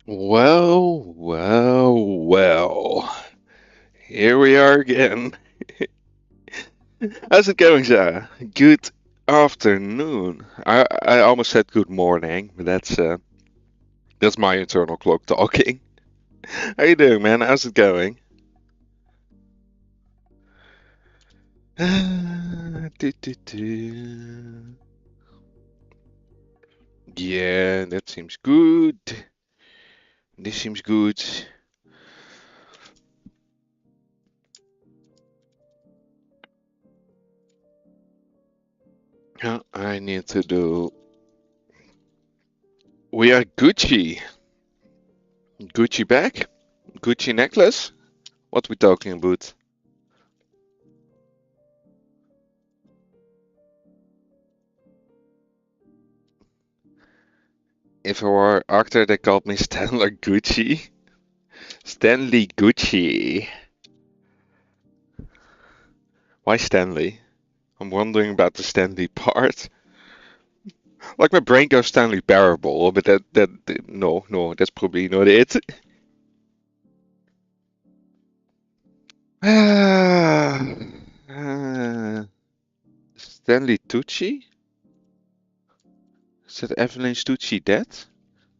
Well, well, well. Here we are again. How's it going, Sarah? Good afternoon. I almost said good morning, but that's my internal clock talking. How you doing, man? How's it going? Do. Yeah, that seems good. This seems good. I need to do. We are Gucci. Gucci bag? Gucci necklace? What we talking about? If I were actor, they called me Stanley Gucci. Stanley Gucci. Why Stanley? I'm wondering about the Stanley part. Like my brain goes Stanley Parable, but no, that's probably not it. Stanley Tucci? Is that Evelyn Tucci dead?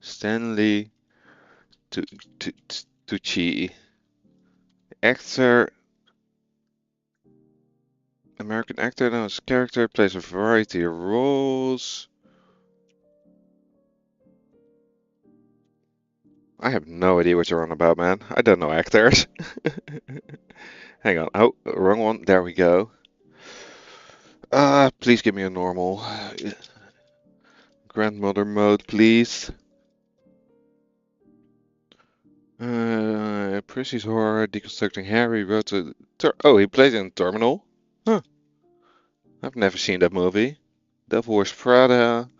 Stanley Tu- Tucci. Actor, American actor, known as character, plays a variety of roles. I have no idea what you're on about, man. I don't know actors. Hang on. Oh, wrong one. There we go. Please give me a normal. Grandmother mode, please. Prissy's horror, deconstructing Harry, wrote to. Oh, he played in Terminal? Huh. I've never seen that movie. Devil Wears Prada,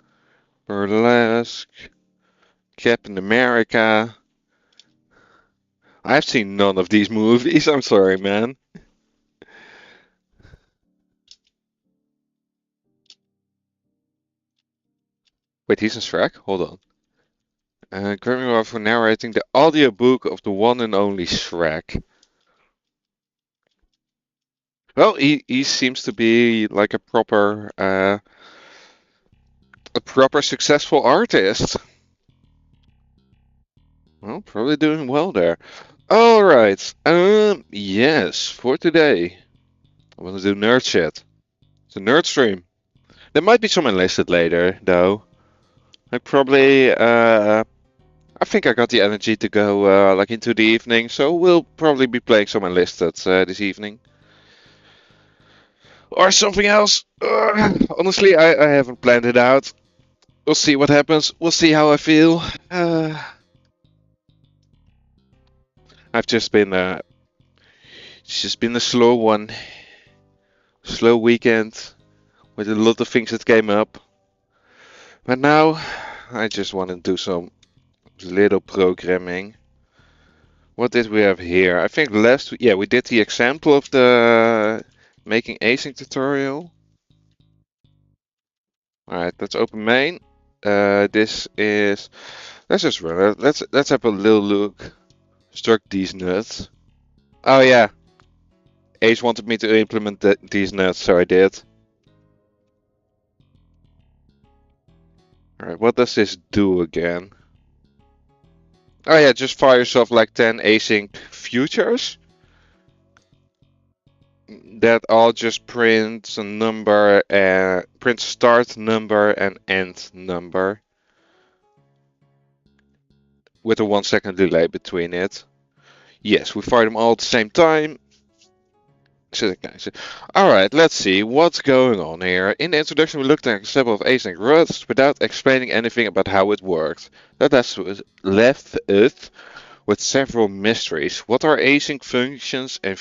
Burlesque, Captain America. I've seen none of these movies. I'm sorry, man. Wait, he's in Shrek? Hold on. Grammy Award for narrating the audiobook of the one and only Shrek. Well, he seems to be like a proper successful artist. Well, probably doing well there. All right. Yes, for today, I want to do nerd shit. It's a nerd stream. There might be some enlisted later, though. I probably, I think I got the energy to go like into the evening, so we'll probably be playing some enlisted this evening. Or something else. Honestly, I haven't planned it out. We'll see what happens. We'll see how I feel. I've it's just been a slow one, slow weekend with a lot of things that came up. But now I just want to do some little programming. What did we have here? I think yeah, we did the example of the making async tutorial. All right, let's open main. This is. Let's just run it. Let's have a little look. Struck these nuts. Oh yeah, Ace wanted me to implement these nuts, so I did. All right, what does this do again? Oh yeah, just fire yourself like 10 async futures. That all just prints a number, print start number and end number with a 1 second delay between it. Yes, we fire them all at the same time. Alright, let's see what's going on here. In the introduction we looked at an example of async Rust without explaining anything about how it worked. That has left us with several mysteries. What are async functions and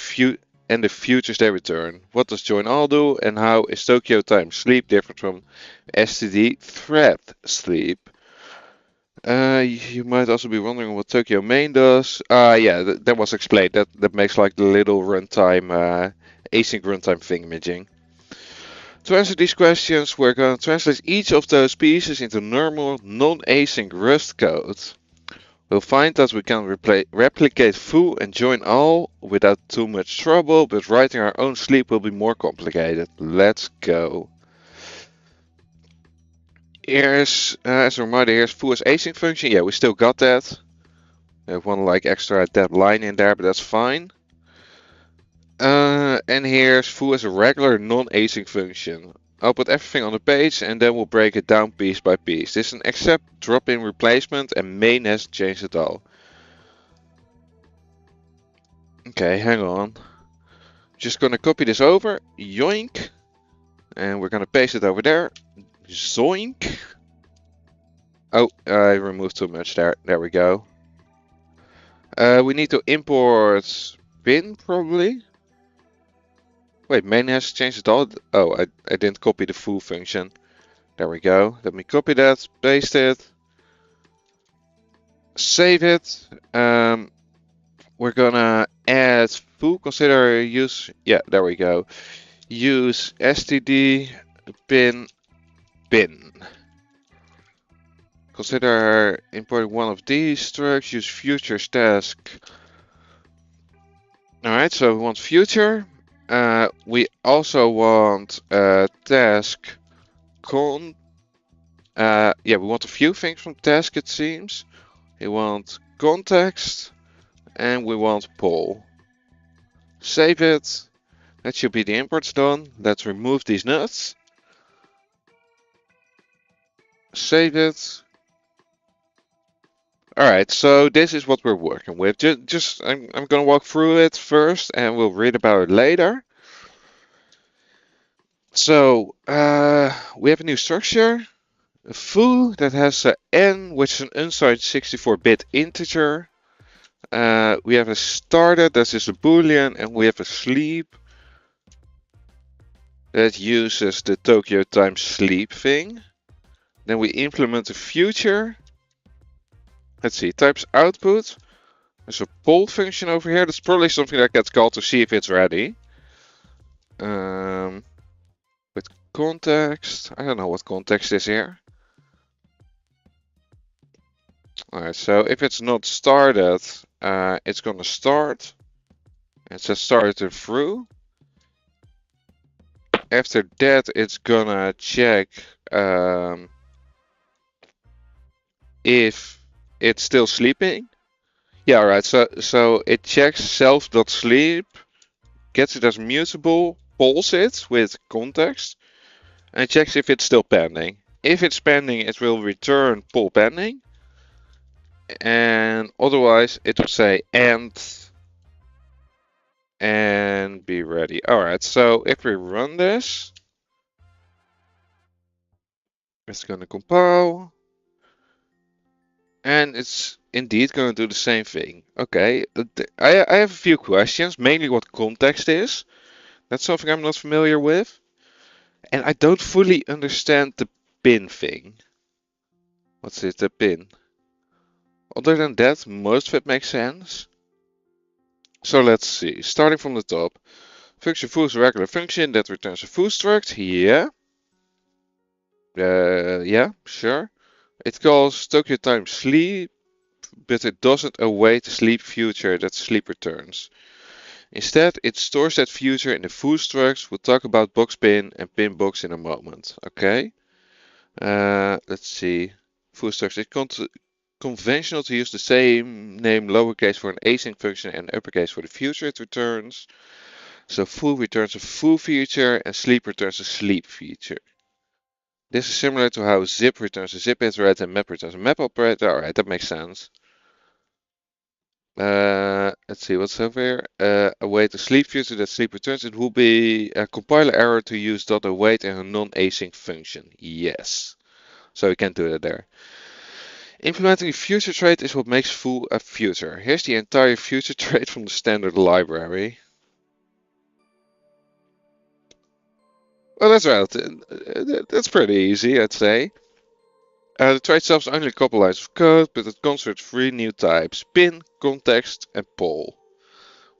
the futures they return? What does join all do? And how is Tokyo time sleep different from STD thread sleep? You might also be wondering what Tokyo main does. Yeah, that was explained. That makes like the little runtime, async runtime thingamajig. To answer these questions, we're going to translate each of those pieces into normal, non-async Rust code. We'll find that we can replicate foo and join all without too much trouble, but writing our own sleep will be more complicated. Let's go. Here's, as a reminder, here's foo as async function. Yeah, we still got that. We have one like extra dead line in there, but that's fine. And here's foo as a regular non-async function. I'll put everything on the page and then we'll break it down piece by piece. This is an accept drop-in replacement and main hasn't changed at all. Okay, hang on. Just gonna copy this over, yoink, and we're gonna paste it over there, zoink. Oh, I removed too much there. There we go. We need to import bin probably. Wait, main has changed it all. Oh, I didn't copy the foo function. There we go. Let me copy that, paste it, save it. We're gonna add foo. Consider use. Yeah, there we go. Use std bin. Consider importing one of these structs. Use futures task. Alright, so we want future. We also want task con. Yeah, we want a few things from task, it seems. We want context and we want poll. Save it. That should be the imports done. Let's remove these nuts. Save it. Alright, so this is what we're working with. I'm gonna walk through it first and we'll read about it later. So, we have a new structure. A foo that has an n, which is an unsigned 64-bit integer. We have a starter that is a boolean, and we have a sleep that uses the Tokyo times sleep thing. Then we implement a future. Let's see, types output. There's a poll function over here. That's probably something that gets called to see if it's ready. With context, I don't know what context is here. Alright, so if it's not started, it's gonna start. It says started through. After that, it's gonna check if it's still sleeping. Yeah, alright, so it checks self.sleep, gets it as mutable, polls it with context, and checks if it's still pending. If it's pending, it will return poll pending. And otherwise, it will say end and be ready. Alright, so if we run this, it's gonna compile. And it's indeed going to do the same thing. Okay, I have a few questions, mainly what context is. That's something I'm not familiar with. And I don't fully understand the pin thing. What's it, the pin? Other than that, most of it makes sense. So let's see, starting from the top. Function foo is a regular function that returns a foo struct. Yeah. Yeah, sure. It calls Tokyo times sleep, but it doesn't await the sleep future that sleep returns. Instead, it stores that future in the foo structs. We'll talk about box pin and pin box in a moment. Okay. Let's see. Foo structs. It's conventional to use the same name lowercase for an async function and uppercase for the future it returns. So foo returns a foo feature and sleep returns a sleep feature. This is similar to how zip returns a zip iterator and map returns a map operator. Alright, that makes sense. Let's see what's over here. Await a sleep future that sleep returns. It will be a compiler error to use .await in a non-async function. Yes. So you can do that there. Implementing a future trait is what makes foo a future. Here's the entire future trait from the standard library. Well, that's right. That's pretty easy, I'd say. The trait itself is only a couple lines of code, but it comes with 3 new types: pin, context, and poll.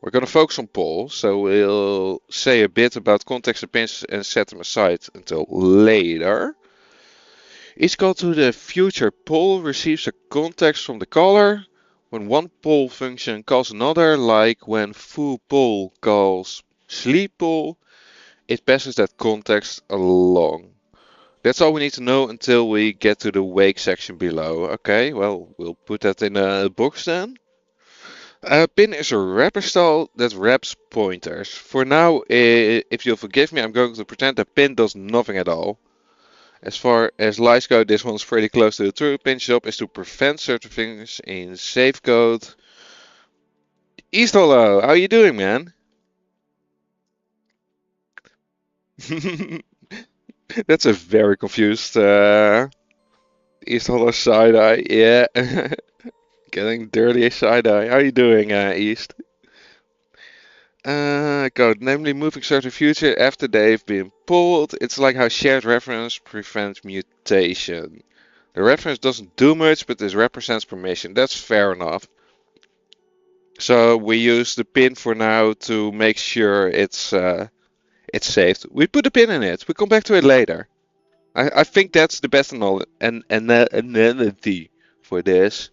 We're going to focus on poll, so we'll say a bit about context and pins and set them aside until later. Each call to the future poll receives a context from the caller. When one pull function calls another, like when foo pull calls sleep pull, it passes that context along. That's all we need to know until we get to the wake section below. Okay, well, we'll put that in a box then. Pin is a wrapper style that wraps pointers. For now, if you'll forgive me, I'm going to pretend that pin does nothing at all. As far as lies go, this one's pretty close to the truth. Pin's job is to prevent certain things in safe code. East Hollow, how you doing, man? That's a very confused East Hollow side eye. Yeah, getting dirty side eye. How you doing, East? Code, namely moving certain future after they've been pulled. It's like how shared reference prevents mutation. The reference doesn't do much, but this represents permission. That's fair enough. So we use the pin for now to make sure it's saved. We put a pin in it. We come back to it later. I think that's the best analogy for this.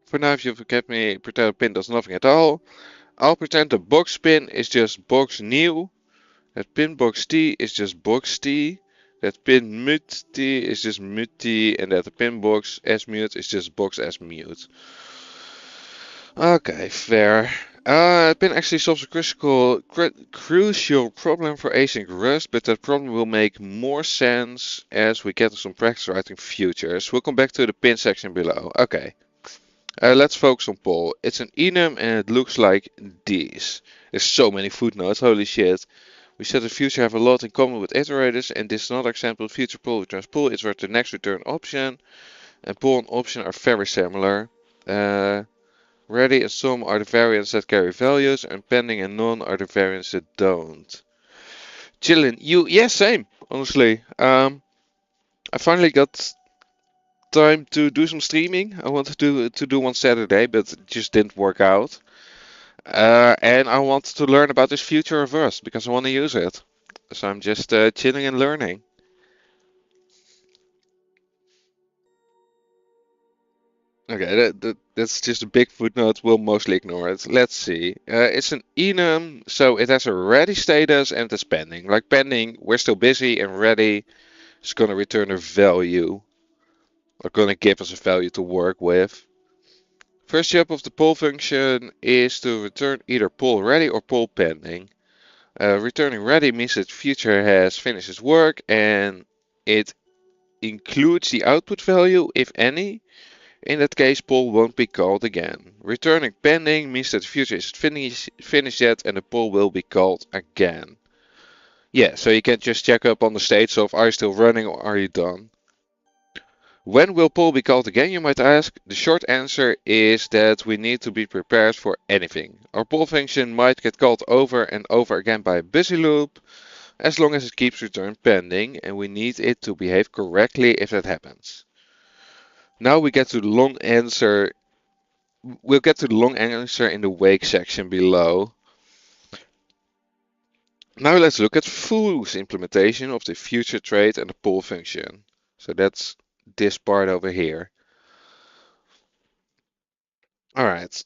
For now, if you forget me, pretend a pin does nothing at all. I'll pretend the box pin is just box new. That pin box T is just box T. That pin mut T is just mut T. And that the pin box S mute is just box S mute. Okay, fair. Pin actually solves a crucial problem for async Rust, but that problem will make more sense as we get some practice writing futures. We'll come back to the pin section below. Okay. Let's focus on poll. It's an enum and it looks like these. There's so many footnotes, holy shit. We said the future have a lot in common with iterators, and this is another example. Future poll returns poll, it's the next return option, and poll and option are very similar. Ready and some are the variants that carry values, and pending and none are the variants that don't. Chillin', yeah, same, honestly. I finally got time to do some streaming. I wanted to do one Saturday, but it just didn't work out. And I wanted to learn about this future of Rust because I want to use it. So I'm just chilling and learning. Okay, that's just a big footnote. We'll mostly ignore it. Let's see. It's an enum, so it has a ready status and it's pending. Like pending, we're still busy, and ready is going to return a value. Or going to give us a value to work with. First job of the poll function is to return either poll ready or poll pending. Returning ready means that future has finished its work and it includes the output value, if any. In that case, poll won't be called again. Returning pending means that the future isn't finished yet and the poll will be called again. Yeah, so you can just check up on the states of are you still running or are you done. When will poll be called again, you might ask? The short answer is that we need to be prepared for anything. Our poll function might get called over and over again by a busy loop, as long as it keeps return pending, and we need it to behave correctly if that happens. Now we get to the long answer. We'll get to the long answer in the wake section below. Now let's look at foo's implementation of the future trait and the poll function. So that's this part over here. Alright,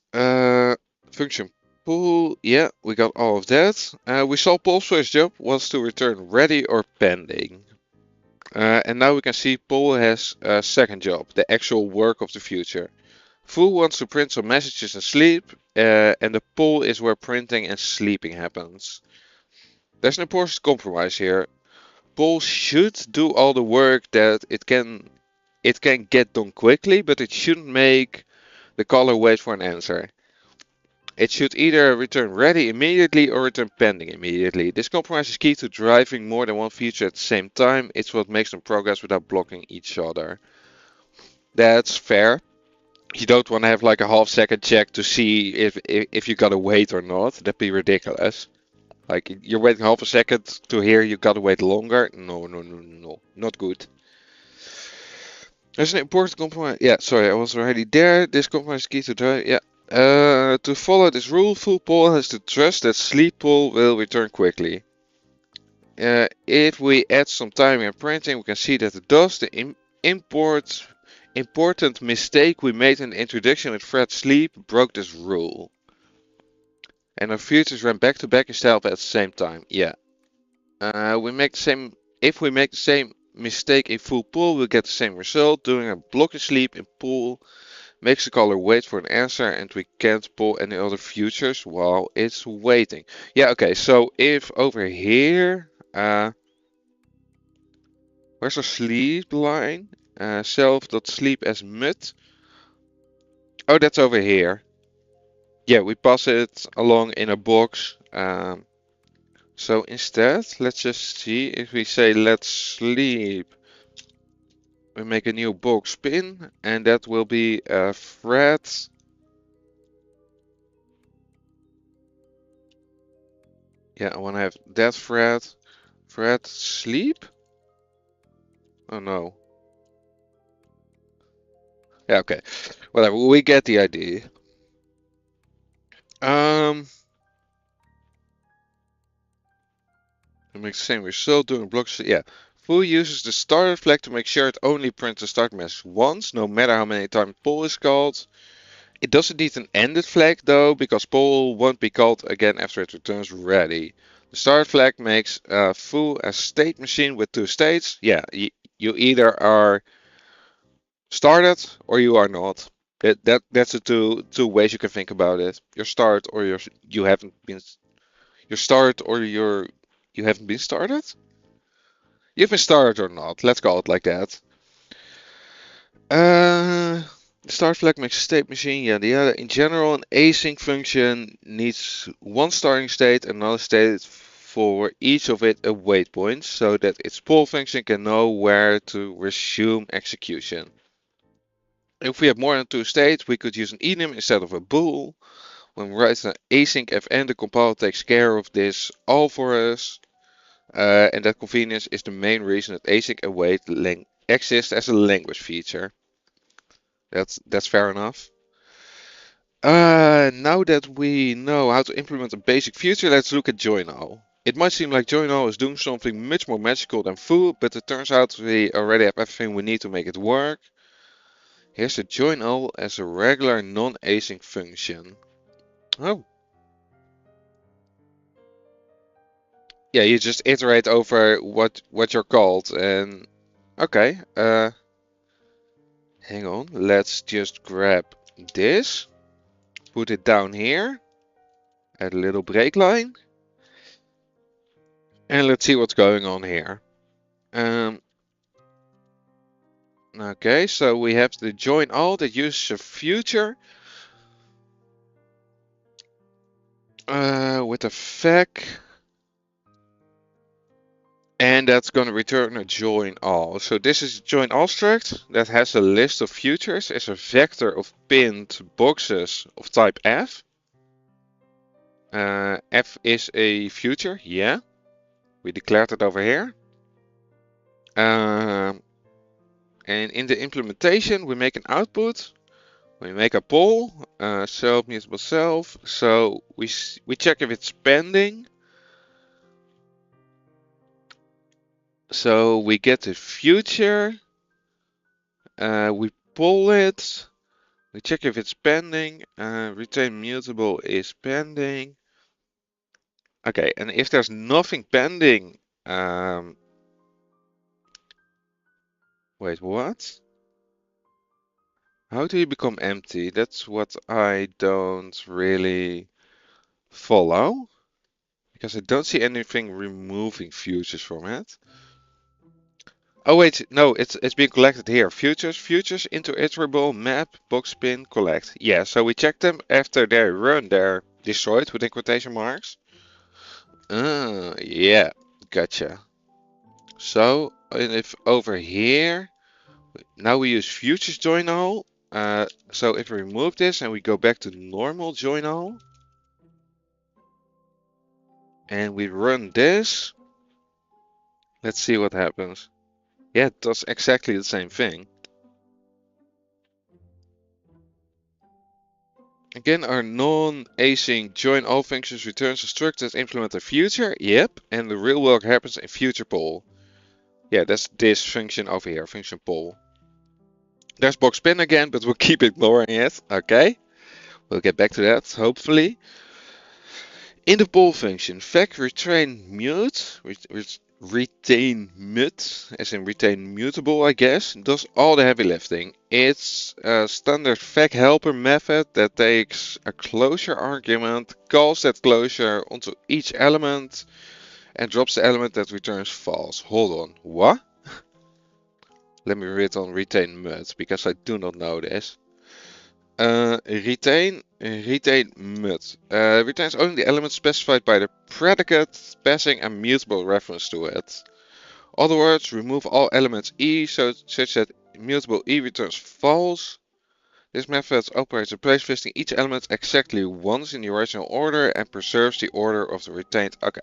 function pool, yeah, we got all of that. We saw Paul's first job was to return ready or pending. And now we can see Paul has a second job, the actual work of the future. Foo wants to print some messages and sleep, and the poll is where printing and sleeping happens. There's an important compromise here. Poll should do all the work that it can get done quickly, but it shouldn't make the caller wait for an answer. It should either return ready immediately or return pending immediately. This compromise is key to driving more than one feature at the same time. It's what makes them progress without blocking each other. That's fair. You don't want to have like a half-second check to see if you gotta wait or not. That'd be ridiculous. Like you're waiting half a second to hear you gotta wait longer. No, not good. There's an important compromise. Yeah, sorry, I was already there. This compromise is key to drive. Yeah. To follow this rule, full poll has to trust that sleep poll will return quickly. If we add some timing and printing, we can see that it does. The import Important mistake we made in the introduction with Fred Sleep broke this rule. And our futures ran back to back instead of at the same time. Yeah. We make the same. If we make the same mistake in full pull, we'll get the same result. Doing a block in sleep in pull makes the caller wait for an answer, and we can't pull any other futures while it's waiting. Yeah, okay, so if over here, where's our sleep line? Self.sleep as mut. Oh, that's over here. Yeah, we pass it along in a box. So instead, let's just see if we say let's sleep. We make a new box pin, and that will be a thread. Yeah, I want to have that thread. Thread sleep? Oh no. Yeah, okay. Whatever, we get the idea. It makes the same result doing blocks. Yeah. Foo uses the starter flag to make sure it only prints the start message once, no matter how many times pull is called. It doesn't need an ended flag though, because pull won't be called again after it returns ready. The start flag makes Foo a state machine with two states. Yeah, you either are started or you are not. That's the two ways you can think about it. You're start or you haven't been. You're start or you haven't been started. You've been started or not. Let's call it like that. The start flag makes a state machine. Yeah, the other. In general, an async function needs one starting state and another state for each of it a wait point, so that its pull function can know where to resume execution. If we have more than two states, we could use an enum instead of a bool. When we write an async fn, the compiler takes care of this all for us. And that convenience is the main reason that async await exists as a language feature. That's fair enough. Now that we know how to implement a basic feature, let's look at join all. It might seem like join all is doing something much more magical than foo, but it turns out we already have everything we need to make it work. Here's the join all as a regular non-async function. Oh. Yeah, you just iterate over what you're called, and okay. Hang on, let's just grab this, put it down here, add a little break line, and let's see what's going on here. Okay, so we have the join all that uses a future with a flag, and that's going to return a join all. So this is a join all struct that has a list of futures as a vector of pinned boxes of type F. F is a future, yeah. We declared it over here. And in the implementation, we make an output. We make a poll, self mutable self. So we check if it's pending. So we get the future. We poll it. We check if it's pending. Retain mutable is pending. Okay, and if there's nothing pending, wait, what? How do you become empty? That's what I don't really follow. Because I don't see anything removing futures from it. Oh wait, no, it's being collected here. Futures into iterable map box pin collect. Yeah, so we check them after they run. They're destroyed within quotation marks. Yeah, gotcha. So, and if over here, now we use futures join all. So if we remove this and we go back to normal join all, and we run this, let's see what happens. Yeah, it does exactly the same thing. Again, our non-async join all functions returns a struct that implements a future. Yep, and the real work happens in future poll. Yeah, that's this function over here, function poll. There's box pin again, but we'll keep ignoring it. Okay, we'll get back to that, hopefully. In the poll function, fact retain mute, retain mut, as in retain mutable, I guess, does all the heavy lifting. It's a standard fact helper method that takes a closure argument, calls that closure onto each element, and drops the element that returns false. Hold on, what? Let me read on retain mut, because I do not know this. Retain mut. Retains only the element specified by the predicate, passing a mutable reference to it. Other words, remove all elements E such that mutable E returns false. This method operates replace visiting each element exactly once in the original order and preserves the order of the retained. Okay.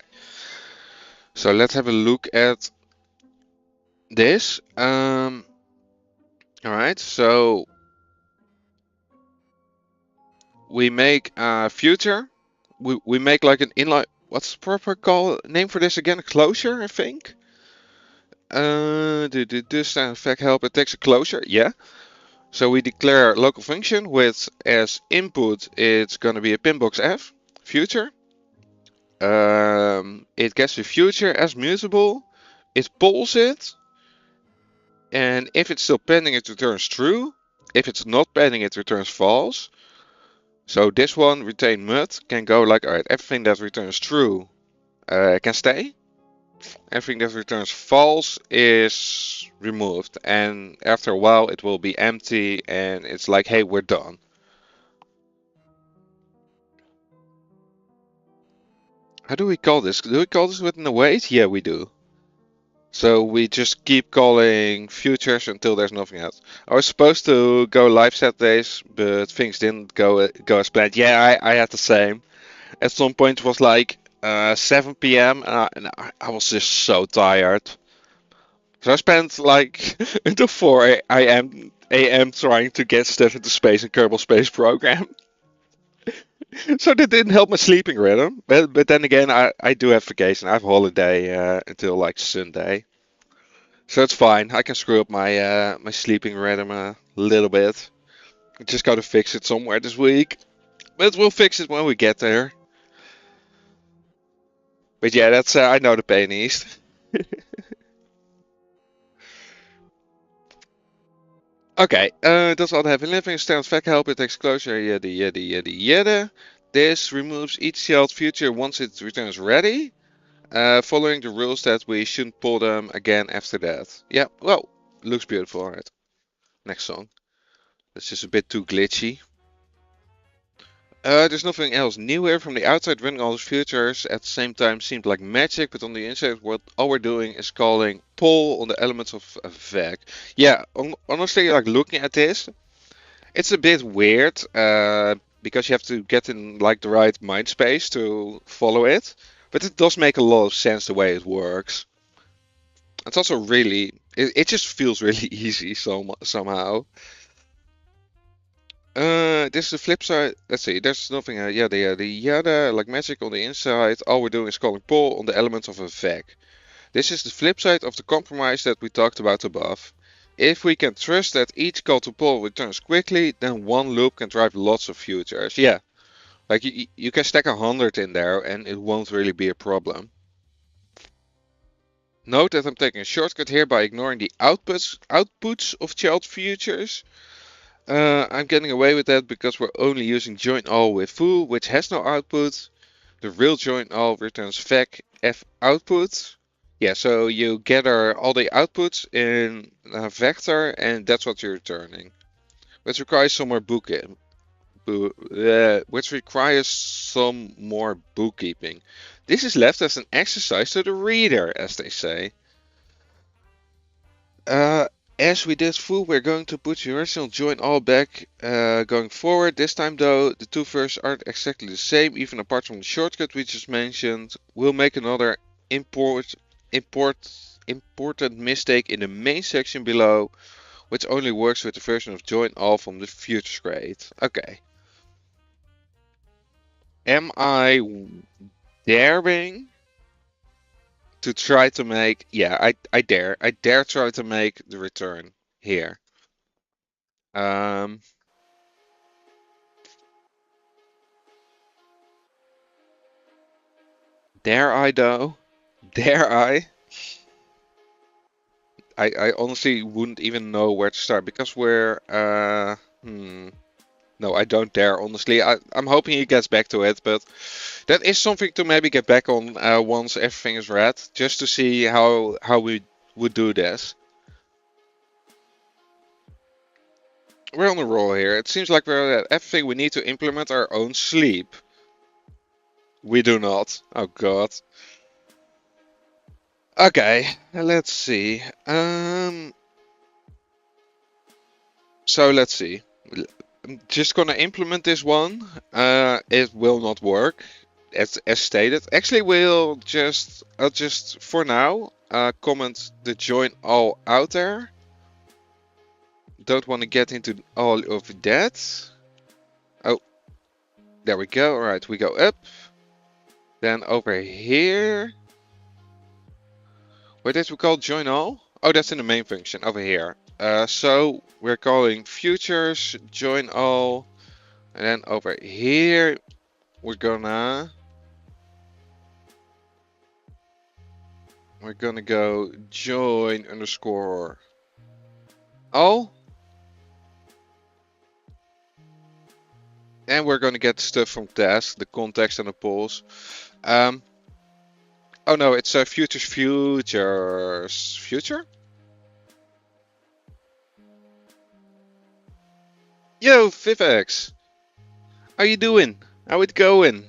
So let's have a look at this. Alright, so we make a future. We make like an inline. What's the proper name for this again? A closure, I think. This in fact help. It takes a closure. Yeah. So we declare local function with as input. It's gonna be a pinbox f future. It gets the future as mutable. It polls it, and if it's still pending, it returns true. If it's not pending, it returns false. So this one, retain mut, can go like, alright, everything that returns true can stay. Everything that returns false is removed. And after a while, it will be empty and it's like, hey, we're done. How do we call this? Do we call this with an await? Yeah, we do. So we just keep calling futures until there's nothing else. I was supposed to go live Saturdays, but things didn't go as planned. Yeah, I had the same. At some point it was like 7 p.m. And I was just so tired. So I spent like until 4 a.m. trying to get stuff into space in Kerbal Space Program. So that didn't help my sleeping rhythm. But then again, I do have vacation. I have holiday until like Sunday. So it's fine. I can screw up my sleeping rhythm a little bit. Just gotta fix it somewhere this week. But we'll fix it when we get there. But yeah, that's I know the pain east. Okay, does all have a living stands fact help it takes closure yada yada yada yada. This removes each child future once it returns ready. Following the rules that we shouldn't pull them again after that. Yeah, well, looks beautiful. Alright, next song. That's just a bit too glitchy. There's nothing else new here. From the outside, running all the futures at the same time seemed like magic, but on the inside, all we're doing is calling pull on the elements of a vec. Yeah, honestly, like looking at this, it's a bit weird because you have to get in like the right mind space to follow it, but it does make a lot of sense the way it works. It's also really, it just feels really easy somehow. This is the flip side. Let's see. There's nothing. Yada yada yada. Like magic on the inside. All we're doing is calling pull on the elements of a vec. This is the flip side of the compromise that we talked about above. If we can trust that each call to pull returns quickly, then one loop can drive lots of futures. Yeah, like you can stack 100 in there and it won't really be a problem. Note that I'm taking a shortcut here by ignoring the outputs of child futures. I'm getting away with that because we're only using join all with foo, which has no output. The real join all returns vec f output. Yeah, so you gather all the outputs in a vector, and that's what you're returning. Which requires some more bookkeeping. This is left as an exercise to the reader, as they say. As we did foo, we're going to put the original join all back going forward. This time though, the two firsts aren't exactly the same, even apart from the shortcut we just mentioned. We'll make another important mistake in the main section below, which only works with the version of join all from the futures grade. Okay. Am I daring to try to make, yeah, I dare try to make the return here. Um, dare I though? Dare I? I honestly wouldn't even know where to start because we're no, I don't dare honestly. I'm hoping he gets back to it, but that is something to maybe get back on once everything is read, just to see how we would do this. We're on a roll here. It seems like we're at everything we need to implement our own sleep. We do not. Oh god. Okay, let's see. So let's see. I'm just gonna implement this one. It will not work, as stated. Actually, I'll just for now comment the join all out there. Don't want to get into all of that. Oh, there we go. All right, we go up. Then over here. What did we call join all? Oh, that's in the main function over here. So we're calling futures join all, and then over here we're gonna go join underscore all, and we're gonna get stuff from task, the context and the polls. Oh no, it's future. Yo, Vivex, how you doing? How it going?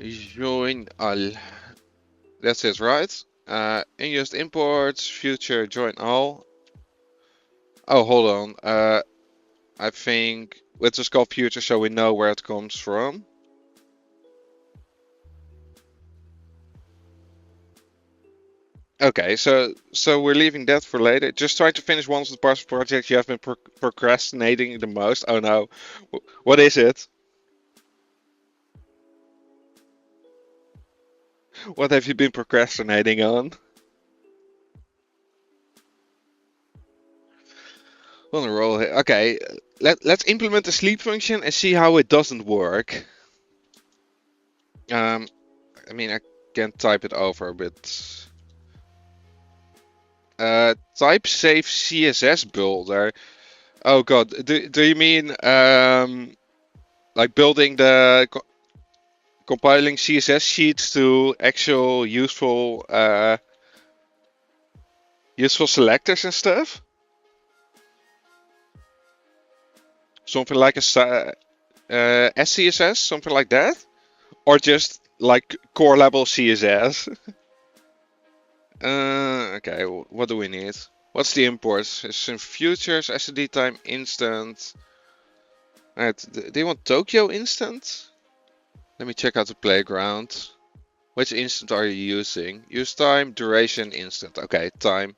Join all. That's it, right? Unused imports, future, join all. Oh, hold on. I think let's just call future so we know where it comes from. Okay, so we're leaving that for later. Just try to finish one of the parts of the project you have been procrastinating the most. Oh no, what is it? What have you been procrastinating on? On a roll here. Okay, let's implement the sleep function and see how it doesn't work. Um, I mean I can type it over, but type save CSS builder. Oh god, do you mean like building the compiling CSS sheets to actual useful selectors and stuff? Something like SCSS, something like that, or just like core level CSS? Okay, what do we need? What's the imports? Some futures, SSD time, instant. Alright, do you want Tokyo instant? Let me check out the playground. Which instant are you using? Use time, duration, instant. Okay, time.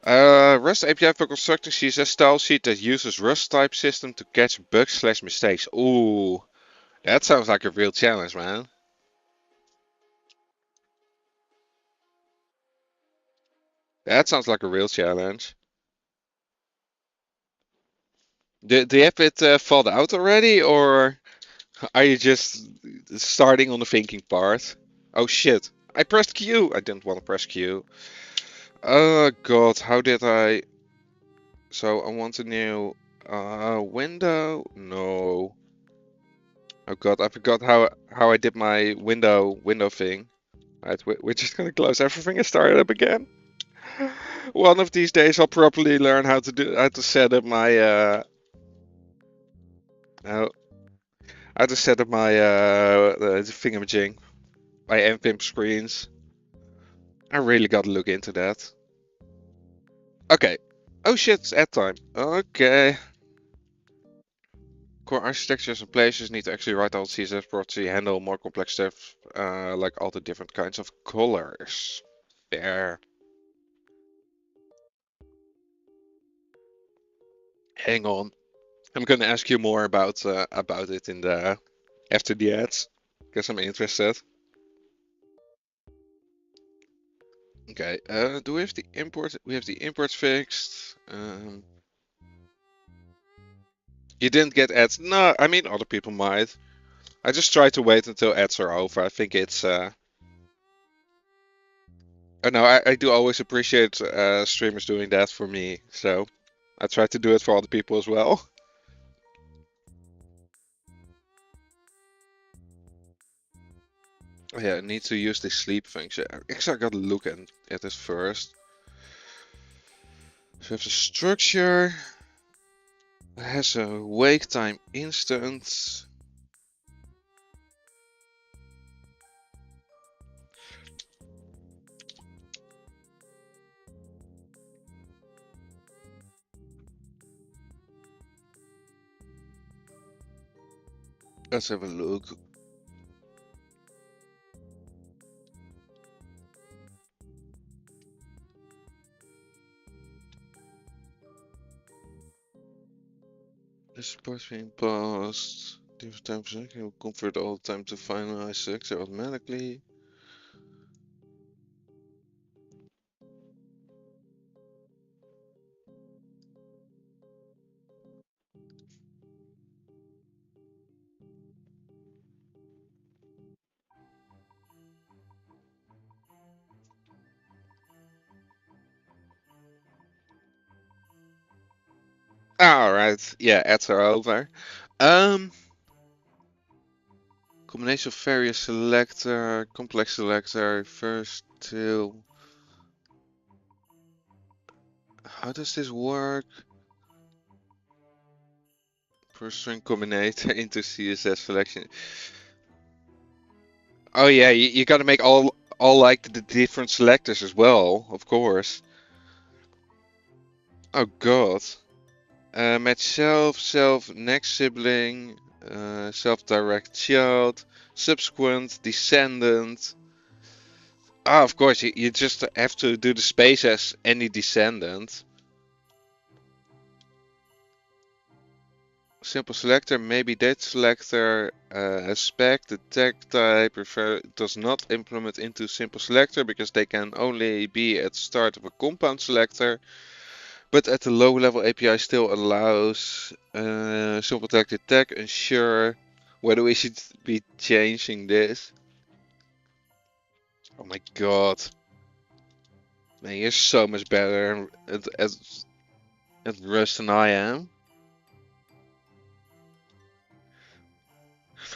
Rust API for constructing CSS style sheet that uses Rust type system to catch bugs/mistakes. Ooh, that sounds like a real challenge, man. That sounds like a real challenge. Do you have it thought out already, or are you just starting on the thinking part? Oh shit, I pressed Q. I didn't want to press Q. Oh god, how did I... So I want a new window? No. Oh god, I forgot how I did my window thing. Right, we're just gonna close everything and start it up again. One of these days I'll properly learn how to set up my how, how to set up my the thingamajig, my npimp screens. I really gotta look into that. Okay. Oh shit, it's ad time. Okay. Core architectures and places need to actually write all CSS properly, handle more complex stuff, like all the different kinds of colors. There. Hang on. I'm gonna ask you more about it in the after the ads, because I'm interested. Okay, do we have the import? We have the imports fixed. You didn't get ads? No, I mean other people might. I just try to wait until ads are over. I think it's oh no, I do always appreciate streamers doing that for me, so I try to do it for other people as well. Oh, yeah, I need to use the sleep function. Actually, I gotta look at this first. So we have the structure. It has a wake time instant. Let's have a look. This supports being paused. Different time per second will convert all the time to finalize structure automatically. Alright, yeah, ads are over. Um, Combination of various selector, complex selector, first two. How does this work? Per string combinator into CSS selection. Oh yeah, you gotta make all like the different selectors as well, of course. Oh god. Match self, self, next sibling, self-direct child, subsequent, descendant. Ah, of course, you just have to do the space as any descendant. Simple selector, maybe data selector, spec, the tag type does not implement into simple selector because they can only be at the start of a compound selector. But at the low level API still allows simple selector tag. Unsure whether we should be changing this. Oh my god. Man, you're so much better at Rust than I am.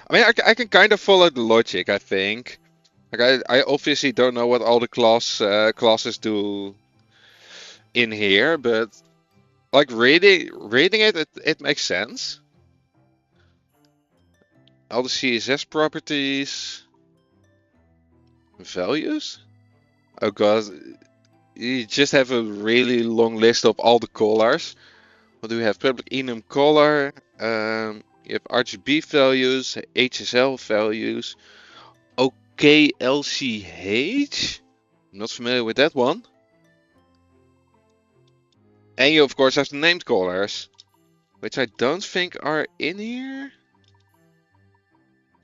I mean, I can kind of follow the logic, I think. Like, I obviously don't know what all the classes do in here, but like reading it makes sense. All the CSS properties, values. Oh god, you just have a really long list of all the colors. What do we have? Public enum color. You have RGB values, HSL values, OKLCH. I'm not familiar with that one. And you of course have the named colors, which I don't think are in here.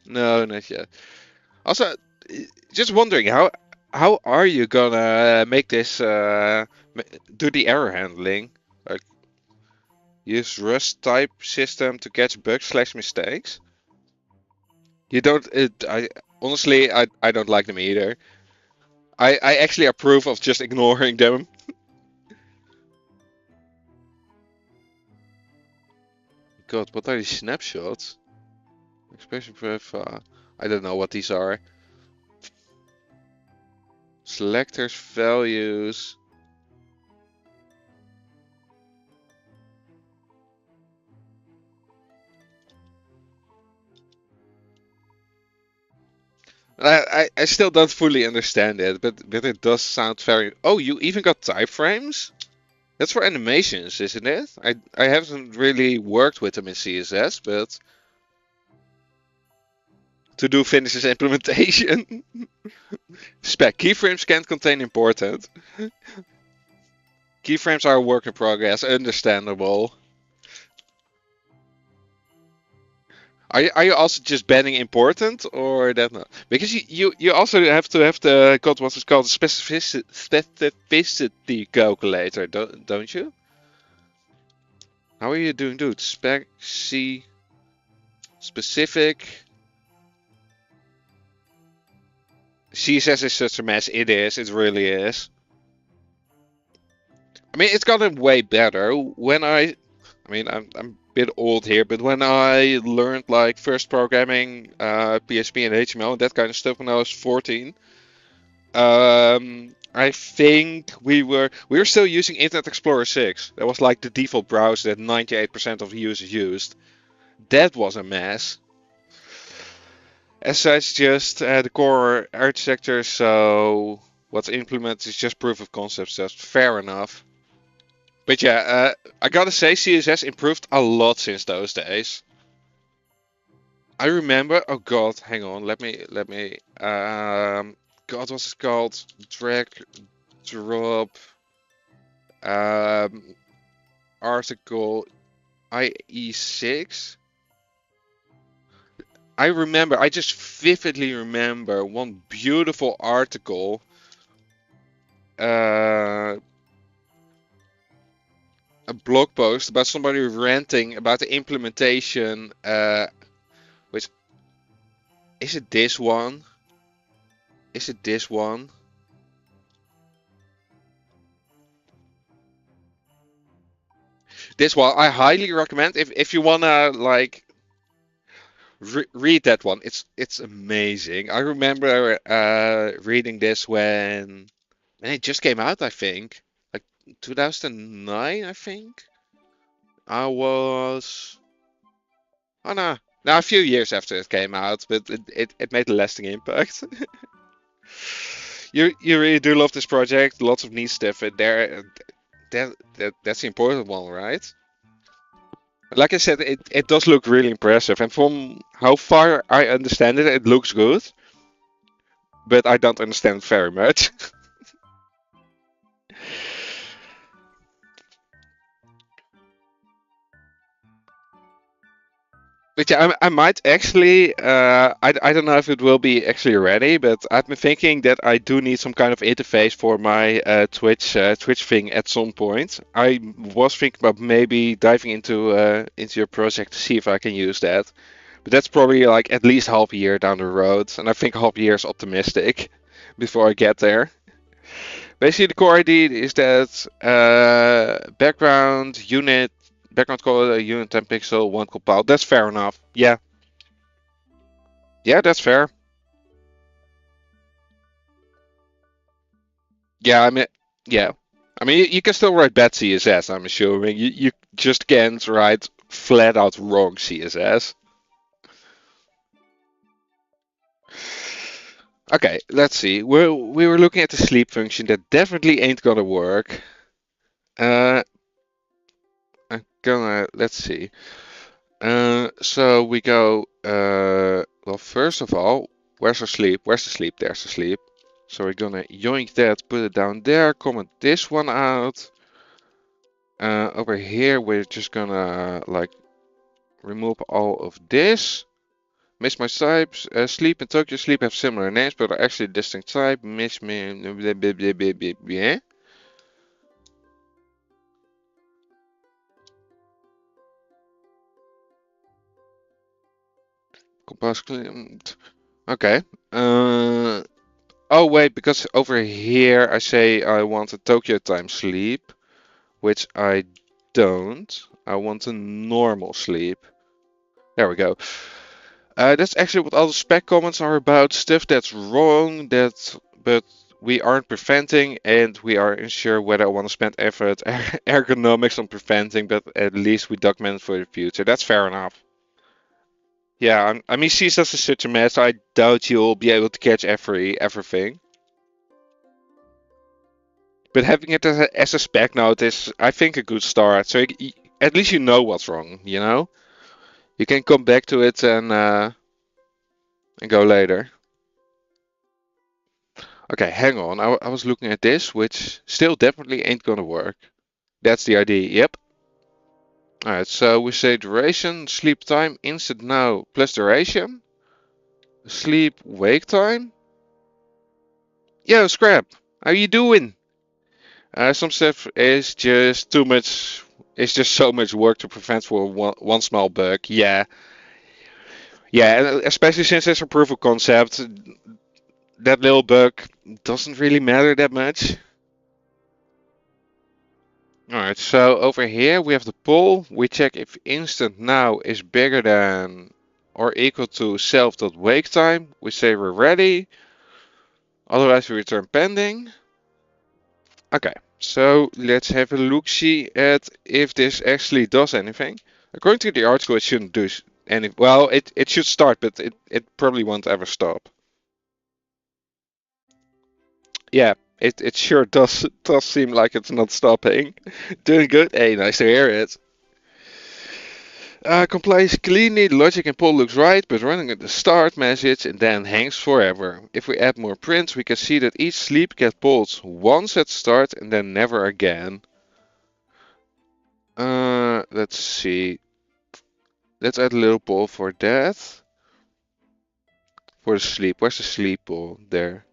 No, not yet. Also, just wondering how are you gonna make this do the error handling? Like use Rust type system to catch bugs/mistakes? You don't. I honestly, I don't like them either. I actually approve of just ignoring them. God, what are these snapshots? Expression pref. I don't know what these are. Selectors, values. I still don't fully understand it, but it does sound very. Oh, you even got type frames? That's for animations, isn't it? I haven't really worked with them in CSS, but to do finishes implementation. Spec keyframes can't contain important. Keyframes are a work in progress, understandable. Are you also just banning important or that not? Because you also have to have the got what is called specificity calculator, don't you? How are you doing, dude? Spec C specific. CSS is such a mess. It is. It really is. I mean, it's gotten way better. I mean, I'm a bit old here, but when I learned like first programming, PHP and HTML and that kind of stuff when I was 14, I think we were still using Internet Explorer 6. That was like the default browser that 98% of the users used. That was a mess. As such, just the core architecture, so what's implemented is just proof of concept stuff. Fair enough. But yeah, I gotta say CSS improved a lot since those days. I remember, oh god, hang on, god, what's it called? Drag, drop, um, article, IE6. I just vividly remember one beautiful article, a blog post about somebody ranting about the implementation, which, is it this one? Is it this one? This one I highly recommend if you wanna like read that one. It's amazing. I remember reading this when it just came out. I think like 2009. I think I was. Oh no, now a few years after it came out, but it made a lasting impact. You really do love this project. Lots of neat stuff in there. That's the important one, right? Like I said, it does look really impressive, and from how far I understand it, it looks good. But I don't understand it very much. But yeah, I might actually. I don't know if it will be actually ready, but I've been thinking that I do need some kind of interface for my Twitch thing at some point. I was thinking about maybe diving into your project to see if I can use that. But that's probably like at least half a year down the road, and I think half a year is optimistic before I get there. Basically, the core idea is that background color, unit 10 pixel, one compile. That's fair enough. Yeah, yeah, that's fair. Yeah, I mean, yeah, I mean, you can still write bad CSS. I'm assuming you just can't write flat out wrong CSS. Okay, let's see. We were looking at the sleep function that definitely ain't gonna work. I'm gonna let's see. So we go. Well, first of all, where's our sleep? Where's the sleep? There's the sleep. So we're gonna yoink that, put it down there, comment this one out. Over here, we're just gonna like remove all of this. Miss my types. Sleep and Tokyo Sleep have similar names, but are actually distinct type. Miss me. Yeah. Compose. Okay. Oh wait, because over here I say I want a Tokyo time sleep, which I don't. I want a normal sleep. There we go. That's actually what all the spec comments are about. Stuff that's wrong, but we aren't preventing, and we are unsure whether I want to spend effort ergonomics on preventing, but at least we document it for the future. That's fair enough. Yeah, I mean, CSS is such a mess. I doubt you'll be able to catch everything. But having it as a spec note is, I think, a good start. So at least you know what's wrong. You know, you can come back to it and go later. Okay, hang on. I was looking at this, which still definitely ain't gonna work. That's the idea. Yep. Alright, so we say duration, sleep time, instant now plus duration. Sleep wake time. Yo, Scrap, how you doing? Some stuff is just too much. It's just so much work to prevent for one small bug. Yeah, yeah, and especially since it's a proof of concept, that little bug doesn't really matter that much. Alright, so over here we have the poll. We check if instant now is bigger than or equal to self.wake time. We say we're ready. Otherwise we return pending. Okay, so let's have a look-see at if this actually does anything. According to the article, it shouldn't do any. Well, it should start, but it probably won't ever stop. Yeah, it sure does seem like it's not stopping. Doing good. Hey, nice to hear it. Complies cleanly, logic and poll looks right, but running at the start message and then hangs forever. If we add more prints, we can see that each sleep gets polled once at start and then never again. Let's see. Let's add a little poll for that. For the sleep. Where's the sleep poll? There.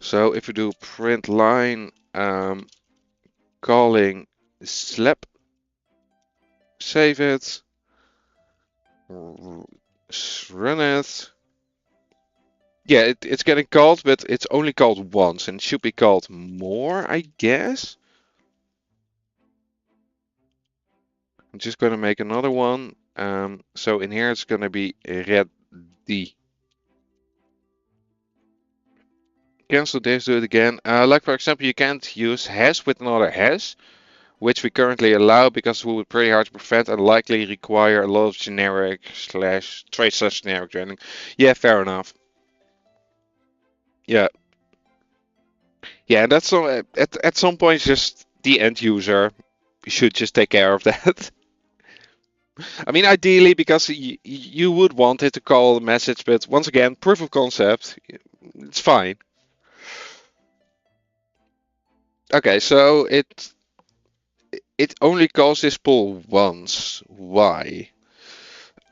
So if we do print line, calling slap, save it, run it. Yeah, it's getting called, but it's only called once and it should be called more, I guess. I'm just going to make another one. So in here it's going to be ready. Cancel this, do it again. Like for example, you can't use has with another has, which we currently allow because we would pretty hard to prevent and likely require a lot of generic slash trace slash generic training. Yeah, fair enough. Yeah, yeah, that's some at some point just the end user should just take care of that. I mean, ideally, because you would want it to call the message, but once again, proof of concept, it's fine. Okay, so it only calls this poll once. Why?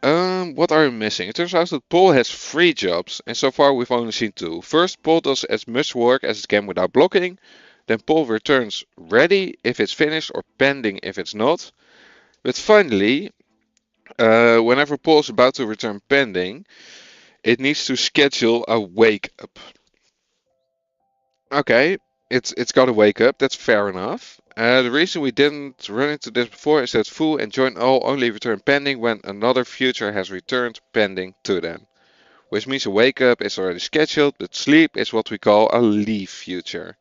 What are we missing? It turns out that Paul has 3 jobs, and so far we've only seen 2. First, Paul does as much work as it can without blocking. Then Paul returns ready if it's finished or pending if it's not. But finally, whenever Paul is about to return pending, it needs to schedule a wake up. Okay, it's got to wake up. That's fair enough. The reason we didn't run into this before is that foo and join all only return pending when another future has returned pending to them. Which means a wake up is already scheduled, but sleep is what we call a leave future.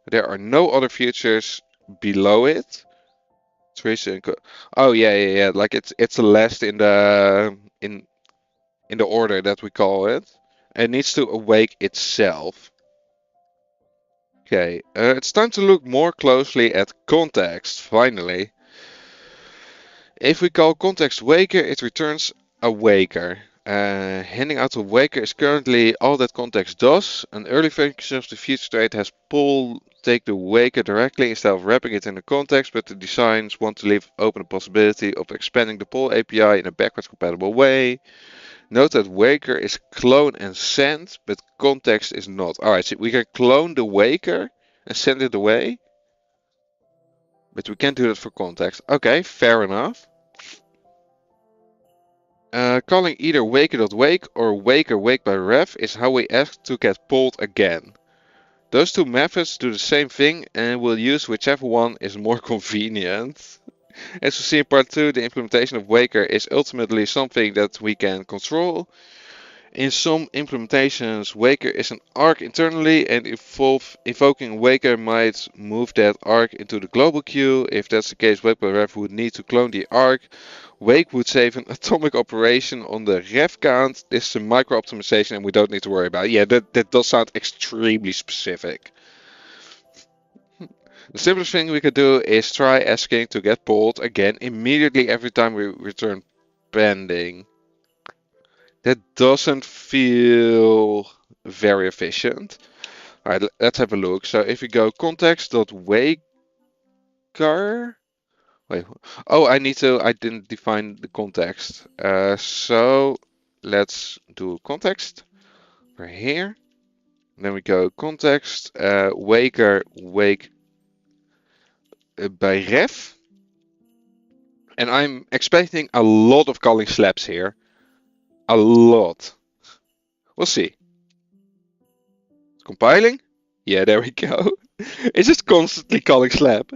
There are no other futures below it. Oh yeah. Like it's the last in the order that we call it. It needs to awake itself. Okay, it's time to look more closely at context, finally. If we call context waker, it returns a waker. Handing out a waker is currently all that context does. An early function of the future state has pull take the waker directly instead of wrapping it in the context, but the designs want to leave open the possibility of expanding the pull API in a backwards compatible way. Note that waker is clone and send, but context is not. Alright, so we can clone the waker and send it away, but we can't do that for context. Okay, fair enough. Calling either waker.wake or waker wake by ref is how we ask to get pulled again. Those 2 methods do the same thing and we'll use whichever one is more convenient. As we see in part 2, the implementation of waker is ultimately something that we can control. In some implementations, waker is an arc internally and invoking waker might move that arc into the global queue. If that's the case, wake by ref would need to clone the arc. Wake would save an atomic operation on the ref count. This is a micro optimization and we don't need to worry about it. Yeah, that does sound extremely specific. The simplest thing we could do is try asking to get pulled again immediately every time we return pending. That doesn't feel very efficient. Alright, let's have a look. So if we go context.waker, Wait. Oh, I didn't define the context. So let's do context. We're here. Then we go context, waker, wake by ref. And I'm expecting a lot of calling slaps here. A lot. We'll see. Compiling. Yeah, there we go. It's just constantly calling slap.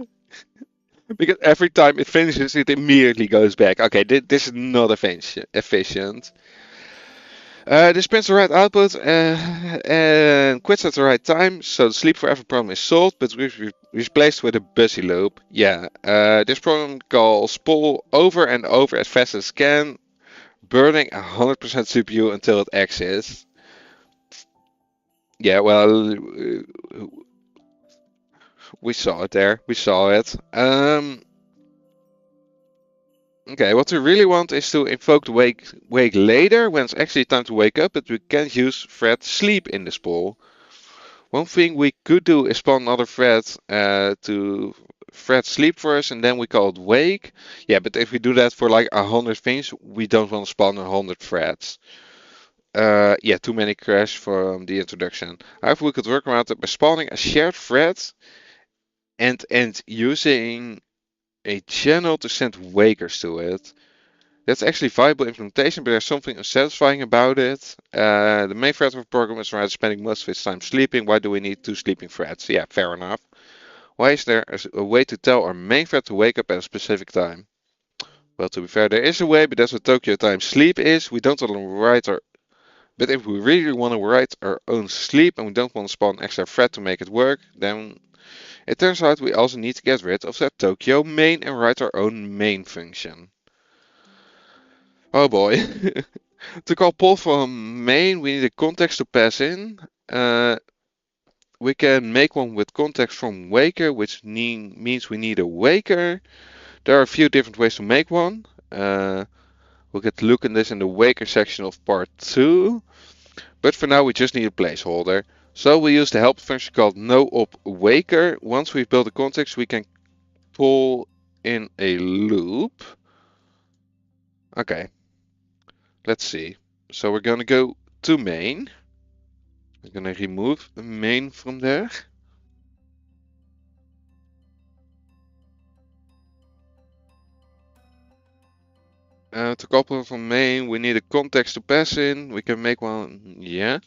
Because every time it finishes, it immediately goes back. Okay, this is not efficient. This prints the right output and quits at the right time, so the sleep forever problem is solved, but replaced with a busy loop. Yeah, this problem calls pull over and over as fast as can, burning 100% CPU until it exits. Yeah, well, we saw it there. We saw it. Okay, what we really want is to invoke the wake later when it's actually time to wake up, but we can't use thread sleep in this poll. One thing we could do is spawn another thread to thread sleep for us, and then we call it wake. Yeah, but if we do that for like 100 things, we don't want to spawn 100 threads. Yeah, too many crash from the introduction. However, we could work around it by spawning a shared thread and using a channel to send wakers to it. That's actually viable implementation, but there's something unsatisfying about it. The main thread of the program is rather spending most of its time sleeping. Why do we need 2 sleeping threads? Yeah, fair enough. Why is there a way to tell our main thread to wake up at a specific time? Well, to be fair, there is a way, but that's what Tokyo time sleep is. We don't want to write our... But if we really want to write our own sleep and we don't want to spawn an extra thread to make it work, then it turns out we also need to get rid of that Tokyo main and write our own main function. Oh boy. To call pull from main, we need a context to pass in. We can make one with context from waker, which means we need a waker. There are a few different ways to make one. We'll get to look at this in the waker section of part 2. But for now, we just need a placeholder. So we use the help function called noOpWaker. Once we've built a context, we can pull in a loop. Okay, let's see. So we're going to go to main. We're going to remove main from there. To copy from main, we need a context to pass in. We can make one, yeah.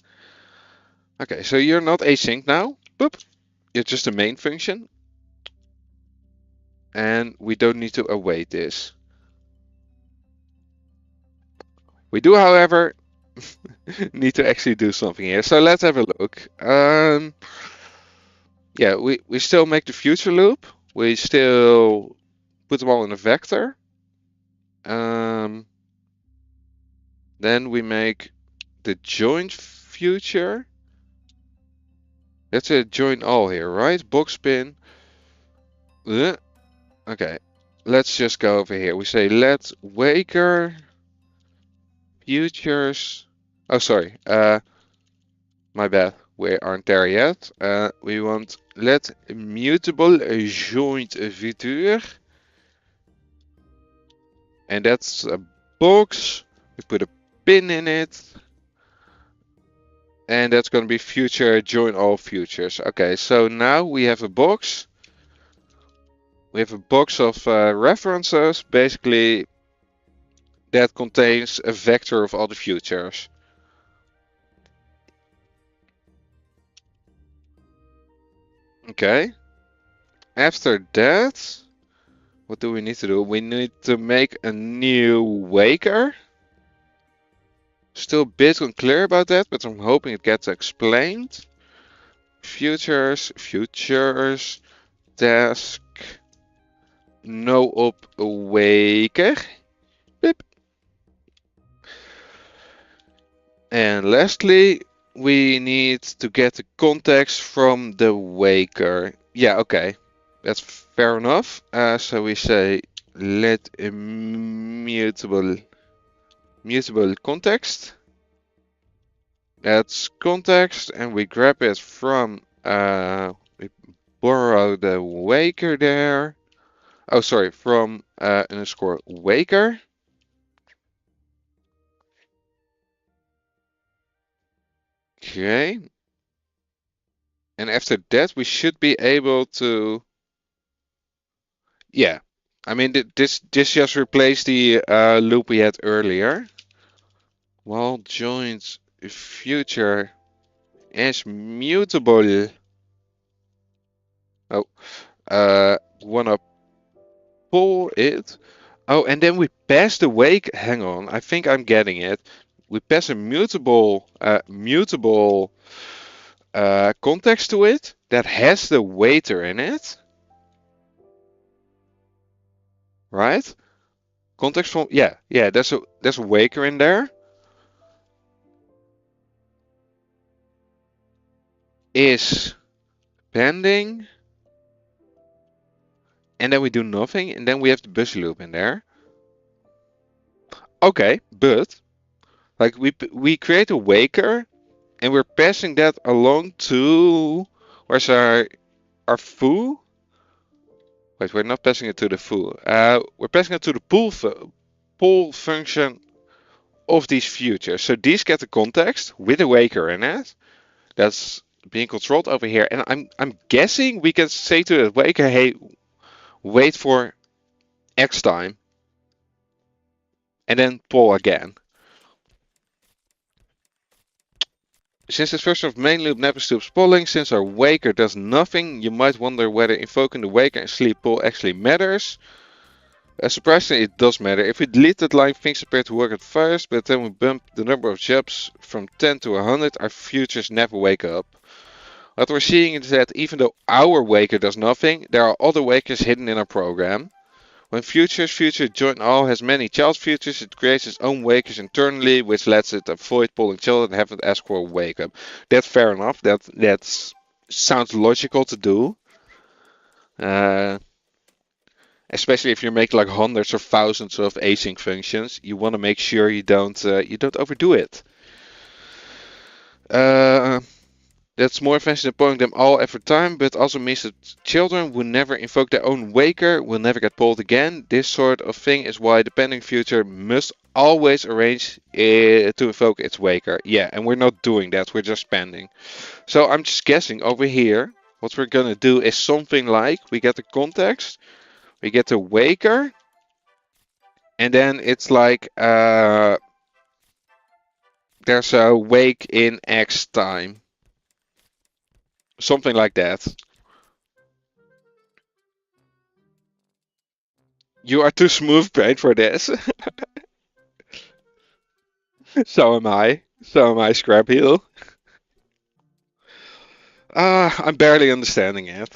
Okay, so you're not async now. Boop. You're just a main function. And we don't need to await this. We do, however, need to actually do something here. So let's have a look. Yeah, we still make the future loop. We still put them all in a vector. Then we make the joint future. That's a join all here, right? Box pin. Okay, let's just go over here. We say let waker futures. Oh, sorry. My bad. We aren't there yet. We want let mutable joint future. And that's a box. We put a pin in it. And that's going to be future join all futures. Okay, so now we have a box. We have a box of references, basically, that contains a vector of all the futures. Okay. After that, what do we need to do? We need to make a new waker. Still a bit unclear about that, but I'm hoping it gets explained. Futures, task, noOpWaker. Beep. And lastly, we need to get the context from the waker. Yeah, okay. That's fair enough. So we say let mutable context. That's context, and we grab it from we borrow the waker there. Oh, sorry, from underscore waker. Okay. And after that, we should be able to, yeah. I mean, this just replaced the loop we had earlier. While joins future is mutable. Oh, wanna pull it? Oh, and then we pass the wake. Hang on, I think I'm getting it. We pass a mutable context to it that has the waiter in it, right? Context from yeah. There's a waker in there. Is pending, and then we do nothing, and then we have the bus loop in there. Okay, but like we create a waker, and we're passing that along to where's our foo? Wait, we're not passing it to the foo. We're passing it to the pull function of these futures. So these get the context with a waker in it. That's being controlled over here, and I'm guessing we can say to the waker, hey, wait for X time, and then pull again. Since this version of main loop never stoops polling, since our waker does nothing, you might wonder whether invoking the waker and sleep pull actually matters. Surprisingly, it does matter. If we delete that line, things appear to work at first, but then we bump the number of jobs from 10 to 100, our futures never wake up. What we're seeing is that even though our waker does nothing, there are other wakers hidden in our program. When future join all has many child futures, it creates its own wakers internally, which lets it avoid pulling children and have it ask for a wake up. That's fair enough. That sounds logical to do. Uh, Especially if you make like hundreds or thousands of async functions, you want to make sure you don't overdo it. Uh, That's more advanced than pulling them all every time, but also means that children who never invoke their own waker will never get pulled again. This sort of thing is why the pending future must always arrange to invoke its waker. Yeah, and we're not doing that, we're just pending. So I'm just guessing over here, what we're gonna do is something like, we get the context, we get the waker, and then it's like, there's a wake in X time. Something like that. You are too smooth brain for this. So am I. So am I, Scrap Heel. I'm barely understanding it.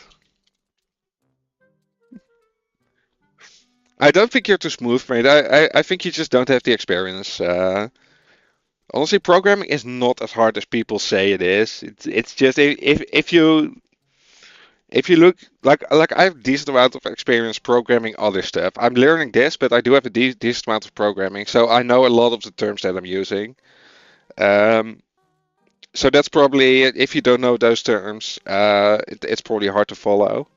I don't think you're too smooth, mate. I think you just don't have the experience. Honestly, programming is not as hard as people say it is. It's just if you look like I have a decent amount of experience programming other stuff. I'm learning this, but I do have a decent amount of programming, so I know a lot of the terms that I'm using. Um, so that's probably if you don't know those terms, it's probably hard to follow.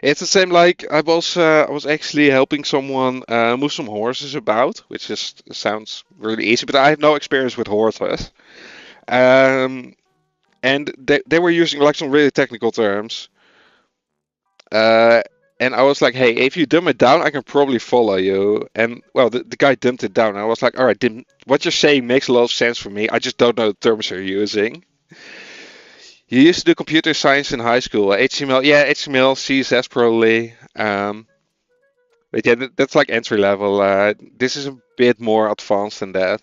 It's the same like I was actually helping someone move some horses about, which just sounds really easy, but I have no experience with horses. Um, and they were using like some really technical terms. Uh, and I was like, hey, if you dumb it down, I can probably follow you. And well, the guy dumped it down. And I was like, all right, what you're saying makes a lot of sense for me. I just don't know the terms you're using. You used to do computer science in high school. HTML, yeah, HTML, CSS probably. But yeah, that's like entry level. This is a bit more advanced than that.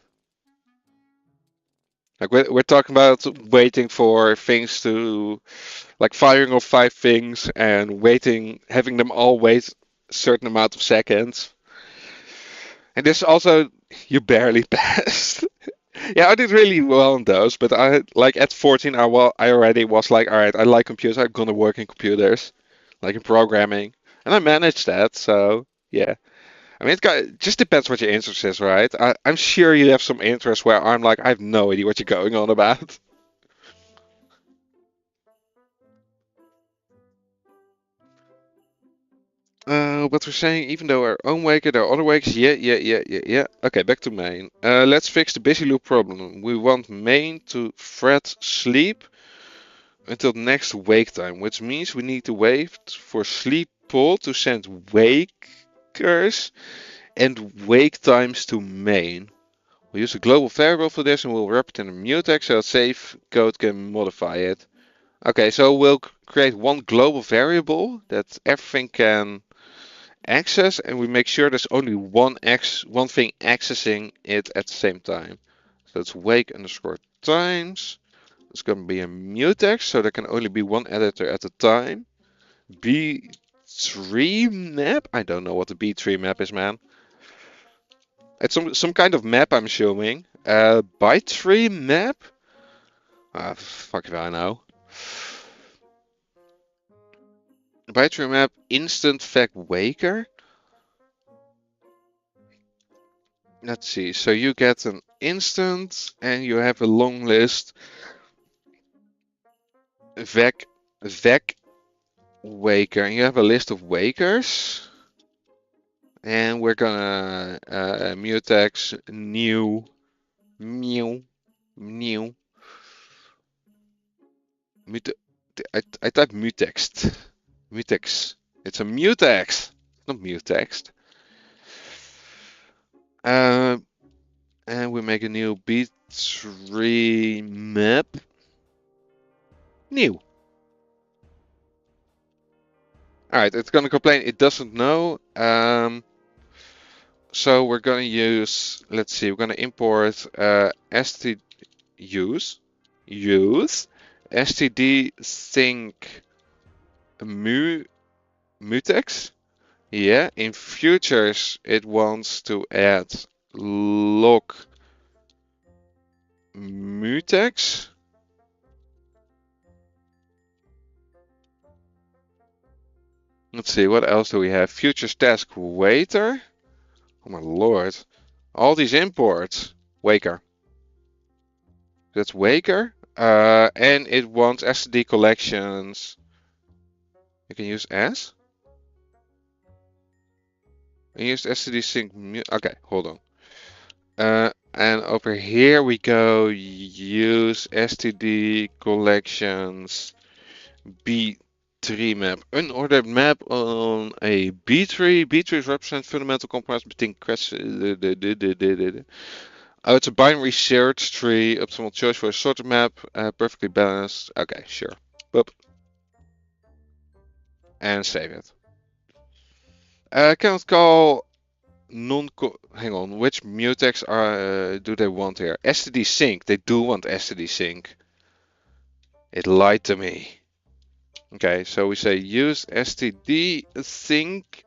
Like we're talking about waiting for things to, like firing off 5 things and waiting, having them all wait a certain amount of seconds. And this also, you barely passed. Yeah, I did really well on those, but I like at 14, I already was like, all right, I like computers. I'm gonna work in computers, like in programming, and I managed that. So yeah. I mean, it just depends what your interest is, right? I'm sure you have some interest where I'm like, I have no idea what you're going on about. what we're saying, even though our own waker, there are other wakers. Yeah. Okay, back to main. Let's fix the busy loop problem. We want main to thread sleep until next wake time, which means we need to wait for sleep pool to send wakers and wake times to main. We'll use a global variable for this and we'll wrap it in a mutex so that safe code can modify it. Okay, so we'll create one global variable that everything can access, and we make sure there's only one thing accessing it at the same time. So it's wake underscore times. It's going to be a mutex, so there can only be one editor at a time. B3 map? I don't know what the B3 map is, man. It's some kind of map, I'm assuming. Byte tree map? Ah, fuck if I know. Byte tree map instant fact waker? Let's see, so you get an instant and you have a long list. Vec waker, and you have a list of wakers. And we're gonna mutex new mute. I type mutext. Mutex. It's a mutex, not mutext. And we make a new B3 map. New. Alright, it's gonna complain it doesn't know. So we're gonna use, let's see, we're gonna import std use std sync mutex. Yeah, in futures it wants to add log mutex. Let's see, what else do we have? Futures task waiter. Oh my lord. All these imports. Waker. That's Waker. And it wants STD collections. You can use S. And use STD sync. Okay, hold on. And over here we go use STD collections B3 map. Unordered map on a B3. B3s represent fundamental compromise between crash. Oh, it's a binary search tree, optimal choice for a sorted map, perfectly balanced. Okay, sure. Boop. And save it. Cannot call hang on, which mutex do they want here? STD sync. They do want STD sync. It lied to me. Okay, so we say use STD sync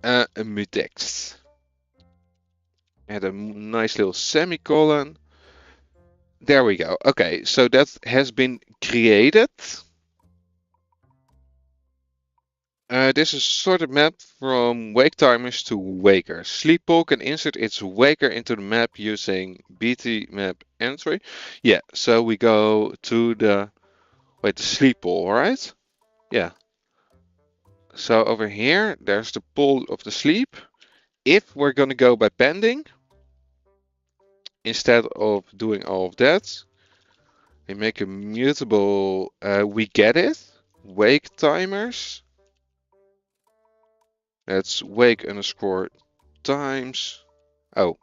mutex. Add a nice little semicolon. There we go. Okay, so that has been created. This is sorted map from wake timers to wakers. Sleepwalk can insert its waker into the map using BT map entry. Yeah, so we go to the sleepwalk, right? Yeah. So over here, there's the pool of the sleep. If we're gonna go by pending, instead of doing all of that, we make a mutable. We get it. Wake timers. That's wake underscore times. Oh,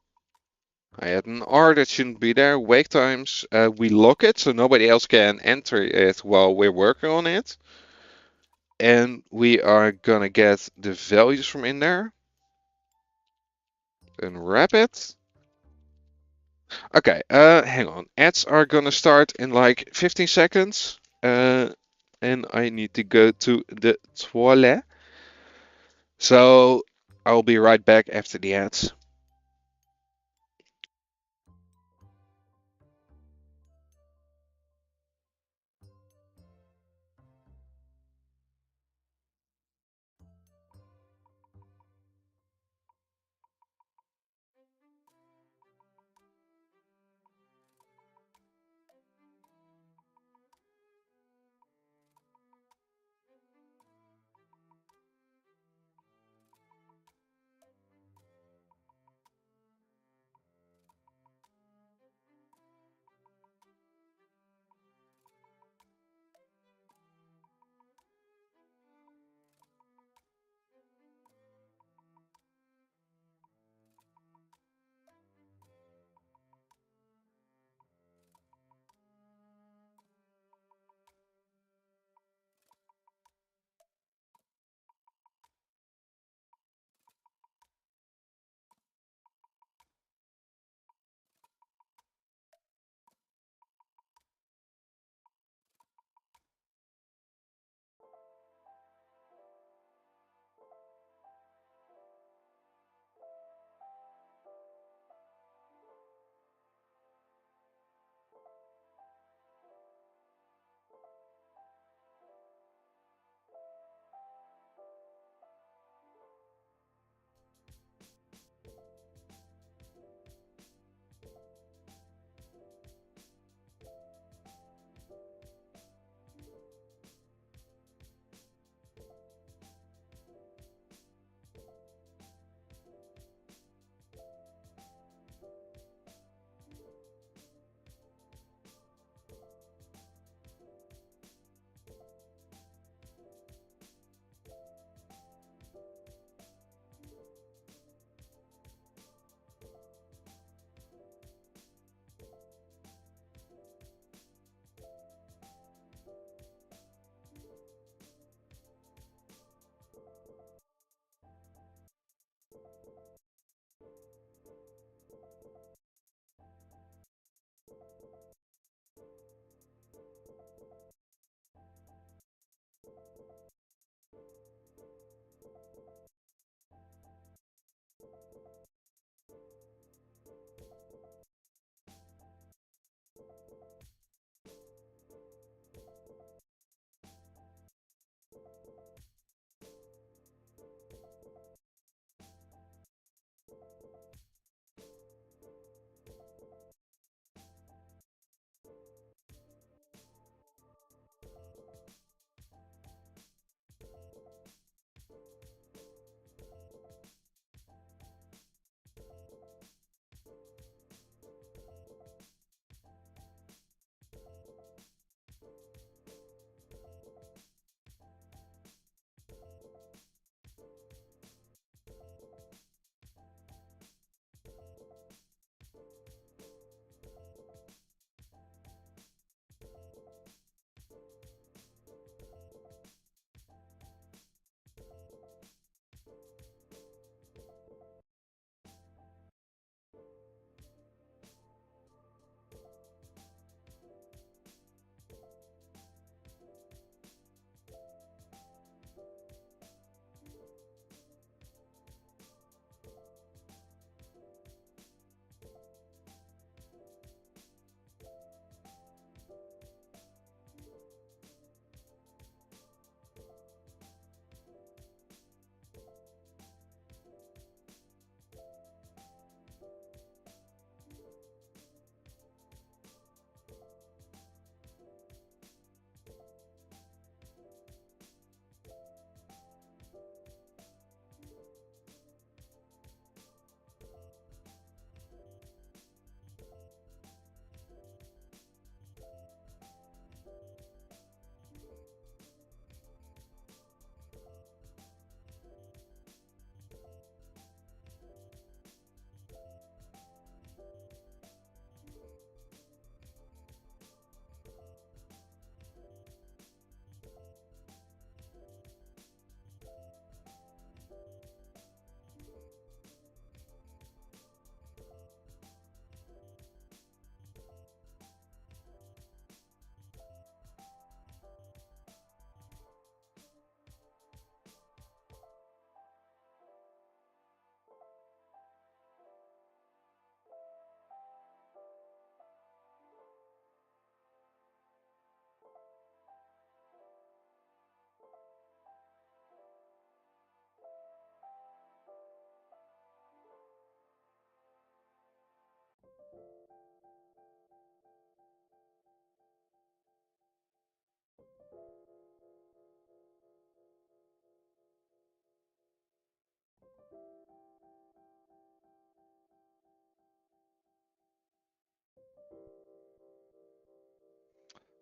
I had an R that shouldn't be there. Wake times. We lock it so nobody else can enter it while we're working on it. And we are gonna get the values from in there. Unwrap it. Okay, hang on. Ads are gonna start in like 15 seconds. And I need to go to the toilet. So I'll be right back after the ads.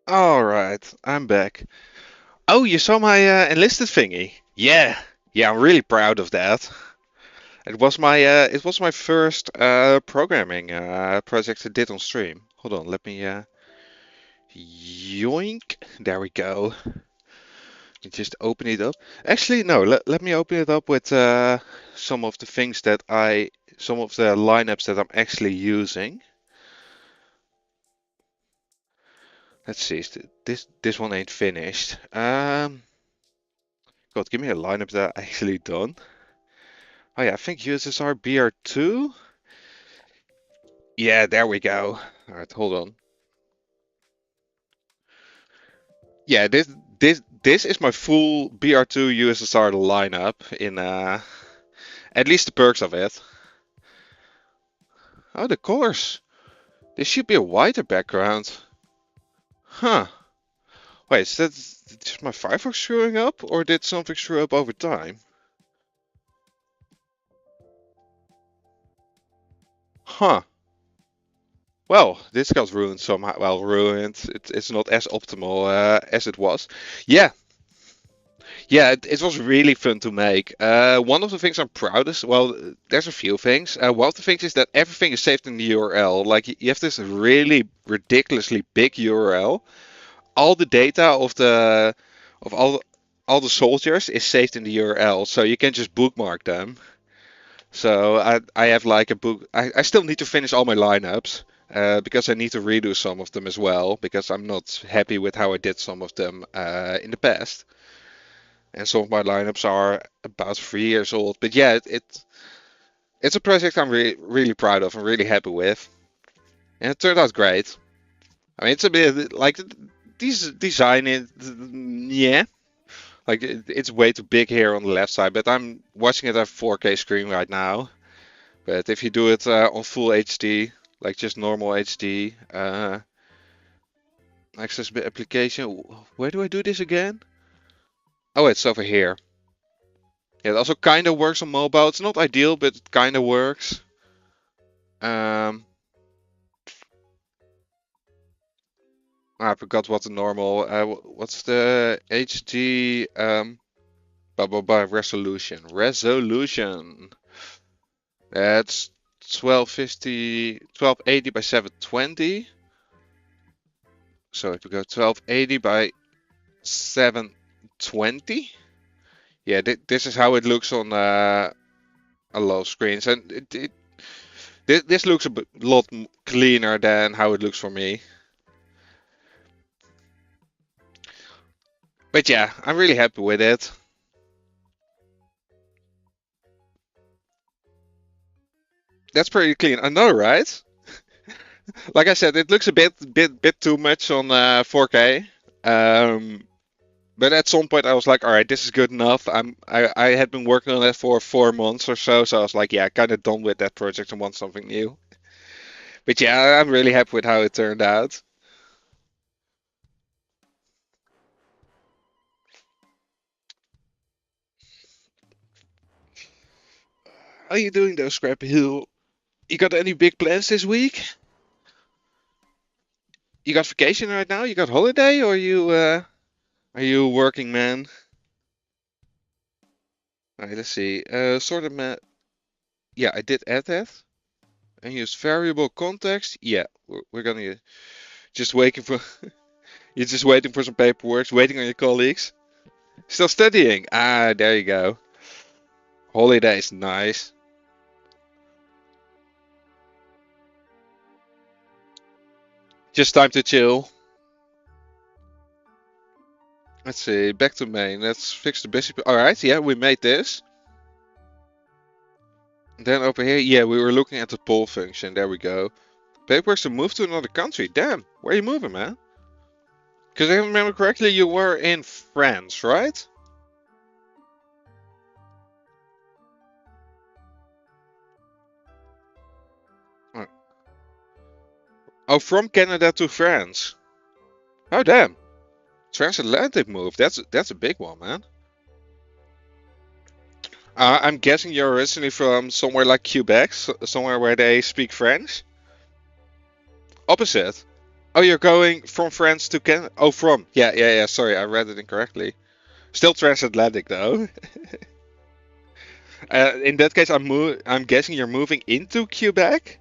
Alright, I'm back. Oh, you saw my enlisted thingy? Yeah, yeah, I'm really proud of that. It was my first programming project I did on stream. Hold on, let me yoink. There we go. You just open it up. Actually, no, let me open it up with some of the things that some of the lineups that I'm actually using. Let's see, this one ain't finished. God, give me a lineup that I actually done. Oh yeah, I think USSR BR2. Yeah, there we go. All right, hold on. Yeah, this is my full BR2 USSR lineup in at least the perks of it. Oh, the colors. This should be a whiter background. Huh. Wait, is that just my Firefox screwing up, or did something screw up over time? Huh. Well, this got ruined somehow. Well, ruined. It's not as optimal as it was. Yeah, yeah, it was really fun to make. One of the things I'm proudest, well, there's a few things. One of the things is that everything is saved in the URL. Like you have this really ridiculously big URL. All the data of all the soldiers is saved in the URL, so you can just bookmark them. So I have like a book. I still need to finish all my lineups. Because I need to redo some of them as well, because I'm not happy with how I did some of them in the past. And some of my lineups are about 3 years old. But yeah, it's a project I'm really proud of and really happy with. And it turned out great. I mean, it's a bit like these design it, yeah. Like it's way too big here on the left side, but I'm watching it at 4K screen right now. But if you do it on full HD, like just normal HD, access application, where do I do this again? Oh, it's over here. Yeah, it also kind of works on mobile. It's not ideal, but it kind of works. Um, I forgot what the normal. What's the HD? Blah resolution. Resolution. That's 1280 by 720. So if we go 1280 by 720, yeah, this is how it looks on a lot of screens, and this looks a lot cleaner than how it looks for me. But yeah, I'm really happy with it. That's pretty clean. I know, right? Like I said, it looks a bit too much on 4K. But at some point I was like, all right, this is good enough. I had been working on it for 4 months or so, so I was like, yeah, kind of done with that project and want something new. But yeah, I'm really happy with how it turned out. How are you doing though, Scrappy Hill? You got any big plans this week? You got vacation right now? You got holiday, or are you a working man? Alright, let's see. Sort of yeah, I did add that. And use variable context. Yeah, we're gonna just waiting for you're just waiting for some paperwork, waiting on your colleagues. Still studying. Ah, there you go. Holidays, nice. Just time to chill. Let's see. Back to main. Let's fix the basic. All right. Yeah, we made this. Then over here, yeah, we were looking at the poll function. There we go. Paperwork to move to another country. Damn, where are you moving, man? Because I remember correctly, you were in France, right? Oh, oh, from Canada to France. Oh, damn. Transatlantic move. That's a big one, man. I'm guessing you're originally from somewhere like Quebec, somewhere where they speak French. Opposite. Oh, you're going from France to Canada? Oh, from. Yeah, yeah, yeah. Sorry, I read it incorrectly. Still transatlantic though. In that case, I'm guessing you're moving into Quebec?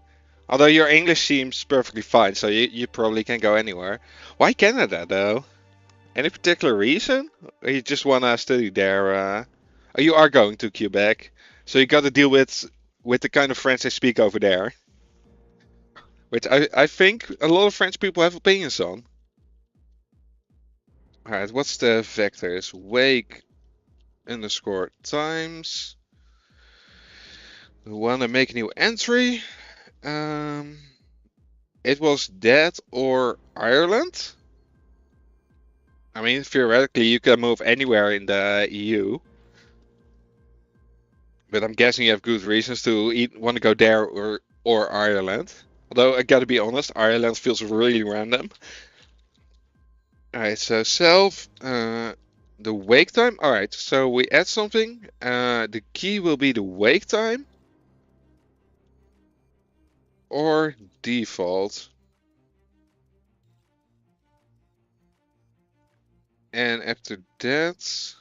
Although your English seems perfectly fine, so you probably can go anywhere. Why Canada though? Any particular reason? Or you just wanna study there? Oh, you are going to Quebec, so you got to deal with the kind of French they speak over there, which I think a lot of French people have opinions on. Alright, what's the vectors? Wake underscore times. We wanna make a new entry. Um, it was that or Ireland. I mean, theoretically, you can move anywhere in the EU. But I'm guessing you have good reasons to want to go there or Ireland. Although I gotta be honest, Ireland feels really random. Alright, so self, the wake time. Alright, so we add something. The key will be the wake time or default. And after that,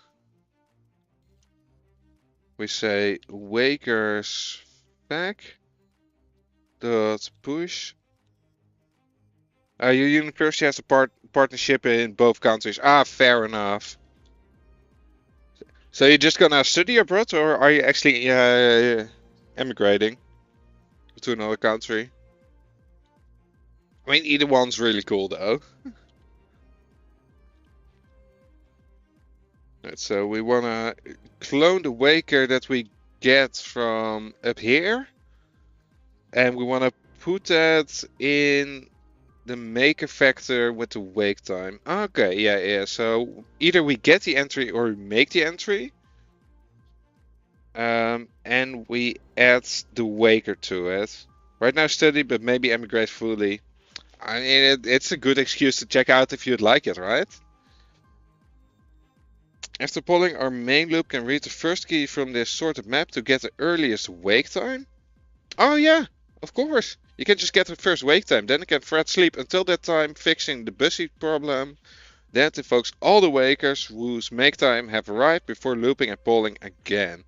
we say wakers back dot push. Your university has a partnership in both countries. Ah, fair enough. So you're just gonna study abroad, or are you actually emigrating to another country? I mean, either one's really cool, though. Right, so we wanna clone the waker that we get from up here, and we wanna put that in the maker factor with the wake time. Okay, yeah, yeah. So either we get the entry or we make the entry. And we add the waker to it. Right now study, but maybe emigrate fully. I mean, it's a good excuse to check out if you'd like it, right? After polling, our main loop can read the first key from this sorted map to get the earliest wake time. Oh yeah, of course. You can just get the first wake time, then it can thread sleep until that time, fixing the busy problem. That invokes all the wakers whose make time have arrived before looping and polling again.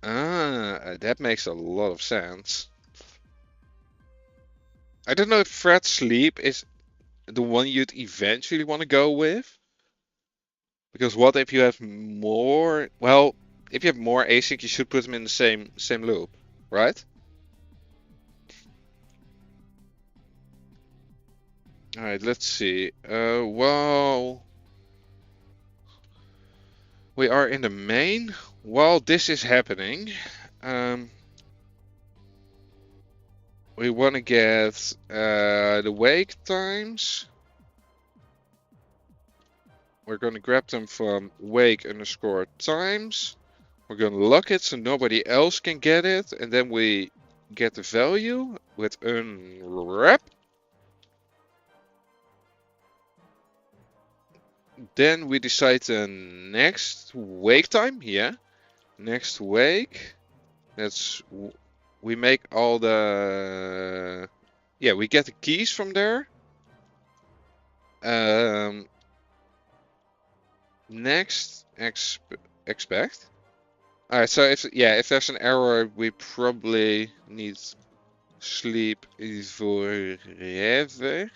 Ah, that makes a lot of sense. I don't know if Fred Sleep is the one you'd eventually want to go with. Because what if you have more? Well, if you have more async, you should put them in the same loop, right? All right, let's see. Well, we are in the main. While this is happening, we want to get the wake times. We're going to grab them from wake underscore times. We're going to lock it so nobody else can get it. And then we get the value with unwrap. Then we decide the next wake time. Yeah. Next wake. We make all the, yeah, we get the keys from there. Next expect. Alright, so if there's an error, we probably need sleep forever.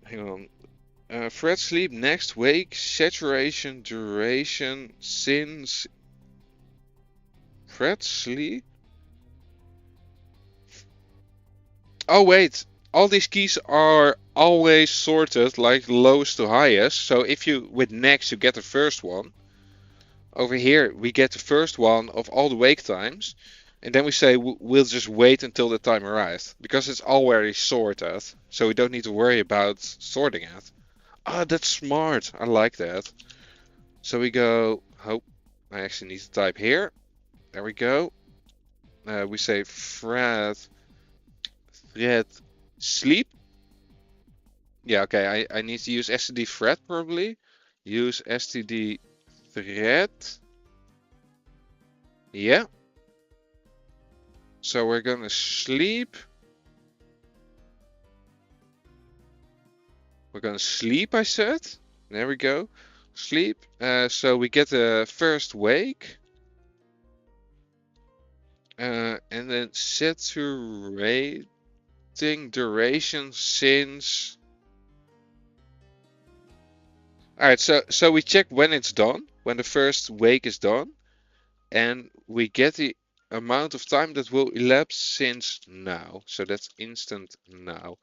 Hang on. Fred sleep next wake saturation duration since Fred sleep. Oh wait, all these keys are always sorted like lowest to highest. So if you with next you get the first one. Over here we get the first one of all the wake times. And then we say we'll just wait until the time arrives. Because it's already sorted. So we don't need to worry about sorting it. Ah, that's smart. I like that. So we go, oh, I actually need to type here. There we go. We say thread sleep. Yeah, okay, I need to use std thread probably. Use std thread. Yeah. So we're gonna sleep. We're gonna sleep, I said. There we go. Sleep. So we get the first wake. And then saturating duration since. Alright, so we check when it's done, when the first wake is done, and we get the amount of time that will elapse since now. So that's instant now.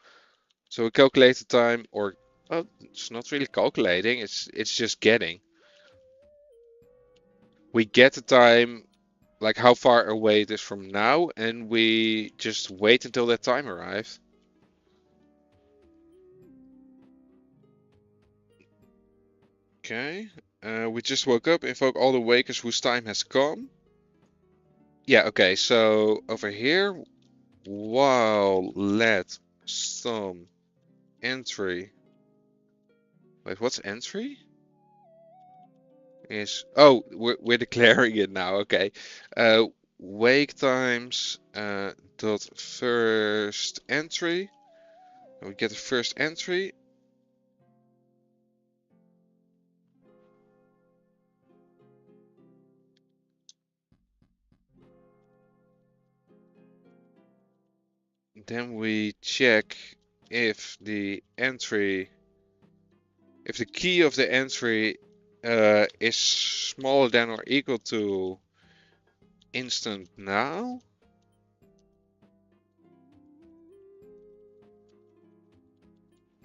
So we calculate the time, or oh, it's not really calculating, it's just getting. We get the time, like how far away it is from now, and we just wait until that time arrives. Okay. We just woke up, invoke all the wakers whose time has come. Yeah, okay, so over here, wow, let some entry. Wait, what's entry? Is, oh, we're declaring it now, okay. Wake times dot first entry. And we get the first entry. Then we check if the entry, if the key of the entry is smaller than or equal to instant now.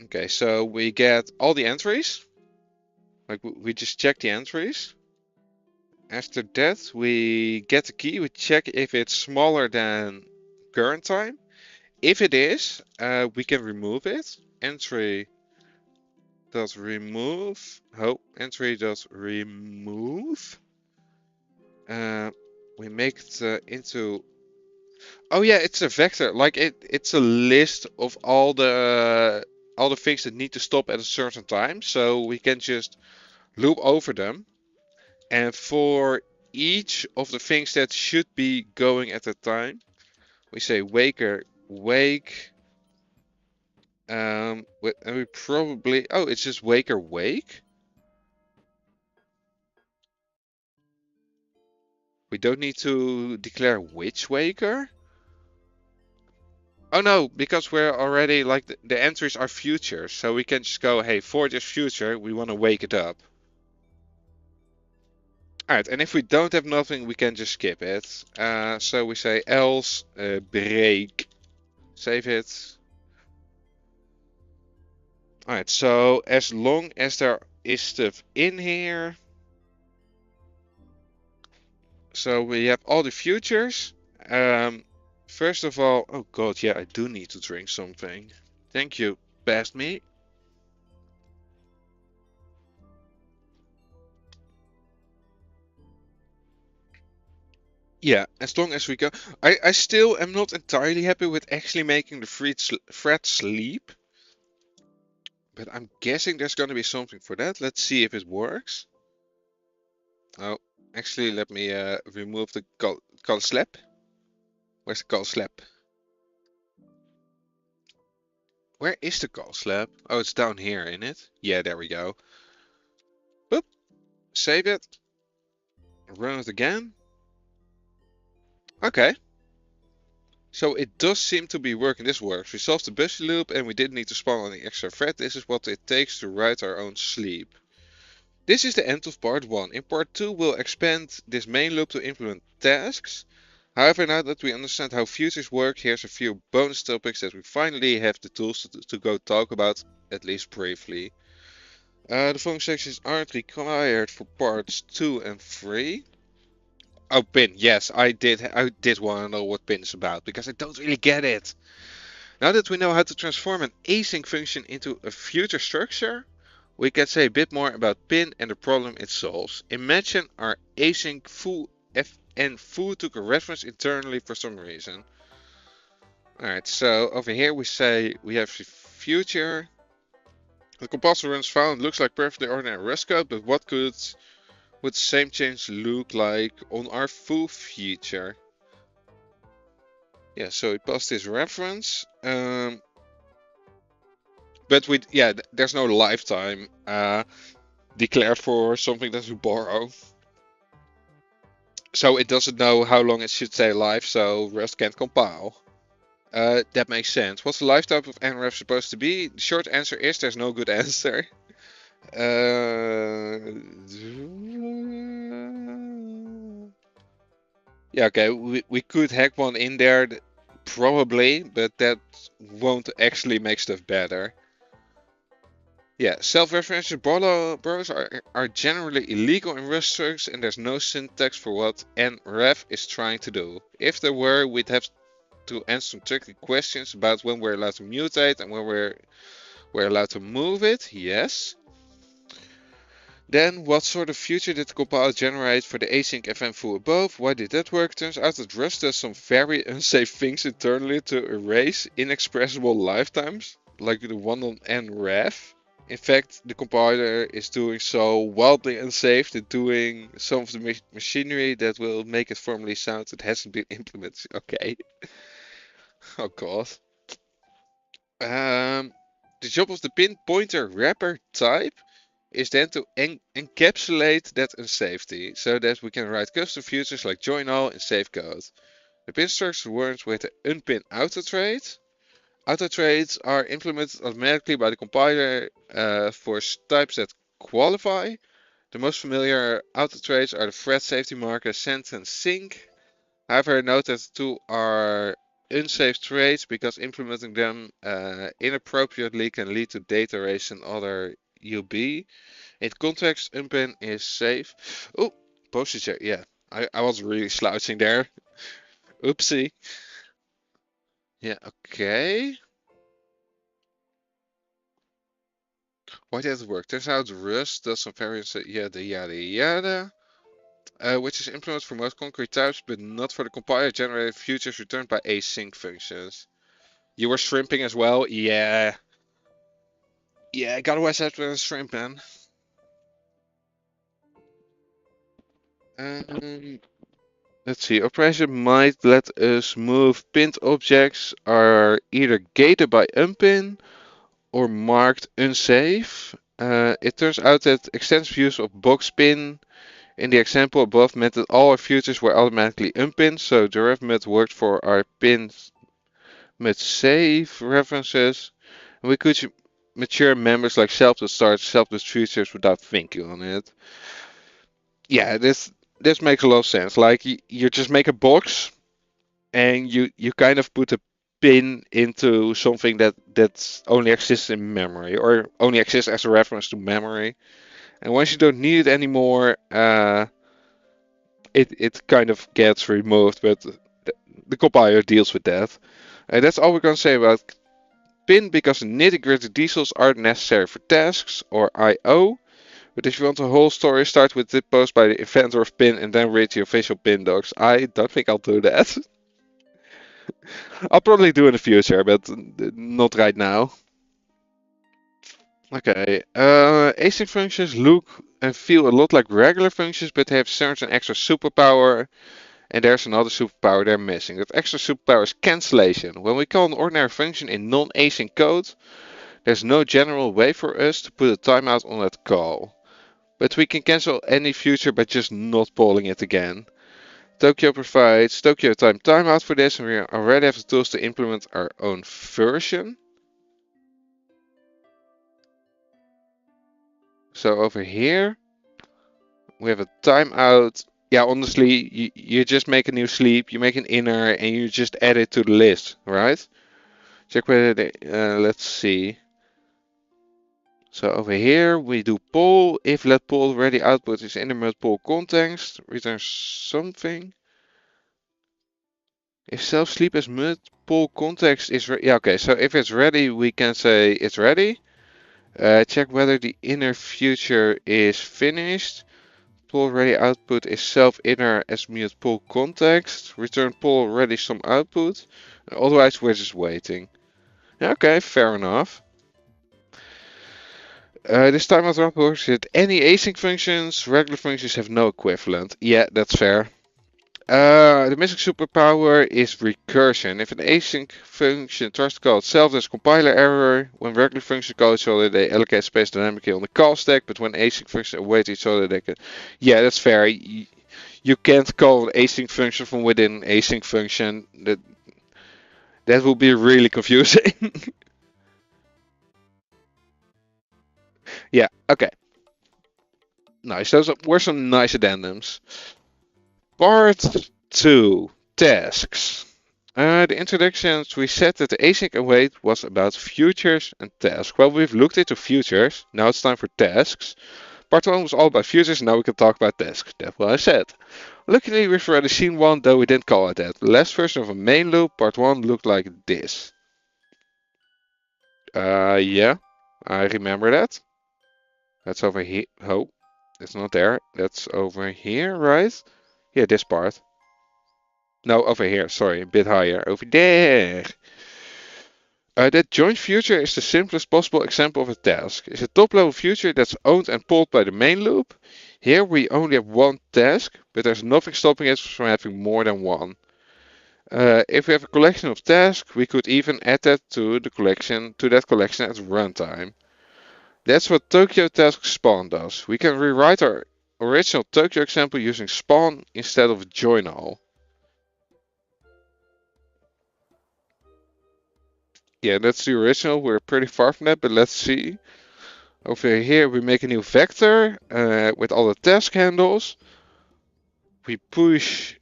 Okay, so we get all the entries. Like we just check the entries. After that, we get the key. We check if it's smaller than current time. If it is, we can remove it. Entry dot remove. Oh, entry dot remove. We make it into. Oh yeah, it's a vector. Like it's a list of all the things that need to stop at a certain time. So we can just loop over them. And for each of the things that should be going at that time, we say waker wake. And we probably, oh, it's just waker wake. We don't need to declare which waker. Oh no, because we're already like the entries are future, so we can just go, hey, for this future, we want to wake it up. Alright, and if we don't have nothing, we can just skip it. So we say else break. Save it. Alright, so as long as there is stuff in here. So we have all the futures. First of all, oh god, yeah, I do need to drink something. Thank you, past me. Yeah, as long as we go. I still am not entirely happy with actually making the thread sleep. But I'm guessing there's gonna be something for that. Let's see if it works. Oh, actually, let me remove the call slap. Where's the call slap? Where is the call slap? Oh, it's down here, in it? Yeah, there we go. Boop. Save it. Run it again. Okay. So it does seem to be working. This works. We solved the busy loop and we didn't need to spawn any extra thread. This is what it takes to write our own sleep. This is the end of part 1. In part 2 we'll expand this main loop to implement tasks. However, now that we understand how futures work, here's a few bonus topics that we finally have the tools to go talk about, at least briefly. The following sections aren't required for parts 2 and 3. Oh, pin. Yes, I did want to know what pin is about, because I don't really get it. Now that we know how to transform an async function into a future structure, we can say a bit more about pin and the problem it solves. Imagine our async foo fn foo took a reference internally for some reason. Alright, so over here we say we have the future. The composer runs found looks like perfectly ordinary Rust code, but what would the same change look like on our foo feature? Yeah, so it passed this reference. But there's no lifetime declared for something that we borrow. So it doesn't know how long it should stay alive, so Rust can't compile. That makes sense. What's the lifetime of nref supposed to be? The short answer is there's no good answer. Yeah, okay, we could hack one in there, probably, but that won't actually make stuff better. Yeah, self-referential borrows are generally illegal in Rust structures, and there's no syntax for what nref is trying to do. If there were, we'd have to answer some tricky questions about when we're allowed to mutate and when we're allowed to move it. Yes. Then, what sort of future did the compiler generate for the async FM foo above? Why did that work? Turns out that Rust does some very unsafe things internally to erase inexpressible lifetimes, like the one on nref. In fact, the compiler is doing so wildly unsafe that doing some of the machinery that will make it formally sound that hasn't been implemented. Okay. Oh god. The job of the pinpointer wrapper type is then to encapsulate that unsafety so that we can write custom futures like join all and save code. The pin structure works with the unpin auto trade. Auto trades are implemented automatically by the compiler for types that qualify. The most familiar auto trades are the thread safety marker send and sync. However, note that the two are unsafe trades because implementing them inappropriately can lead to data erase and other UB. In context, unpin is safe. Oh, postage. Yeah, I was really slouching there. Oopsie. Yeah, okay. Why did it work? Turns out Rust does some variants, yada yada yada. Which is implemented for most concrete types, but not for the compiler generated futures returned by async functions. You were shrimping as well? Yeah. Yeah, I got always have to shrimp, man. Let's see. Operation might let us move pinned objects are either gated by unpin or marked unsafe. It turns out that extensive use of box pin in the example above meant that all our futures were automatically unpinned, so the ref method worked for our pins with save references. We could mature members like self to start self-less futures without thinking on it. Yeah, this makes a lot of sense. Like you just make a box and you kind of put a pin into something that only exists in memory or only exists as a reference to memory. And once you don't need it anymore, it kind of gets removed. But the compiler deals with that. And that's all we're gonna say about pin because the nitty-gritty details aren't necessary for tasks or I/O. But if you want the whole story, start with the post by the inventor of pin and then read the official pin docs. I don't think I'll do that. I'll probably do in the future, but not right now. Okay, async functions look and feel a lot like regular functions, but they have certain extra superpower, and there's another superpower they're missing. That extra superpower is cancellation. When we call an ordinary function in non-async code, there's no general way for us to put a timeout on that call. But we can cancel any future by just not calling it again. Tokyo provides Tokyo timeout for this, and we already have the tools to implement our own version. So over here, we have a timeout. Yeah, honestly, you just make a new sleep, you make an inner, and you just add it to the list, right? Check whether they, let's see. So over here, we do poll. If let poll ready output is in the mode poll context, return something. If self sleep as mid poll context is ready. Yeah, okay, so if it's ready, we can say it's ready. Check whether the inner future is finished. Poll ready output is self inner as mute poll context. Return poll ready some output. Otherwise, we're just waiting. Okay, fair enough. This time out works with any async functions. Regular functions have no equivalent. Yeah, that's fair. The missing superpower is recursion. If an async function tries to call itself, there's a compiler error. When regular functions call each other, they allocate space dynamically on the call stack, but when async functions await each other, they can. Yeah, that's fair. You can't call an async function from within an async function. That would be really confusing. Yeah, okay. Nice. Those were some nice addendums. Part 2 Tasks. The introductions, we said that the async await was about futures and tasks. Well, we've looked into futures. Now it's time for tasks. Part 1 was all about futures. Now we can talk about tasks. That's what I said. Luckily, we've already seen one, though we didn't call it that. The last version of a main loop, part 1, looked like this. Yeah, I remember that. That's over here. Oh, it's not there. That's over here, right? Yeah, this part. No, over here. Sorry, a bit higher. Over there. That joint future is the simplest possible example of a task. It's a top-level future that's owned and pulled by the main loop. Here we only have one task, but there's nothing stopping us from having more than one. If we have a collection of tasks, we could even add that to that collection at runtime. That's what Tokyo Task Spawn does. We can rewrite our original Tokyo example using spawn instead of join all. Yeah, that's the original. We're pretty far from that, but let's see. Over here, we make a new vector with all the task handles. We push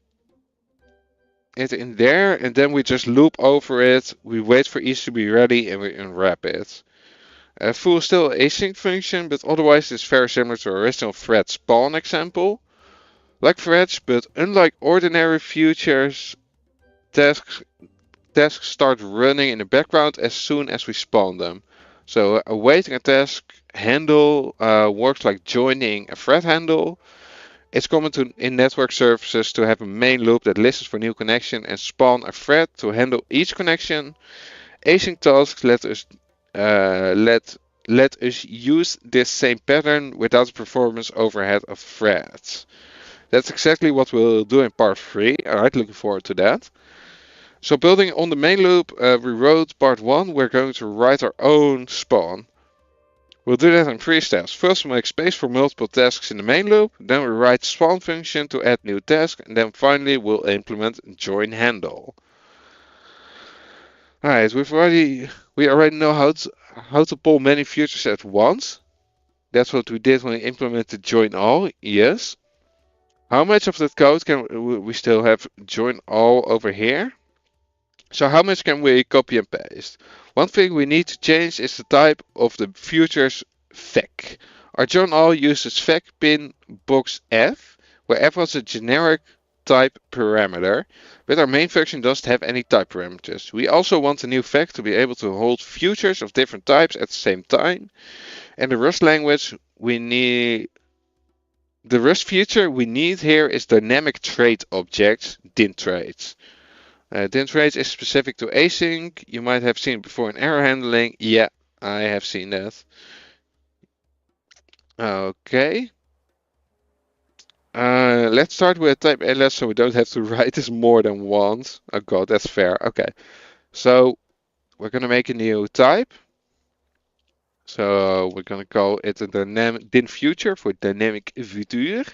it in there, and then we just loop over it. We wait for each to be ready, and we unwrap it. Foo is still an async function, but otherwise it's very similar to our original thread spawn example. Like threads, but unlike ordinary futures, tasks start running in the background as soon as we spawn them. So awaiting a task handle works like joining a thread handle. It's common in network services to have a main loop that listens for new connection and spawn a thread to handle each connection. Async tasks let us use this same pattern without the performance overhead of threads. That's exactly what we'll do in part 3. Alright, looking forward to that. So building on the main loop, we wrote part 1, we're going to write our own spawn. We'll do that in 3 steps. First we make space for multiple tasks in the main loop, then we write spawn function to add new tasks, and then finally we'll implement join handle. Alright, we already know how to pull many futures at once. That's what we did when we implemented join all, yes. How much of that code can we still have join all over here? So how much can we copy and paste? One thing we need to change is the type of the futures vec. Our join all uses vec pin box f, where f was a generic type parameter, but our main function doesn't have any type parameters. We also want a new vec to be able to hold futures of different types at the same time. And the Rust language the Rust feature we need here is dynamic trait objects, dint traits. Dint traits is specific to async. You might have seen it before in error handling. Yeah, I have seen that. Okay. Let's start with type ls so we don't have to write this more than once. Oh god, that's fair. Okay. So we're gonna make a new type. So we're gonna call it a dynamic dint future for dynamic future.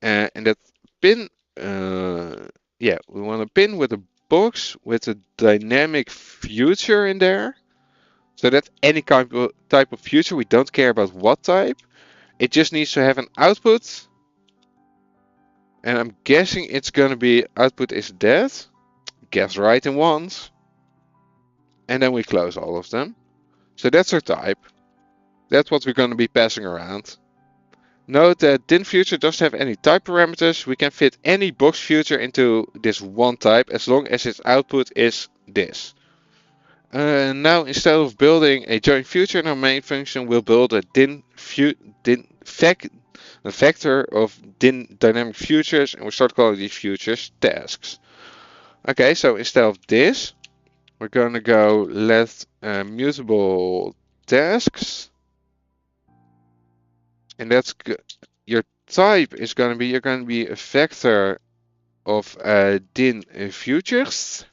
And that pin, yeah, we want a pin with a box with a dynamic future in there. So that's any type of future. We don't care about what type. It just needs to have an output. And I'm guessing it's gonna be output is dead. Guess right in once. And then we close all of them. So that's our type. That's what we're gonna be passing around. Note that didn't future doesn't have any type parameters. We can fit any box future into this one type as long as its output is this. Now instead of building a join future in our main function, we'll build a vector of dynamic futures, and we start calling these futures tasks. Okay, so instead of this, we're gonna go let mutable tasks. And that's your type is going to be, you're going to be a vector of din futures,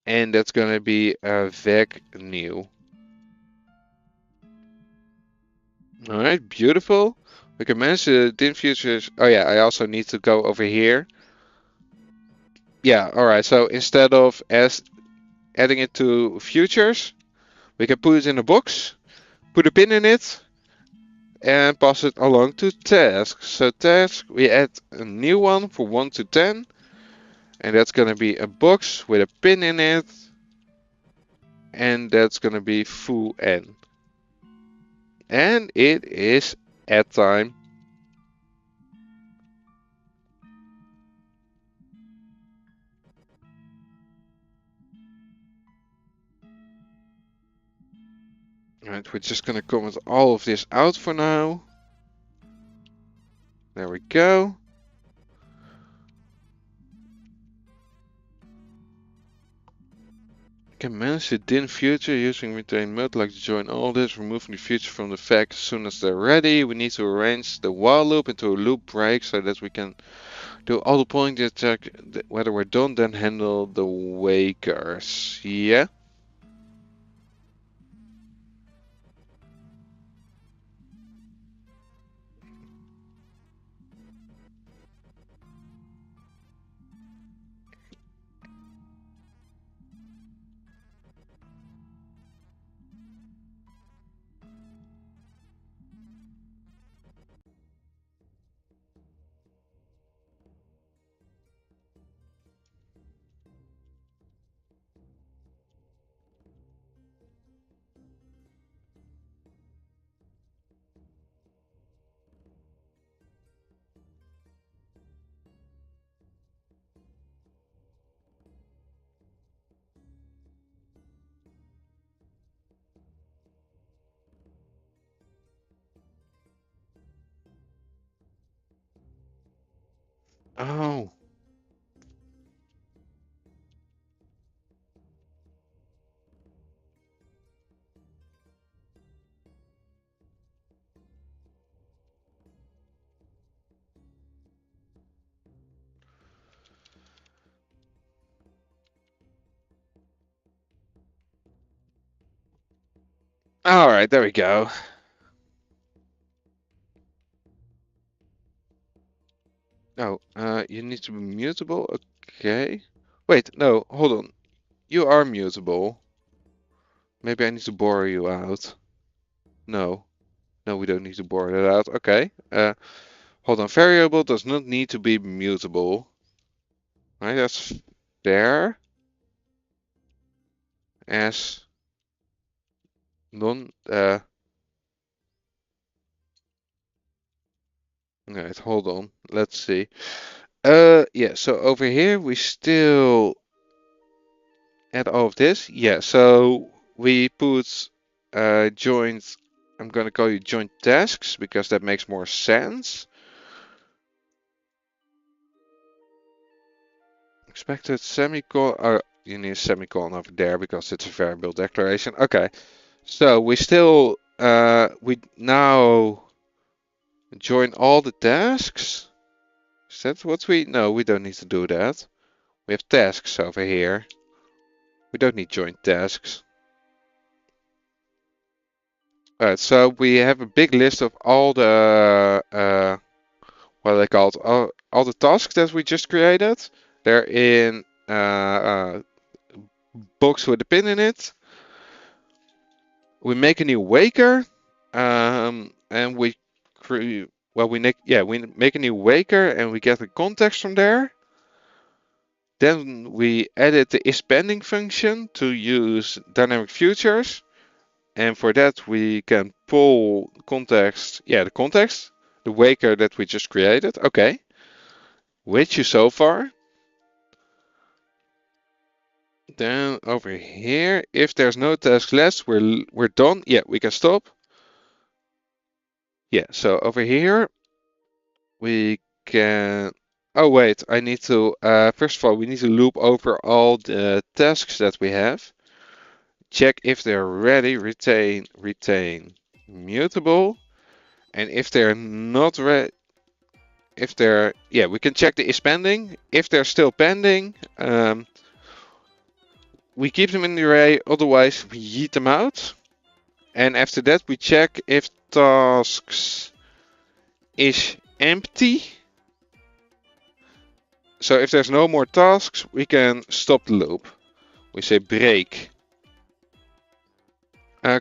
and that's gonna be vec new. All right, beautiful. We can manage the din futures. Oh yeah, I also need to go over here. Yeah, all right. So instead of adding it to futures, we can put it in a box, put a pin in it, and pass it along to task. So task, we add a new one for 1 to 10, and that's gonna be a box with a pin in it, and that's gonna be foo n. And it is add time. And we're just gonna comment all of this out for now. There we go. Can manage the din future using retain mode, like to join all this, removing the future from the fact as soon as they're ready. We need to arrange the while loop into a loop break so that we can do all the point to check whether we're done, then handle the wakers. Yeah. Oh. All right, there we go. Oh, you need to be mutable. Okay. Wait, no, hold on. You are mutable. Maybe I need to borrow you out. No. No, we don't need to borrow that out. Okay. Hold on. Variable does not need to be mutable. Right, that's fair. As non, right, hold on. Let's see. Yeah, so over here we still add all of this. Yeah, so we put joint, I'm gonna call you joint tasks because that makes more sense. Expected semicolon, you need a semicolon over there because it's a variable declaration. Okay, so we still, we now join all the tasks. Is that what we, no, we don't need to do that. We have tasks over here. We don't need joint tasks. Alright, so we have a big list of all the, what are they called? All the tasks that we just created. They're in box with a pin in it. We make a new waker, and we create. Well, we make a new waker and we get the context from there. Then we edit the isPending function to use dynamic futures. And for that, we can pull context, the context, the waker that we just created. Okay. With you so far. Then over here, if there's no task left, we're done. Yeah, we can stop. Yeah, so over here, we can, oh wait, I need to, first of all, we need to loop over all the tasks that we have. Check if they're ready, retain, mutable. And if they're not ready, If they're, yeah, we can check the is pending. If they're still pending, we keep them in the array, otherwise we yeet them out. And after that we check if tasks is empty. So if there's no more tasks, we can stop the loop. We say break.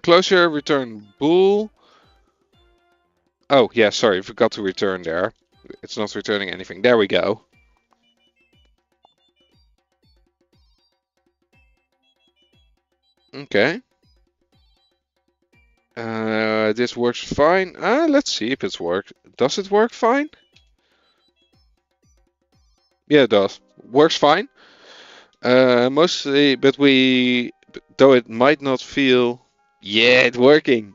Closure, return bool. Oh yeah, sorry, forgot to return there. It's not returning anything. There we go. Okay. This works fine. Let's see if it's worked. Does it work fine? Yeah, it does. Works fine. Mostly, but though it might not feel, yeah, it's working.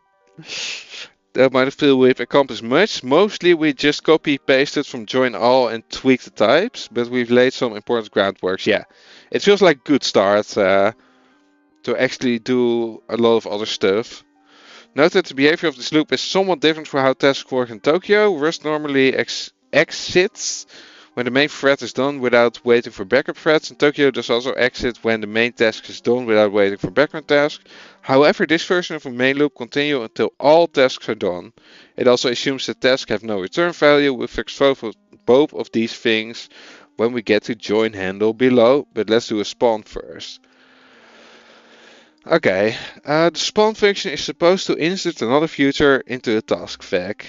That might feel we've accomplished much. Mostly we just copy pasted from join all and tweak the types, but we've laid some important groundworks. Yeah, it feels like a good start to actually do a lot of other stuff. Note that the behavior of this loop is somewhat different for how tasks work in Tokyo. Rust normally exits when the main thread is done without waiting for backup threads. In Tokyo, does also exit when the main task is done without waiting for background tasks. However, this version of a main loop continues until all tasks are done. It also assumes that tasks have no return value. We'll fix both of these things when we get to join handle below, but let's do a spawn first. Okay, the spawn function is supposed to insert another future into the task flag.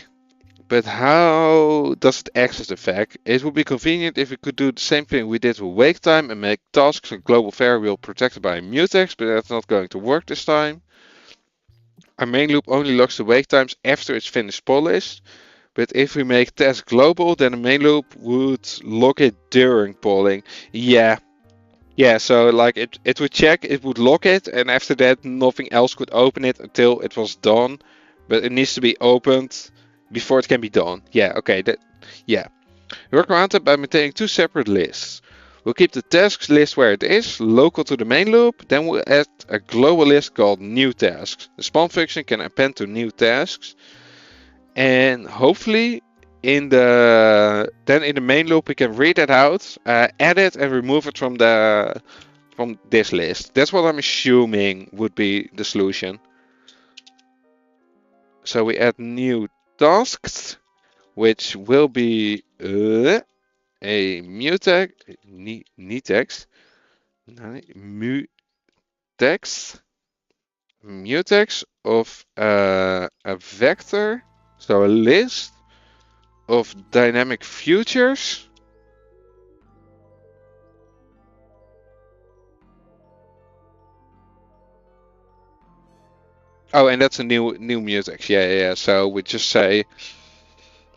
But how does it access the flag? It would be convenient if we could do the same thing we did with wake time and make tasks a global variable protected by a mutex, but that's not going to work this time. Our main loop only logs the wake times after it's finished polished. But if we make task global, then the main loop would log it during polling. Yeah, so like it would check, it would lock it, and after that nothing else could open it until it was done. But it needs to be opened before it can be done. Yeah, okay, yeah. We work around it by maintaining two separate lists. We'll keep the tasks list where it is, local to the main loop, then we'll add a global list called new tasks. The spawn function can append to new tasks, and hopefully in the main loop we can read that out, add it and remove it from this list. That's what I'm assuming would be the solution. So we add new tasks, which will be a mutex, mutex of a vector, so a list of dynamic futures. Oh, and that's a new mutex. Yeah. So we just say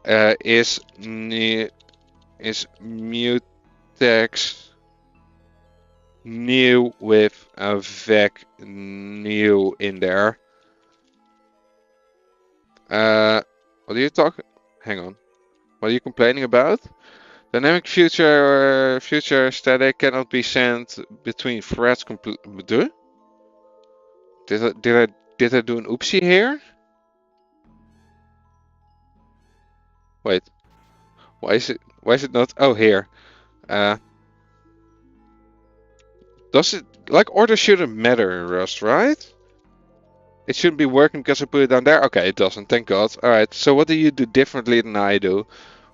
is mutex new with a vec new in there. What are you talking? Hang on. What are you complaining about? Dynamic future static cannot be sent between threads. Did I do an oopsie here? Wait. Why is it not? Oh, here. Does it, like, order shouldn't matter in Rust, right? It shouldn't be working because I put it down there. Okay, it doesn't. Thank God. All right. So what do you do differently than I do? We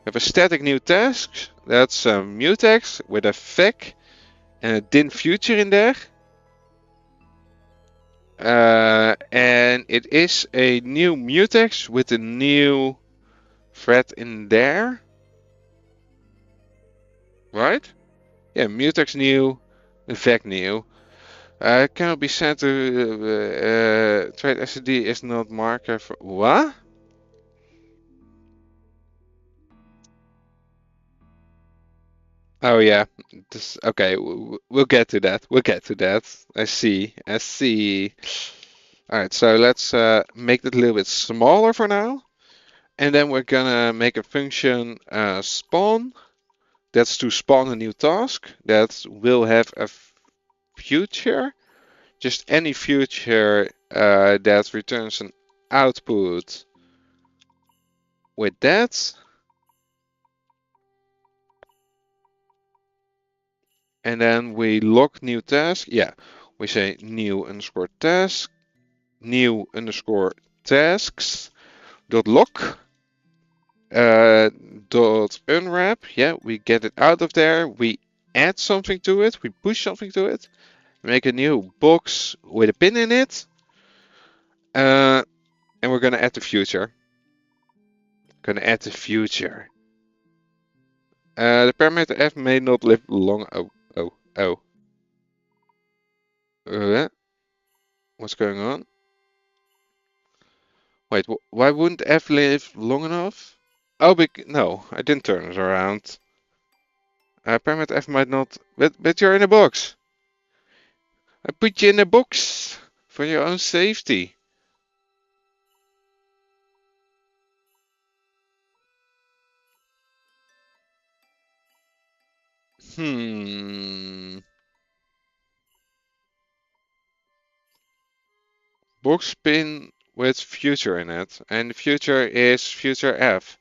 have a static new task. That's a mutex with a vec and a din future in there. And it is a new mutex with a new thread in there. Right? Yeah, mutex new, vec new. Cannot be sent to trade SSD is not marker for what? Oh yeah, this okay. We'll get to that. We'll get to that. I see. All right, so let's make it a little bit smaller for now, and then we're gonna make a function spawn. That's to spawn a new task that will have a future, just any future that returns an output with that. and then we log new task. Yeah, we say new underscore task, new underscore tasks dot log dot unwrap. Yeah, we get it out of there. We add something to it. We push something to it. Make a new box with a pin in it. And we're gonna add the future. Gonna add the future. The parameter f may not live long. Oh. What's going on? Wait, why wouldn't f live long enough? Oh, no, I didn't turn it around. Parameter f might not. But you're in a box. I put you in a box for your own safety. Box pin with future in it, and future is future f.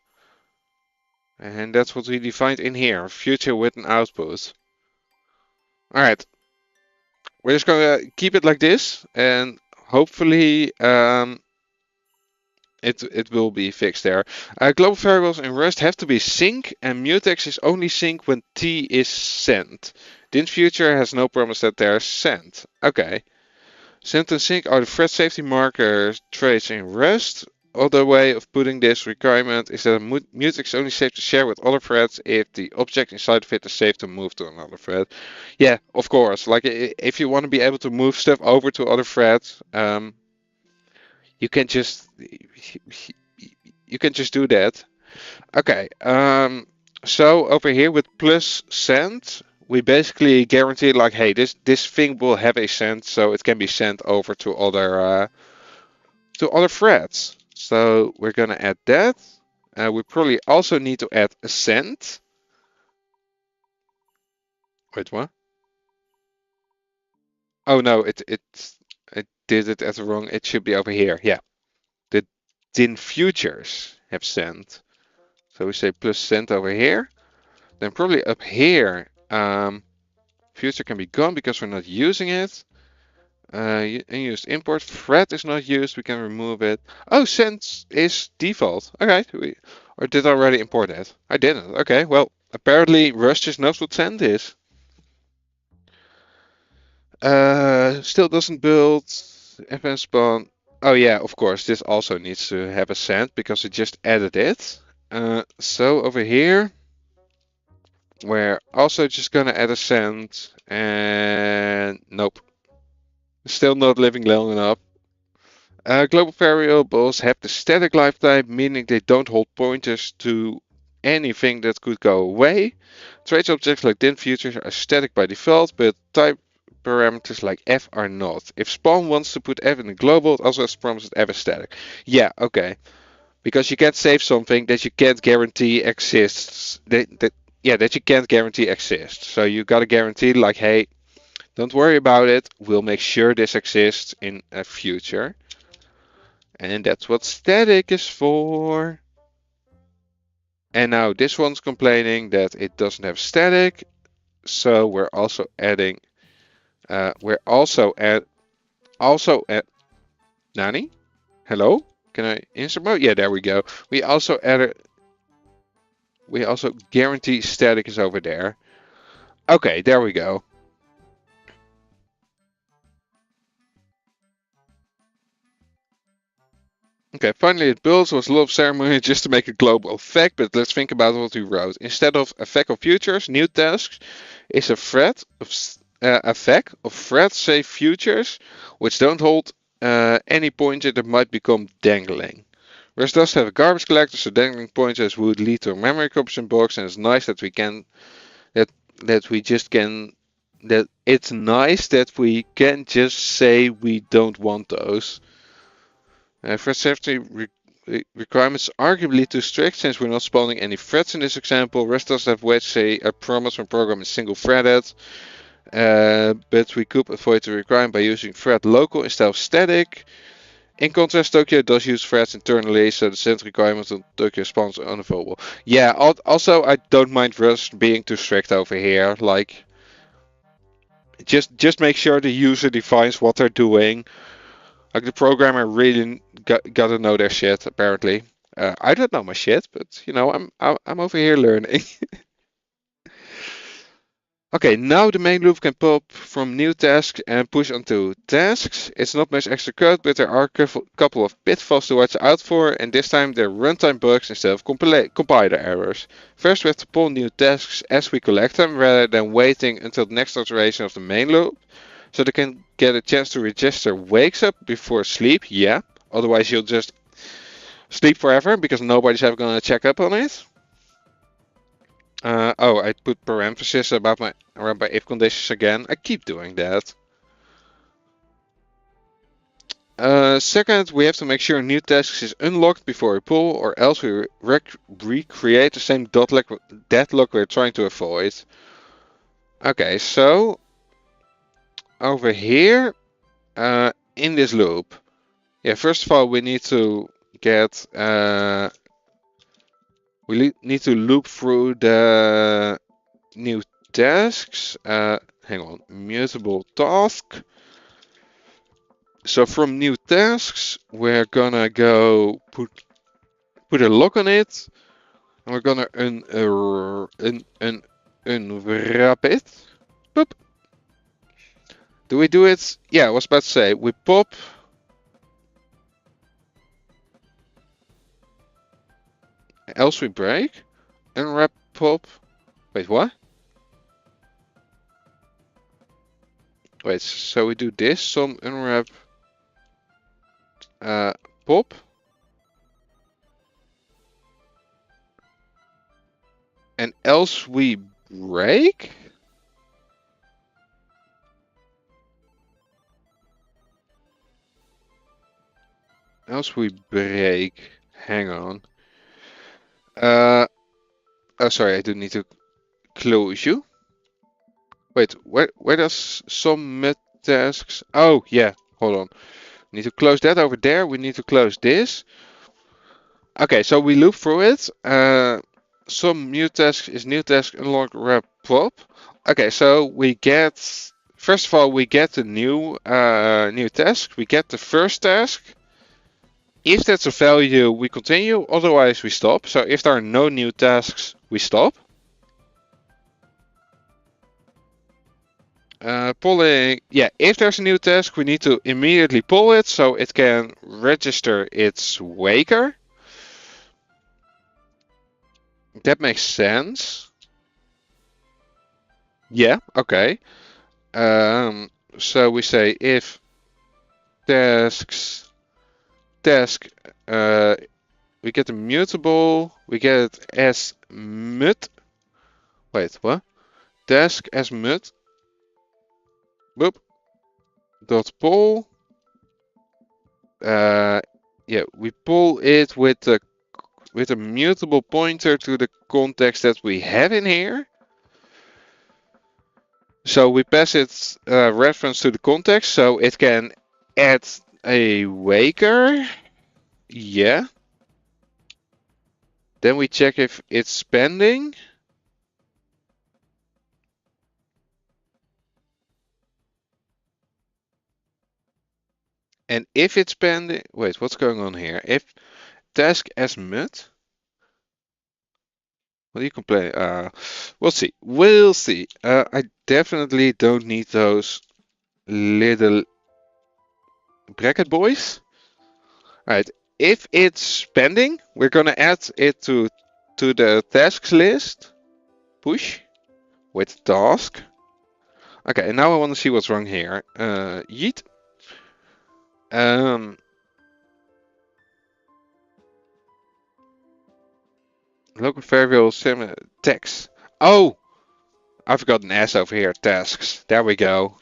And that's what we defined in here, future with an output. Alright, we're just gonna keep it like this, and hopefully it will be fixed there. Global variables in Rust have to be sync, and mutex is only sync when t is sent. Dint future has no promise that they're sent. Okay. Send and sync are the thread safety marker traits in Rust. Other way of putting this requirement is that mutex is only safe to share with other threads if the object inside of it is safe to move to another thread. Yeah, of course. Like if you want to be able to move stuff over to other threads, you can just do that. Okay. So over here with plus send, we basically guarantee like, hey, this thing will have a send, so it can be sent over to other threads. So we're gonna add that. We probably also need to add a send. Wait, what? Oh no, it did it as wrong. It should be over here. Yeah, the din futures have sent. So we say plus send over here. Then probably up here, future can be gone because we're not using it. Unused import. Thread is not used. We can remove it. Oh, send is default. Okay. Or did I already import it? I didn't. Okay. Well, apparently Rust just knows what send is. Still doesn't build. FN spawn. Oh yeah, of course. This also needs to have a send because we just added it. So over here, we're also just gonna add a send. And nope. Still not living long enough. Global variables have the static lifetime, meaning they don't hold pointers to anything that could go away. Trace objects like dint futures are static by default, but type parameters like f are not. If spawn wants to put f in a global, it also has promised f is static. Yeah, okay. Because you can't save something that you can't guarantee exists. That you can't guarantee exists. So you gotta guarantee like, hey, don't worry about it. We'll make sure this exists in a future. And that's what static is for. And now this one's complaining that it doesn't have static. So we're also adding, Nani? Hello? Can I insert mode? Yeah, there we go. We also guarantee static is over there. Okay, there we go. Okay, finally it builds. Was a lot of ceremony just to make a global effect, but let's think about what we wrote. Instead of effect of futures, new tasks is a thread of effect of thread safe futures, which don't hold any pointer that might become dangling. Rest does have a garbage collector, so dangling pointers would lead to a memory corruption box, and it's nice that we can that it's nice that we can just say we don't want those. For safety requirements arguably too strict since we're not spawning any threads in this example. Rest does have ways to say a promise when program is single threaded. But we could avoid the requirement by using thread local instead of static. In contrast, Tokyo does use threads internally, so the send requirement on Tokyo spawns are unavailable. Yeah, also I don't mind Rust being too strict over here. Like, Just make sure the user defines what they're doing. Like the programmer really got to know their shit. Apparently, I don't know my shit, but you know I'm over here learning. Okay, now the main loop can pop from new tasks and push onto tasks. It's not much extra code, but there are a couple of pitfalls to watch out for, and this time they're runtime bugs instead of compiler errors. First, we have to pull new tasks as we collect them, rather than waiting until the next iteration of the main loop, so they can get a chance to register wakes up before sleep. Yeah, otherwise you'll just sleep forever because nobody's ever gonna check up on it. Oh, I put parentheses about my if conditions again. I keep doing that. Second, we have to make sure new tasks is unlocked before we pull, or else we recreate the same deadlock we're trying to avoid. Okay, so over here, in this loop, yeah, first of all, we need to get, we need to loop through the new tasks. Hang on, mutable task. So from new tasks, we're gonna go put a lock on it, and we're gonna unwrap it. Boop. Do we do it? Yeah, I was about to say we pop. Else we break. Unwrap pop. Wait, what? Wait, so we do this, some unwrap pop. And else we break? Else we break. Hang on. Oh, sorry, I do need to close you. Wait, where does submit tasks? Oh, yeah, hold on. We need to close that over there. We need to close this. Okay, so we loop through it. Some new task is new task unlock wrap pop. Okay, so we get, first of all, we get the new task. We get the first task. If that's a value, we continue. Otherwise, we stop. So if there are no new tasks, we stop. Pulling, yeah, if there's a new task, we need to immediately pull it so it can register its waker. That makes sense. Yeah, okay. So we say if task, we get a mutable, we get it as mut. Wait, what? Task as mut. Boop. Dot pull. Yeah, we pull it with a mutable pointer to the context that we have in here. So we pass it reference to the context, so it can add a waker. Yeah. Then we check if it's pending. And if it's pending, wait, what's going on here? If task as mut. What do you complain? We'll see. We'll see. I definitely don't need those little bracket boys. Alright, if it's pending, we're gonna add it to the tasks list. Push with task. Okay, and now I want to see what's wrong here. Yeet. Local variable sim text. Oh, I've got an S over here. Tasks. There we go.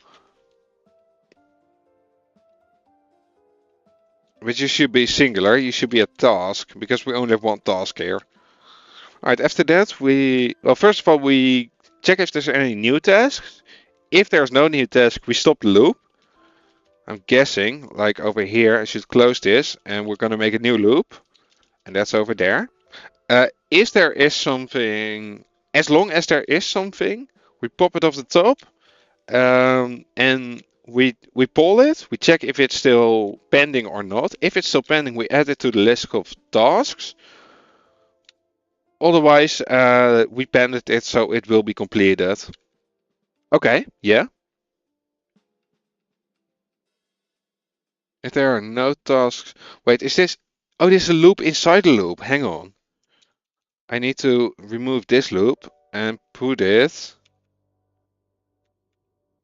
But you should be singular. You should be a task because we only have one task here. Alright, after that well, first of all, we check if there's any new tasks. If there's no new task, we stop the loop. I'm guessing, like over here, I should close this and we're gonna make a new loop. And that's over there. If there is something, as long as there is something, we pop it off the top. and we poll it. We check if it's still pending or not. If it's still pending, we add it to the list of tasks. Otherwise, we pended it so it will be completed. Okay, yeah. If there are no tasks, wait, is this? Oh, this is a loop inside the loop. Hang on. I need to remove this loop and put it.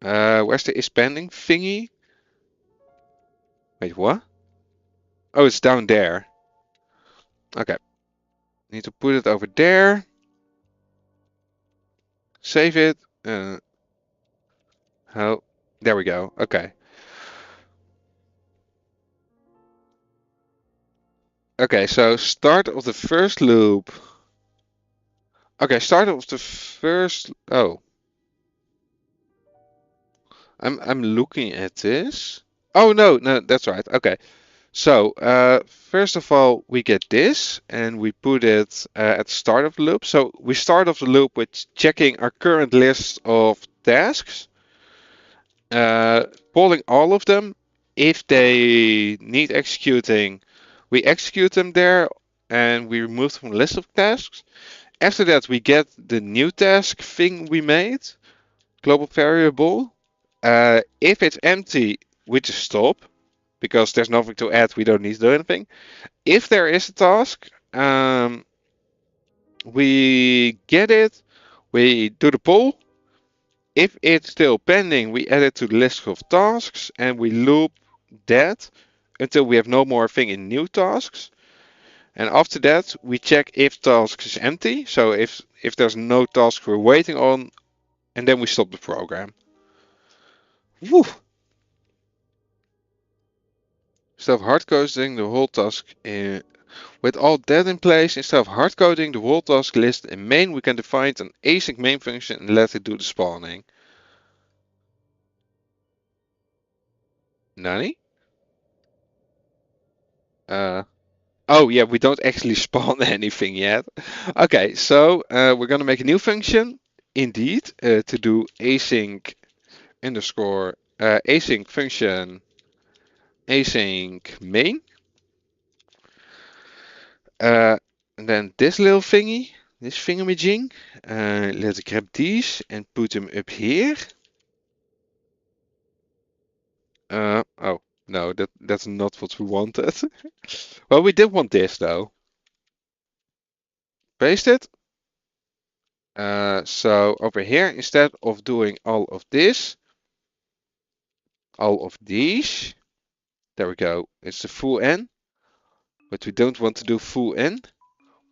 Where's the is pending thingy? Wait, what? Oh, it's down there. Okay. Need to put it over there. Save it. Oh, there we go. Okay. Okay, so start of the first loop. Okay, start of the first. Oh, I'm looking at this. Oh no, that's right. Okay. So, first of all, we get this and we put it at the start of the loop. So we start off the loop with checking our current list of tasks, polling all of them. If they need executing, we execute them there and we remove them from the list of tasks. After that, we get the new task thing we made, global variable. If it's empty, we just stop because there's nothing to add. We don't need to do anything. If there is a task, we get it, we do the poll. If it's still pending, we add it to the list of tasks and we loop that until we have no more thing in new tasks. And after that, we check if task is empty. So if there's no task we're waiting on, and then we stop the program. Woo! Instead of hard coding the whole task with all that in place, instead of hard coding the whole task list in main, we can define an async main function and let it do the spawning. Nani? Oh yeah, we don't actually spawn anything yet. Okay, so we're gonna make a new function, indeed, to do async underscore async function async main. And then this little thingy, this thingamajig, let's grab these and put them up here. Oh, no, that's not what we wanted. Well, we did want this though. Paste it. So over here, instead of doing all of this, all of these, there we go. It's the full N, but we don't want to do full N.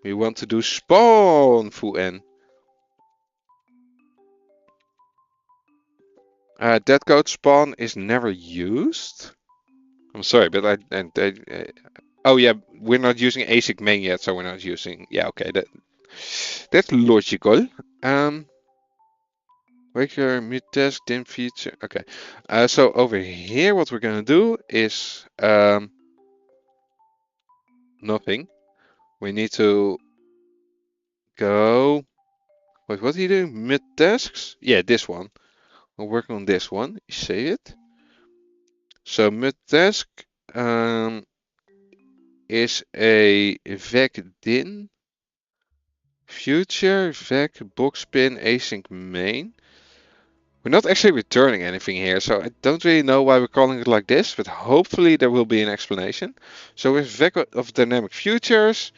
We want to do spawn full N. That code spawn is never used. I'm sorry, but oh yeah, we're not using async main yet, so we're not using. Yeah, okay, that's logical. Regular mute task dim feature. Okay, so over here, what we're gonna do is nothing. We need to go. Wait, what are you doing? Mid tasks? Yeah, this one. We're working on this one. Save it. So mid task is a vec din future vec box pin async main. We're not actually returning anything here, so I don't really know why we're calling it like this, but hopefully there will be an explanation. So with vec of dynamic futures,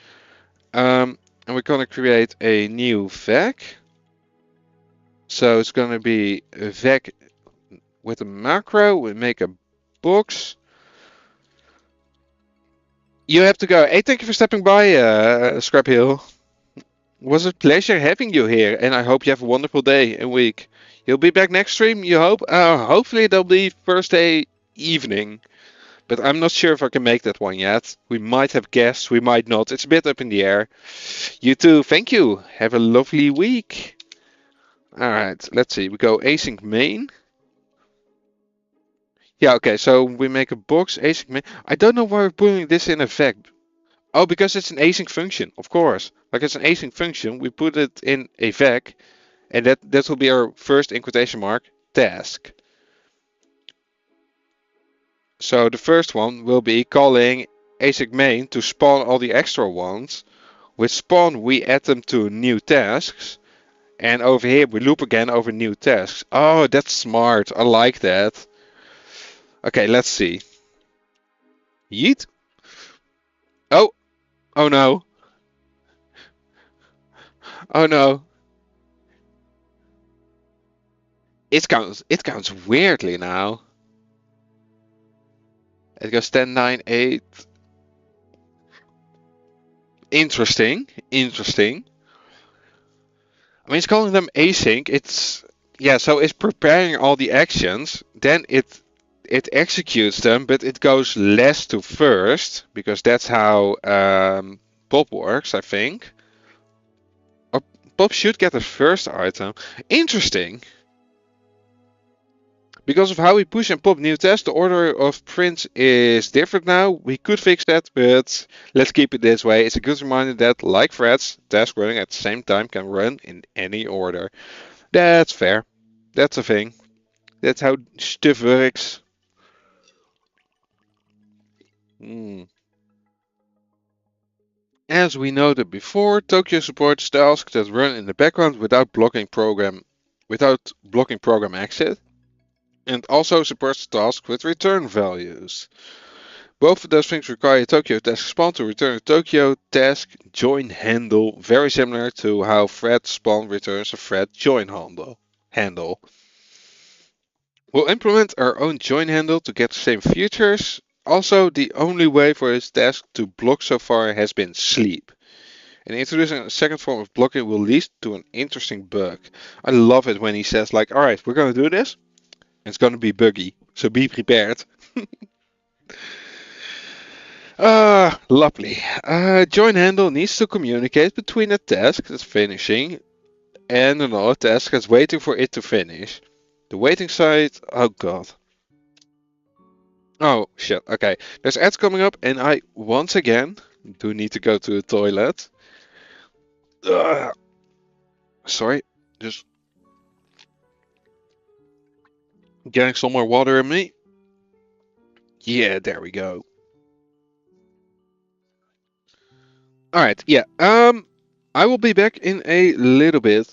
and we're gonna create a new vec. So it's gonna be a vec with a macro. We make a box. You have to go. Hey, thank you for stepping by, Scrap Hill. It was a pleasure having you here, and I hope you have a wonderful day and week. You'll be back next stream, you hope? Hopefully it'll be Thursday evening, but I'm not sure if I can make that one yet. We might have guests, we might not. It's a bit up in the air. You too, thank you. Have a lovely week. Alright, let's see. We go async main. Yeah, okay, so we make a box async main. I don't know why we're putting this in a vec. Oh, because it's an async function, of course. Like it's an async function, we put it in a vec, and that will be our first in quotation mark task. So the first one will be calling async main to spawn all the extra ones. With spawn we add them to new tasks. And over here we loop again over new tasks. Oh, that's smart. I like that. Okay, let's see. Yeet. Oh, oh no. Oh no. It counts weirdly now. It goes 10, 9, 8. Interesting. Interesting. I mean, it's calling them async. It's yeah, so it's preparing all the actions, then it executes them, but it goes last to first because that's how Pop works, I think. Or Pop should get the first item. Interesting. Because of how we push and pop new tests, the order of prints is different now. We could fix that, but let's keep it this way. It's a good reminder that, like threads, tasks running at the same time can run in any order. That's fair. That's a thing. That's how stuff works. Hmm. As we noted before, Tokyo supports tasks that run in the background without blocking program exit, and also supports tasks with return values. Both of those things require a Tokyo task spawn to return a Tokyo task join handle, very similar to how thread spawn returns a thread join handle. We'll implement our own join handle to get the same features. Also, the only way for this task to block so far has been sleep. And introducing a second form of blocking will lead to an interesting bug. I love it when he says like, alright, we're gonna do this. And it's gonna be buggy, so be prepared. Lovely. Join handle needs to communicate between a task that's finishing and another task that's waiting for it to finish. The waiting side, oh god. Oh shit, okay. There's ads coming up and I once again do need to go to the toilet. Ugh. Sorry, just getting some more water in me. Yeah, there we go. Alright, yeah. I will be back in a little bit.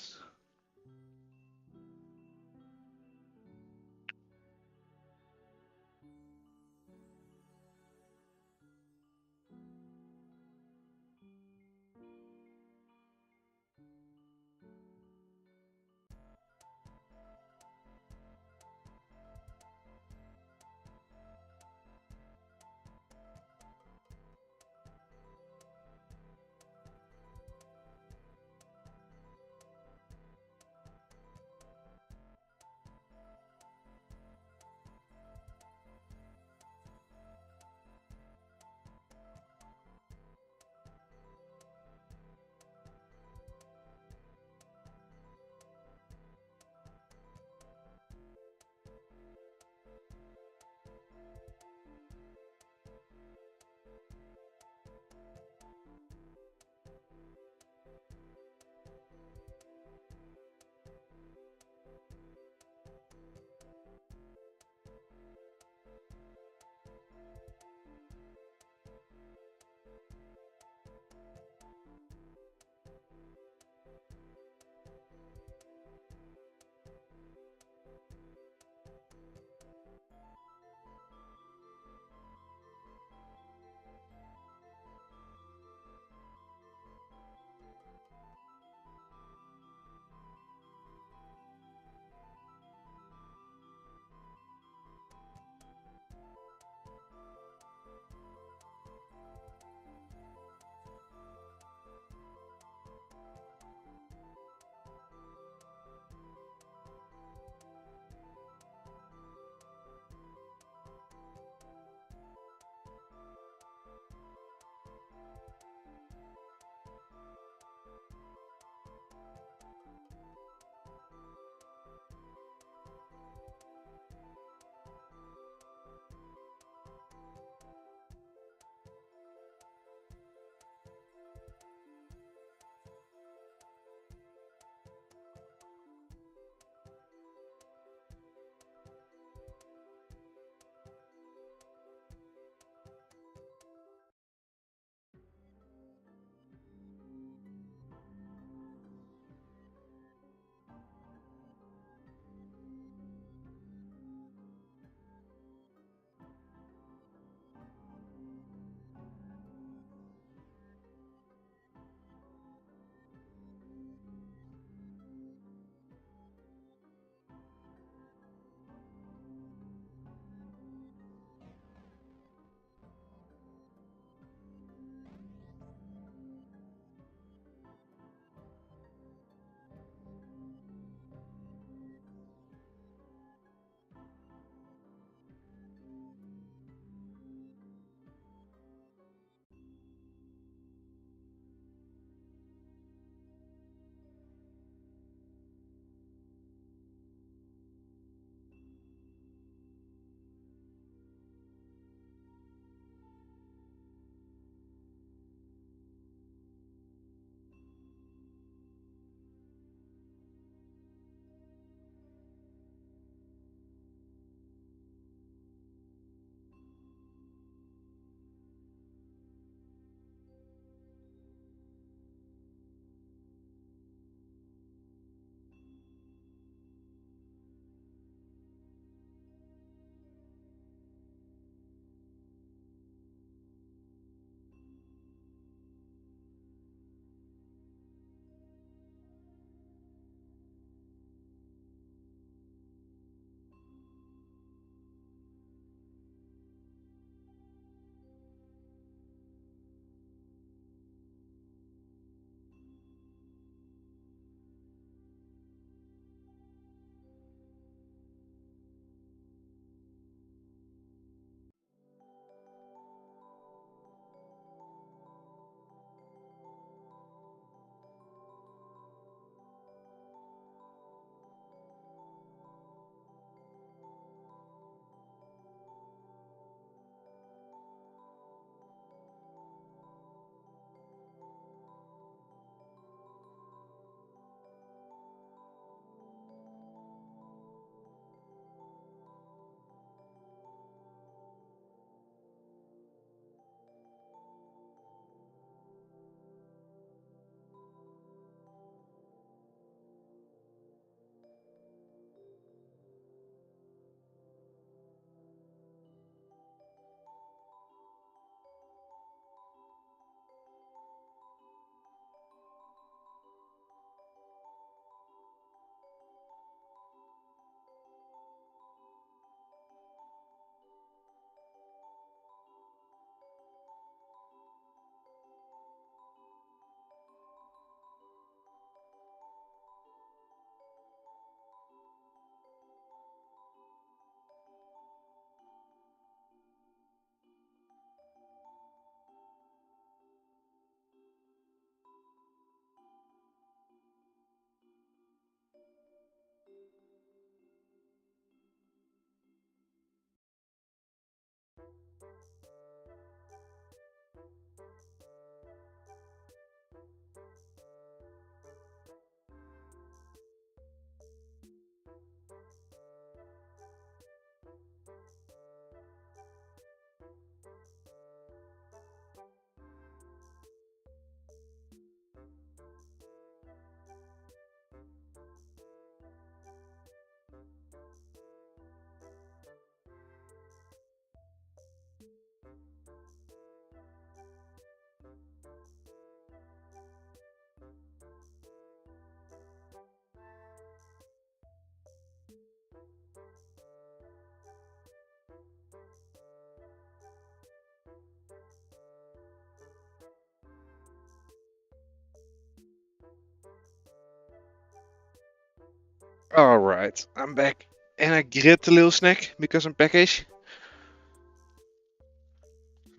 Alright, I'm back. And I grabbed a little snack because I'm packish.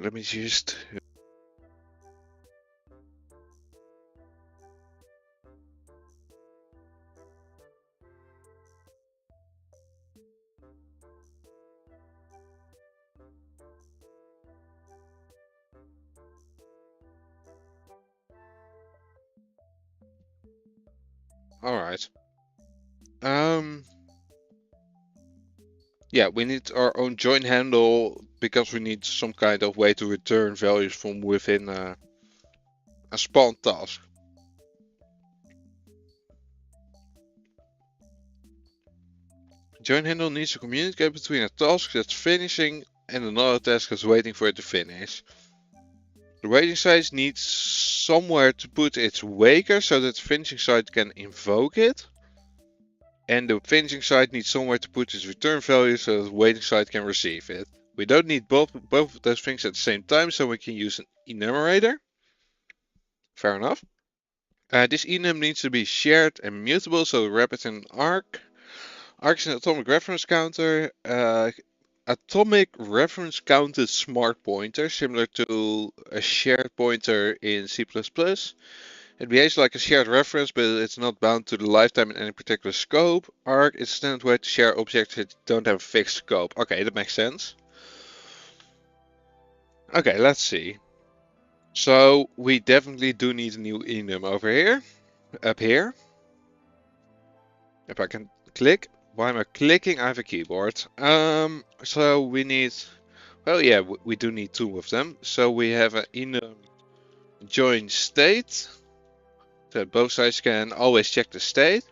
Let me just... Alright. Um... Yeah, we need our own join handle because we need some kind of way to return values from within a spawn task. Join handle needs to communicate between a task that's finishing and another task that's waiting for it to finish. The waiting side needs somewhere to put its waker so that the finishing side can invoke it. And the finishing side needs somewhere to put its return value so that the waiting side can receive it. We don't need both of those things at the same time, so we can use an enumerator. Fair enough. This enum needs to be shared and mutable, so wrap it in an arc. Arc is an atomic reference counter. Atomic reference counted smart pointer, similar to a shared pointer in C++. It behaves like a shared reference, but it's not bound to the lifetime in any particular scope. Arc is a standard way to share objects that don't have a fixed scope. Okay, that makes sense. Okay, let's see. So we definitely do need a new enum over here, up here. If I can click. Why am I clicking? I have a keyboard. So we need, well, yeah, we do need two of them. So we have an enum join state. So both sides can always check the state.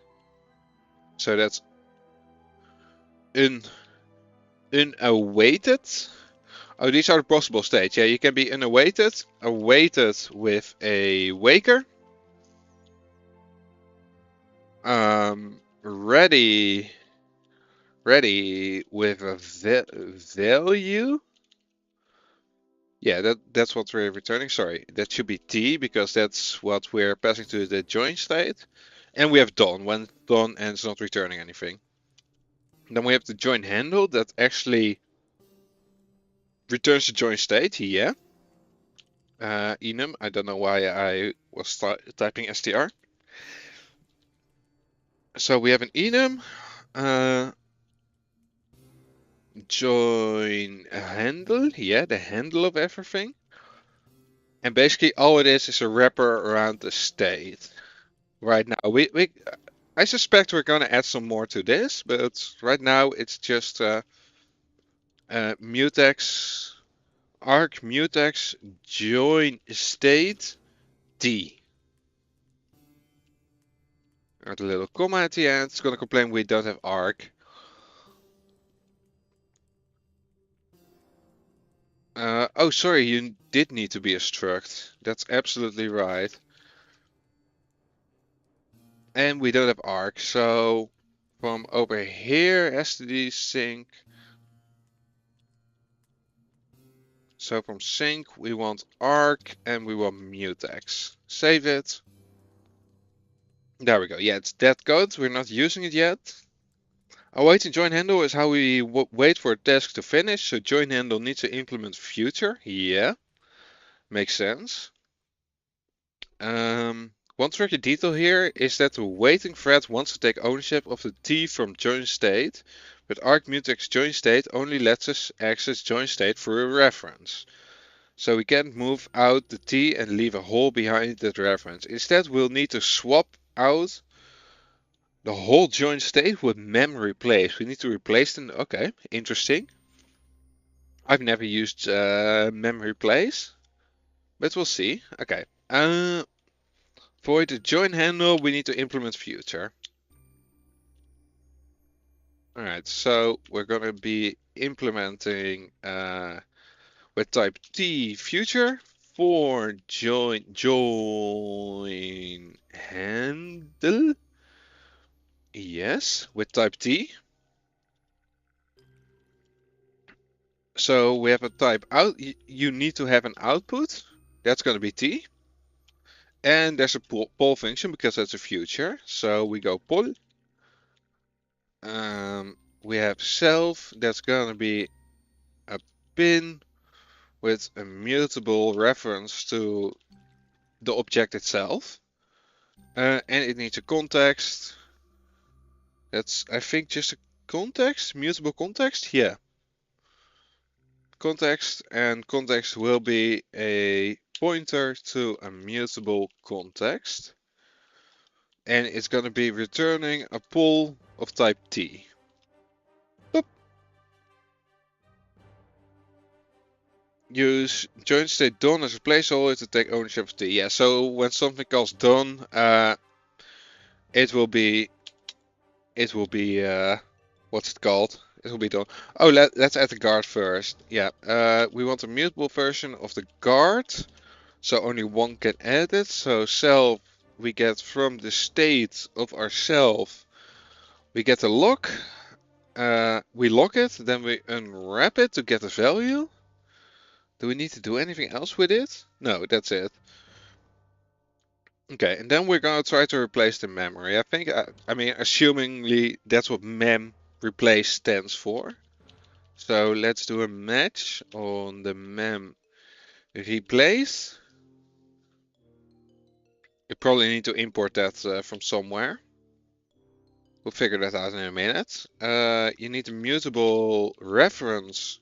So that's unawaited. Oh, these are the possible states. Yeah, you can be unawaited, awaited with a waker, ready with a value. Yeah, that's what we're returning. Sorry, that should be T because that's what we're passing to the join state. And we have done when done and it's not returning anything. Then we have the join handle that actually returns the join state. Yeah. Enum. I don't know why I was typing str. So we have an enum. Join handle. Yeah, the handle of everything. And basically all it is a wrapper around the state. Right now, I suspect we're gonna add some more to this, but right now it's just mutex arc mutex join state t. Add a little comma at the end. It's gonna complain we don't have arc. Oh, sorry, you did need to be a struct. That's absolutely right. And we don't have arc, so from over here std sync. So from sync we want arc and we want mutex. Save it. There we go. Yeah, it's that code. We're not using it yet. Awaiting join handle is how we wait for a task to finish. So join handle needs to implement future. Yeah, makes sense. One tricky detail here is that the waiting thread wants to take ownership of the T from join state, but arc mutex join state only lets us access join state through a reference. So we can't move out the T and leave a hole behind that reference. Instead, we'll need to swap out the whole join state with mem replace. We need to replace them. Okay, interesting. I've never used mem replace, but we'll see. Okay. For the join handle, we need to implement future. Alright, so we're gonna be implementing with type T future for join handle. Yes, with type T. So we have a type out. You need to have an output. That's going to be T. And there's a poll function because that's a future. So we go poll. We have self, that's gonna be a pin with a mutable reference to the object itself. And it needs a context. That's, I think, just a context, mutable context. Yeah, context, and context will be a pointer to a mutable context. And it's gonna be returning a pool of type T. Boop. Use join state done as a placeholder to take ownership of T. Yeah, so when something calls done, it will be what's it called? It will be done. Oh, let's add the guard first. Yeah, we want a mutable version of the guard, so only one can add it. So self we get from the state of ourself. We get a lock. We lock it, then we unwrap it to get a value. Do we need to do anything else with it? No, that's it. Okay, and then we're gonna try to replace the memory. I think, I mean, assumingly that's what mem replace stands for. So let's do a match on the mem replace. You probably need to import that from somewhere. We'll figure that out in a minute. You need a mutable reference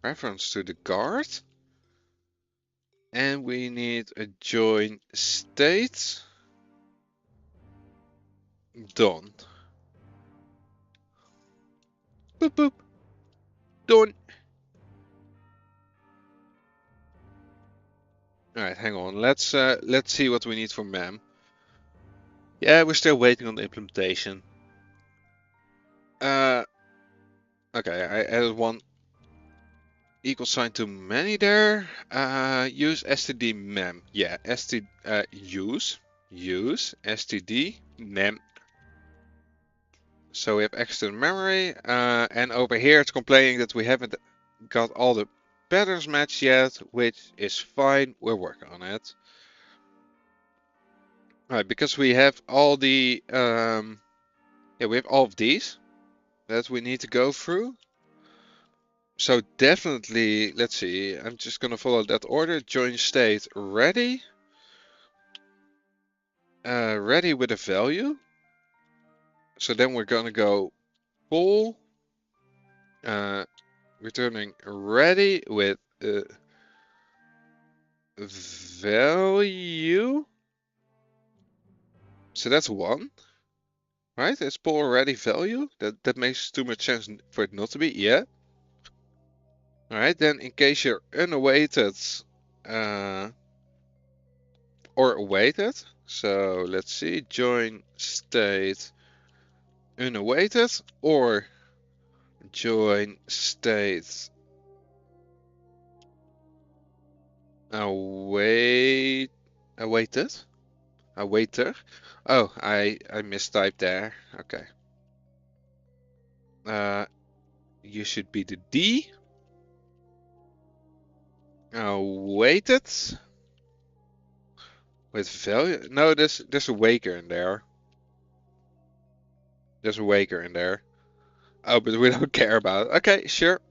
to the guard. And we need a join state. Done. Boop boop. Done. Alright, hang on. Let's see what we need for mem. Yeah, we're still waiting on the implementation. Okay, I added one equal sign to many there. Use std mem. Yeah, use std mem. So we have extra memory, and over here it's complaining that we haven't got all the patterns matched yet, which is fine. We're working on it. Alright, because we have all the yeah, we have all of these that we need to go through. So definitely, let's see, I'm just gonna follow that order. Join state ready. Ready with a value. So then we're gonna go pull, returning ready with a value. So that's one, right? It's pull ready value. That makes too much sense for it not to be. Yeah. All right. Then in case you're unawaited, or awaited. So let's see, join state unawaited or join state awaited. Awaiter. Oh, I mistyped there. Okay. You should be the D. Awaited with value. No, there's a waker in there. There's a waker in there. Oh, but we don't care about it. Okay, sure.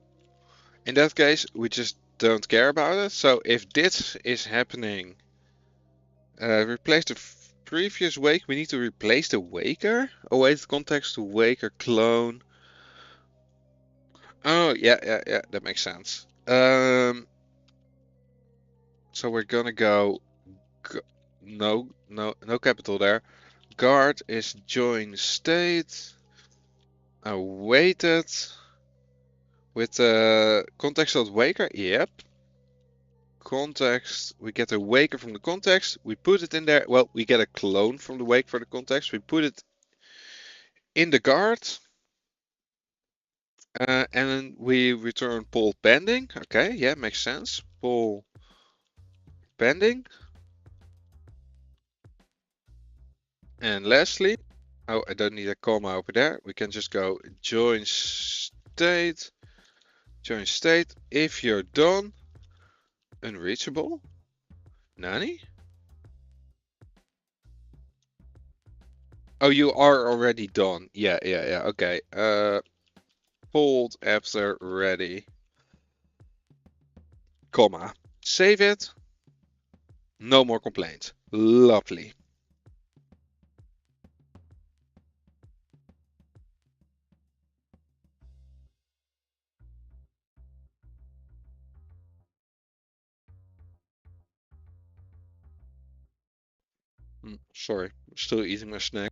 In that case, we just don't care about it. So if this is happening, replace the previous wake. We need to replace the waker. Await context to waker clone. Oh, yeah, that makes sense. So we're gonna go, no capital there. Guard is join state. Awaited with the context of waker. Yep. Context. We get a waker from the context. We put it in there. Well, we get a clone from the wake for the context. We put it in the guard. And then we return poll pending. Okay, yeah, makes sense. Poll pending. And lastly, oh, I don't need a comma over there. We can just go join state. Join state. If you're done, unreachable. Nani? Oh, you are already done. Yeah, okay. Hold after ready, comma. Save it. No more complaints. Lovely. Sorry, I'm still eating my snack.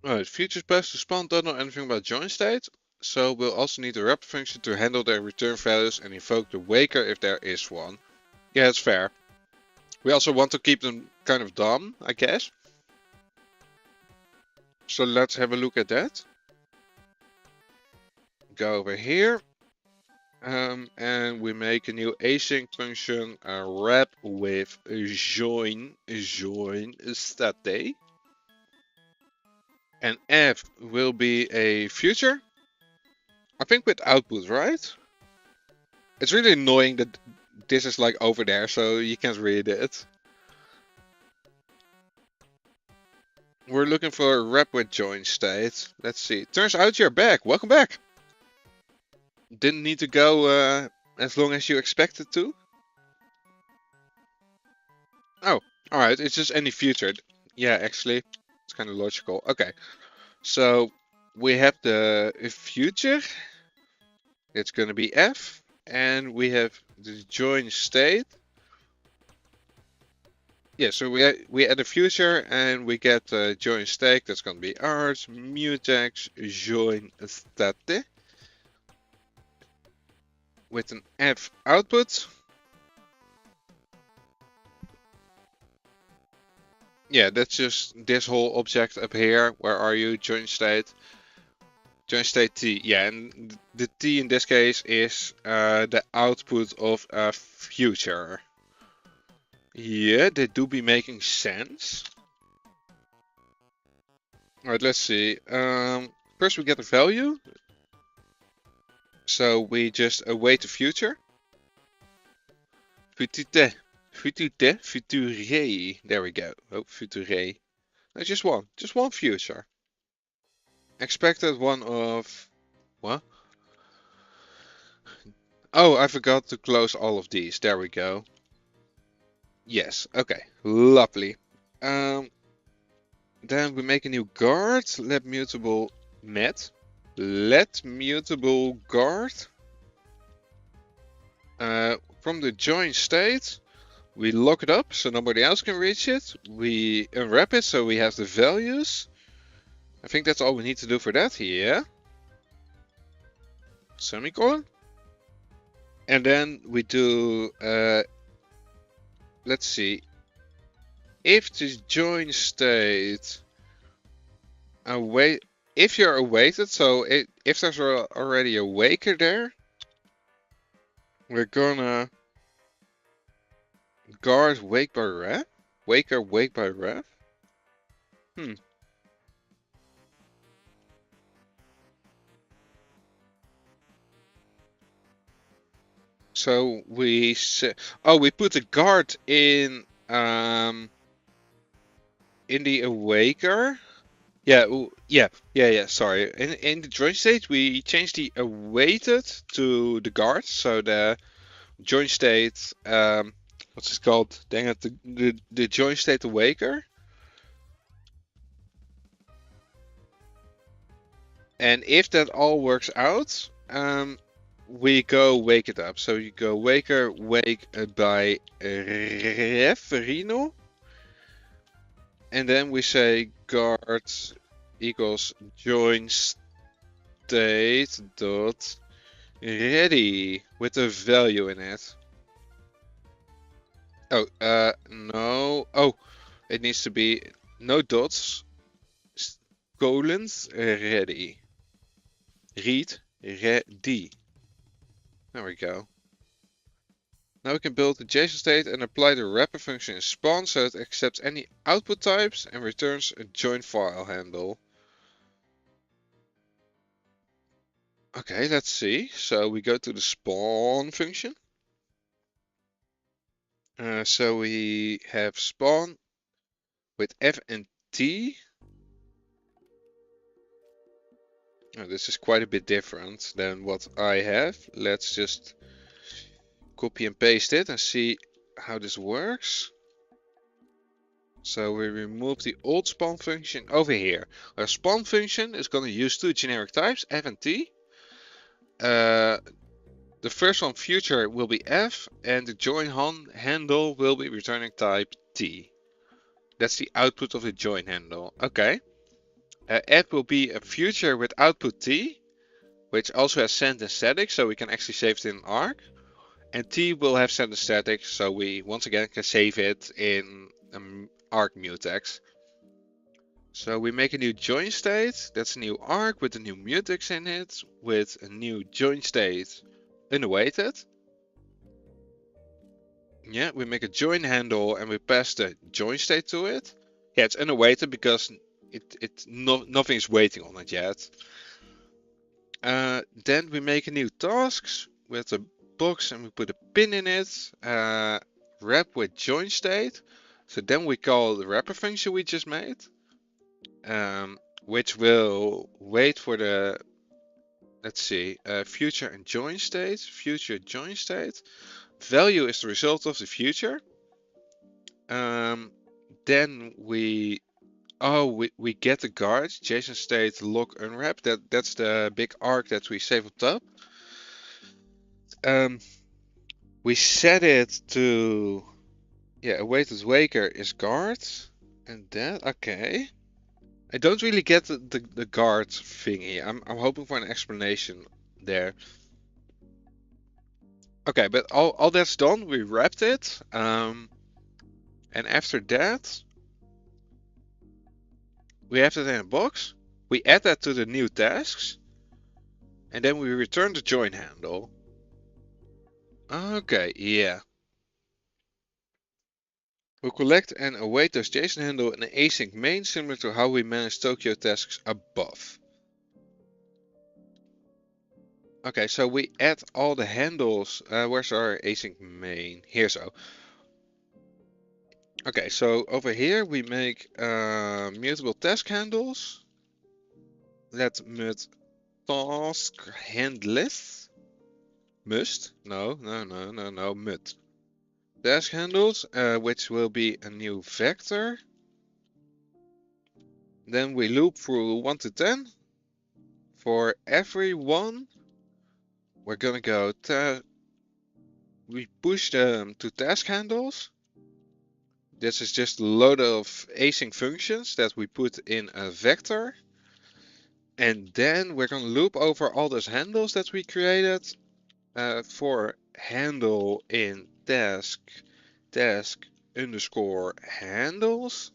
Alright, future's best to spawn don't know anything about join state, so we'll also need a wrap function to handle their return values and invoke the waker if there is one. Yeah, it's fair. We also want to keep them kind of dumb, I guess. So let's have a look at that. Go over here. And we make a new async function, wrap with join state. And f will be a future. I think with output, right? It's really annoying that this is like over there, so you can't read it. We're looking for a wrap with join state. Let's see. Turns out you're back. Welcome back. Didn't need to go as long as you expected to. Oh, alright. It's just any future. Yeah, actually, it's kind of logical. Okay, so we have the future. It's going to be f, and we have the join state. Yeah, so we add a future and we get join state. That's going to be ours. Mutex join state with an f output. Yeah, that's just this whole object up here. Where are you? Join state. Join state t. Yeah, and the t in this case is the output of a future. Yeah, they do be making sense. Alright, let's see. First we get a value. So we just await the future. Future. Future. There we go. Oh, future. No, just one. Just one future. Expected one of... What? Oh, I forgot to close all of these. There we go. Yes, okay. Lovely. Then we make a new guard. Let mutable met. Let mutable guard. From the join state, we lock it up so nobody else can reach it. We unwrap it so we have the values. I think that's all we need to do for that. Yeah. Semicolon. And then we do, let's see. If the join state await, if you're awaited, so if there's already a waker there, we're gonna guard wake by ref. Waker wake by ref. So we oh, we put a guard in the awaker. Yeah, yeah. Sorry. In the join state, we changed the awaited to the guard. So the join state, what's it called? Dang it, the join state awaker. And if that all works out, we go wake it up. So you go waker wake by referino. And then we say guard equals join state dot ready with a value in it. Oh, no. Oh, it needs to be no dots, colons, ready. Read, ready. There we go. Now we can build the JSON state and apply the wrapper function in spawn so it accepts any output types and returns a join file handle. Okay, let's see. So we go to the spawn function. So we have spawn with F and T. Oh, this is quite a bit different than what I have. Let's just copy and paste it and see how this works. So we remove the old spawn function over here. Our spawn function is going to use two generic types, F and T. The first one, future, will be F, and the join handle will be returning type T. That's the output of the join handle. Okay. F will be a future with output T, which also has send and static, so we can actually save it in arc. And T will have send and static, so we once again can save it in arc mutex. So we make a new join state. That's a new arc with a new mutex in it, with a new join state unawaited. Yeah, we make a join handle and we pass the join state to it. Yeah, it's unawaited because nothing's waiting on it yet. Then we make a new tasks with a box and we put a pin in it. Wrap with join state. So then we call the wrapper function we just made, which will wait for the, let's see, future and join state. Future join state. Value is the result of the future. Then we get the guard, JSON state log unwrap. That's the big arc that we save on top. We set it to, yeah, awaited waker is guard, and that, okay. I don't really get the guard thingy. I'm hoping for an explanation there. Okay, but all that's done. We wrapped it, and after that, we have it in a box. We add that to the new tasks, and then we return the join handle. Okay, yeah. We'll collect and await those JSON handle in an async main, similar to how we manage Tokyo tasks above. Okay, so we add all the handles. Where's our async main? Here, so. Okay, so over here we make mutable task handles. Let mut task handleth. Must? No, mut. Task handles, which will be a new vector. Then we loop through 1 to 10. For every one, we're gonna go we push them to task handles. This is just a load of async functions that we put in a vector. And then we're gonna loop over all those handles that we created for handle in task underscore handles.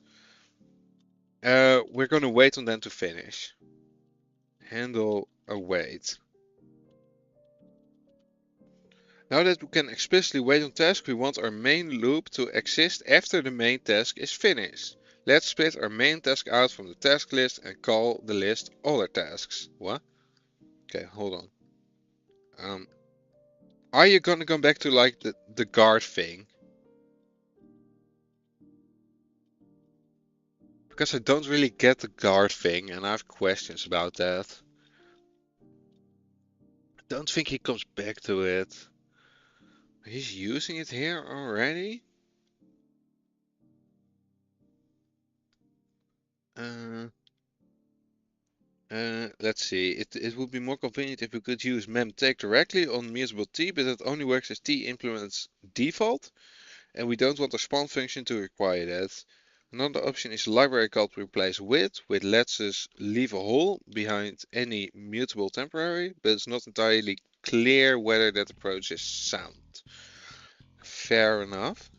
We're gonna wait on them to finish. Handle await. Now that we can explicitly wait on tasks, we want our main loop to exist after the main task is finished. Let's split our main task out from the task list and call the list other tasks. What? Okay, hold on. Are you gonna come back to like the guard thing? Because I don't really get the guard thing and I have questions about that. I don't think he comes back to it. He's using it here already? Let's see. It would be more convenient if we could use memtag directly on mutable t, but it only works as t implements default, and we don't want the spawn function to require that. Another option is a library called replace with, which lets us leave a hole behind any mutable temporary, but it's not entirely clear whether that approach is sound. Fair enough.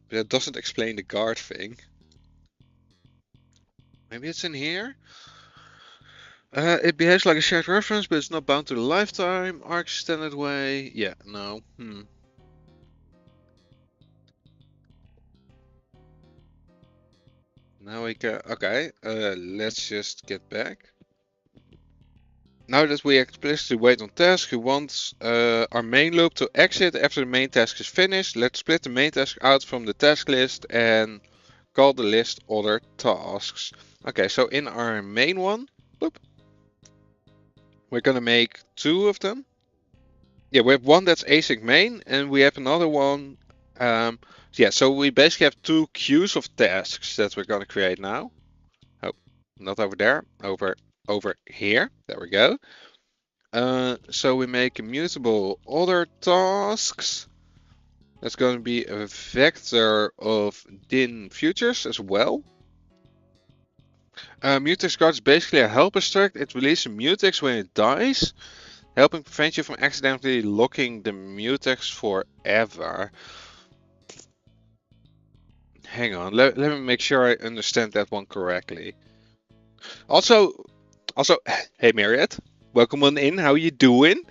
But that doesn't explain the guard thing. Maybe it's in here? It behaves like a shared reference, but it's not bound to the lifetime. Arc standard way. Yeah, no. Now we can. Okay, let's just get back. Now that we explicitly wait on task, we want our main loop to exit after the main task is finished. Let's split the main task out from the task list and call the list other tasks. Okay, so in our main one, boop, we're gonna make two of them. Yeah, we have one that's async main, and we have another one. Yeah, so we basically have two queues of tasks that we're gonna create now. Oh, not over there, over here. There we go. So we make immutable other tasks. That's going to be a vector of din futures as well. Mutex guard is basically a helper struct. It releases a mutex when it dies, helping prevent you from accidentally locking the mutex forever. Hang on, let me make sure I understand that one correctly. Also, hey Marriott, welcome on in. How you doing?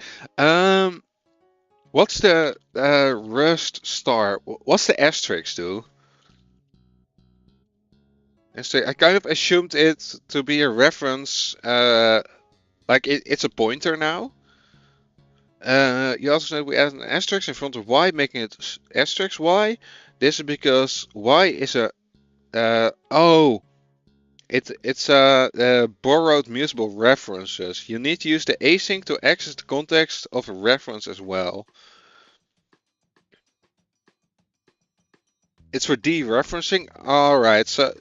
What's the Rust star? What's the asterisk do? I kind of assumed it to be a reference, like it's a pointer now. You also know we add an asterisk in front of y, making it asterisk y. This is because y is a it's borrowed mutable references. You need to use the async to access the context of a reference as well. It's for dereferencing. All right, so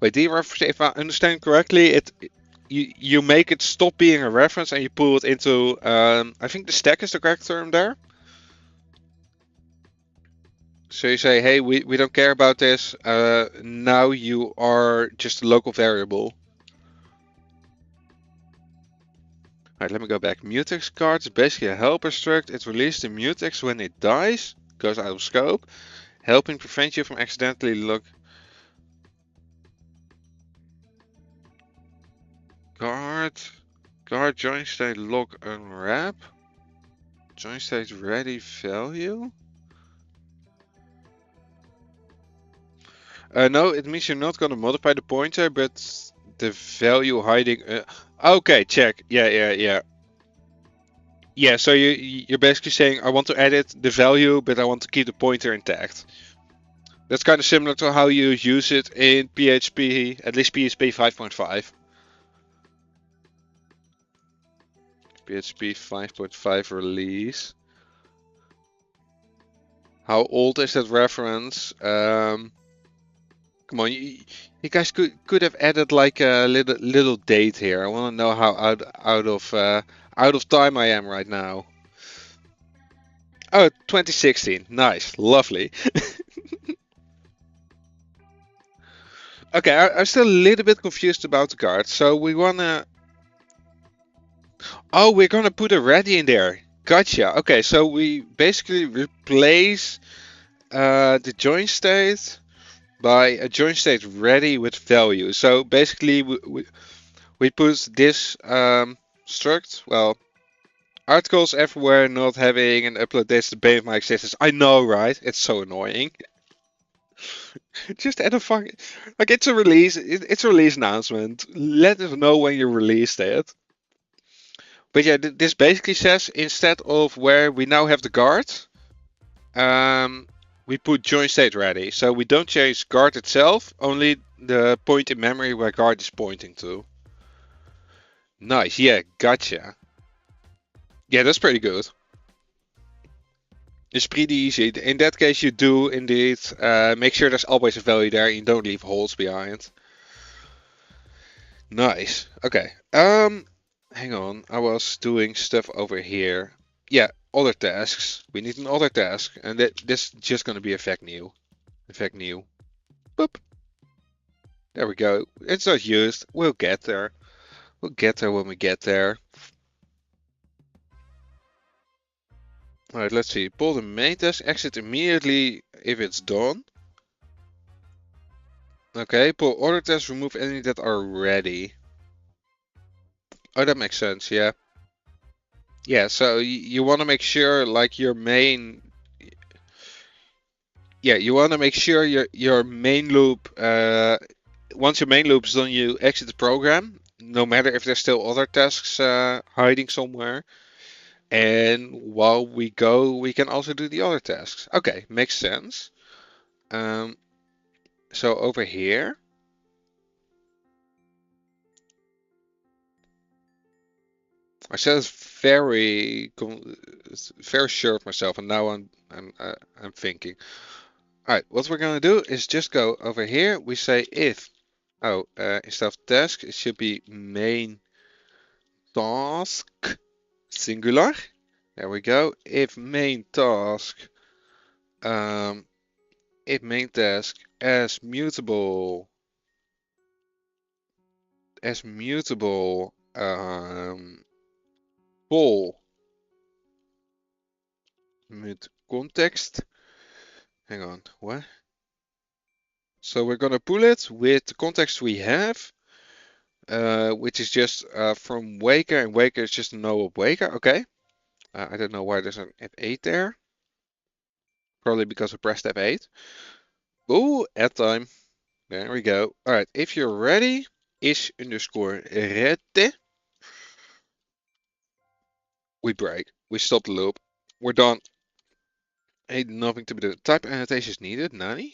wait, dereferencing. If I understand correctly, you make it stop being a reference and you pull it into. I think the stack is the correct term there. So you say, hey, we don't care about this. Now you are just a local variable. Alright, let me go back. Mutex card is basically a helper struct. It releases the mutex when it dies, goes out of scope, helping prevent you from accidentally guard join state lock unwrap. Join state ready value. No, it means you're not gonna modify the pointer, but the value hiding. Okay, check. Yeah. Yeah, so you're basically saying I want to edit the value, but I want to keep the pointer intact. That's kind of similar to how you use it in PHP, at least PHP 5.5. PHP 5.5 release. How old is that reference? Come on, you guys could have added like a little date here. I want to know how out of time I am right now. Oh, 2016. Nice, lovely. Okay, I'm still a little bit confused about the card. So we wanna. Oh, we're gonna put a ready in there. Gotcha. Okay, so we basically replace the join state by a join state ready with value. So basically, we put this struct. Well, articles everywhere not having an upload date to the my existence. I know, right? It's so annoying. Just add a fucking like it's a release. It's a release announcement. Let us know when you released it. But yeah, this basically says instead of where we now have the guard, we put join state ready. So we don't change guard itself, only the point in memory where guard is pointing to. Nice, yeah, gotcha. Yeah, that's pretty good. It's pretty easy. In that case, you do indeed make sure there's always a value there and you don't leave holes behind. Nice. Okay. Hang on. I was doing stuff over here. Yeah, other tasks. We need an other task, and this is just gonna be effect new. Effect new. Boop. There we go. It's not used. We'll get there. We'll get there when we get there. Alright, let's see. Pull the main task, exit immediately if it's done. Okay, pull other tasks, remove any that are ready. Oh, that makes sense. Yeah. Yeah. So you want to make sure like your main. Yeah, you want to make sure your main loop. Once your main loop is done, you exit the program. No matter if there's still other tasks hiding somewhere. And while we go, we can also do the other tasks. Okay, makes sense. Um, so over here, I said it's very sure of myself, and now I'm thinking. All right, what we're gonna do is just go over here. We say if instead of task, it should be main task singular. There we go. Um, if main task as mutable poll mut context. Hang on, what? So we're gonna pull it with the context we have, which is just from Waker, and Waker is just no of Waker. Okay. I don't know why there's an F8 there. Probably because we pressed F8. Oh, add time. There we go. All right, if you're ready, is underscore rete. We break. We stop the loop. We're done. Hey, nothing to be done. Type annotation is needed. Nani?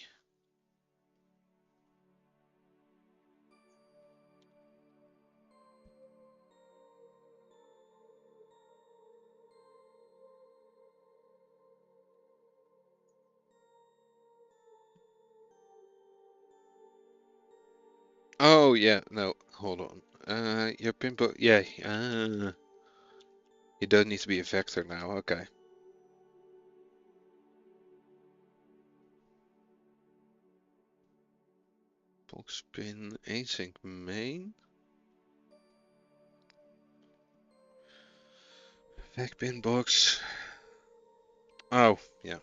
Oh yeah, no, hold on. Your pimple, yeah. You don't need to be a vector now. Okay. Box pin async main. Vec pin box. Oh yeah.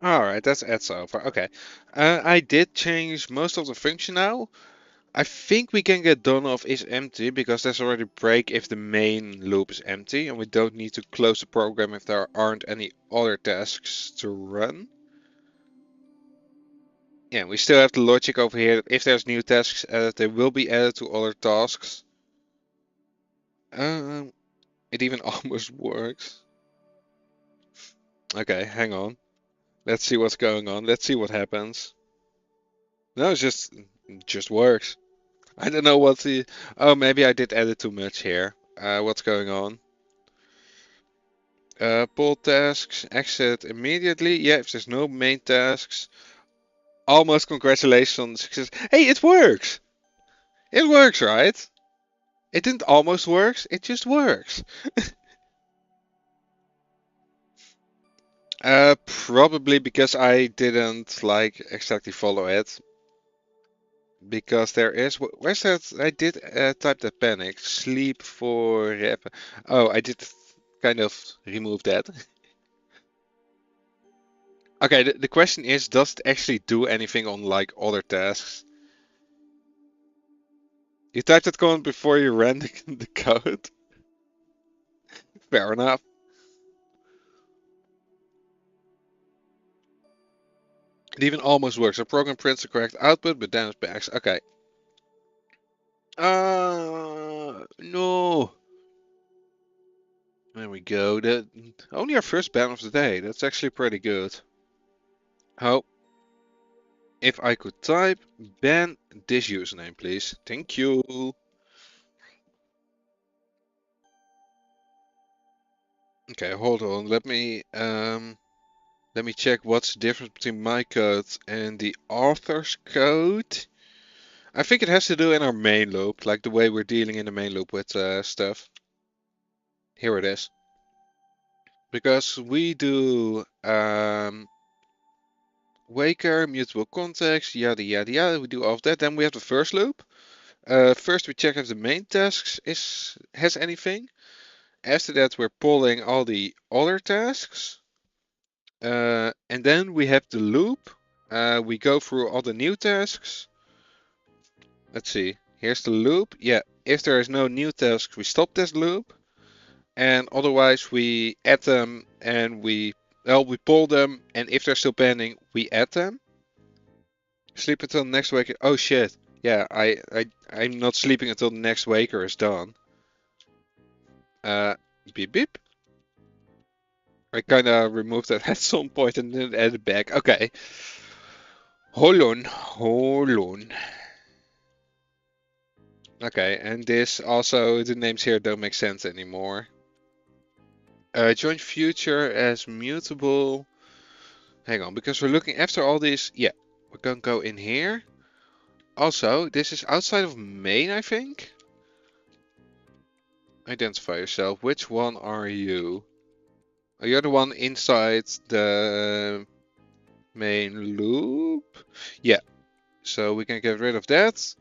All right, that's adds over. Okay. I did change most of the function now. I think we can get done off is empty because there's already break if the main loop is empty, and we don't need to close the program if there aren't any other tasks to run. Yeah, we still have the logic over here that if there's new tasks added, they will be added to other tasks. It even almost works. Okay, hang on. Let's see what's going on. Let's see what happens. No, it just works. I don't know what the. Oh, maybe I did edit too much here. What's going on? Pull tasks, exit immediately. Yeah, if there's no main tasks. Almost congratulations on the success. Hey, it works! It works, right? It didn't almost works, it just works. Probably because I didn't like exactly follow it. Because there is, where's that? I did type that panic. Sleep for rep. Oh, I did kind of remove that. Okay, the question is, does it actually do anything on like other tasks? You typed that command before you ran the code. Fair enough. It even almost works. The program prints the correct output, but then it backs. Okay. No. There we go. Only our first ban of the day. That's actually pretty good. Oh, if I could type ban this username, please. Thank you. Okay, hold on. Let me check what's the difference between my code and the author's code. I think it has to do in our main loop, like the way we're dealing in the main loop with stuff. Here it is. Because we do waker, mutable context, yada yada yada. We do all of that. Then we have the first loop. First we check if the main tasks has anything. After that we're pulling all the other tasks. And then we have the loop. We go through all the new tasks. Let's see. Here's the loop. Yeah, if there is no new task, we stop this loop. And otherwise we add them and we pull them. And if they're still pending, we add them. Sleep until the next waker. Oh shit. Yeah, I'm not sleeping until the next waker is done. Beep beep. I kinda removed that at some point and then added it back. Okay. Hold on, hold on. Okay, and this also, the names here don't make sense anymore. Join future as mutable. Hang on, because we're looking after all these. Yeah, we're gonna go in here. Also, this is outside of main, I think. Identify yourself. Which one are you? Oh, you're the one inside the main loop. Yeah, so we can get rid of that.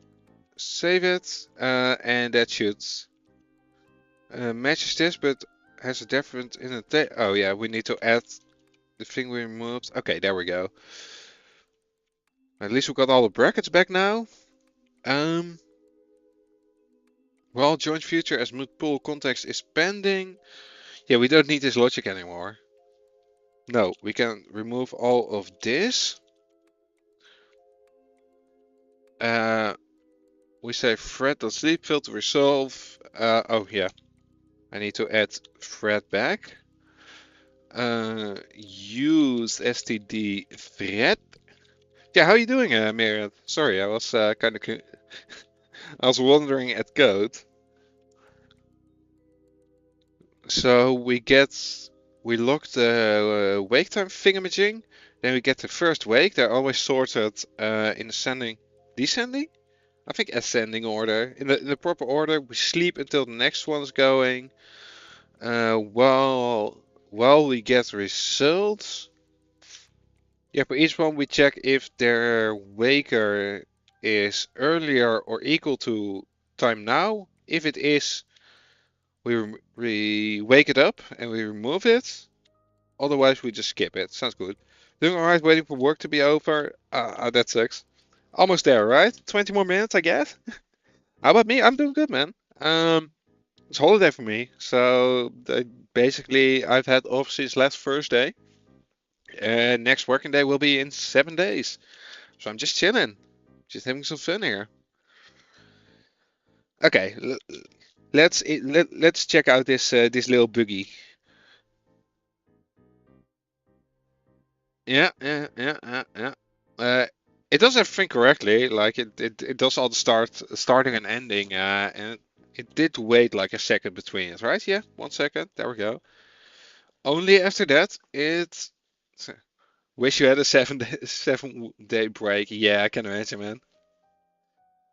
Save it, and that should matches this, but has a different indentation. Oh yeah, we need to add the thing we removed. Okay, there we go. At least we got all the brackets back now. Well, joint future as multiple context is pending. Yeah, we don't need this logic anymore. No, we can remove all of this. We say thread.sleep filter resolve. Oh yeah, I need to add thread back. Use std thread. Yeah, how are you doing, Miriam? Sorry, I was kind of I was wondering at code. So we lock the wake time thingamajig. Then we get the first wake. They're always sorted in ascending, descending. I think ascending order. In the proper order, we sleep until the next one is going. While we get results. Yeah, for each one we check if their waker is earlier or equal to time now. If it is, we wake it up and we remove it. Otherwise, we just skip it. Sounds good. Doing alright, waiting for work to be over. That sucks. Almost there, right? 20 more minutes, I guess. How about me? I'm doing good, man. It's holiday for me, so basically I've had off since last Thursday. And next working day will be in 7 days. So I'm just chilling, just having some fun here. Okay, let's check out this little buggy. Yeah. It does everything correctly. Like it does all the starting and ending. And it did wait like a second between it, right? Yeah, 1 second. There we go. Only after that, it wish you had a 7 day break. Yeah, I can imagine, man.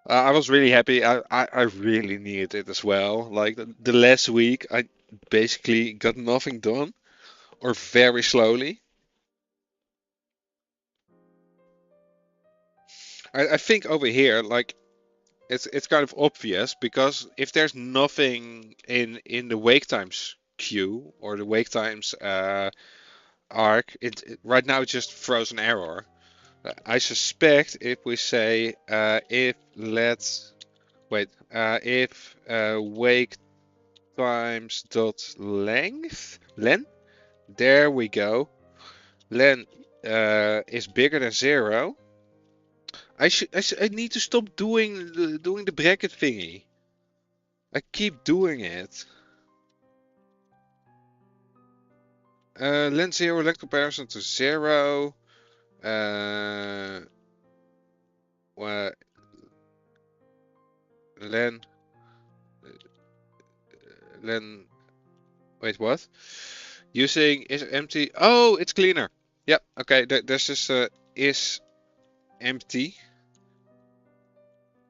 I was really happy. I really needed it as well. Like the last week, I basically got nothing done, or very slowly. I think over here, like it's kind of obvious because if there's nothing in the wake times queue or the wake times arc, right now it just throws an error. I suspect if we say if let's wait if wake times dot length len, there we go, len is bigger than 0. I need to stop doing the bracket thingy. I keep doing it. Len 0, let comparison to 0. Well, len, len, wait, what? Using is empty. Oh, it's cleaner. Yep, okay, there's this is empty.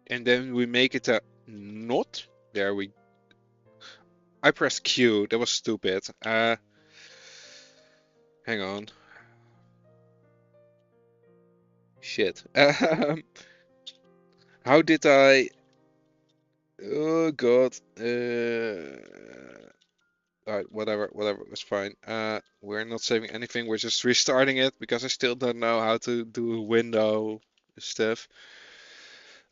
And then we make it a not. There we. I pressed Q. That was stupid. Hang on. Shit. How did I? Oh god. Alright, whatever. It's fine. We're not saving anything. We're just restarting it because I still don't know how to do window stuff.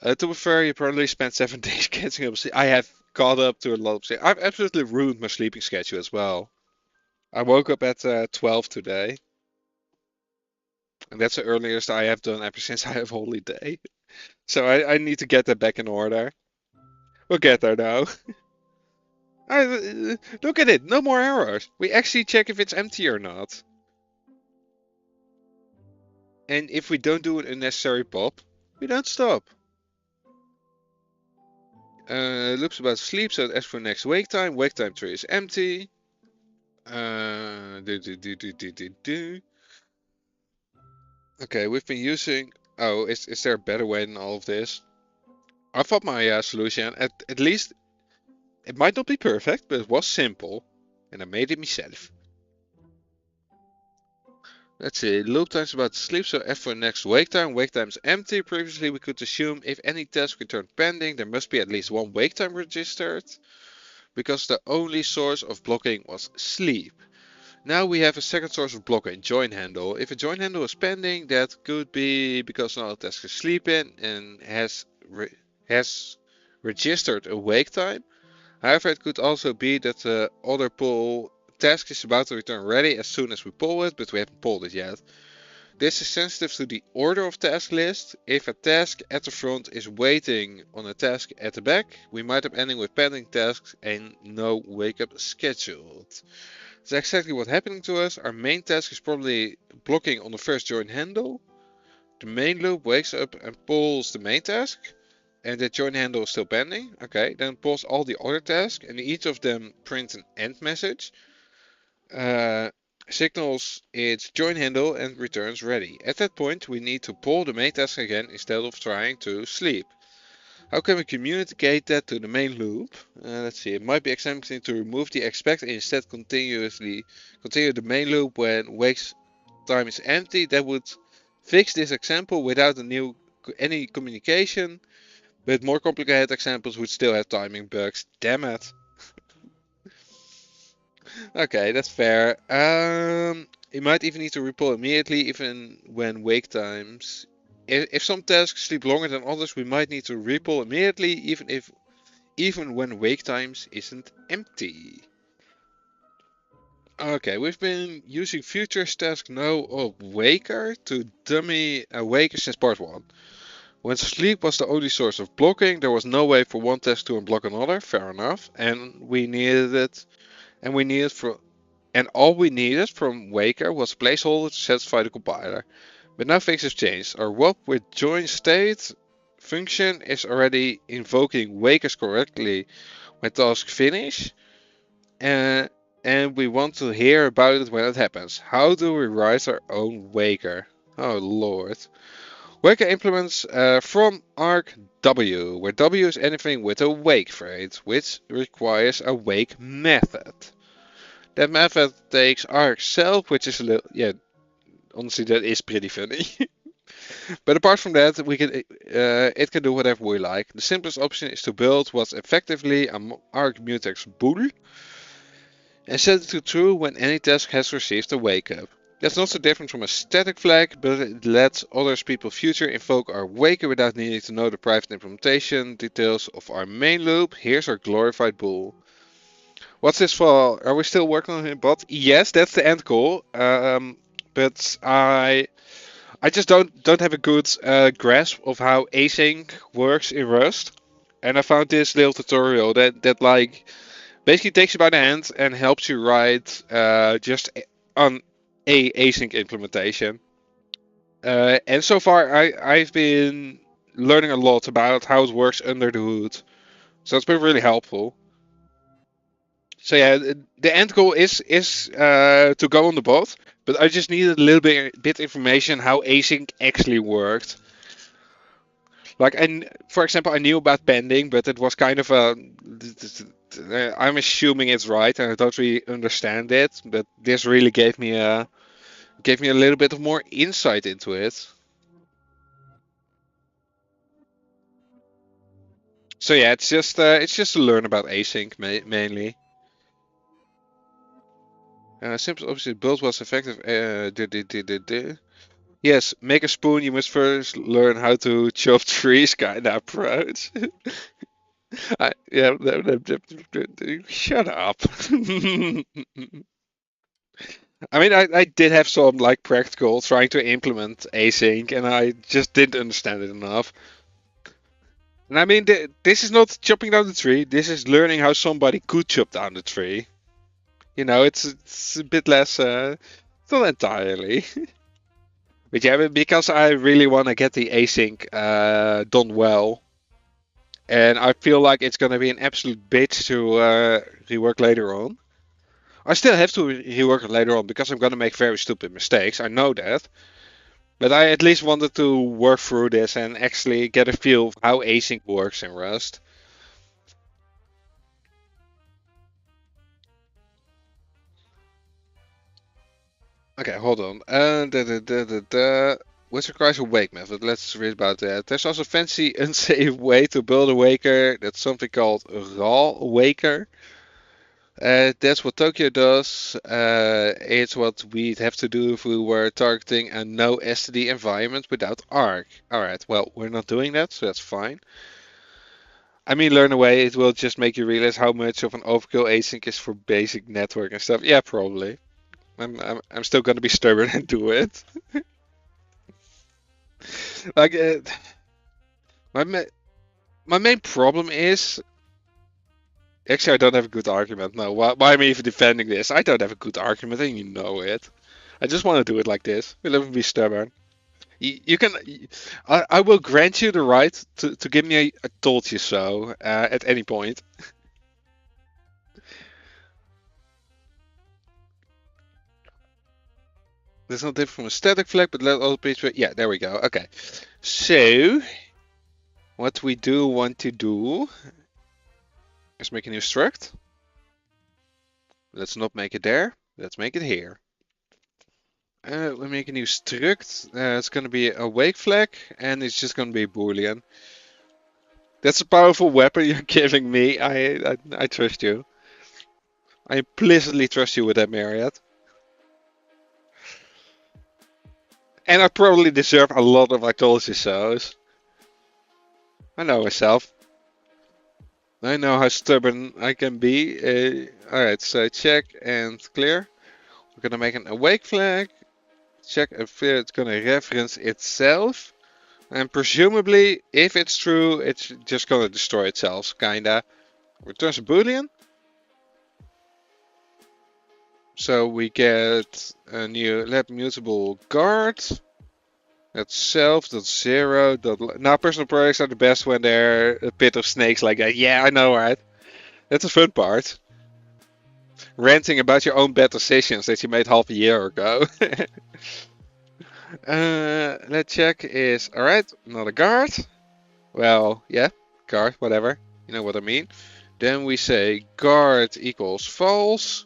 To be fair, you probably spent 7 days catching up. I have caught up to a lot of sleep. I've absolutely ruined my sleeping schedule as well. I woke up at 12 today. And that's the earliest I have done ever since I have holiday. So I need to get that back in order. We'll get there now. Look at it, no more errors. We actually check if it's empty or not. And if we don't do an unnecessary pop, we don't stop. Loops about sleep, so as for next wake time tree is empty. Okay, we've been using. Oh, is there a better way than all of this? I thought my solution, at least, it might not be perfect, but it was simple, and I made it myself. Let's see, loop time is about sleep, so F for next wake time is empty. Previously we could assume if any task returned pending, there must be at least one wake time registered, because the only source of blocking was sleep. Now we have a second source of blocking, join handle. If a join handle is pending, that could be because another task is sleeping and has registered a wake time. However, it could also be that the other pull task is about to return ready as soon as we pull it, but we haven't pulled it yet. This is sensitive to the order of task list. If a task at the front is waiting on a task at the back, we might have ending with pending tasks and no wake up scheduled. That's exactly what's happening to us. Our main task is probably blocking on the first join handle. The main loop wakes up and pulls the main task. And the join handle is still pending. Okay, then pulls all the other tasks and each of them prints an end message. Signals its join handle and returns ready. At that point we need to pull the main task again instead of trying to sleep. How can we communicate that to the main loop? Let's see, it might be exempting to remove the expect and instead continue the main loop when wakes time is empty. That would fix this example without any communication, but more complicated examples would still have timing bugs. Damn it. Okay, that's fair. You might even need to repull immediately, even when wake times. If some tasks sleep longer than others, we might need to repull immediately, even when wake times isn't empty. Okay, we've been using futures task now of waker to dummy a waker since part 1. When sleep was the only source of blocking, there was no way for one task to unblock another. Fair enough, and all we needed from waker was placeholder to satisfy the compiler. But now things have changed. Our WAP with join state function is already invoking wakers correctly when tasks finish, and we want to hear about it when it happens. How do we write our own waker? Oh lord. Waker implements from arg W, where W is anything with a wake phrase, which requires a wake method. That method takes arg self, which is a little, yeah, honestly that is pretty funny. But apart from that, it can do whatever we like. The simplest option is to build what's effectively an arg mutex bool and set it to true when any task has received a wake up. That's not so different from a static flag, but it lets others people future invoke our waker without needing to know the private implementation details of our main loop. Here's our glorified bool. What's this for? Are we still working on it, bot? Yes, that's the end goal. But I just don't have a good grasp of how async works in Rust, and I found this little tutorial that like basically takes you by the hand and helps you write just on a async implementation. And so far, I've been learning a lot about how it works under the hood, so it's been really helpful. So yeah, the end goal is to go on the bot, but I just needed a little bit information how async actually worked. Like, and for example, I knew about pending, but it was kind of a. I'm assuming it's right, and I don't really understand it. But this really gave me a little bit of more insight into it. So yeah, it's just to learn about async mainly. Simple, obviously, build was effective. Yes, make a spoon. You must first learn how to chop trees, kind of approach. Yeah, shut up. I mean, I did have some like practical trying to implement async, and I just didn't understand it enough. And I mean, this is not chopping down the tree. This is learning how somebody could chop down the tree. You know, it's a bit less, not entirely. But yeah, because I really want to get the async done well, and I feel like it's gonna be an absolute bitch to rework later on. I still have to rework it later on because I'm gonna make very stupid mistakes. I know that, but I at least wanted to work through this and actually get a feel of how async works in Rust. Okay, hold on. Which requires a wake method. Let's read about that. There's also a fancy, unsafe way to build a waker. That's something called raw waker. That's what Tokyo does. It's what we'd have to do if we were targeting a no STD environment without ARC. Alright, well, we're not doing that, so that's fine. I mean, learn away, it will just make you realize how much of an overkill async is for basic network and stuff. Yeah, probably. I'm still gonna be stubborn and do it. Like, my my main problem is actually I don't have a good argument. No, why am I even defending this? I don't have a good argument, and you know it. I just want to do it like this. We'll never be stubborn. You can, I will grant you the right to give me a told you so at any point. That's not different from a static flag, but let all page. Yeah, there we go. Okay. So, what we do want to do is make a new struct. Let's not make it there. Let's make it here. We make a new struct. It's going to be a wake flag, and it's just going to be a boolean. That's a powerful weapon you're giving me. I trust you. I implicitly trust you with that, Marriott. And I probably deserve a lot of I told you so's. I know myself. I know how stubborn I can be. Alright, so check and clear. We're gonna make an awake flag. Check if it's gonna reference itself. And presumably, if it's true, it's just gonna destroy itself, kinda. Returns a boolean. So we get a new lab mutable guard. That's self.0. Now personal projects are the best when they're a pit of snakes like that. Yeah, I know, right? That's the fun part. Ranting about your own bad decisions that you made half a year ago. Let's check is alright, not a guard. Well, yeah, guard, whatever. You know what I mean. Then we say guard equals false.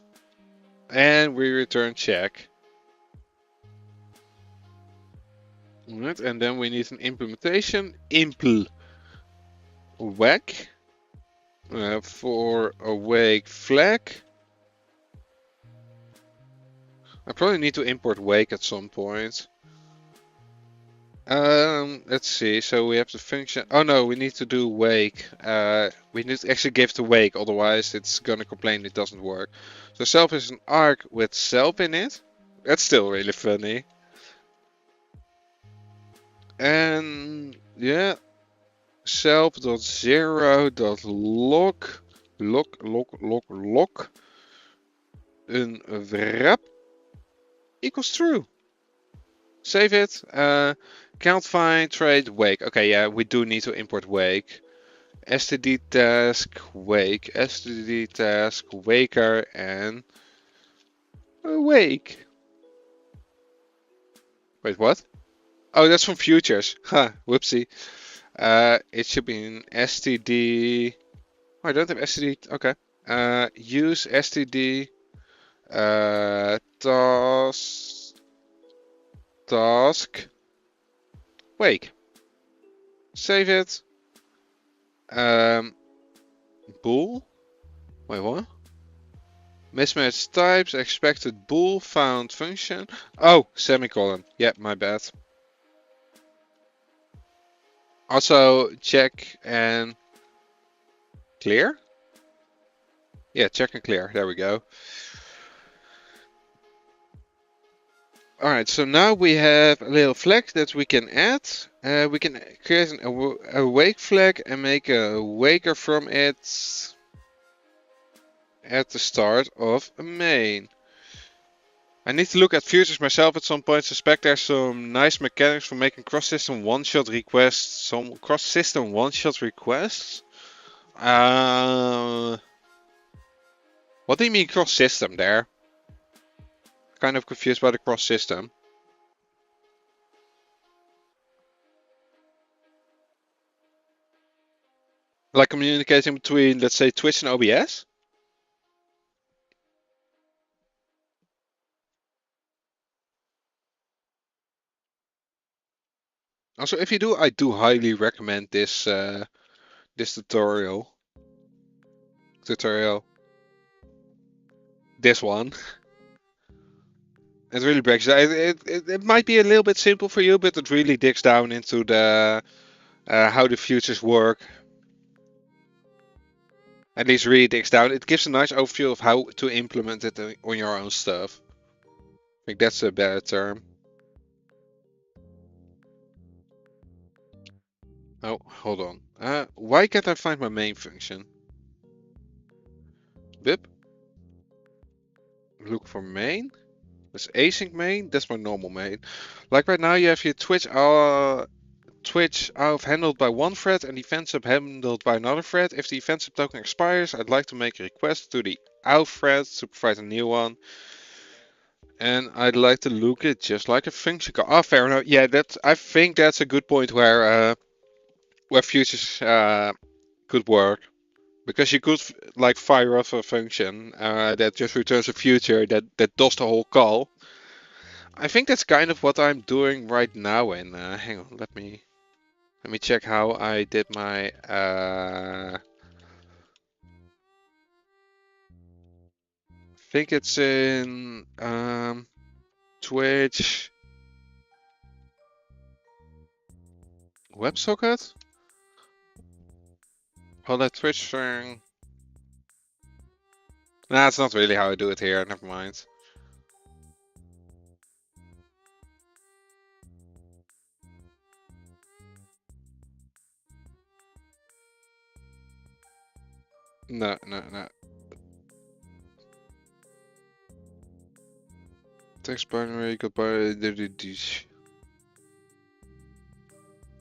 And we return check. Right, and then we need an implementation. Impl whack for awake flag. I probably need to import wake at some point. Let's see. So we have the function. Oh no, we need to do wake. We need to actually give the wake, otherwise it's gonna complain it doesn't work. So self is an arc with self in it. That's still really funny. And yeah, self.0.log een wrap equals true. Save it. Can't find trade wake. Okay, yeah, we do need to import wake. std task wake, std task waker and wake. Wait, what? Oh, that's from futures. Huh, whoopsie. It should be in std. Oh, I don't have std. Okay. Use std task wake. Save it. Bool. Wait, what? Mismatch types, expected bool, found function. Oh, semicolon. Yeah, my bad. Also, check and clear. Yeah, check and clear. There we go. Alright, so now we have a little flag that we can add. We can create an awake flag and make a waker from it at the start of a main. I need to look at futures myself at some point. Suspect there's some nice mechanics for making cross-system one-shot requests. Some cross-system one-shot requests? What do you mean cross-system there? Kind of confused by the cross-system. Like communicating between, let's say, Twitch and OBS? Also, if you do, I do highly recommend this this tutorial. This one. It really breaks down. It might be a little bit simple for you, but it really digs down into the how the futures work. At least really digs down. It gives a nice overview of how to implement it on your own stuff. I think that's a better term. Oh, hold on. Why can't I find my main function? Bip. Look for main. That's async main. That's my normal main. Like right now, you have your Twitch out handled by one thread and event sub handled by another thread. If the event sub token expires, I'd like to make a request to the out thread to provide a new one. And I'd like to look it just like a function call. Oh, fair enough. Yeah, I think that's a good point where futures could work. Because you could like fire off a function that just returns a future that does the whole call. I think that's kind of what I'm doing right now. And hang on, let me check how I did my. I think it's in Twitch WebSocket. Hold that Twitch thing. Nah, it's not really how I do it here. Never mind. No. Text binary goodbye.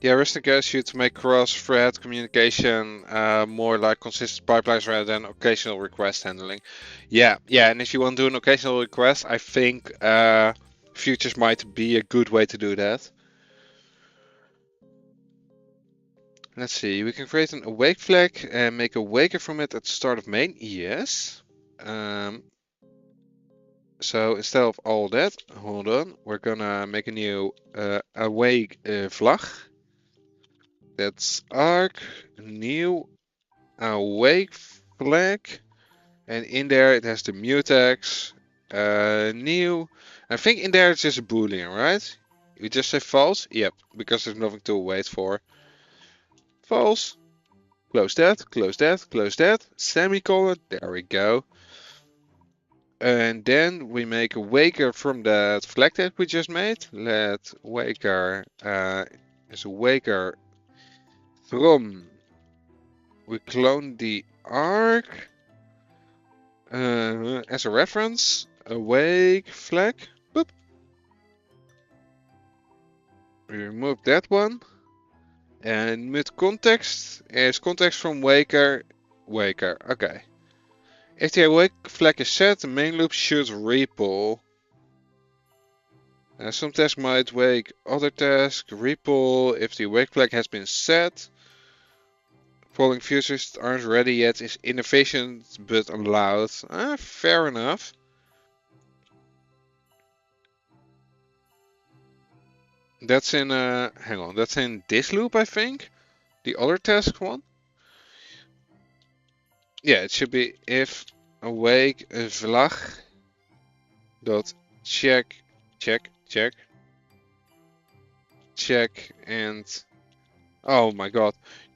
Yeah, Rest encourages you to make cross-thread communication more like consistent pipelines rather than occasional request handling. Yeah, and if you want to do an occasional request, I think futures might be a good way to do that. Let's see, we can create an awake flag and make a waker from it at the start of main. Yes. So instead of all that, hold on, we're gonna make a new awake flag. That's arc, new awake flag, and in there it has the mutex, new. I think in there it's just a boolean, right? You just say false? Yep, because there's nothing to wait for. False. Close that, semicolon, there we go. And then we make a waker from that flag that we just made. Let waker as a waker from. We clone the arc as a reference. Awake flag. Boop. We remove that one. And mid context is context from waker. Waker. Okay. If the awake flag is set, the main loop should repull. Some tasks might wake other tasks. Repull if the wake flag has been set. Polling futures aren't ready yet is inefficient but allowed. Fair enough. That's in hang on, that's in this loop I think. The other task one. Yeah, it should be if awake vlag dot check and oh my god,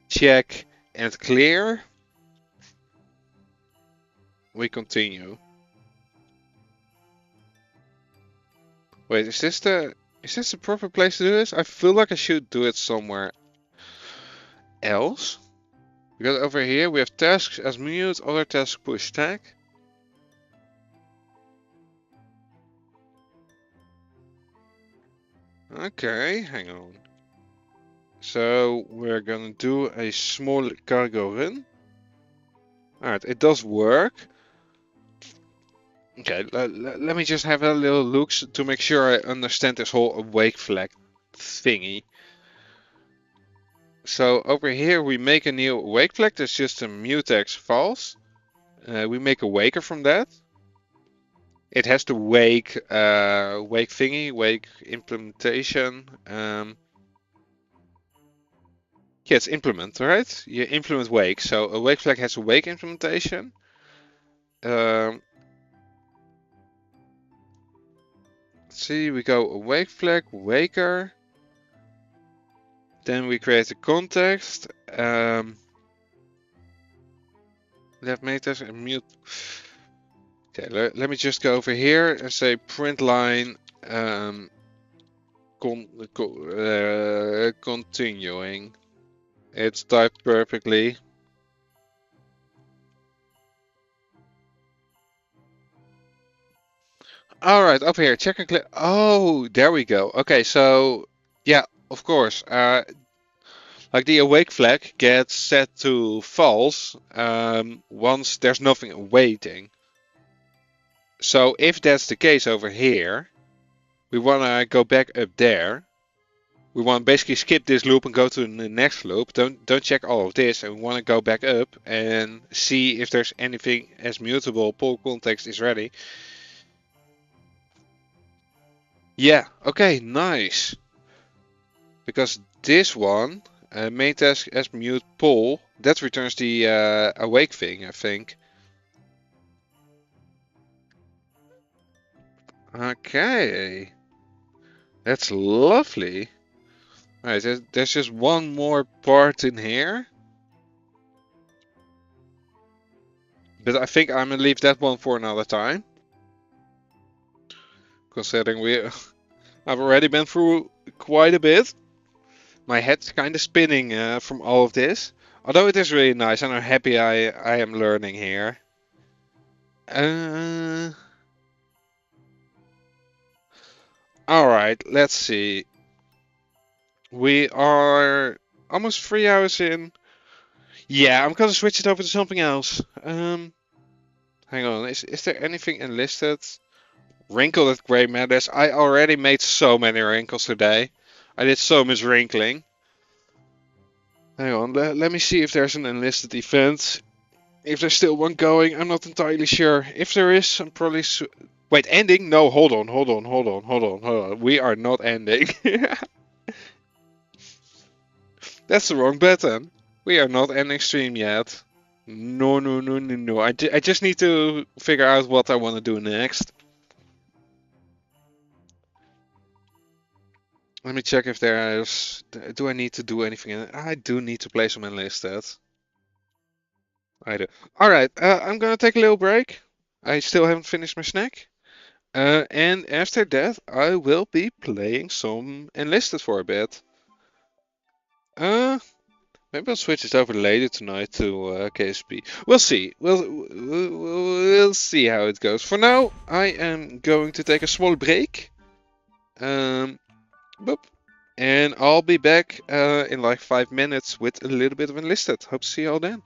check and clear. We continue. Wait, is this the proper place to do this? I feel like I should do it somewhere else. Because over here we have tasks as mute, other tasks push tag. Okay, hang on. So we're gonna do a small cargo run. Alright, it does work. Okay, let me just have a little look to make sure I understand this whole awake flag thingy. So over here we make a new awake flag, that's just a mutex false. We make a waker from that. It has to wake wake thingy, wake implementation. Yeah, it's implement, right? You implement wake, so a wake flag has a wake implementation. Let's see, we go awake flag, waker. Then we create a context. Left meters and mute. Okay, let me just go over here and say print line continuing. It's typed perfectly. Alright, up here, check and click. Oh, there we go. Okay, so yeah, of course. Like the awake flag gets set to false once there's nothing waiting. So if that's the case over here, we want to go back up there. We want to basically skip this loop and go to the next loop. Don't check all of this, and we want to go back up and see if there's anything as mutable. Pull context is ready. Yeah, okay, nice. Because this one, main task as mute pull, that returns the awake thing, I think. Okay, that's lovely. Alright, there's just one more part in here. But I think I'm gonna leave that one for another time. Considering I've already been through quite a bit. My head's kind of spinning from all of this. Although it is really nice and I'm happy I am learning here. Alright, let's see. We are almost 3 hours in. Yeah, I'm gonna switch it over to something else. Hang on, is there anything enlisted? Wrinkle at Grey Matters. I already made so many wrinkles today. I did so much wrinkling. Hang on, let me see if there's an enlisted event. If there's still one going, I'm not entirely sure. If there is, I'm probably... Wait, ending? No, hold on. We are not ending. That's the wrong button. We are not ending stream yet. No. I just need to figure out what I want to do next. Let me check if there's... Do I need to do anything? I do need to play some enlisted. I do. Alright, I'm gonna take a little break. I still haven't finished my snack. And after that, I will be playing some enlisted for a bit. Uh, Maybe I'll switch it over later tonight to KSP. We'll see. We'll see how it goes. For now, I am going to take a small break. Boop. And I'll be back in like 5 minutes with a little bit of enlisted. Hope to see you all then.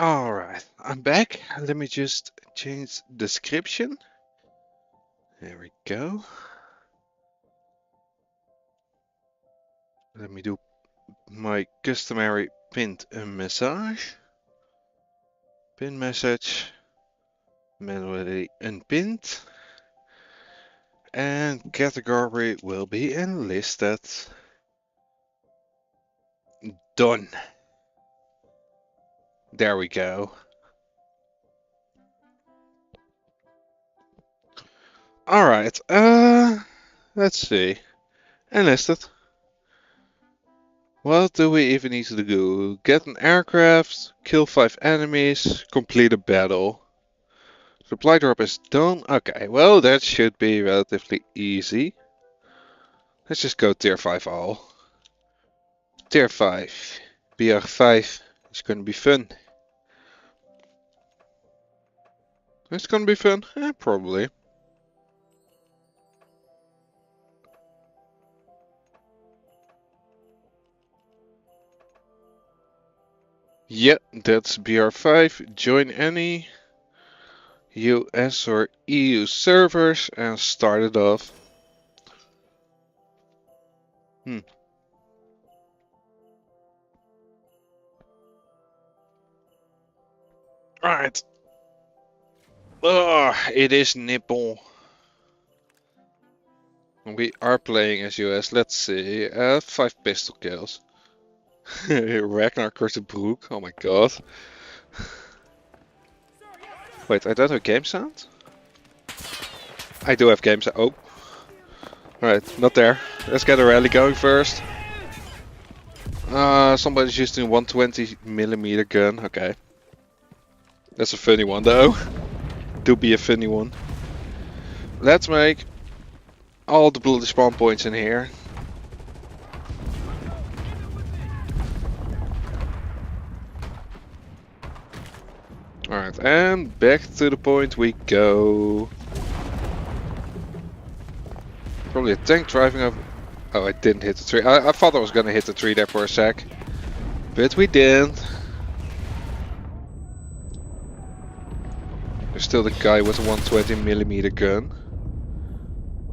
Alright, I'm back. Let me just change description. There we go. Let me do my customary pinned massage. Pin message. Manually unpinned. And category will be enlisted. Done. There we go. Alright, let's see. Enlisted. What do we even need to do? Get an aircraft, kill 5 enemies, complete a battle. Supply drop is done. Okay, well that should be relatively easy. Let's just go tier 5 all. Tier 5. BR5 is gonna be fun. It's gonna be fun? Probably. Yep, that's BR5. Join any US or EU servers and start it off. Alright. It is Nippon. We are playing as US. Let's see. 5 pistol kills. Ragnar Brook. Oh my god. Wait, I don't have game sound? I do have game sound. Oh. Alright, not there. Let's get a rally going first. Somebody's using a 120mm gun. Okay. That's a funny one though. Do be a funny one. Let's make all the bloody spawn points in here. Alright, and back to the point we go. Probably a tank driving over. Oh, I didn't hit the tree. I thought I was gonna hit the tree there for a sec. But we didn't. There's still the guy with a 120mm gun.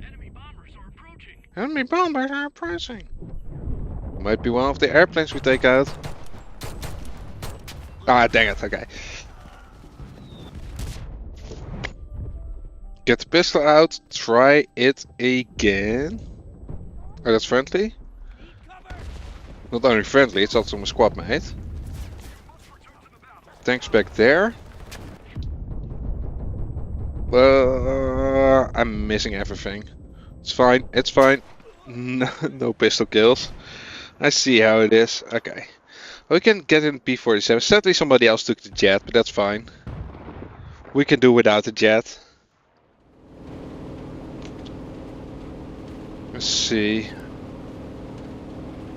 Enemy bombers are approaching. Enemy bombers are approaching. Might be one of the airplanes we take out. Ah, dang it, okay. Get the pistol out, try it again. Oh, that's friendly? Not only friendly, it's also my squad mate. Tanks back there. I'm missing everything. It's fine, it's fine. No pistol kills. I see how it is. Okay. We can get in P-47. Sadly somebody else took the jet, but that's fine. We can do without the jet. Let's see.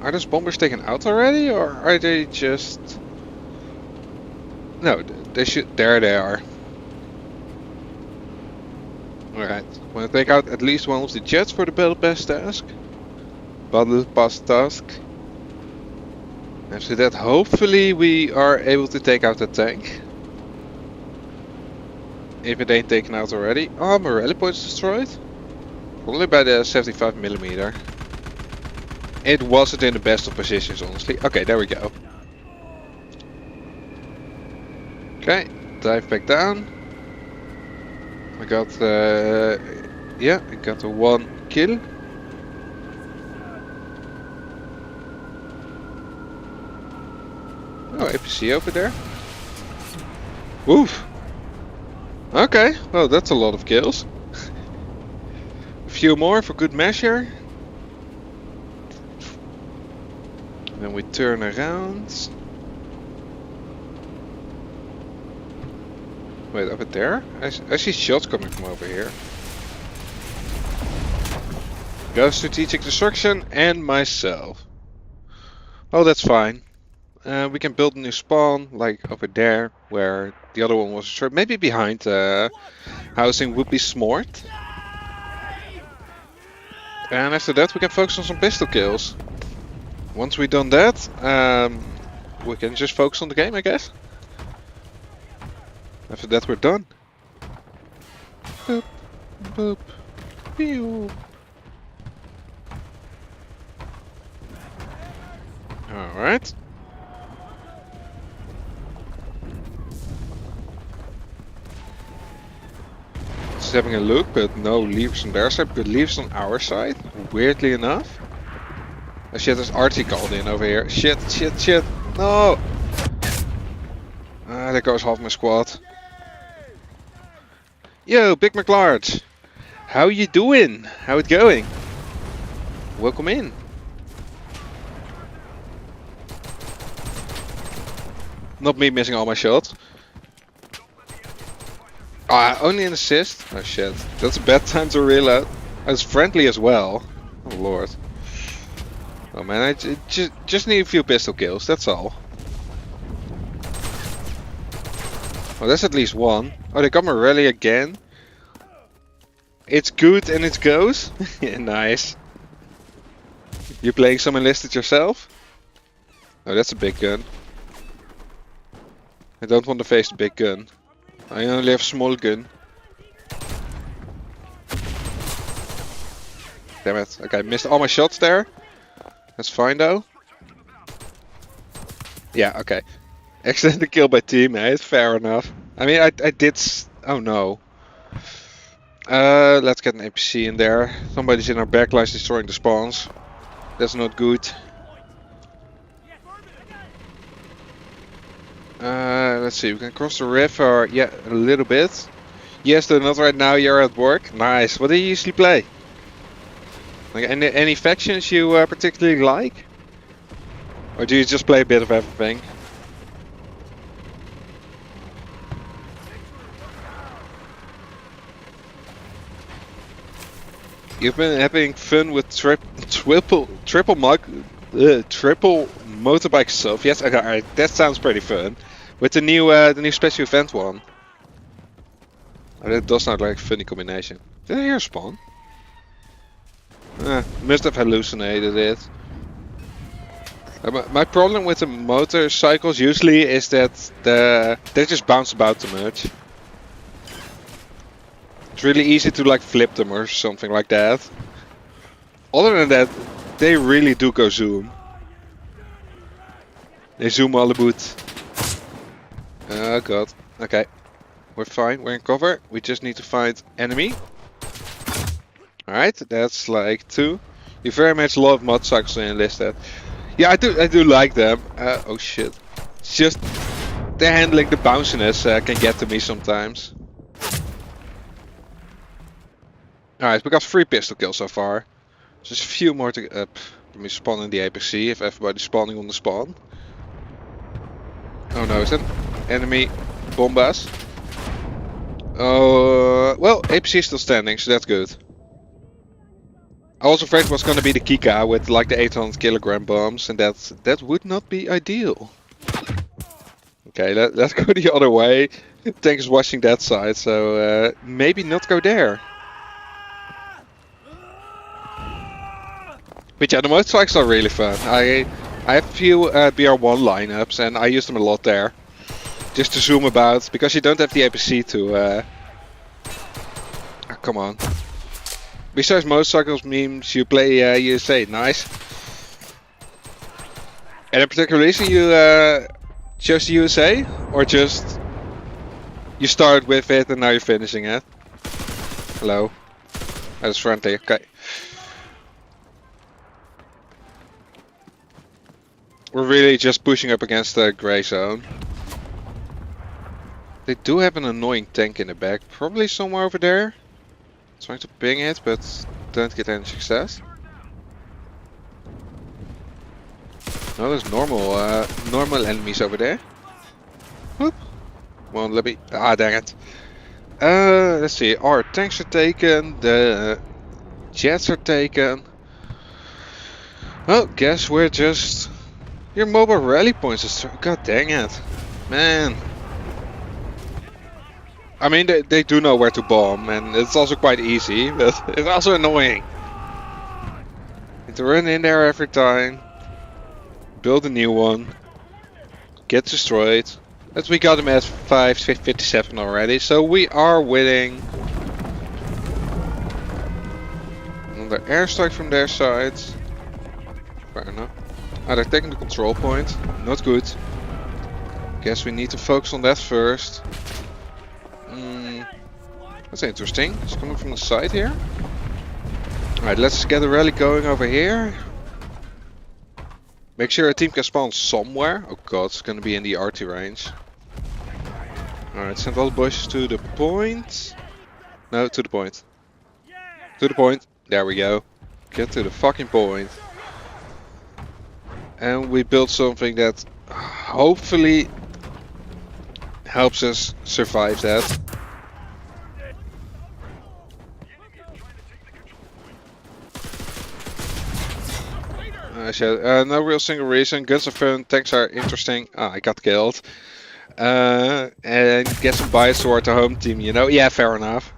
Are those bombers taken out already, or are they just... No, they should... There they are. Alright, want to take out at least one of the jets for the battle pass task. Battle pass task. After that, hopefully we are able to take out the tank. If it ain't taken out already. Oh, my rally point's destroyed. Probably by the 75mm. It wasn't in the best of positions, honestly. Okay, there we go. Okay, dive back down. I got yeah, I got a 1 kill. Oh, APC over there. Woof. Okay, well that's a lot of kills. A few more for good measure. Then we turn around. Wait, over there? I see shots coming from over here. Go strategic destruction and myself. Oh, that's fine. We can build a new spawn, like over there, where the other one was destroyed. Maybe behind housing would be smart. And after that we can focus on some pistol kills. Once we've done that, we can just focus on the game, I guess. After that we're done. Boop, boop, pew. Alright. Just having a look, but no leaves on their side, but leaves on our side, weirdly enough. Oh shit, there's Archie called in over here. Shit, shit, shit. No! Ah, there goes half my squad. Yo, Big McLarge. How you doing? How it going? Welcome in. Not me missing all my shots. Ah, only an assist? Oh shit, that's a bad time to reload. I was friendly as well. Oh lord. Oh man, I just need a few pistol kills, that's all. Oh, that's at least one. Oh, they got my rally again. It's good and it goes. Yeah, nice. You playing some enlisted yourself? Oh, that's a big gun. I don't want to face the big gun. I only have small gun. Damn it. Okay, missed all my shots there. That's fine though. Yeah, okay. Accidental kill by teammate, fair enough. I mean, I did... Oh no. Let's get an APC in there. Somebody's in our backlines destroying the spawns. That's not good. Let's see, we can cross the river, yeah, a little bit. Yes, though not right now, you're at work. Nice. What do you usually play? Like any factions you particularly like? Or do you just play a bit of everything? You've been having fun with triple motorbike stuff. Yes, okay, alright, that sounds pretty fun. With the new special event one. Oh, that does sound like a funny combination. Did I hear a spawn? Must have hallucinated it. My problem with the motorcycles usually is that they just bounce about too much. It's really easy to like flip them or something like that. Other than that, they really do go zoom. They zoom all about. Oh god. Okay. We're fine, we're in cover. We just need to find enemy. Alright, that's like 2. You very much love motorcycles in enlisted. Yeah, I do like them. Oh shit. It's just the handling, the bounciness can get to me sometimes. Alright, we got 3 pistol kills so far. Just a few more to let me spawn in the APC if everybody's spawning on the spawn. Oh no, is that enemy bombas? Oh, well, APC is still standing, so that's good. I was afraid it was going to be the Kika with like the 800 kilogram bombs, and that would not be ideal. Okay, let's go the other way. Tank is watching that side, so maybe not go there. But yeah, the motorcycles are really fun. I have a few BR1 lineups, and I use them a lot there. Just to zoom about, because you don't have the APC to... Oh, come on. Besides motorcycles memes, you play USA, nice. And in particular reason you chose USA? Or just... You started with it and now you're finishing it? Hello. That's friendly, okay. We're really just pushing up against the grey zone. They do have an annoying tank in the back, probably somewhere over there. Trying to ping it, but don't get any success. No, there's normal enemies over there. Whoop. Well, let me. Ah, dang it. Let's see. Our tanks are taken. The jets are taken. Well, guess we're just. Your mobile rally points is. God dang it, man. I mean, they do know where to bomb, and it's also quite easy, but it's also annoying. Need to run in there every time, build a new one, get destroyed, But we got him at 557 already, so we are winning. Another airstrike from their side. Fair enough. Ah, they're taking the control point. Not good. Guess we need to focus on that first. That's interesting. It's coming from the side here. Alright, let's get a rally going over here. Make sure a team can spawn somewhere. Oh god, it's gonna be in the RT range. Alright, send all the boys to the point. No, to the point. To the point. There we go. Get to the fucking point. And we built something that hopefully helps us survive that. No real single reason. Guns are fun, tanks are interesting. Ah, I got killed. And get some bias toward the home team, you know? Yeah, fair enough.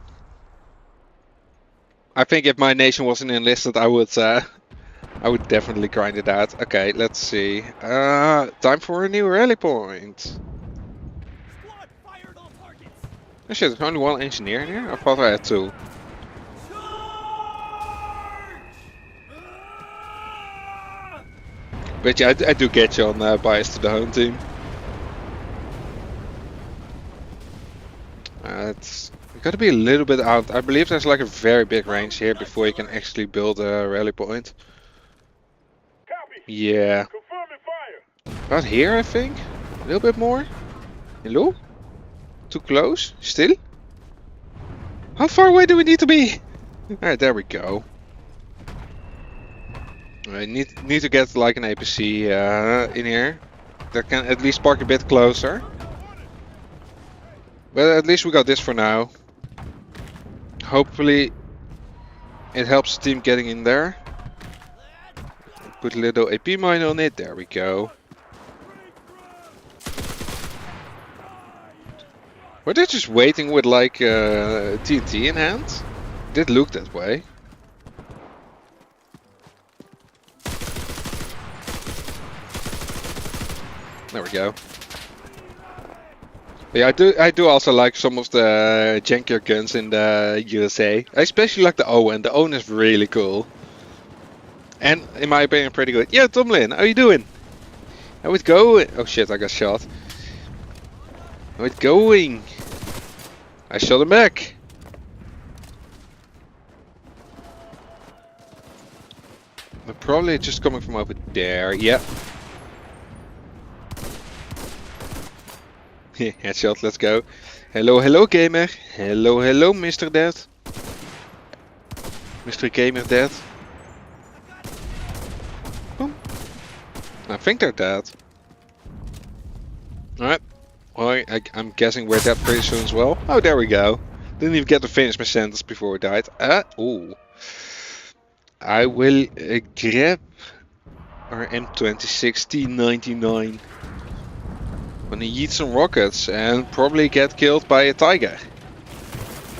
I think if my nation wasn't enlisted, I would definitely grind it out. Okay, let's see. Time for a new rally point. Oh shit, there's only one engineer in here? I thought I had two. But yeah, I do get you on bias to the home team. It's gotta be a little bit out. I believe there's like a very big range here before you can actually build a rally point. Yeah. About here, I think. A little bit more. Hello? Too close? Still? How far away do we need to be? Alright, there we go. I need to get like an APC in here that can at least park a bit closer. But at least we got this for now. Hopefully it helps the team getting in there. Put a little AP mine on it. There we go. Were they just waiting with like TNT in hand? Did look that way. There we go. Yeah, I do also like some of the jankier guns in the USA. I especially like the Owen. The Owen is really cool. And in my opinion pretty good. Yeah, Tomlin, how you doing? How it going? Oh shit, I got shot. How it going? I shot him back. They're probably just coming from over there. Yeah. Headshot, let's go. Hello, hello gamer. Hello, hello Mr. Dead. Mr. Gamer Dead. Boom. I think they're dead. Alright. Well, I'm guessing we're dead pretty soon as well. Oh, there we go. Didn't even get to finish my sentence before we died. Ooh. I will grab our M2016 99. Gonna yeet some rockets and probably get killed by a tiger.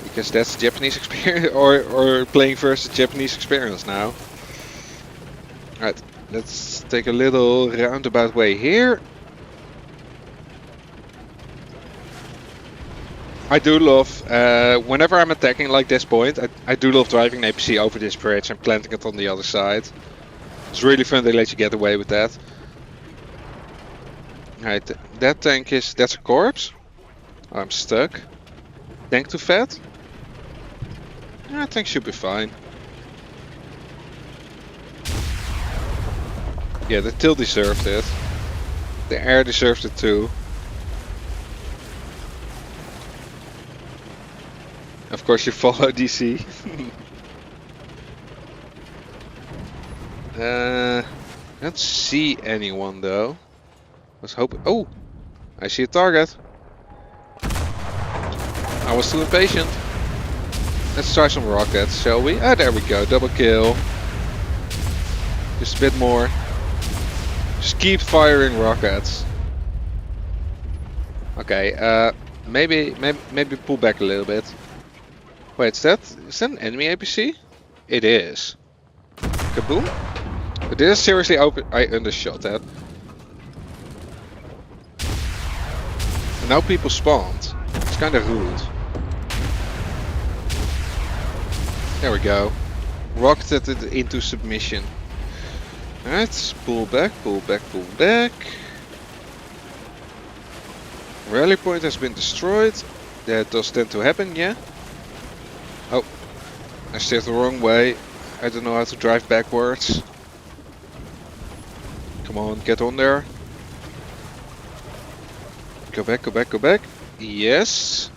Because that's Japanese experience, or playing versus Japanese experience now. Alright, let's take a little roundabout way here. I do love, whenever I'm attacking like this point, I do love driving an APC over this bridge and planting it on the other side. It's really fun, they let you get away with that. Alright, that tank that's a corpse. Oh, I'm stuck. Tank too fat? Yeah, I think should be fine. Yeah, the tail deserved it. The air deserved it too. Of course you follow DC. Don't see anyone though. Was hoping. Oh, I see a target. I was too impatient. Let's try some rockets, shall we? Ah, there we go. Double kill. Just a bit more. Just keep firing rockets. Okay. Maybe pull back a little bit. Wait, is that an enemy APC? It is. Kaboom. But this is seriously open. I undershot that. Now people spawned. It's kind of rude. There we go. Rocketed it into submission. Alright, pull back, pull back, pull back. Rally point has been destroyed. That does tend to happen, yeah. Oh, I steered the wrong way. I don't know how to drive backwards. Come on, get on there. Go back, go back, go back. Yes.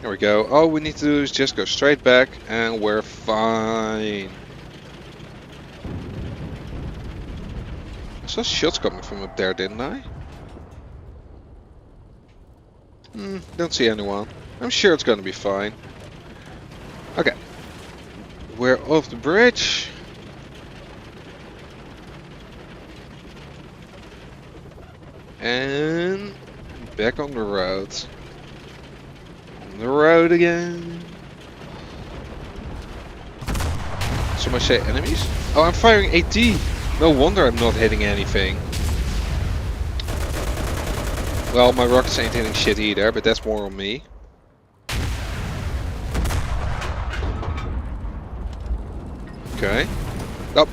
There we go. All we need to do is just go straight back and we're fine. I saw shots coming from up there, didn't I? Don't see anyone. I'm sure it's gonna be fine. Okay. We're off the bridge. And back on the road. On the road again. Somebody say enemies? Oh, I'm firing AT. No wonder I'm not hitting anything. Well, my rockets ain't hitting shit either, but that's more on me. Okay. Up.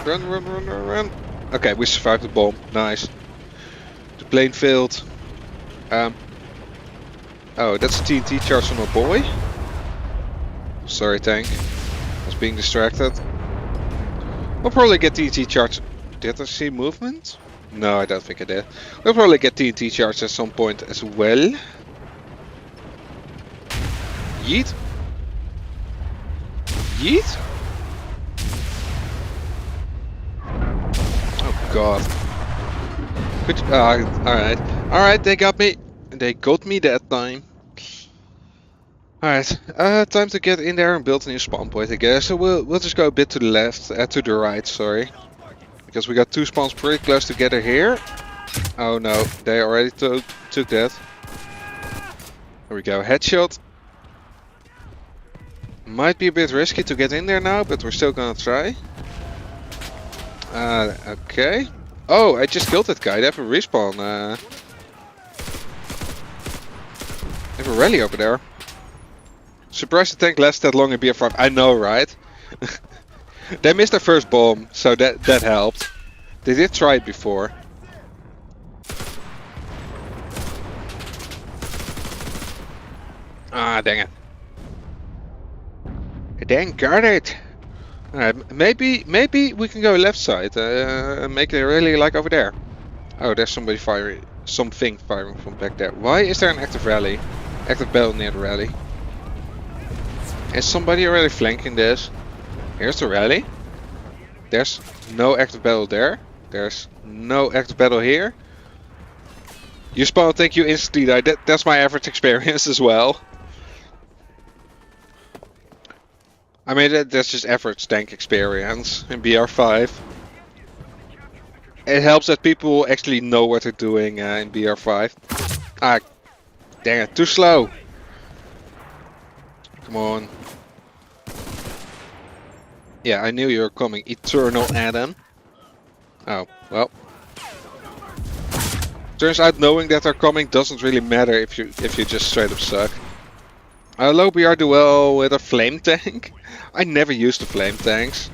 Run, run, run, run, run. Okay, we survived the bomb. Nice. The plane failed. Oh, that's a TNT charge on a boy. Sorry, tank. I was being distracted. We'll probably get TNT charge. Did I see movement? No, I don't think I did. We'll probably get TNT charge at some point as well. Yeet. Yeet? Oh god. Good. Alright. Alright, they got me. They got me that time. Alright, time to get in there and build a new spawn point, I guess. So we'll just go a bit to the left, to the right, sorry. Because we got two spawns pretty close together here. Oh no, they already took that. There we go, headshot. Might be a bit risky to get in there now, but we're still gonna try. Okay. Oh, I just killed that guy. They have a respawn. They have a rally over there. Surprised the tank lasted that long in BR5. I know, right? They missed their first bomb, so that helped. They did try it before. Ah, dang it. Dang, got it. Alright, maybe we can go left side and make it really like over there. Oh, there's somebody firing, something firing from back there. Why is there an active rally? Active battle near the rally. Is somebody already flanking this? Here's the rally. There's no active battle there. There's no active battle here. You spawn, thank you, instantly die. That's my average experience as well. I mean, that's just average tank experience in BR5. It helps that people actually know what they're doing in BR5. Ah, dang it, too slow. Come on. Yeah, I knew you were coming, Eternal Adam. Oh, well. Turns out knowing that they're coming doesn't really matter if you just straight up suck. Low BR do well with a flame tank. I never used the flame tanks.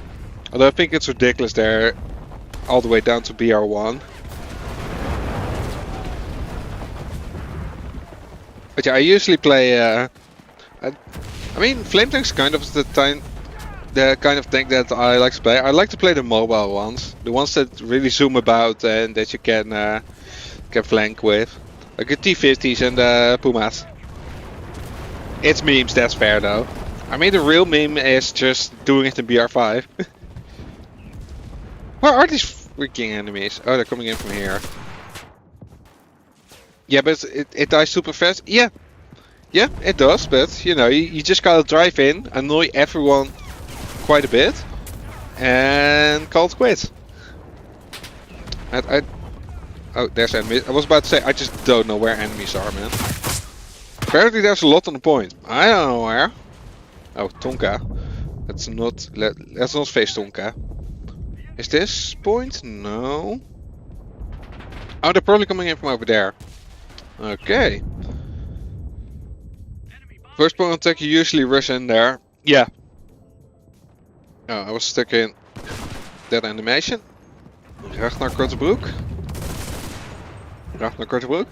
Although I think it's ridiculous they're all the way down to BR1. But yeah, I usually play I mean, flame tanks kind of the kind of tank that I like to play. I like to play the mobile ones, the ones that really zoom about and that you can flank with, like the T50s and the Pumas. It's memes, that's fair though. I mean, the real meme is just doing it in BR5. Where are these freaking enemies? Oh, they're coming in from here. Yeah, but it dies super fast. Yeah, it does. But you know, you just gotta drive in, annoy everyone quite a bit, and call it quits. Oh, there's enemies. I was about to say, I just don't know where enemies are, man. Apparently there's a lot on the point. I don't know where. Oh, Tonka. Let's not face Tonka. Is this point? No. Oh, they're probably coming in from over there. Okay. Enemy bomber. First point of attack, you usually rush in there. Yeah. Oh, I was stuck in that animation. Ragnar Kortebroek. Ragnar Kortebroek.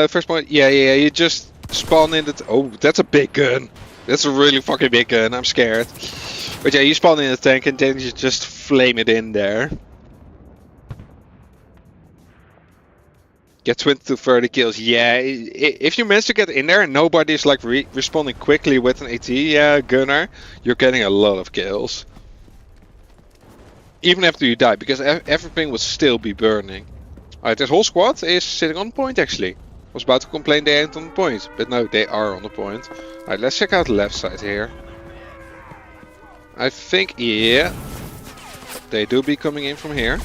First point, yeah, you just spawn in the... Oh, that's a big gun. That's a really fucking big gun, I'm scared. But yeah, you spawn in the tank and then you just flame it in there. Get 20 to 30 kills. Yeah, if you manage to get in there and nobody's like responding quickly with an AT gunner, you're getting a lot of kills. Even after you die, because everything will still be burning. Alright, this whole squad is sitting on point actually. I was about to complain they ain't on the point, but no, they are on the point. Alright, let's check out the left side here. I think, yeah, they do be coming in from here.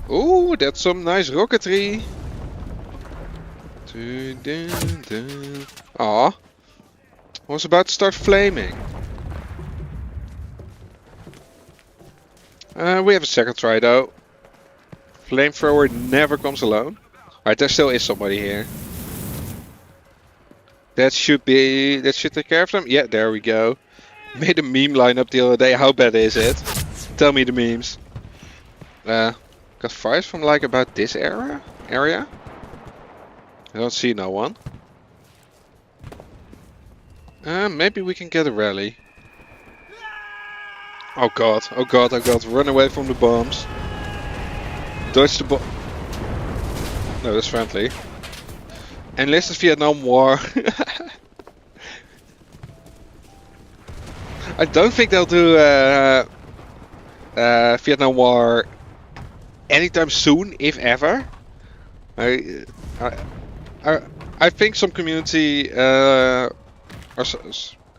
Ooh, that's some nice rocketry. Aw, I was about to start flaming. We have a second try though. Flamethrower never comes alone. Alright, there still is somebody here. That should take care of them. Yeah, there we go. Made a meme line up the other day. How bad is it? Tell me the memes. Got fires from like about this area? I don't see no one. Maybe we can get a rally. Oh god, oh god, oh god, run away from the bombs. Dodge the bomb. No, that's friendly. Enlist the Vietnam War. I don't think they'll do Vietnam War anytime soon, if ever. I think some community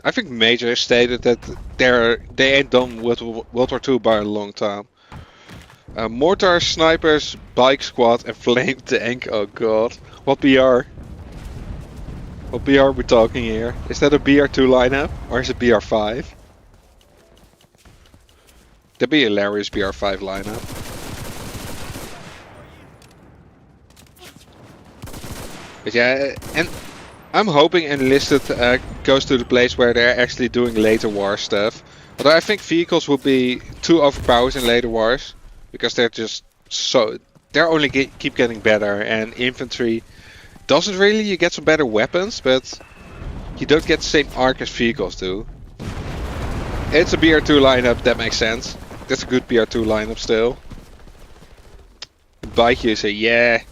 I think Major stated that they ain't done with World War II by a long time. Mortar, snipers, bike squad, and flame tank. Oh god, what BR? What BR are we talking here? Is that a BR2 lineup or is it BR5? That'd be a hilarious BR5 lineup. But yeah, and I'm hoping Enlisted goes to the place where they're actually doing later war stuff. Although I think vehicles will be too overpowered in later wars. Because they're just so... They're only keep getting better. And infantry doesn't really. You get some better weapons, but you don't get the same arc as vehicles do. It's a BR2 lineup, that makes sense. That's a good BR2 lineup still. Bite you say, yeah.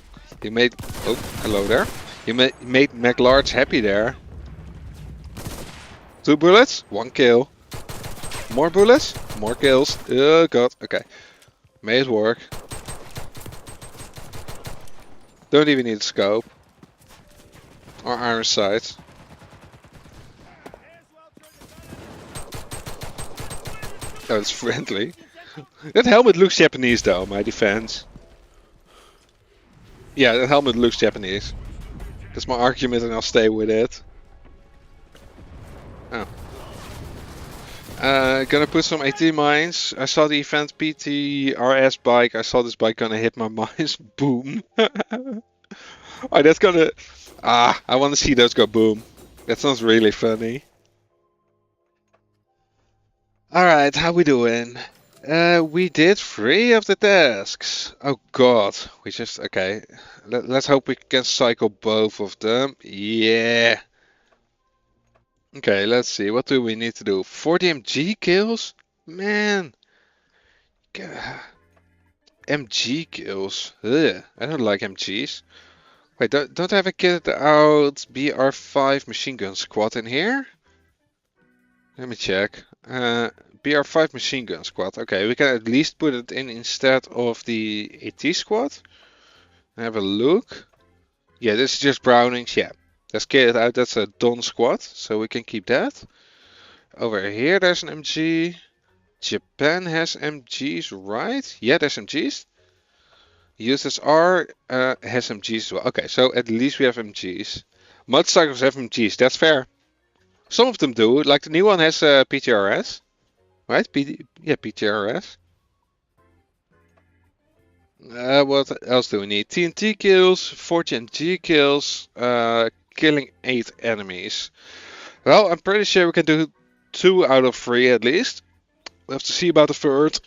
You made... Oh, hello there. You made McLarge happy there. 2 bullets, 1 kill. More bullets, more kills. Oh god, okay. May it work. Don't even need a scope. Or iron sights. Oh, it's friendly. That helmet looks Japanese though, my defense. Yeah, that helmet looks Japanese. That's my argument and I'll stay with it. Oh. Gonna put some AT mines. I saw the event PTRS bike. I saw this bike gonna hit my mines. Boom. Oh, that's gonna... I wanna see those go boom. That sounds really funny. Alright, how we doing? We did 3 of the tasks. Oh god. We just... Okay. Let's hope we can cycle both of them. Yeah. Okay, let's see. What do we need to do? 40 MG kills? Man. MG kills. Ugh, I don't like MGs. Wait, don't I have a kit out BR5 machine gun squad in here? Let me check. BR5 machine gun squad. Okay, we can at least put it in instead of the AT squad. Have a look. Yeah, this is just Brownings. Yeah. Let's get it out. That's a Don squad, so we can keep that. Over here there's an MG. Japan has MGs, right? Yeah, there's MGs. USSR has MGs as well. Okay, so at least we have MGs. Motorcycles have MGs, that's fair. Some of them do, like the new one has PTRS. Right? Yeah, PTRS. What else do we need? TNT kills, 40 MG kills, killing 8 enemies. Well, I'm pretty sure we can do 2 out of 3 at least. We'll have to see about the third.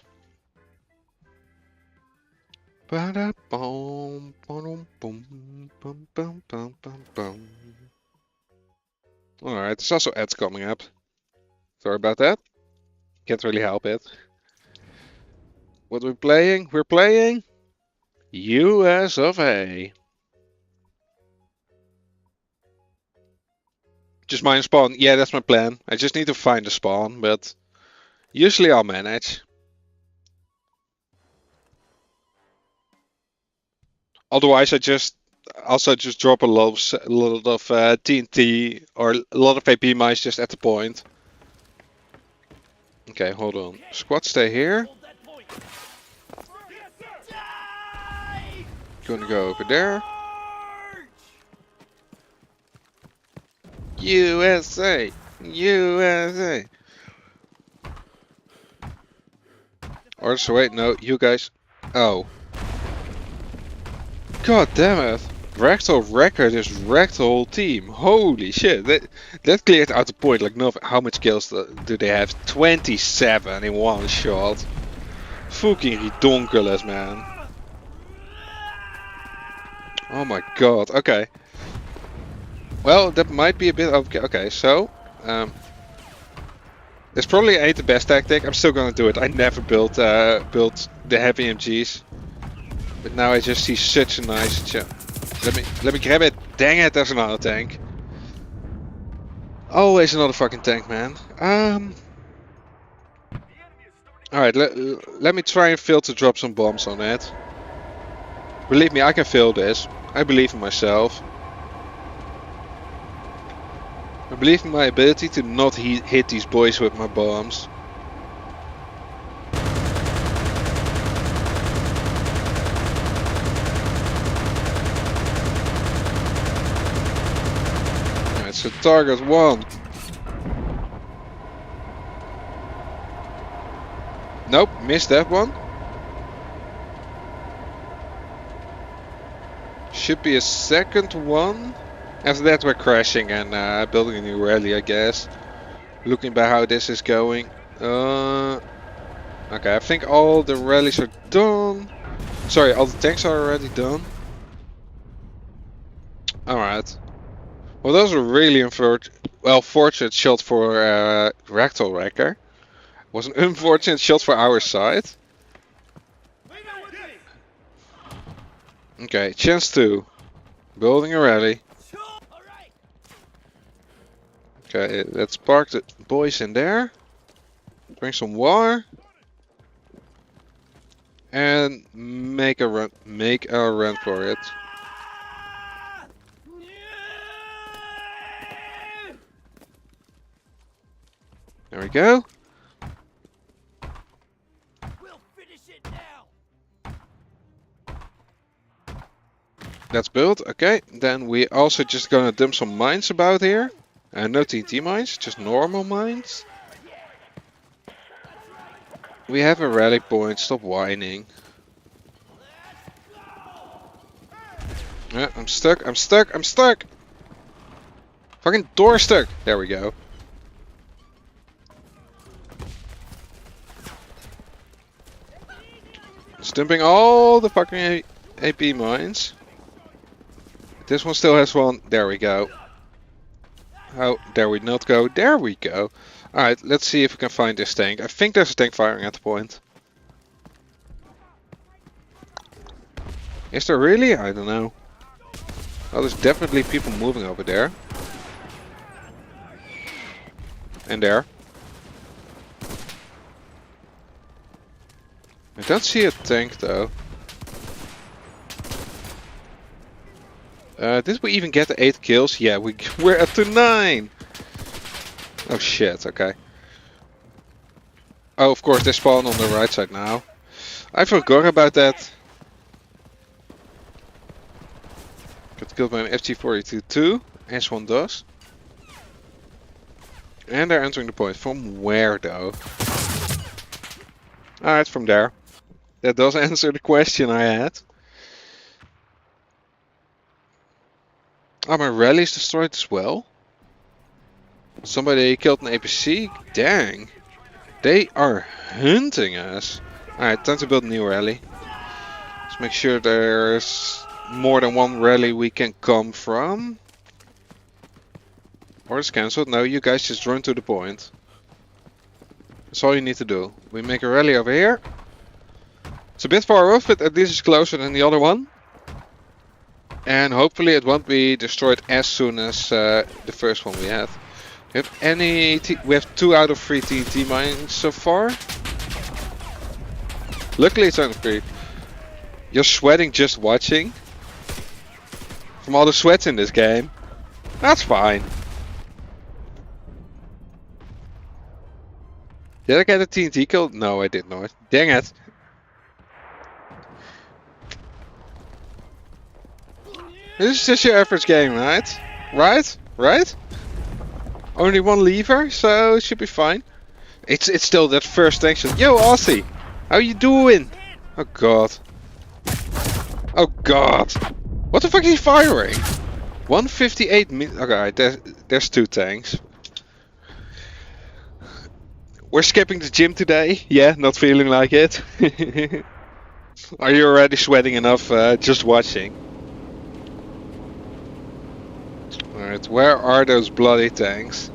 Alright, there's also ads coming up. Sorry about that. Can't really help it. What are we playing? We're playing US of A. Just mine spawn. Yeah, that's my plan. I just need to find the spawn, but usually I'll manage. Otherwise, I just also just drop a lot of TNT or a lot of AP mines just at the point. Okay, hold on. Squad, stay here. Gonna go over there. USA! USA! Or so wait, no, you guys. Oh. God damn it. Rectal record just wrecked the whole team. Holy shit. That cleared out the point like nothing. How much kills do they have? 27 in one shot. Fucking redonkulous, man. Oh my god. Okay. Well, that might be a bit of... Okay, so... this probably ain't the best tactic. I'm still gonna do it. I never built the heavy MGs. But now I just see such a nice... Let me grab it. Dang it, there's another tank. Always another fucking tank, man. Alright, let me try and fail to drop some bombs on it. Believe me, I can fail this. I believe in myself. I believe in my ability to not hit these boys with my bombs. Alright, so target 1. Nope, missed that one. Should be a second one. After that we're crashing and building a new rally, I guess. Looking by how this is going. Okay, I think all the rallies are done. Sorry, all the tanks are already done. Alright. Well, those were really fortunate shot for Rectal Wrecker. Was an unfortunate shot for our side. Okay, chance 2. Building a rally. Okay, let's park the boys in there. Bring some water. And make a run for it. There we go. That's built. Okay, then we also just gonna dump some mines about here. No TNT mines, just normal mines. We have a rally point, stop whining. I'm stuck, I'm stuck, I'm stuck! Fucking door stuck! There we go. Stumping all the fucking AP mines. This one still has one. There we go. Oh, there we not go. There we go. Alright, let's see if we can find this tank. I think there's a tank firing at the point. Is there really? I don't know. Oh, there's definitely people moving over there. And there. I don't see a tank though. Did we even get the 8 kills? Yeah, we're up to 9! Oh shit, okay. Oh, of course, they spawn on the right side now. I forgot about that. Got killed by an FG42 too, as one does. And they're entering the point. From where though? Alright, from there. That does answer the question I had. Oh, my rally's destroyed as well. Somebody killed an APC? Dang. They are hunting us. Alright, time to build a new rally. Let's make sure there's more than one rally we can come from. Or it's cancelled. No, you guys just run to the point. That's all you need to do. We make a rally over here. It's a bit far off, but at least it's closer than the other one. And hopefully it won't be destroyed as soon as the first one we had. We have 2 out of 3 TNT mines so far. Luckily it's only 3. You're sweating just watching. From all the sweats in this game. That's fine. Did I get a TNT kill? No, I did not. Dang it. This is just your average game, right? Right? Only one lever, so it should be fine. It's still that first action. Yo, Aussie! How you doing? Oh god. Oh god. What the fuck is he firing? 158 okay, there's 2 tanks. We're skipping the gym today. Yeah, not feeling like it. Are you already sweating enough just watching? Alright, where are those bloody tanks?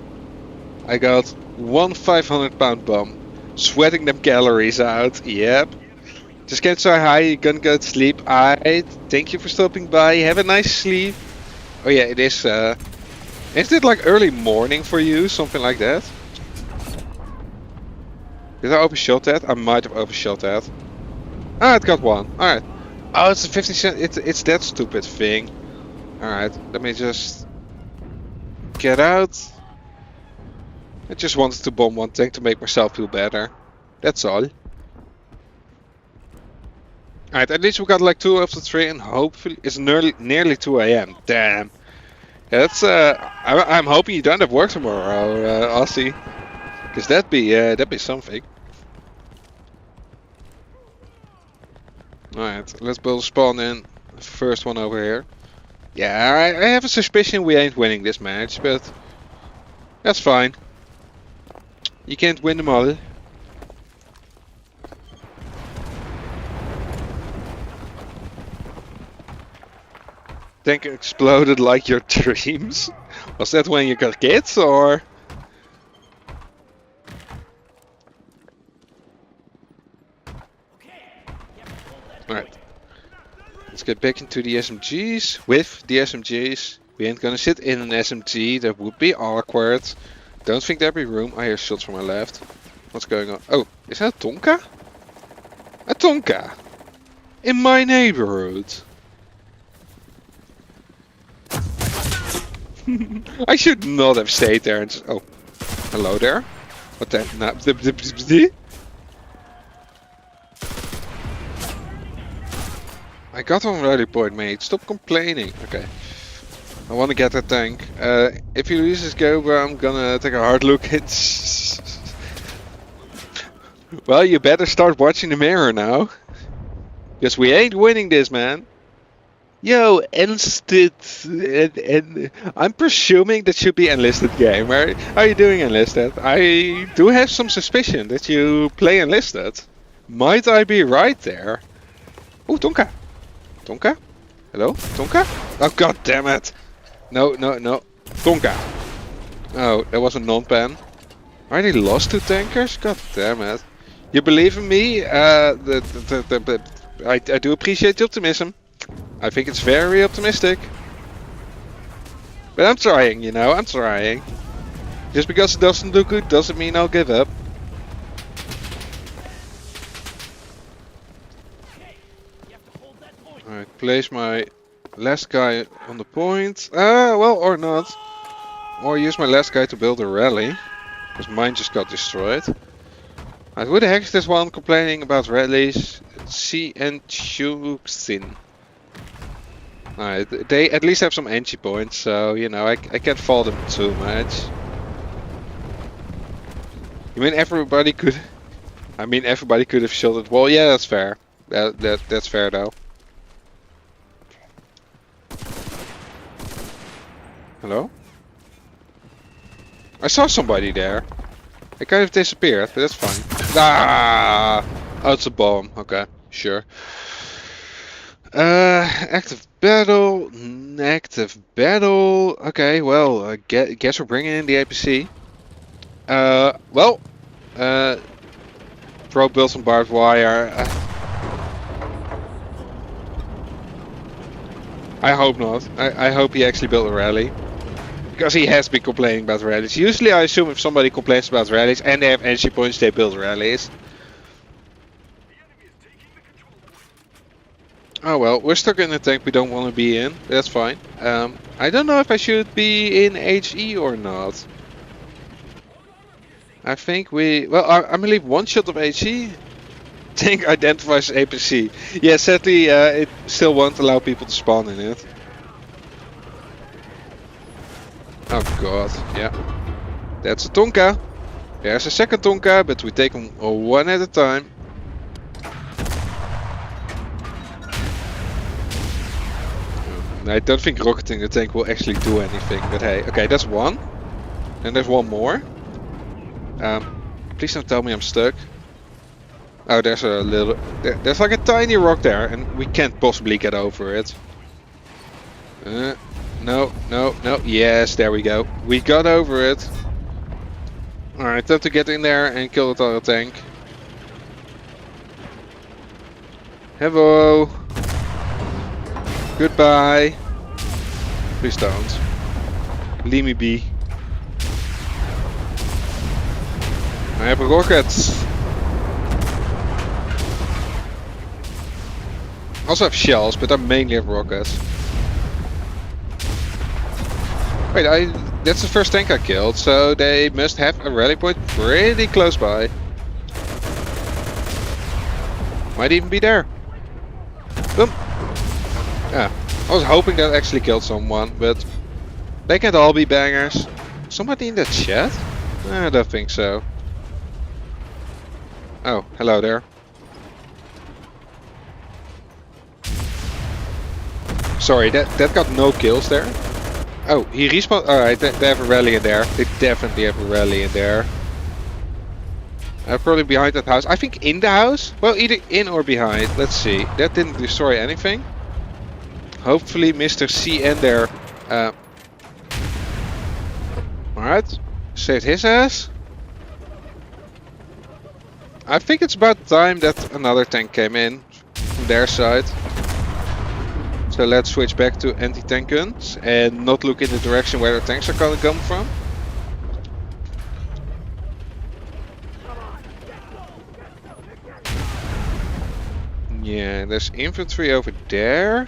I got 1 500-pound bomb. Sweating them calories out. Yep. Just can't say hi, you're gonna go to sleep. Alright, thank you for stopping by. Have a nice sleep. Oh yeah, it is. Is it like early morning for you? Something like that? Did I overshot that? I might have overshot that. Ah, it got 1. Alright. Oh, it's a 50 cent. It's that stupid thing. Alright, let me just get out. I just wanted to bomb 1 tank to make myself feel better. That's all. Alright, at least we got like 2 of the 3 and hopefully it's nearly 2 AM. Damn. Yeah, that's I'm hoping you don't have work tomorrow, Aussie. Cause that'd be something. Alright, let's build a spawn in. First one over here. Yeah, I have a suspicion we ain't winning this match, but that's fine. You can't win them all. Tank exploded like your dreams? Was that when you got kids or? Alright. Let's get back into the SMGs. With the SMGs. We ain't gonna sit in an SMG, that would be awkward. Don't think there'll be room. I hear shots from my left. What's going on? Oh, is that a Tonka? A Tonka! In my neighborhood! I should not have stayed there and just, oh, hello there. What the? No, I got on rally point, mate. Stop complaining. Okay. I want to get that tank. If you lose this go, I'm gonna take a hard look. It's well, you better start watching the mirror now. Because we ain't winning this, man. Yo, enlisted, and I'm presuming that should be enlisted game, right? How are you doing, enlisted? I do have some suspicion that you play enlisted. Might I be right there? Oh, Tonka! Tonka? Hello? Tonka? Oh, god damn it! No, Tonka! Oh, that was a non-pan. I already lost 2 tankers? God damn it. You believe in me? I do appreciate the optimism. I think it's very optimistic. But I'm trying, you know, I'm trying. Just because it doesn't look good doesn't mean I'll give up. Alright, place my last guy on the point. Well, or not. Or use my last guy to build a rally. Because mine just got destroyed. Alright, who the heck is this one complaining about rallies? C and Chuxin. Alright, they at least have some entry points, so you know I can't fault them too much. You mean everybody could? I mean everybody could have shot it. Well, yeah, that's fair. That's fair though. Hello? I saw somebody there. It kind of disappeared, but that's fine. Ah! Oh, it's a bomb. Okay, sure. Active battle. Active battle. Okay, well, guess we're bringing in the APC. Well, Pro built some barbed wire. I hope not. I hope he actually built a rally. Because he has been complaining about rallies. Usually I assume if somebody complains about rallies and they have entry points, they build rallies. Oh well, we're stuck in a tank we don't want to be in. That's fine. I don't know if I should be in HE or not. I think I believe one shot of HE. Tank identifies as APC. Yeah, sadly it still won't allow people to spawn in it. Oh god, yeah. That's a Tonka. There's a second Tonka, but we take them one at a time. I don't think rocketing the tank will actually do anything, but hey, okay, that's one. And there's one more. Please don't tell me I'm stuck. Oh, there's a little... There's like a tiny rock there, and we can't possibly get over it. No. Yes, there we go. We got over it. Alright, time to get in there and kill the other tank. Hello. Goodbye. Please don't. Leave me be. I have rockets. Also have shells, but I mainly have rockets. Wait, that's the first tank I killed, so they must have a rally point pretty close by. Might even be there. Boom. Yeah, I was hoping that actually killed someone, but they can't all be bangers. Somebody in the chat? I don't think so. Oh, hello there. Sorry, that got no kills there. Oh, he respawned. Alright, they have a rally in there. They definitely have a rally in there. Probably behind that house. I think in the house? Well, either in or behind. Let's see. That didn't destroy anything. Hopefully Mr. C in there. Alright. Saved his ass. I think it's about time that another tank came in from their side. So let's switch back to anti-tank guns and not look in the direction where the tanks are gonna come from. Yeah, there's infantry over there.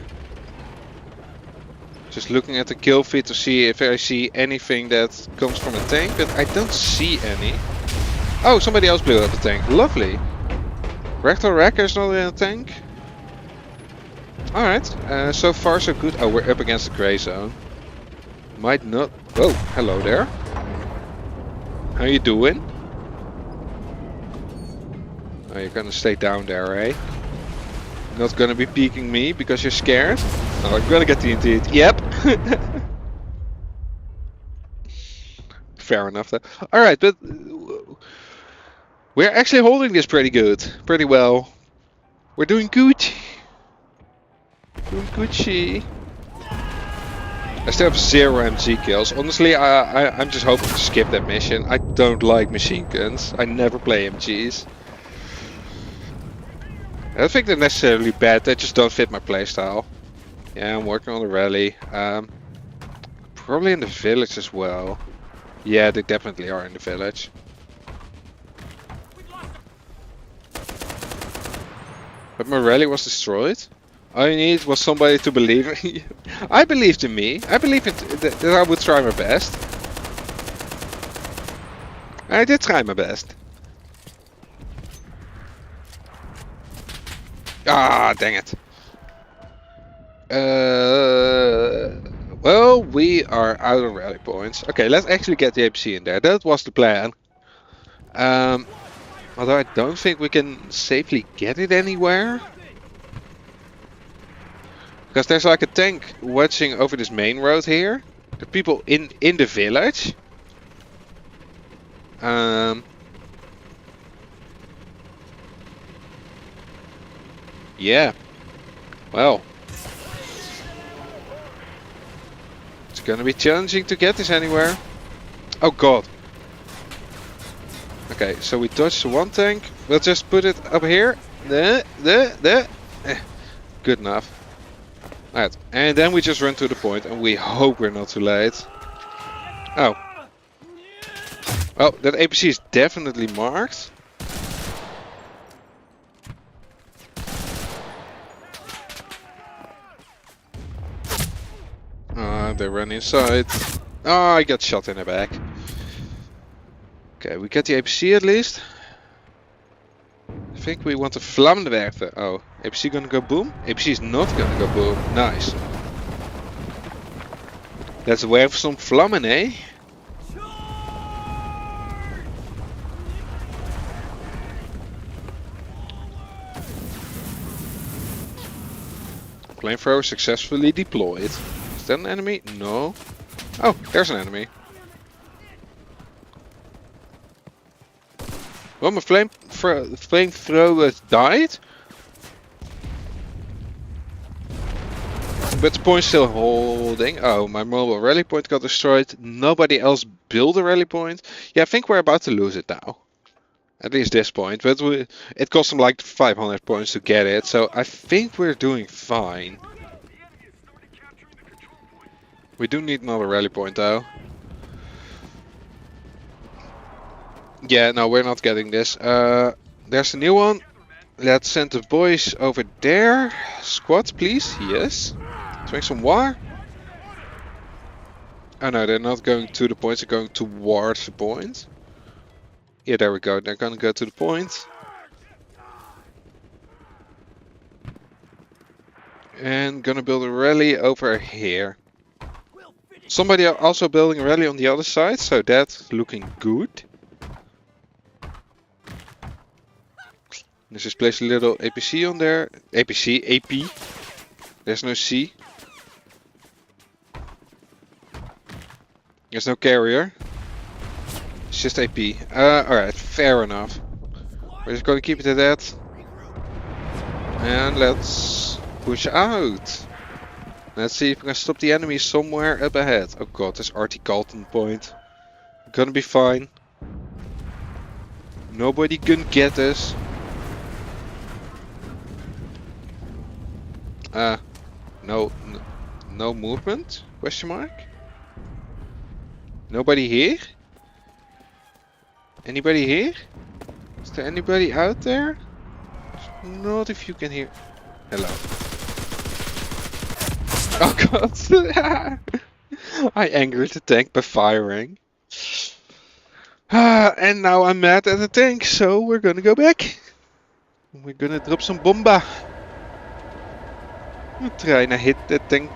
Just looking at the kill feed to see if I see anything that comes from a tank, but I don't see any. Oh, somebody else blew up the tank. Lovely. Rectal Wrecker's not in a tank. Alright, so far so good. Oh, we're up against the grey zone. Might not... Oh, hello there. How you doing? Oh, you're gonna stay down there, eh? Not gonna be peeking me because you're scared? Oh, I'm gonna get the indeed. Yep! Fair enough though. Alright, but... We're actually holding this pretty good. Pretty well. We're doing good. Doing Gucci. I still have 0 MG kills. Honestly, I'm just hoping to skip that mission. I don't like machine guns. I never play MGs. I don't think they're necessarily bad. They just don't fit my playstyle. Yeah, I'm working on the rally. Probably in the village as well. Yeah, they definitely are in the village. But my rally was destroyed. All you need was somebody to believe. I believed in me. I believed that I would try my best. I did try my best. Ah, dang it. Well, we are out of rally points. Okay, let's actually get the APC in there. That was the plan. Although I don't think we can safely get it anywhere. Because there's like a tank watching over this main road here. The people in the village. Yeah. Well. It's gonna be challenging to get this anywhere. Oh god. Okay, so we dodged the one tank. We'll just put it up here. There. Good enough. Alright, and then we just run to the point and we hope we're not too late. Oh. Oh, that APC is definitely marked. They run inside. Oh, I got shot in the back. Okay, we get the APC at least. I think we want to Vlammenwerfer. Oh, APC gonna go boom? APC is not gonna go boom. Nice. Let's wave some vlammen, eh? Flamethrower successfully deployed. Is that an enemy? No. Oh, there's an enemy. Well, my flamethrower died. But the point's still holding. Oh, my mobile rally point got destroyed. Nobody else built a rally point. Yeah, I think we're about to lose it now. At least this point. But it cost them like 500 points to get it. So I think we're doing fine. We do need another rally point though. Yeah, no, we're not getting this. There's a new one. Let's send the boys over there. Squad, please. Yes. Drink some water. Oh no, they're not going to the points, they're going towards the point. Yeah, there we go. They're gonna go to the point. And gonna build a rally over here. Somebody also building a rally on the other side, so that's looking good. Let's just place a little APC on there. APC, AP. There's no C. There's no carrier. It's just AP. Alright, fair enough. We're just going to keep it at that. And let's push out. Let's see if we can stop the enemy somewhere up ahead. Oh god, this RT Carlton point. Gonna be fine. Nobody can get us. No movement? Question mark? Nobody here? Anybody here? Is there anybody out there? Not if you can hear. Hello. Oh god. I angered the tank by firing. And now I'm mad at the tank, so we're gonna go back. We're gonna drop some bomba. We're trying to hit the tank.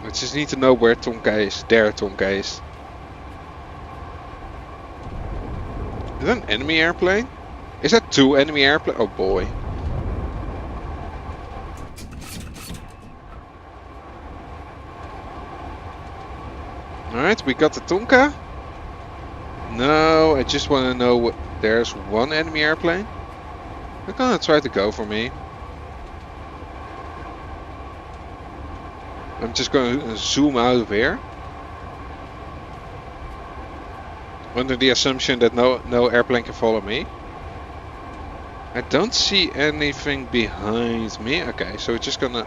We just need to know where Tonka is. There Tonka is. Is that an enemy airplane? Is that two enemy airplanes? Oh boy. Alright, we got the Tonka. No, I just want to know what. There's one enemy airplane. They're gonna try to go for me. I'm just going to zoom out of here. Under the assumption that no airplane can follow me. I don't see anything behind me. Okay, so we're just gonna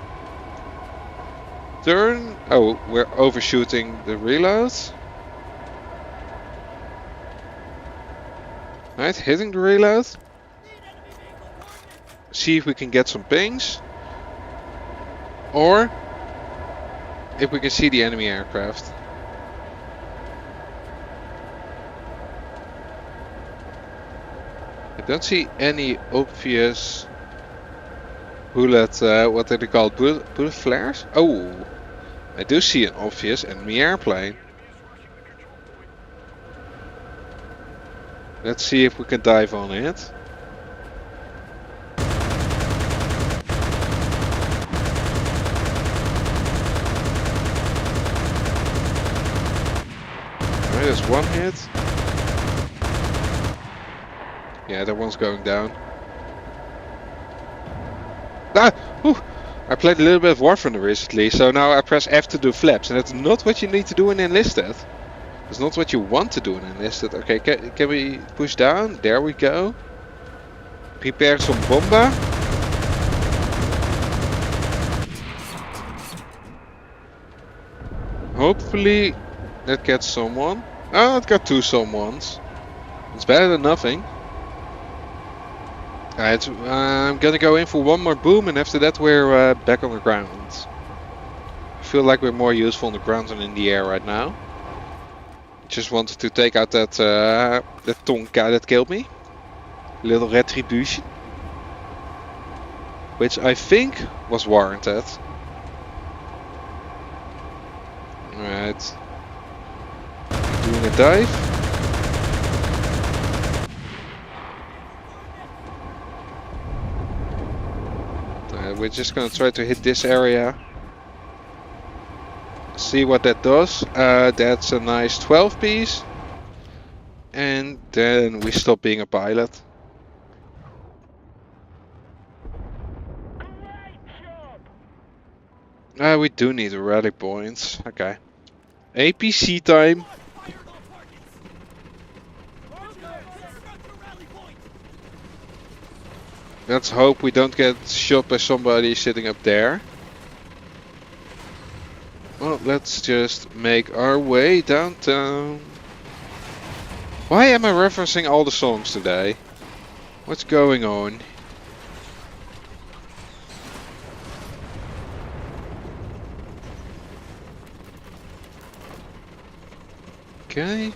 turn. Oh, we're overshooting the reload. Right, hitting the reload. See if we can get some pings. Or if we can see the enemy aircraft. I don't see any obvious bullet, what are they called? Bullet flares? Oh, I do see an obvious enemy airplane. Let's see if we can dive on it. there's one hit. Yeah, that one's going down. Ah! Whew. I played a little bit of Warframe recently, so now I press F to do flaps, and that's not what you need to do in Enlisted. It's not what you want to do in Enlisted. Okay, can we push down? There we go. Prepare some bomba. Hopefully that gets someone. Oh, it got two someones. It's better than nothing. Alright, I'm gonna go in for one more boom, and after that we're back on the ground. I feel like we're more useful on the ground than in the air right now. Just wanted to take out that Tonka that killed me. Little retribution. Which I think was warranted. Alright. Doing a dive. We're just gonna try to hit this area. See what that does. That's a nice 12 piece. And then we stop being a pilot. We do need a rally points. Okay. APC time. Let's hope we don't get shot by somebody sitting up there. Well, let's just make our way downtown. Why am I referencing all the songs today? What's going on? Okay.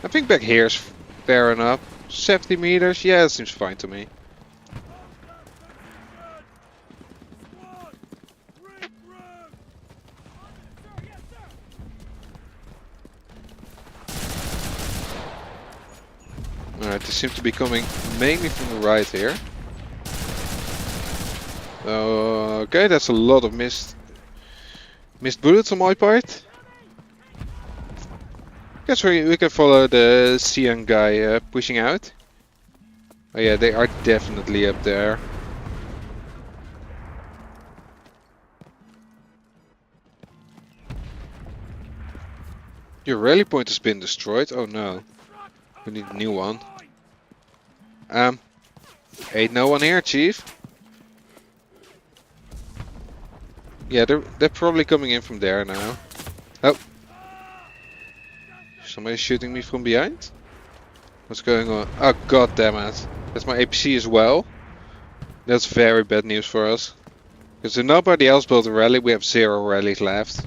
I think back here is fair enough. 70 meters, yeah, that seems fine to me. Alright, they seem to be coming mainly from the right here. Okay, that's a lot of missed bullets on my part. Guess we can follow the Cian guy pushing out. Oh yeah, they are definitely up there. Your rally point has been destroyed. Oh no. We need a new one. Ain't no one here, Chief. Yeah, they're probably coming in from there now. Oh. Somebody's shooting me from behind? What's going on? Oh, god damn it. That's my APC as well. That's very bad news for us. Because if nobody else built a rally, we have 0 rallies left.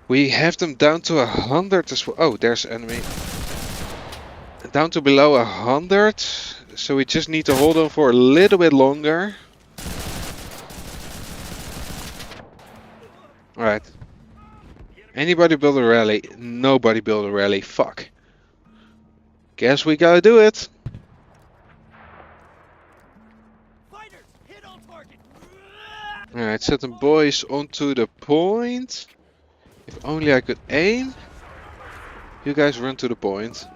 We have them down to 100 as well. Oh, there's enemy. Down to below 100. So we just need to hold on for a little bit longer. Alright. Anybody build a rally? Nobody built a rally. Fuck. Guess we gotta do it. Alright, set them boys onto the point. If only I could aim. You guys run to the point.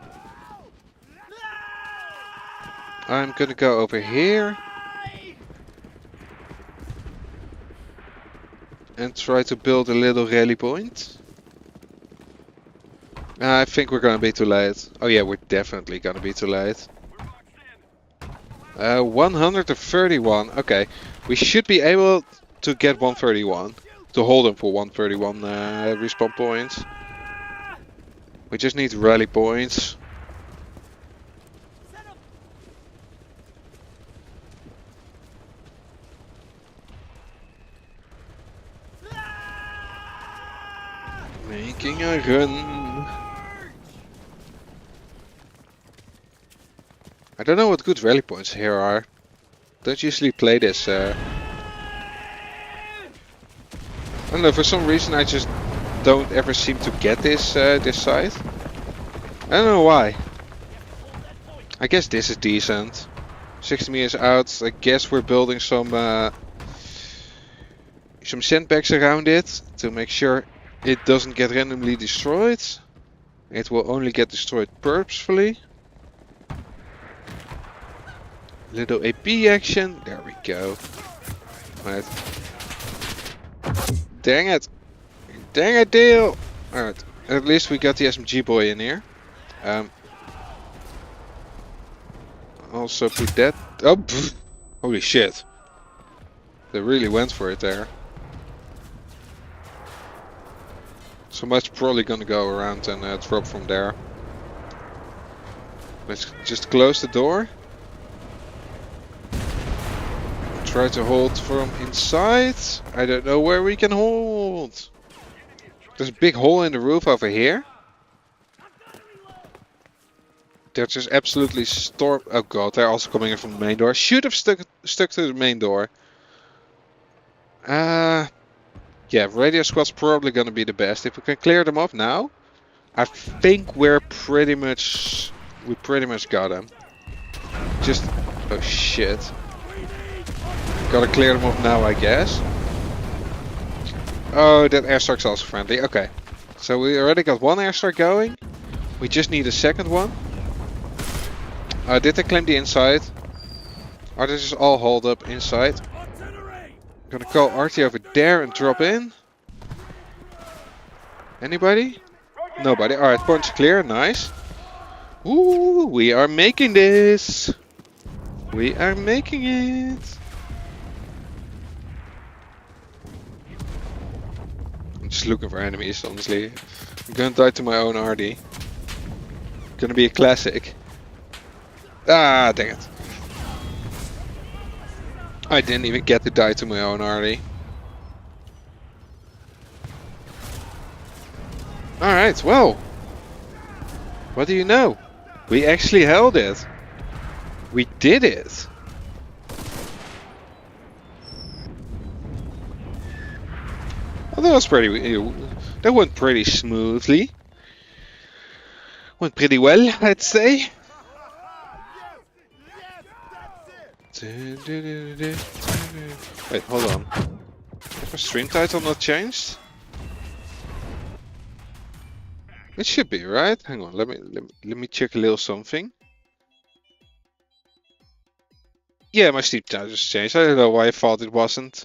I'm gonna go over here. And try to build a little rally point. I think we're gonna be too late. Oh yeah, we're definitely gonna be too late. 131. Okay, we should be able to get 131. To hold them for 131 respawn points. We just need rally points. Making a run. I don't know what good rally points here are. Don't usually play this. I don't know, for some reason I just don't ever seem to get this this side. I don't know why. I guess this is decent. 60 meters out. I guess we're building some sandbags around it to make sure It doesn't get randomly destroyed. It will only get destroyed purposefully. Little AP action. There we go. Alright. Dang it. Dang it, deal. Alright. At least we got the SMG boy in here. Also put that... Oh, pfft. Holy shit. They really went for it there. Somebody's probably gonna go around and drop from there. Let's just close the door. Try to hold from inside. I don't know where we can hold. There's a big hole in the roof over here. They're just absolutely storm. Oh god, they're also coming in from the main door. Should have stuck to the main door. Yeah, radio squad's probably gonna be the best. If we can clear them up now, I think we pretty much got them. Just oh shit. Gotta clear them off now, I guess. Oh, that airstrike's also friendly. Okay, so we already got one airstrike going. We just need a second one. Did they claim the inside? Are they just all hauled up inside? Gonna call RT over there and drop in. Anybody? Nobody. Alright, points clear. Nice. Ooh, we are making this. We are making it. I'm just looking for enemies, honestly. I'm gonna die to my own RD. Gonna be a classic. Ah, dang it. I didn't even get to die to my own RD. Alright, well. What do you know? We actually held it. We did it. Well, that was that went pretty smoothly. Went pretty well, I'd say. Wait, hold on. Is my stream title not changed? It should be, right? Hang on, let me check a little something. Yeah, my stream title just changed. I don't know why I thought it wasn't.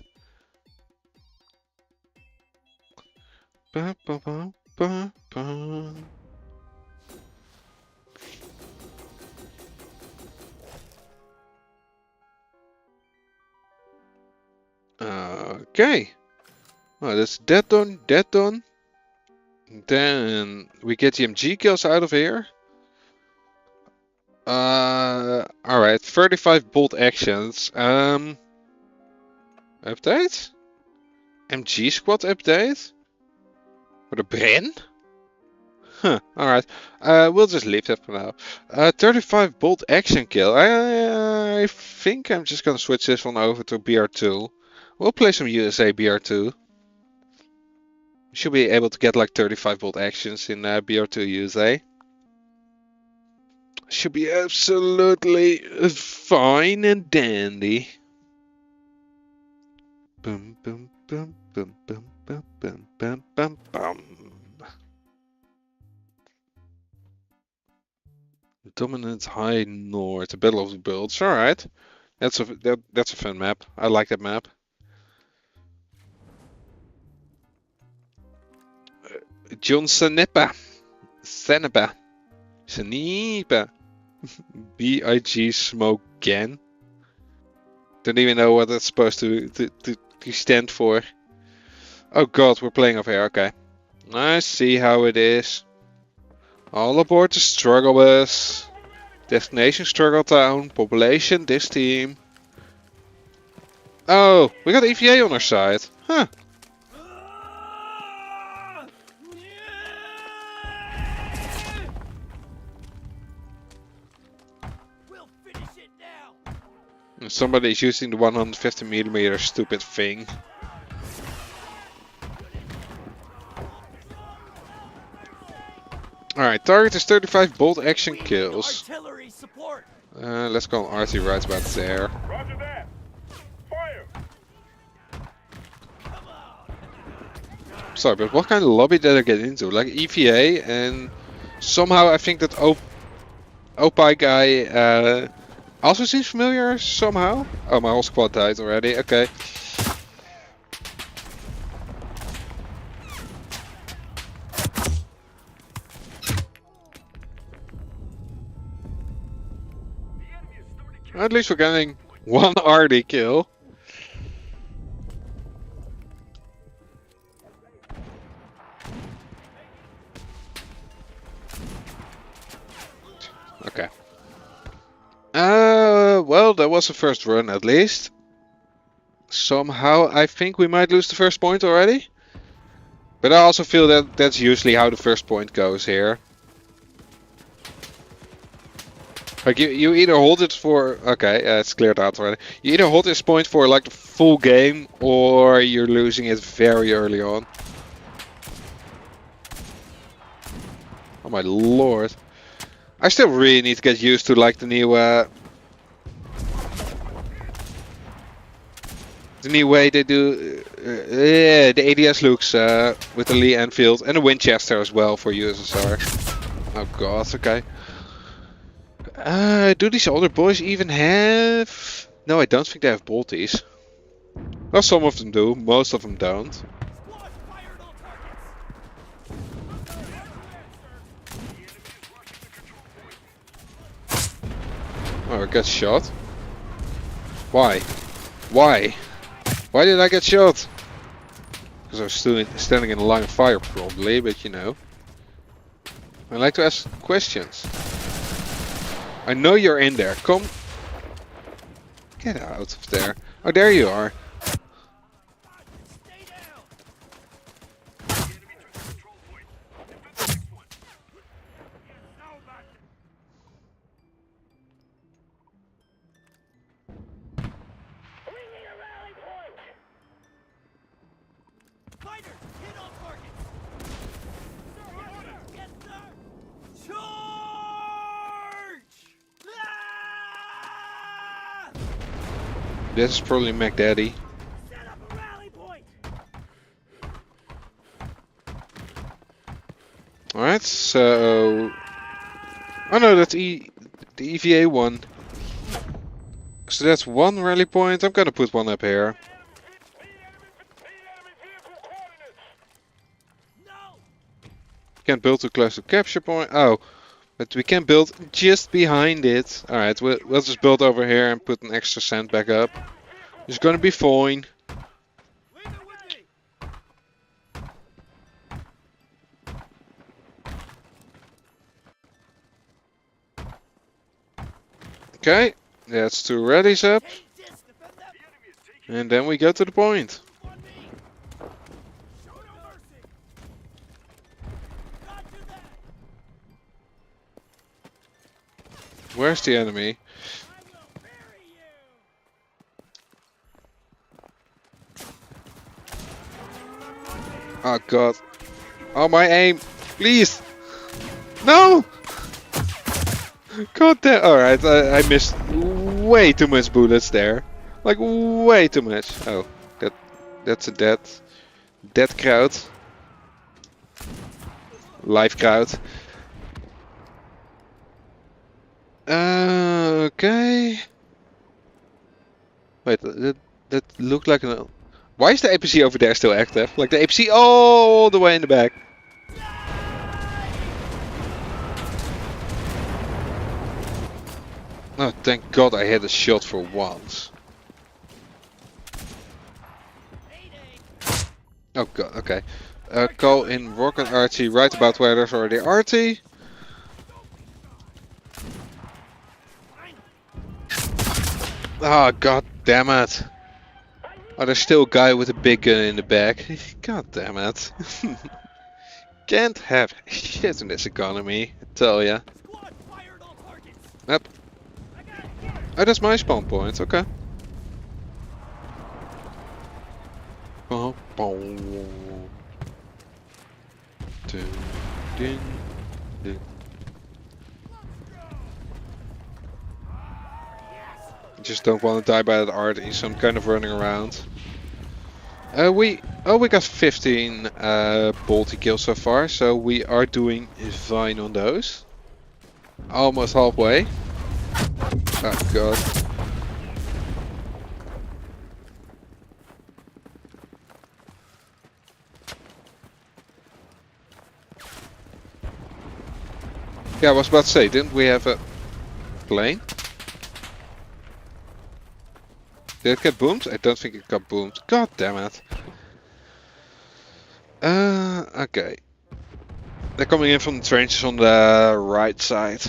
Ba, ba, ba, ba, ba. Okay. Well, that's that done, that done. Then we get the MG kills out of here. Alright, 35 bolt actions. Update? MG squad update? For the Bren? Huh, alright. We'll just leave that for now. 35 bolt action kill. I think I'm just gonna switch this one over to BR2. We'll play some USA BR2. Should be able to get like 35 bolt actions in BR2 USA. Should be absolutely fine and dandy. Boom, boom, boom, boom, boom, boom, boom, boom, boom, boom. Dominant High North, the Battle of the Bulge. All right, that's a fun map. I like that map. John Sanepa, Sanepa, B.I.G. Smoke Gan. Don't even know what that's supposed to stand for. Oh god, we're playing over here. Okay, I see how it is. All aboard the struggle bus. Destination struggle town. Population this team. Oh, we got EVA on our side. Huh. We'll finish it now. Somebody's using the 150mm stupid thing. Alright, target is 35 bolt action kills. Let's go on RT right about there. Roger that. Fire. Sorry, but what kind of lobby did I get into? Like EVA, and somehow I think that Opie guy also seems familiar somehow. Oh, my whole squad died already. Okay. At least we're getting one RD kill. Okay. Well, that was the first run at least. Somehow I think we might lose the first point already. But I also feel that that's usually how the first point goes here. Like you either hold it for, okay, it's cleared out already. You either hold this point for like the full game, or you're losing it very early on. Oh my lord. I still really need to get used to like the new way they do the ADS looks with the Lee Enfield and the Winchester as well for USSR. Oh god, okay. Do these older boys even have... No, I don't think they have bolties. Well, some of them do, most of them don't. Oh, I got shot. Why? Why? Why did I get shot? Because I was still standing in a line of fire probably, but you know. I like to ask questions. I know you're in there. Come. Get out of there. Oh, there you are. This is probably McDaddy. Alright, so... Oh no, that's the EVA one. So that's one rally point. I'm gonna put one up here. Can't build too close to capture point. Oh, but we can build just behind it. Alright, we'll just build over here and put an extra sand back up. It's gonna be fine. Okay, that's two readies up. And then we go to the point. Where's the enemy? Oh god. Oh, my aim. Please. No! God damn. Alright, I missed way too much bullets there. Like way too much. Oh, that's a dead crowd. Live crowd. Okay. Wait, that looked like an... Why is the APC over there still active? Like the APC all the way in the back. Oh, thank God I had a shot for once. Oh god, okay. Call in rocket arty right about where there's already arty. Oh god damn it. Oh, there's still a guy with a big gun in the back. God damn it. Can't have shit in this economy, I tell ya. Yep. Oh, that's my spawn point, okay. Oh, boom. Dun, dun, dun. Just don't want to die by that arty, so I'm kind of running around. We Oh, we got 15 bolty kills so far, so we are doing fine on those. Almost halfway. Oh god. Yeah, I was about to say, didn't we have a plane? Did it get boomed? I don't think it got boomed. God damn it. Okay. They're coming in from the trenches on the right side.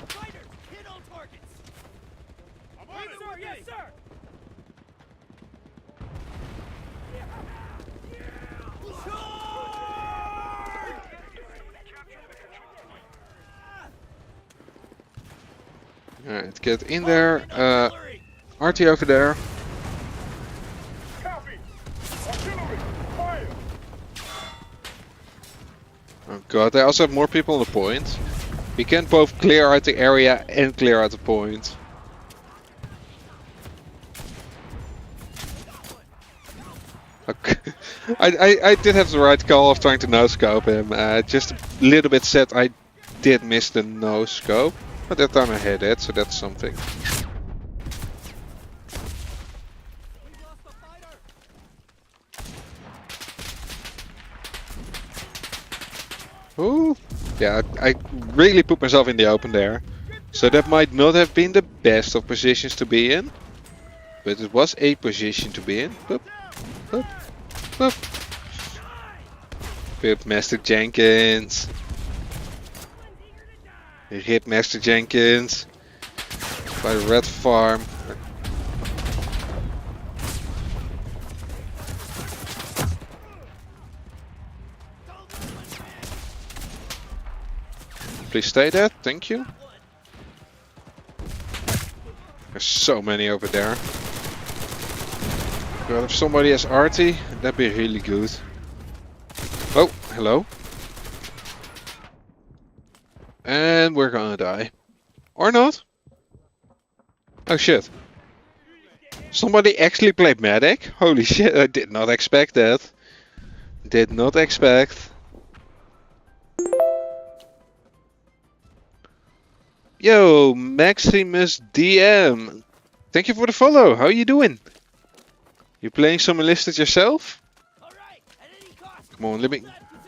Fighters, hit all targets. I'm on it, sir. Yes, sir. Alright, get in there. Artillery. RT over there. Copy. Artillery, fire. Oh god, they also have more people on the point. We can both clear out the area and clear out the point. Okay. I did have the right call of trying to no-scope him. Just a little bit sad I did miss the no-scope. But that time I hit it, so that's something. We lost the fighter. Ooh. Yeah, I really put myself in the open there. So that might not have been the best of positions to be in. But it was a position to be in. Boop, boop, boop. Boop, Master Jenkins. Rip Master Jenkins. By the red farm. Please stay there, thank you. There's so many over there. God, if somebody has arty, that'd be really good. Oh, hello. And we're gonna die. Or not. Oh shit. Somebody actually played medic? Holy shit, I did not expect that. Did not expect. Yo, Maximus DM. Thank you for the follow. How you doing? You playing some enlisted yourself? All right, at any cost. Come on, let me...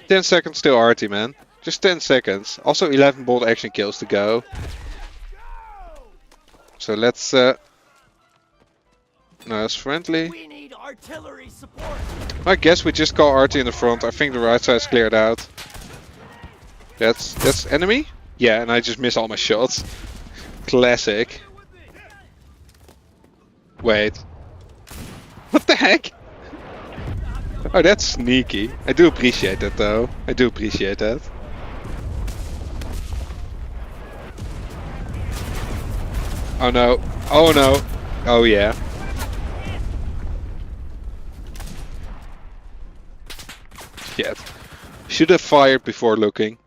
10 seconds till arty, man. Just 10 seconds. Also 11 bolt action kills to go. So let's... No, that's friendly. We need artillery support. I guess we just call arty in the front. I think the right side's cleared out. That's enemy? Yeah, and I just miss all my shots. Classic. Wait. What the heck? Oh, that's sneaky. I do appreciate that though. I do appreciate that. Oh no. Oh no. Oh yeah. Shit. Should have fired before looking.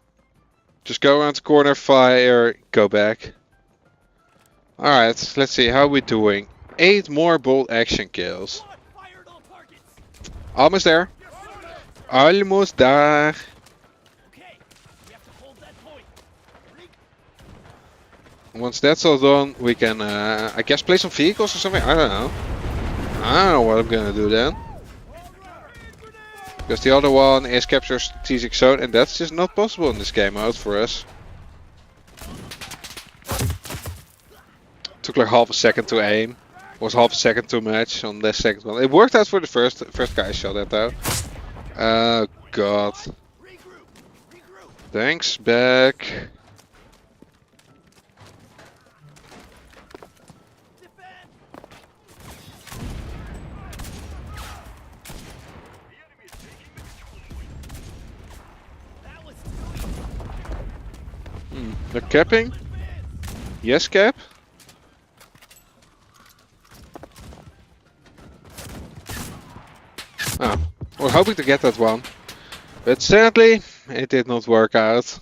Just go around the corner, fire, go back. Alright, let's see how we doing. 8 more bolt action kills. Fired all targets. Almost there. Almost there. Okay, we have to hold that point. Once that's all done, we can, I guess, play some vehicles or something. I don't know. I don't know what I'm gonna do then. Because the other one is capture strategic zone, and that's just not possible in this game mode for us. Took like half a second to aim. Was half a second too much on the second one. It worked out for the first guy I shot at though. Oh god. Regroup. Thanks, back. Defend. That was They're capping? Yes, cap? Oh, I was hoping to get that one. But sadly, it did not work out.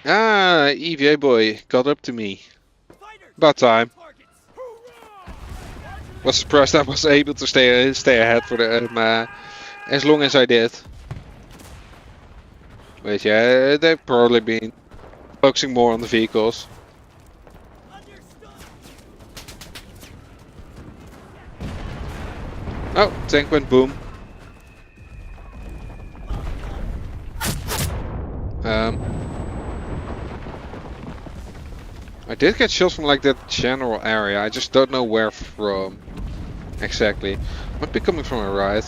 Ah, EVA boy got up to me. fighters. About time. Targets. Was surprised I was able to stay ahead for the as long as I did. Weet je, they've probably been focusing more on the vehicles. Oh, tank went boom. I did get shots from like that general area. I just don't know where from exactly. Might be coming from a right.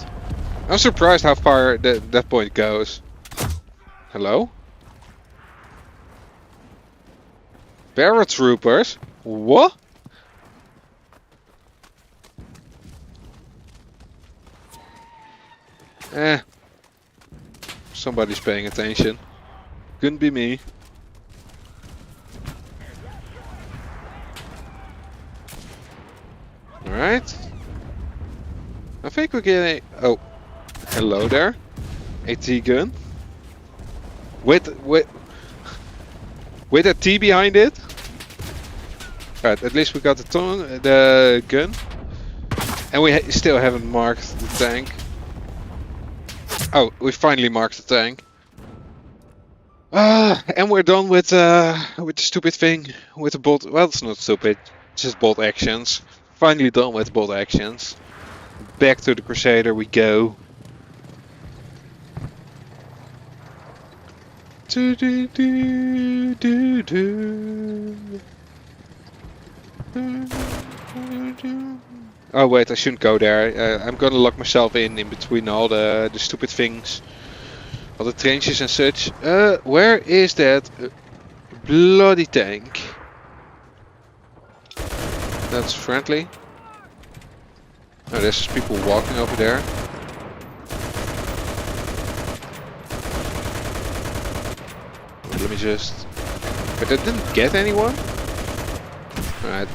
I'm surprised how far that point goes. Hello? Paratroopers? What? Somebody's paying attention. Couldn't be me. Alright. I think we're getting... Oh. Hello there. AT gun. With a T behind it. Alright, at least we got the gun. And we still haven't marked the tank. Oh, we finally marked the tank. And we're done with the stupid thing. With the bolt. Well, it's not stupid. It's just bolt actions. Finally done with bolt actions. Back to the Crusader we go. Do, do, do, do, do. Do, do, do. Oh wait, I shouldn't go there. I'm gonna lock myself in between all the stupid things. All the trenches and such. Where is that bloody tank? That's friendly. Oh, there's people walking over there. Let me just... But I didn't get anyone? Alright.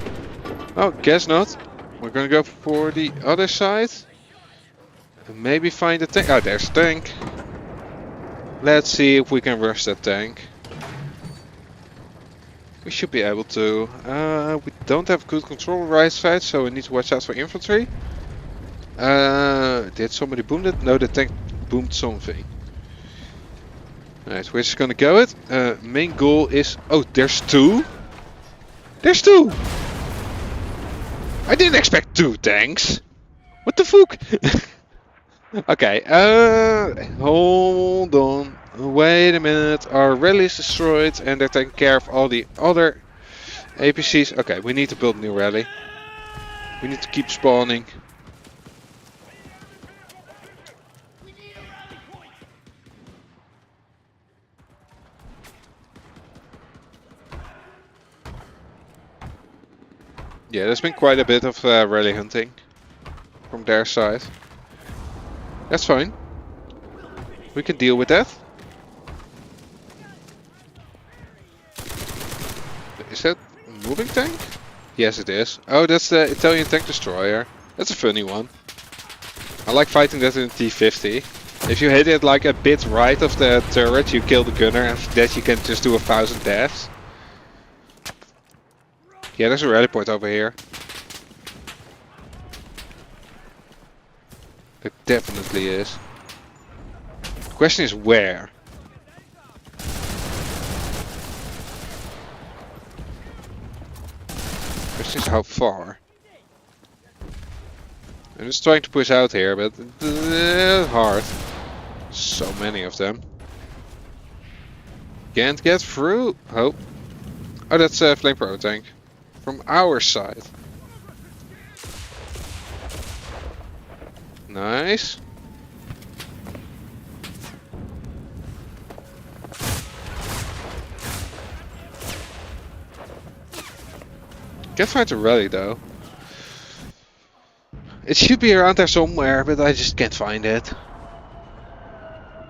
Oh, guess not. We're gonna go for the other side. And maybe find a tank. Oh, there's a tank. Let's see if we can rush that tank. We should be able to. We don't have good control right side, so we need to watch out for infantry. Did somebody boom it? No, the tank boomed something. Alright, we're just gonna go it. Main goal is... Oh, there's two? There's two! I didn't expect two tanks! What the fuck? Okay, hold on. Wait a minute. Our rally is destroyed and they're taking care of all the other APCs. Okay, we need to build a new rally. We need to keep spawning. Yeah, there's been quite a bit of rally hunting from their side. That's fine. We can deal with that. Is that a moving tank? Yes, it is. Oh, that's the Italian tank destroyer. That's a funny one. I like fighting that in T50. If you hit it like a bit right of the turret, you kill the gunner, and for that you can just do 1,000 deaths. Yeah, there's a rally point over here. There definitely is. The question is where? The question is how far? I'm just trying to push out here, but hard. So many of them. Can't get through. Oh. Oh, that's a flamethrower tank. From our side. Nice. Can't find the rally though. It should be around there somewhere, but I just can't find it.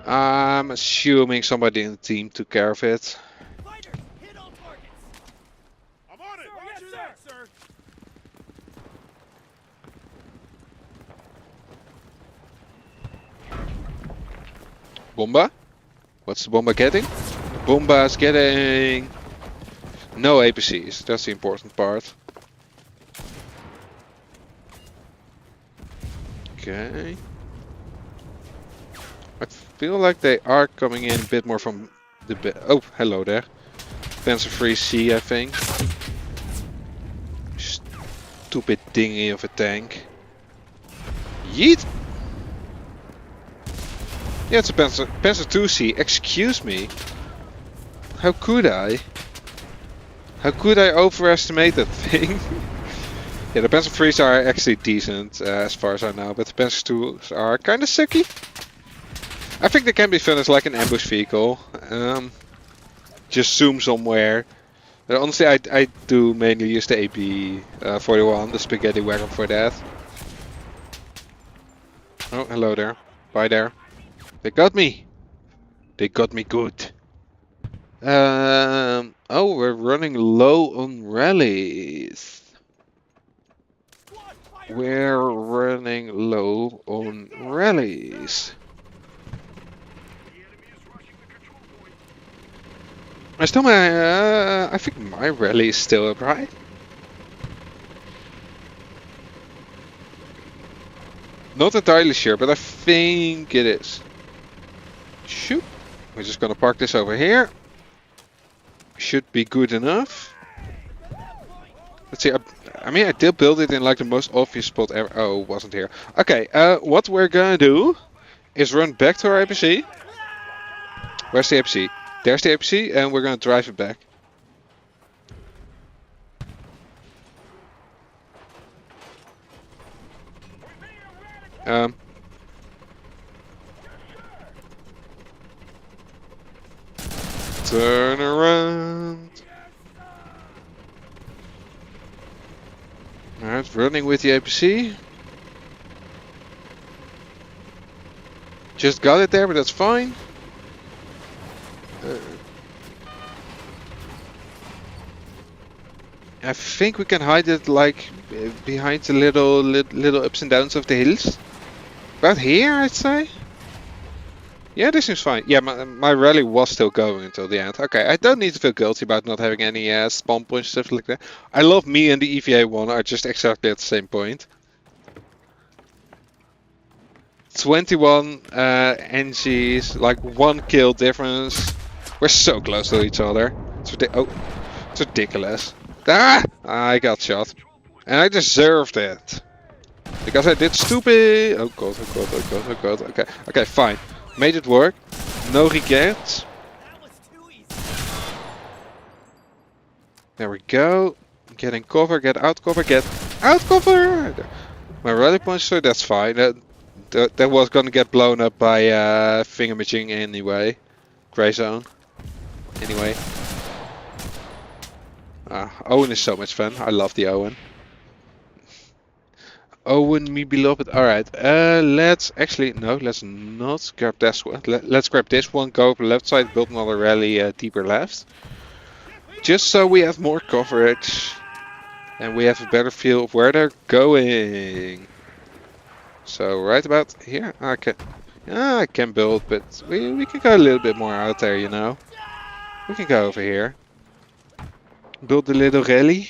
I'm assuming somebody in the team took care of it. Fighter, hit all targets. I'm on it. Sir, Roger yes, that, sir. sir. Bomba? What's the Bomba getting? Bomba's getting no APCs. That's the important part. Okay. I feel like they are coming in a bit more from the oh, hello there. Panzer free C, I think. Stupid dingy of a tank. Yeet! Yeah, it's a Panzer 2C. Excuse me. How could I? How could I overestimate that thing? Yeah, the Panzer 3s are actually decent as far as I know, but the Panzer 2s are kind of sucky. I think they can be fun as like an ambush vehicle. Just zoom somewhere. But honestly, I do mainly use the AP-41, the spaghetti wagon for that. Oh, hello there. Bye there. They got me. They got me good. Oh, we're running low on rallies. We're running low on rallies. I still I think my rally is still up, right? Not entirely sure, but I think it is. Shoot. We're just gonna park this over here. Should be good enough. Let's see. I mean, I did build it in like the most obvious spot ever. Oh, it wasn't here. Okay. What we're gonna do is run back to our APC. Where's the APC? There's the APC, and we're gonna drive it back. Turn around. Alright, running with the APC. Just got it there, but that's fine. I think we can hide it like behind the little ups and downs of the hills. About here, I'd say. Yeah, this seems fine. Yeah, my rally was still going until the end. Okay, I don't need to feel guilty about not having any spawn points, stuff like that. I love me and the EVA one are just exactly at the same point. 21 NGs, like 1 kill difference. We're so close to each other. It's ridiculous. Ah! I got shot. And I deserved it. Because I did stupid... Oh god, oh god, oh god, oh god. Okay, okay, fine. Made it work. No regrets. There we go. Get in cover, get out cover, get out cover! My rally point, so that's fine. That was gonna get blown up by thingamajig anyway. Grey zone. Anyway. Owen is so much fun. I love the Owen. Owen, me beloved. Alright, let's actually, no, let's not grab this one. Let's grab this one, go up the left side, build another rally deeper left. Just so we have more coverage. And we have a better feel of where they're going. So, right about here, I can build, but we can go a little bit more out there, you know. We can go over here. Build a little rally.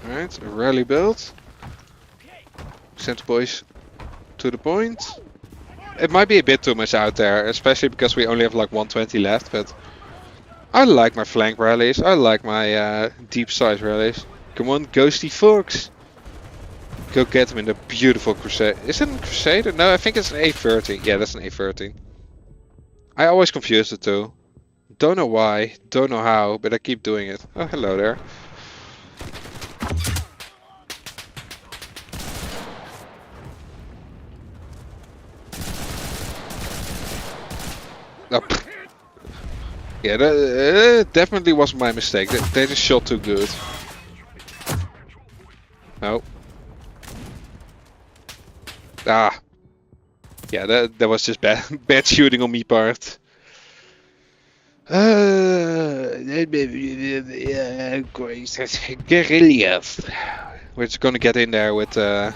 Alright, a rally build. Send the boys to the point. It might be a bit too much out there, especially because we only have like 120 left, but I like my flank rallies. I like my deep size rallies. Come on, Ghosty Fox. Go get him in the beautiful Crusader. Is it a Crusader? No, I think it's an A13. Yeah, that's an A13. I always confuse the two. Don't know why, don't know how, but I keep doing it. Oh, hello there. Oh, yeah, that definitely was my mistake. They just shot too good. No. Ah. Yeah, that was just bad bad shooting on me part. Guerrillas. We're just gonna get in there with the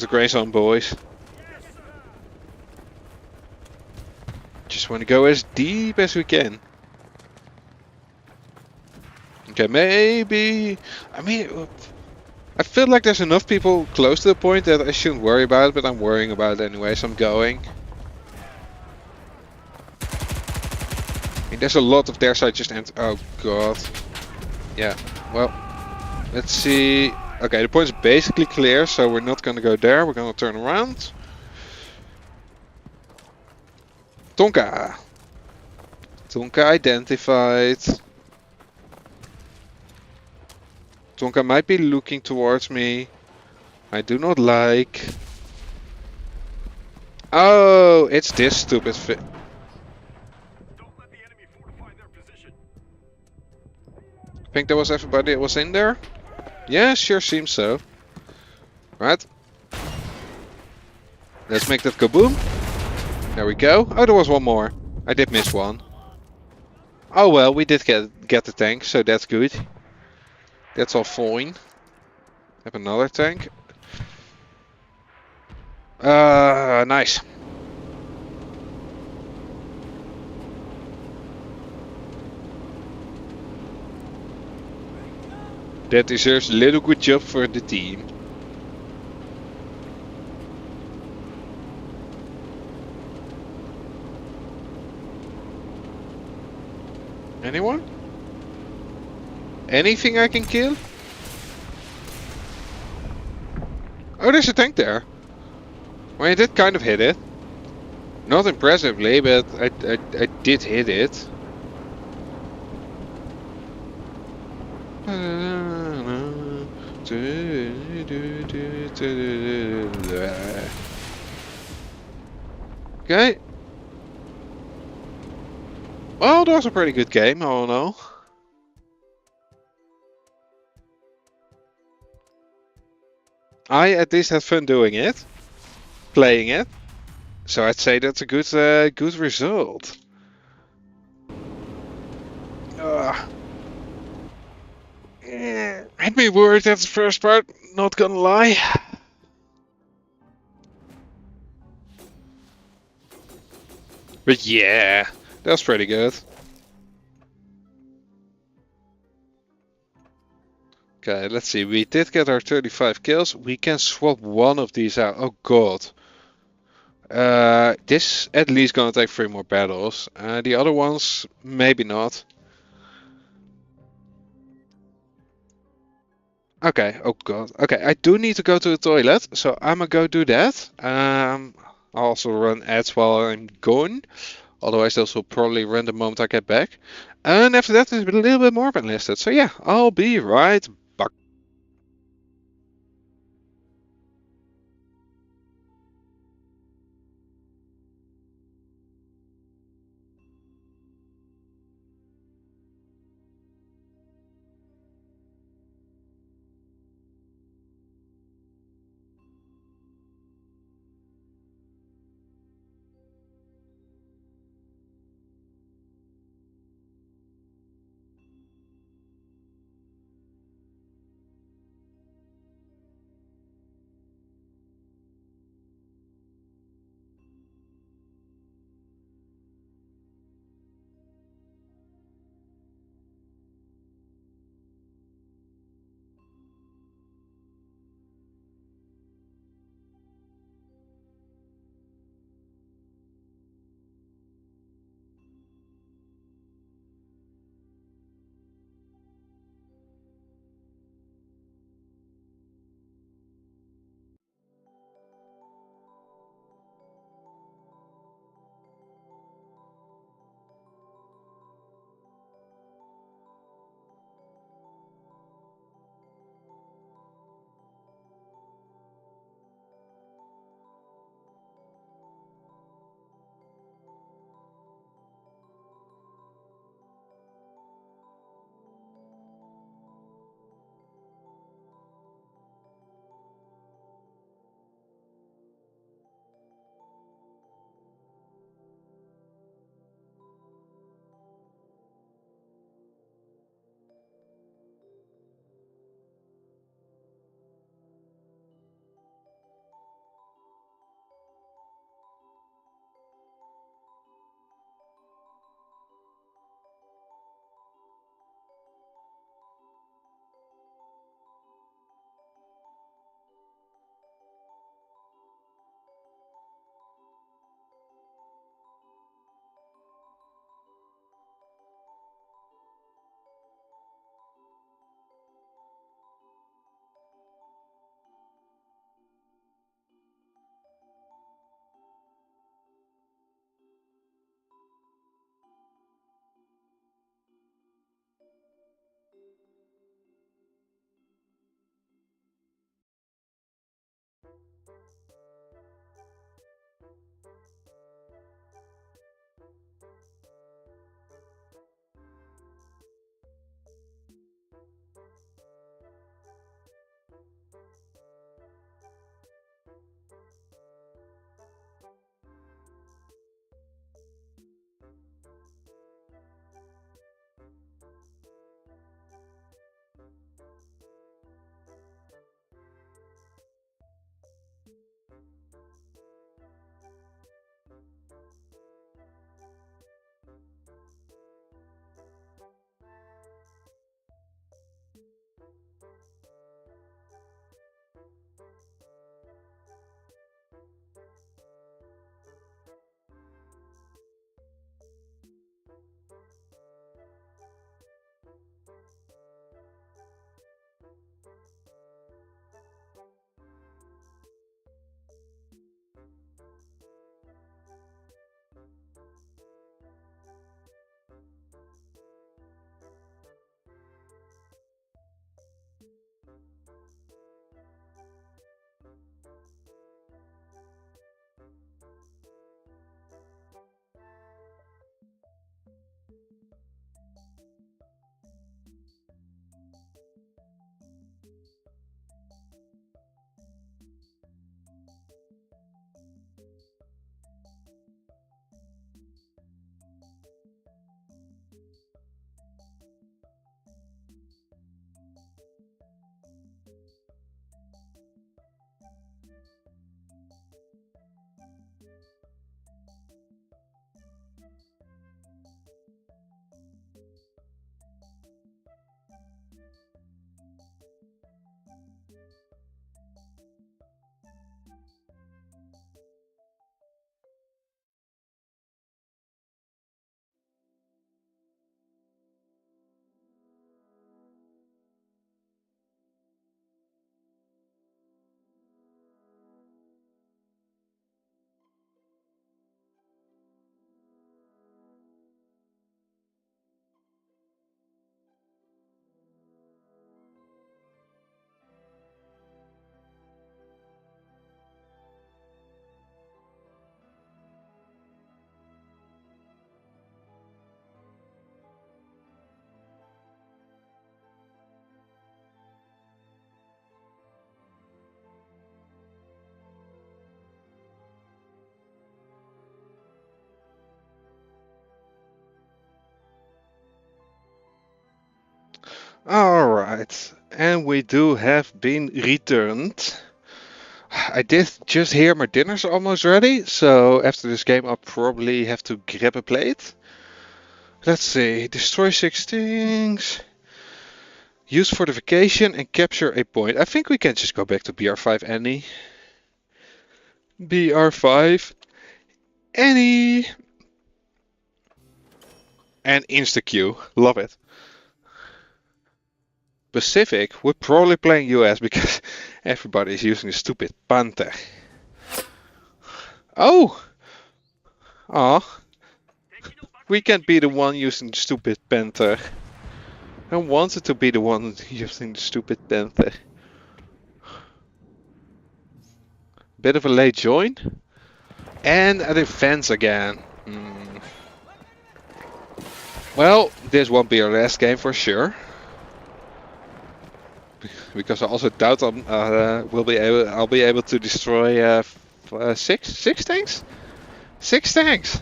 Grey Zone boys. Just want to go as deep as we can. Okay, maybe. I mean, I feel like there's enough people close to the point that I shouldn't worry about it, but I'm worrying about it anyway, so I'm going. I mean, there's a lot of their side just ent. Oh god. Yeah. Well, let's see. Okay, the point's basically clear, so we're not gonna go there. We're gonna turn around. Tonka. Tonka identified. Tonka might be looking towards me. I do not like. Oh, it's this stupid fi- Don't let the enemy fortify their position. I think that was everybody that was in there? Yeah, sure seems so. Right. Let's make that kaboom. There we go. Oh, there was one more. I did miss one. Oh well, we did get the tank, so that's good. That's all fine. Have another tank. Nice. That deserves a little good job for the team. Anyone? Anything I can kill? Oh, there's a tank there. Well, I did kind of hit it. Not impressively, but I did hit it. Okay. Well, that was a pretty good game, all in all. I at least had fun doing it, playing it. So I'd say that's a good result. Had me worried at the first part, not gonna lie. But yeah, that's pretty good. Okay, let's see. We did get our 35 kills. We can swap one of these out. Oh god. This at least gonna take 3 more battles. The other ones, maybe not. Okay, oh god. Okay, I do need to go to the toilet, so I'm gonna go do that. I'll also run ads while I'm gone. Otherwise, those will probably run the moment I get back. And after that, there's a little bit more been listed. So yeah, I'll be right back. Alright, and we do have been returned. I did just hear my dinner's almost ready, so after this game I'll probably have to grab a plate. Let's see, destroy 6 things, use fortification and capture a point. I think we can just go back to BR5 Annie. BR5 Annie! And insta-Q, love it. Pacific, we're probably playing US because everybody is using the stupid Panther. Oh! Aw. We can't be the one using the stupid Panther. I wanted to be the one using the stupid Panther. Bit of a late join. And a defense again. Well, this won't be our last game for sure. Because I also doubt I'll be able to destroy six tanks? 6 tanks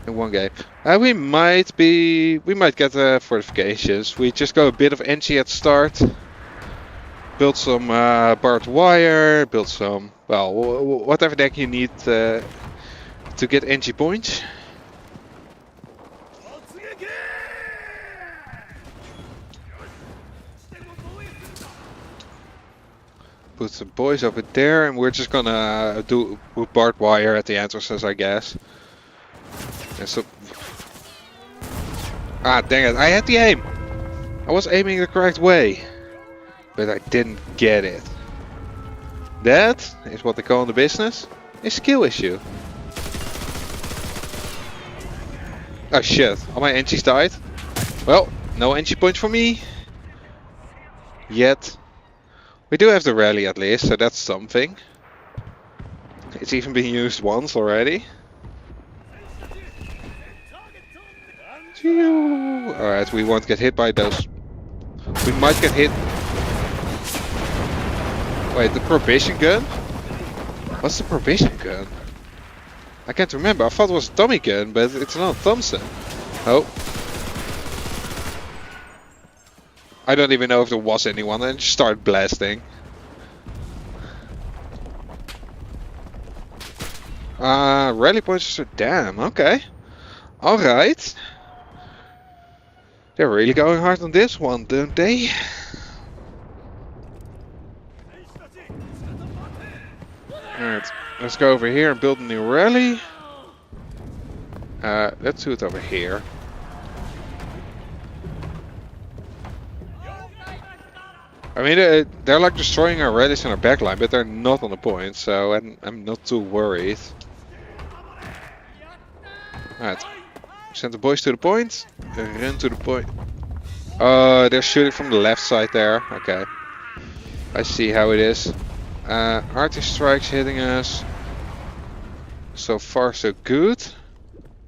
in one game. We might get fortifications. We just go a bit of NG at start. Build some barbed wire. Build some, well, whatever deck you need to get NG points. Put some boys over there, and we're just gonna do barbed wire at the entrances, I guess. And so, dang it! I had the aim. I was aiming the correct way, but I didn't get it. That is what they call in the business a skill issue. Oh shit! All my NGs died. Well, no NG points for me yet. We do have the rally at least, so that's something. It's even been used once already. Alright, we won't get hit by those. We might get hit. Wait, the probation gun? What's the probation gun? I can't remember. I thought it was a Tommy gun, but it's not a Thompson. Oh. I don't even know if there was anyone, and just started blasting. Rally points are damn, okay. Alright. They're really going hard on this one, don't they? Alright, let's go over here and build a new rally. Let's do it over here. I mean, they're like destroying our rallies and our backline, but they're not on the point, so I'm not too worried. Alright, send the boys to the point. Run to the point. They're shooting from the left side there. Okay, I see how it is. Artist strikes hitting us. So far, so good.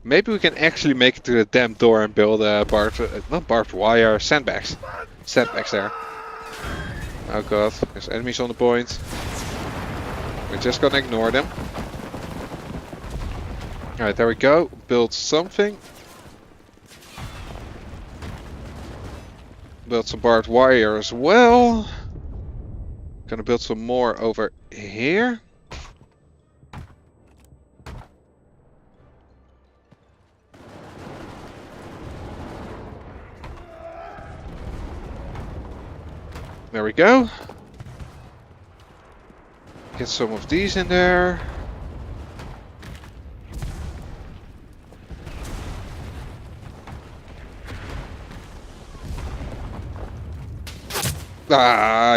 Maybe we can actually make it to the damn door and build not barbed wire, sandbags. Sandbags there. Oh god, there's enemies on the point. We're just gonna ignore them. Alright, there we go. Build something. Build some barbed wire as well. Gonna build some more over here. There we go. Get some of these in there.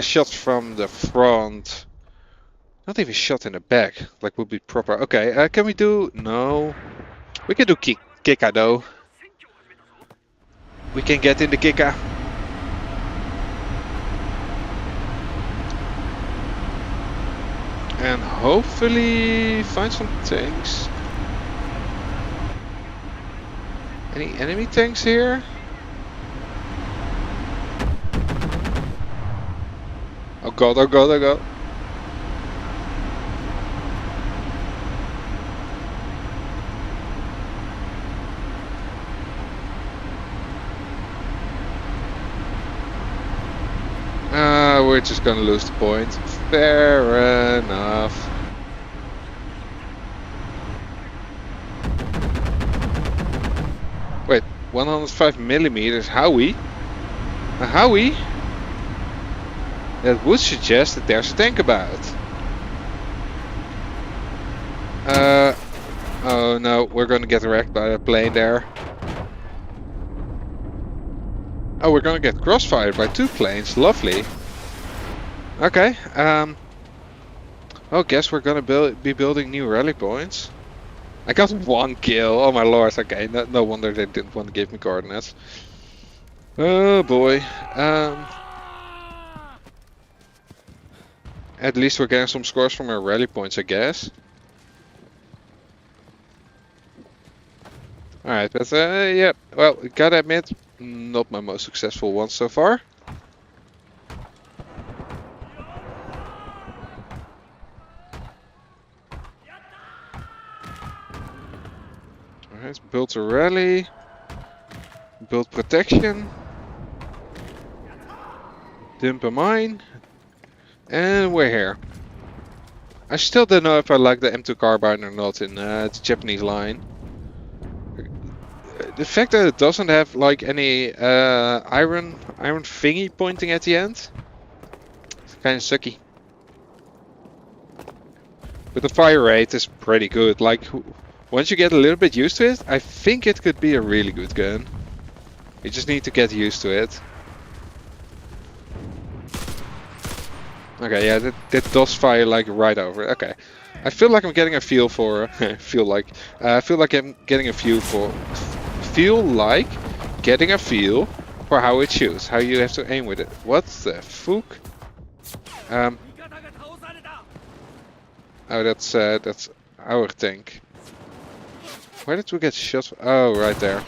Shot from the front. Not even shot in the back, like would be proper. Okay, can we do... No. We can do Kika though. We can get in the Kika. And hopefully find some tanks. Any enemy tanks here? Oh god, oh god, oh god. we're just gonna lose the point. Fair enough. Wait, 105 millimeters Howie? A Howie? That would suggest that there's a tank about. Oh no, we're gonna get wrecked by a plane there. Oh, we're gonna get crossfired by 2 planes. Lovely. Okay. Oh, guess we're gonna be building new rally points. I got 1 kill. Oh my lord. Okay, no wonder they didn't want to give me coordinates. Oh boy. At least we're getting some scores from our rally points, I guess. Alright, but yeah, well, gotta admit, not my most successful one so far. Alright, build a rally, build protection, dump a mine, and we're here. I still don't know if I like the M2 carbine or not in the Japanese line. The fact that it doesn't have like any iron thingy pointing at the end, it's kind of sucky. But the fire rate is pretty good. Like once you get a little bit used to it, I think it could be a really good gun. You just need to get used to it. Okay, yeah, that does fire like right over. Okay, I feel like I'm getting a feel for. I feel like I'm getting a feel for. Feel like getting a feel for how it shoots, how you have to aim with it. What the fuck? Oh, that's our tank. Where did we get shot? Oh, right there.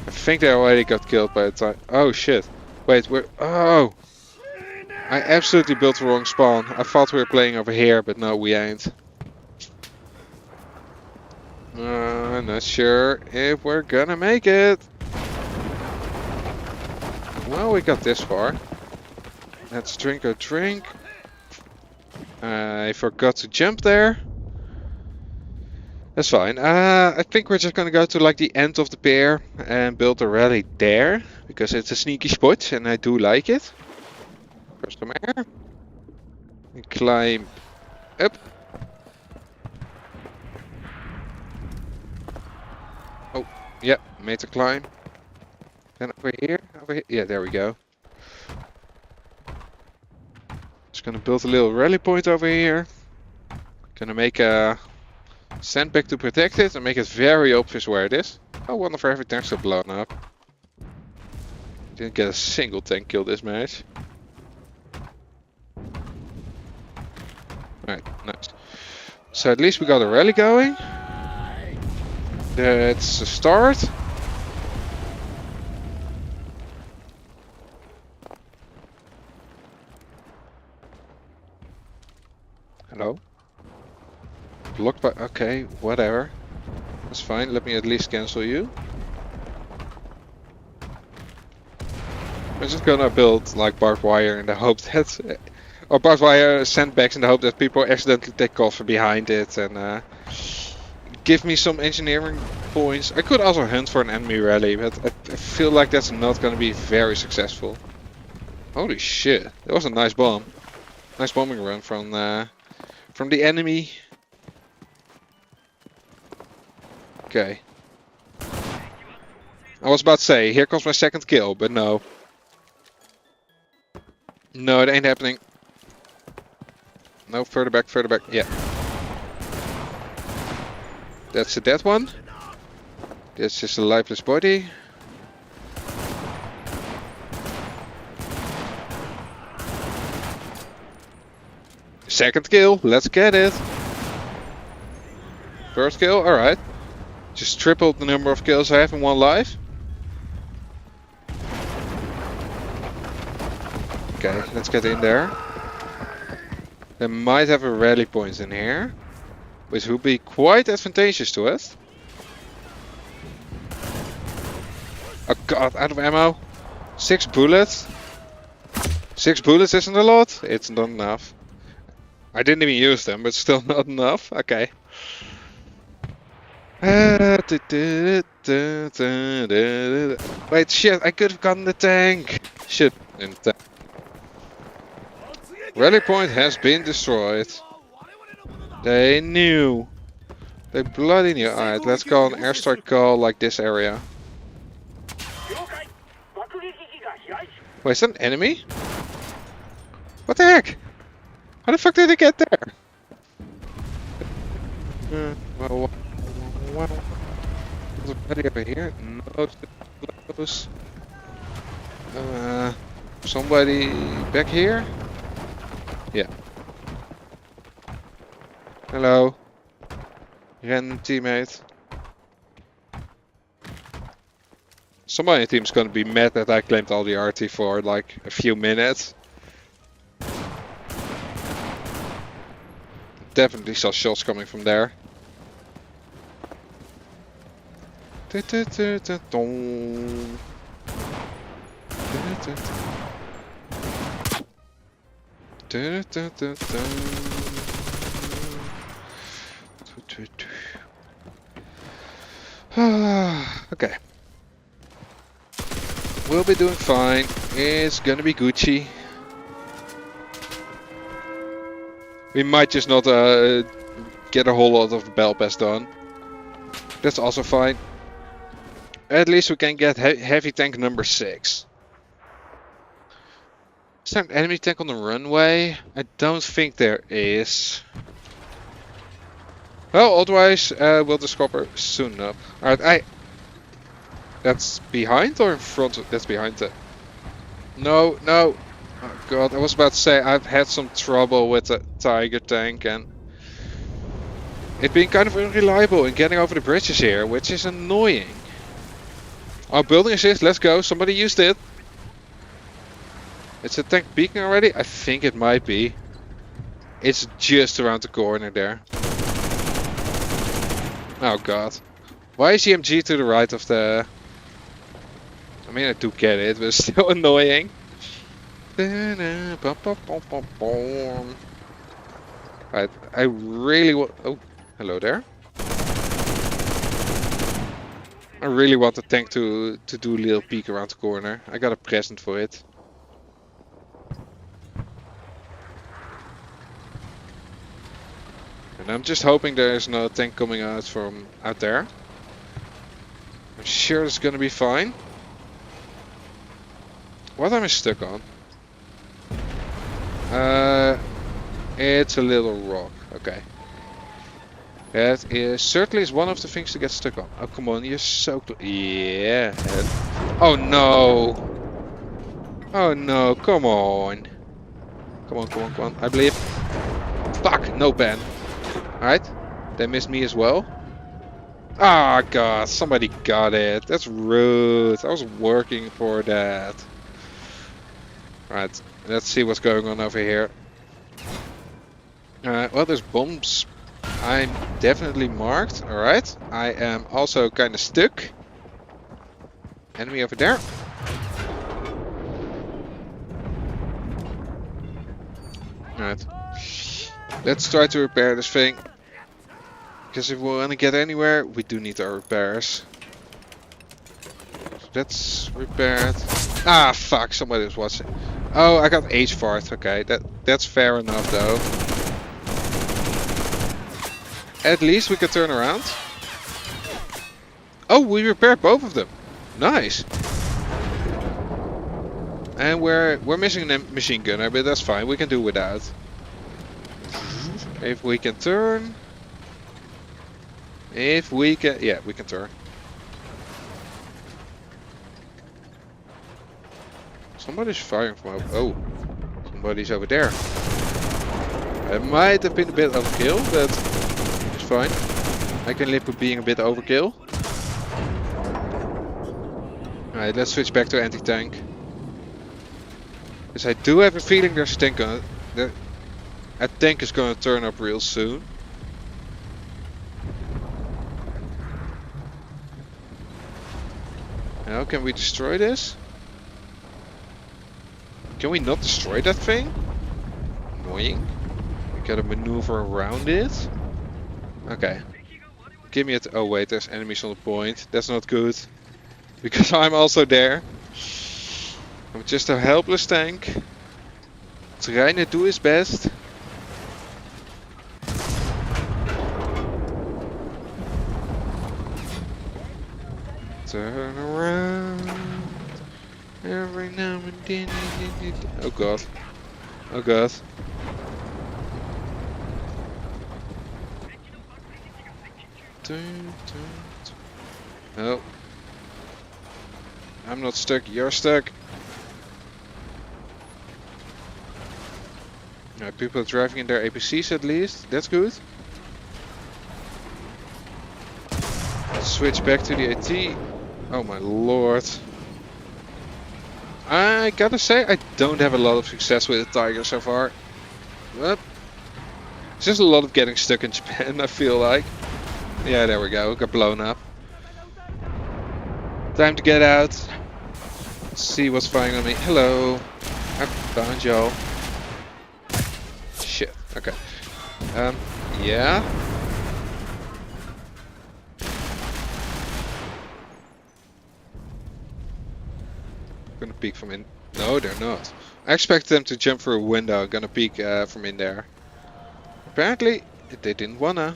I think they already got killed by the time. Oh shit! Wait, oh! I absolutely built the wrong spawn. I thought we were playing over here, but no, we ain't. I'm not sure if we're gonna make it. Well, we got this far. Let's drink a drink. I forgot to jump there. That's fine. I think we're just gonna go to like the end of the pier and build a rally there because it's a sneaky spot and I do like it. First some air. And climb up. Oh, yeah, made a climb. Then over here, yeah, there we go. Just gonna build a little rally point over here. Gonna make a sandbag to protect it and make it very obvious where it is. Oh, one of every tanks are blown up. Didn't get a single tank kill this match. Alright, nice. So at least we got a rally going. That's a start. Hello? Blocked by... Okay, whatever. That's fine, let me at least cancel you. I'm just gonna build like barbed wire in the hope that... or barbed wire sandbags in the hope that people accidentally take cover behind it and give me some engineering points. I could also hunt for an enemy rally, but I feel like that's not gonna be very successful. Holy shit, that was a nice bomb. Nice bombing run from the enemy. Okay. I was about to say, here comes my second kill, but no. No, it ain't happening. No, further back, yeah. That's a dead one. That's just a lifeless body. Second kill, let's get it. First kill, alright. Just tripled the number of kills I have in one life. Okay, let's get in there. They might have a rally point in here, which would be quite advantageous to us. Oh god, out of ammo. 6 bullets. 6 bullets isn't a lot. It's not enough. I didn't even use them, but still not enough. Okay. Wait, shit! I could have gotten the tank. Shit. In the tank. Rally point has been destroyed. They knew. They bloody knew. Alright, let's go an airstrike call like this area. Wait, is that an enemy? What the heck? How the fuck did it get there? Well, is it ready over here? No, it's close. Somebody back here? Yeah. Hello. Random teammate. Somebody in the team's gonna be mad that I claimed all the RT for like a few minutes. Definitely saw shots coming from there. Okay. We'll be doing fine. It's gonna be Gucci. We might just not get a whole lot of the battle pass done. That's also fine. At least we can get heavy tank number 6. Is there an enemy tank on the runway? I don't think there is. Well, otherwise we'll discover soon enough. Alright, that's behind or in front? That's behind it. No, no. Oh god, I was about to say I've had some trouble with the Tiger tank and it being kind of unreliable in getting over the bridges here, which is annoying. Oh, building assist, let's go. Somebody used it. Is the tank peeking already? I think it might be. It's just around the corner there. Oh god. Why is EMG to the right of the... I mean, I do get it, but it's still annoying. Right, I really want... Oh, hello there. I really want the tank to do a little peek around the corner. I got a present for it. And I'm just hoping there's no tank coming out from out there. I'm sure it's gonna be fine. What am I stuck on? It's a little rock. Okay. That is certainly is one of the things to get stuck on. Oh come on, you're so close. Yeah. Oh no. Oh no, come on. Come on, come on, come on. I believe. Fuck, no ban. Alright. They missed me as well. Ah god, somebody got it. That's rude. I was working for that. Right, let's see what's going on over here. Well, there's bombs. I'm definitely marked. Alright. I am also kind of stuck. Enemy over there. Alright. Let's try to repair this thing. Because if we want to get anywhere, we do need our repairs. So that's repaired. Ah, fuck, somebody was watching. Oh, I got H-fart. Okay, that's fair enough though. At least we can turn around. Oh, we repaired both of them. Nice. And we're missing a machine gunner, but that's fine. We can do without. If we can turn. If we can, yeah, we can turn. Somebody's firing from over. Oh, somebody's over there. It might have been a bit overkill, but it's fine. I can live with being a bit overkill. Alright, let's switch back to anti-tank. Because I do have a feeling there's a tank on it. A tank is gonna turn up real soon. Now, can we destroy this? Can we not destroy that thing? Annoying. We gotta maneuver around it. Okay. Give me it. Oh wait, there's enemies on the point. That's not good. Because I'm also there. I'm just a helpless tank. Trying to do his best. Turn around. Every now and then. Oh god. Oh god. Oh. I'm not stuck, you're stuck. People are driving in their APCs at least, that's good. Let's switch back to the AT. Oh my lord. I gotta say, I don't have a lot of success with the Tiger so far. Well, it's just a lot of getting stuck in Japan, I feel like. Yeah, there we go, got blown up. Time to get out. See what's firing on me. Hello. I found y'all. Shit. Okay. Yeah. Gonna peek from in. No, they're not. I expect them to jump through a window. Gonna peek from in there. Apparently, they didn't wanna.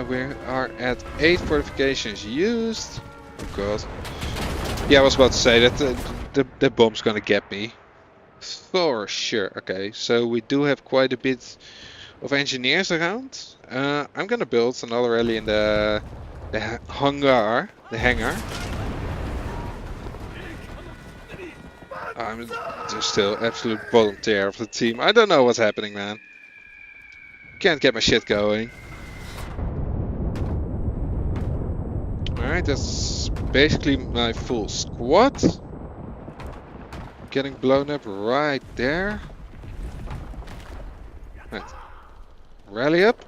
We are at 8 fortifications used. Oh god. Yeah, I was about to say that the bomb's gonna get me. For sure. Okay, so we do have quite a bit of engineers around. I'm gonna build another rally in the hangar. The hangar. I'm just still absolute volunteer of the team. I don't know what's happening, man. Can't get my shit going. Alright, that's basically my full squad. Getting blown up right there. Right. Rally up.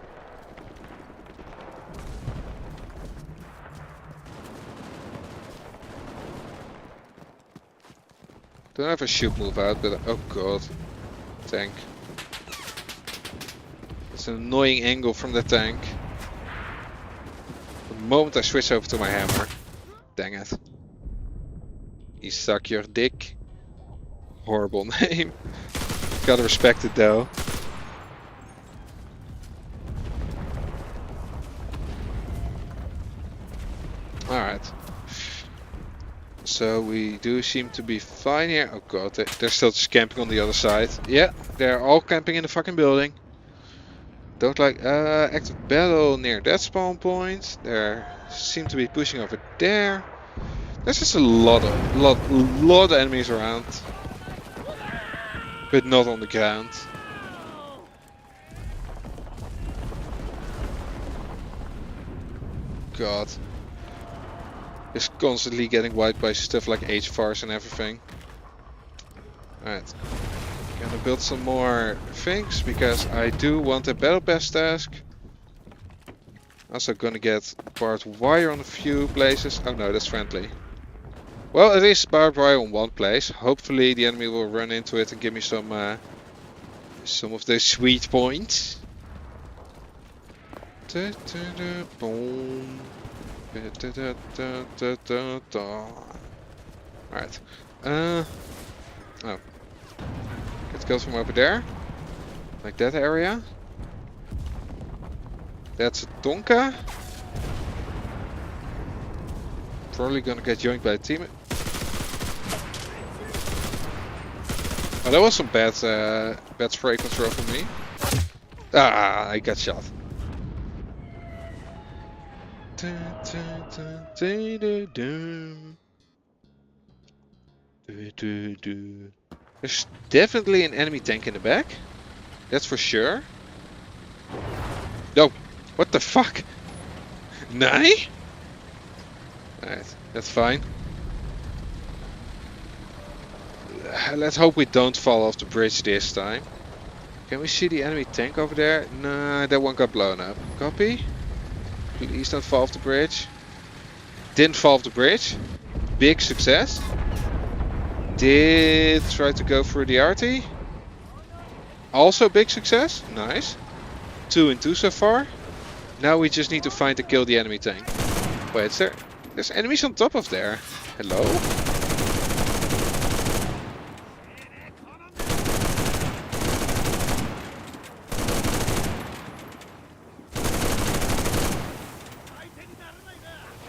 Don't have a shoot move out, but oh god. Tank. It's an annoying angle from the tank. The moment I switch over to my hammer. Dang it. You suck your dick. Horrible name. Gotta respect it though. Alright. So we do seem to be fine here. Oh god, they're still just camping on the other side. Yeah, they're all camping in the fucking building. Don't like active battle near that spawn point. They seem to be pushing over there. There's just a lot of enemies around. But not on the ground. God. Just constantly getting wiped by stuff like HVARs and everything. Alright. Gonna build some more things because I do want a battle pass task. Also gonna get barbed wire on a few places. Oh no, that's friendly. Well, it is barbed wire on one place. Hopefully the enemy will run into it and give me some of those sweet points. Boom. Alright. Oh. Get kills from over there. Like that area. That's a Tonka. Probably gonna get joined by a team. Oh, that was some bad spray control from me. Ah, I got shot. There's definitely an enemy tank in the back. That's for sure. No, what the fuck? Nani? Alright, that's fine. Let's hope we don't fall off the bridge this time. Can we see the enemy tank over there? Nah, that one got blown up. Copy. Please don't fall off the bridge. Didn't fall off the bridge. big success. Did try to go through the RT. Also big success. Nice. 2 and 2 so far. Now we just need to find and kill the enemy tank. Wait, there's enemies on top of there. Hello?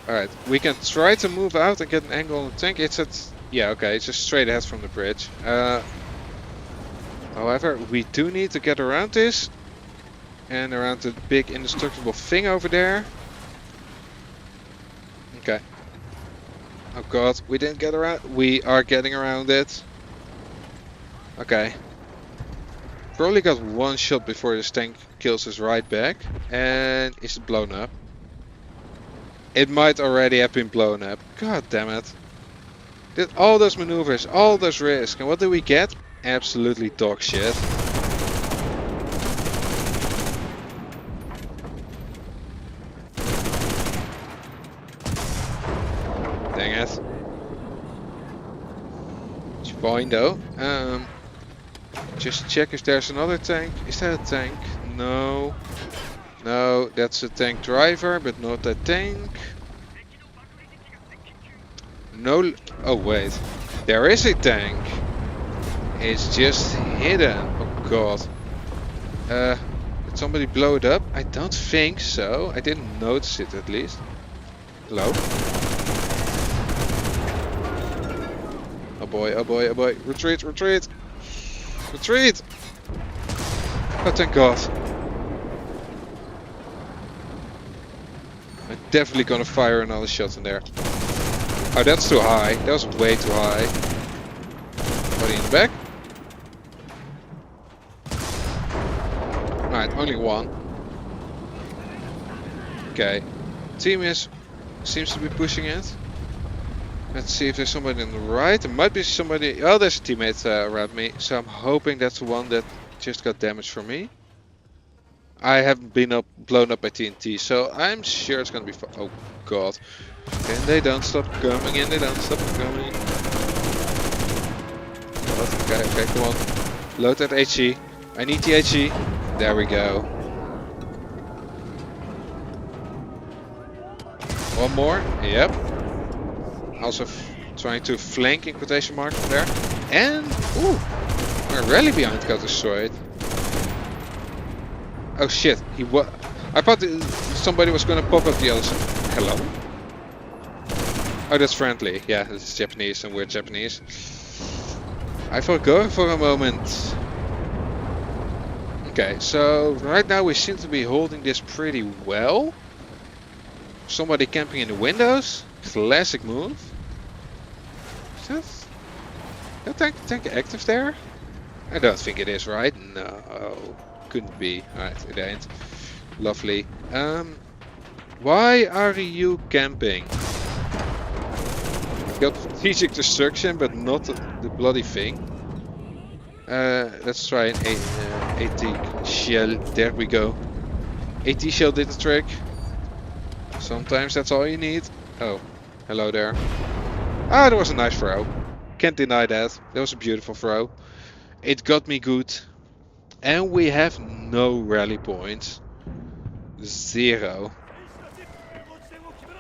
Alright, we can try to move out and get an angle on the tank. It's at... Yeah, okay, it's just straight ahead from the bridge. However, we do need to get around this. And around the big indestructible thing over there. Okay. Oh god, we didn't get around. We are getting around it. Okay. Probably got one shot before this tank kills us right back. And is it blown up? It might already have been blown up. God damn it. Did all those maneuvers, all those risks, and what do we get? Absolutely dog shit. Dang it. It's fine though. Just check if there's another tank. Is that a tank? No. No, that's a tank driver, but not a tank. No. Oh wait, there is a tank. It's just hidden. Oh god. Did somebody blow it up? I don't think so. I didn't notice it at least. Hello. Oh boy! Oh boy! Oh boy! Retreat! Retreat! Retreat! Oh thank god. I'm definitely gonna fire another shot in there. Oh, that's too high. That was way too high. Body in the back. Right, only one. Okay. Team seems to be pushing it. Let's see if there's somebody on the right. There might be somebody. Oh, there's a teammate around me. So I'm hoping that's the one that just got damaged from me. I haven't been blown up by TNT, so I'm sure it's gonna be fine. Oh god. And they don't stop coming, and they don't stop coming. Okay, okay, come on. Load that HE. I need the HE. There we go. One more. Yep. Also trying to flank in quotation marks from there. And, ooh, our rally behind got destroyed. Oh shit, I thought somebody was gonna pop up the other side. Hello? Oh, that's friendly. Yeah, this is Japanese and we're Japanese. I forgot for a moment. Okay, so right now we seem to be holding this pretty well. Somebody camping in the windows. Classic move. Is that tank active there? I don't think it is, right? No. Couldn't be. Alright, it ain't. Lovely. Why are you camping? Got strategic destruction, but not the bloody thing. Let's try an AT shell. There we go. AT shell did the trick. Sometimes that's all you need. Oh, hello there. Ah, that was a nice throw. Can't deny that. That was a beautiful throw. It got me good. And we have no rally points. 0.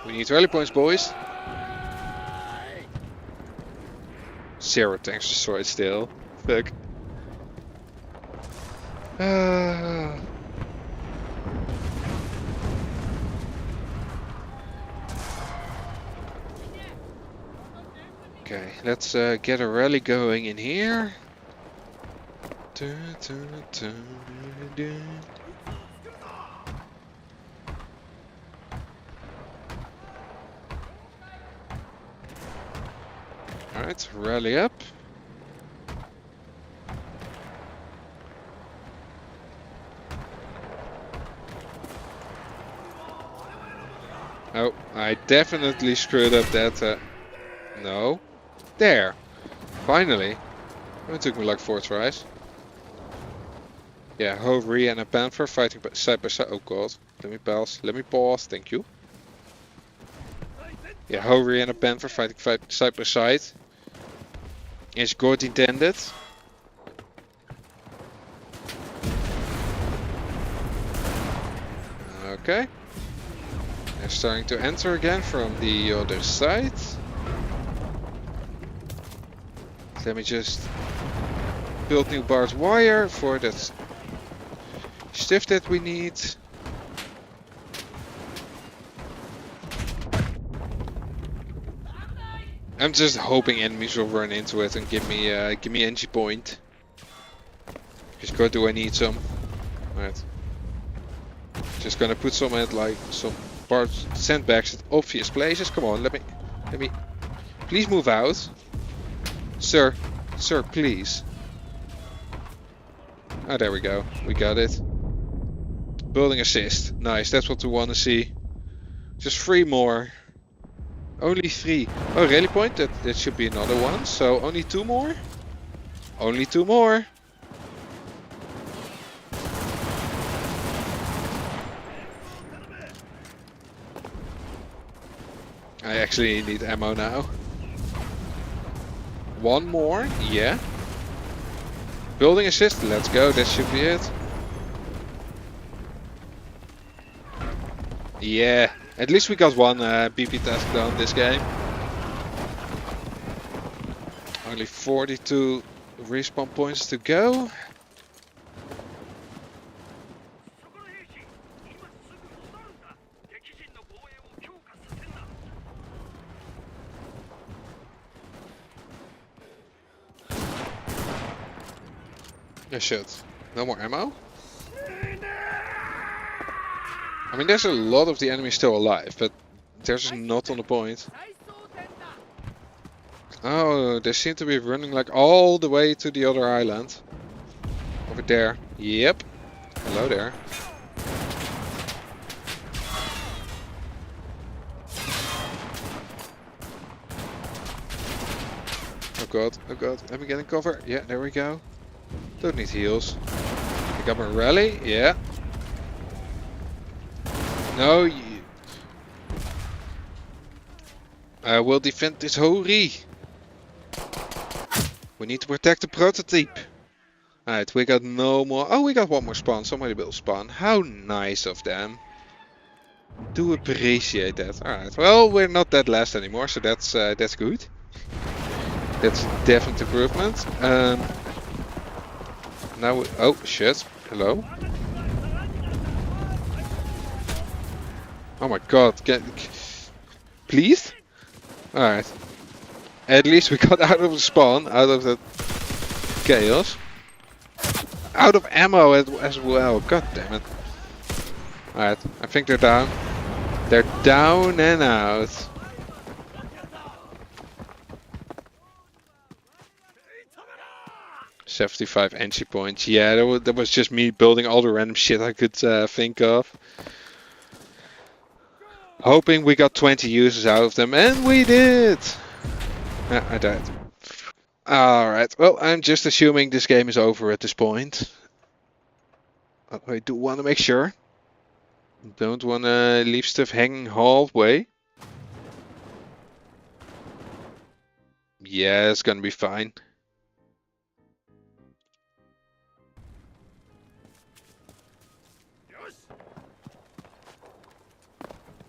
We need rally points, boys. 0 tanks destroyed still. Fuck. Okay, let's get a rally going in here. Alright, rally up. Oh, I definitely screwed up that. No. There. Finally. It took me like 4 tries. Yeah, Hovri and a Panther fighting side by side. Oh god. Let me pause. Let me pause. Thank you. Yeah, Hori and a Panther fighting side by side. Is God intended? Okay. They're starting to enter again from the other side. Let me just build new barbed wire for that stiff that we need. I'm just hoping enemies will run into it and give me entry point. Just go. Do I need some? Right. Just gonna put some at like some parts sandbags at obvious places. Come on, let me. Please move out, sir. Sir, please. Oh, there we go. We got it. Building assist. Nice. That's what we want to see. Just 3 more. Only 3. Oh, rally point. That should be another one. So only 2 more. Only 2 more. I actually need ammo now. 1 more. Yeah. Building assist. Let's go. That should be it. Yeah. At least we got 1 BP task done this game. Only 42 respawn points to go. Yeah, shit. No more ammo? I mean, there's a lot of the enemies still alive, but they're just not on the point. Oh, they seem to be running like all the way to the other island. Over there. Yep. Hello there. Oh god, oh god. Let me get in cover. Yeah, there we go. Don't need heals. I got my rally. Yeah. No, I will defend this Hori. We need to protect the prototype. Alright, we got no more. Oh, we got 1 more spawn. Somebody will spawn. How nice of them. Do appreciate that. Alright, well, we're not that last anymore, so that's good. That's a definite improvement. Now we, oh shit. Hello. Oh my god. Please? Alright. At least we got out of the spawn, out of the chaos. Out of ammo as well. God damn it. Alright, I think they're down. They're down and out. $75 entry points. Yeah, that was just me building all the random shit I could think of. Hoping we got 20 users out of them, and we did! Yeah, I died. Alright, well, I'm just assuming this game is over at this point. I do want to make sure. Don't want to leave stuff hanging halfway. Yeah, it's gonna be fine.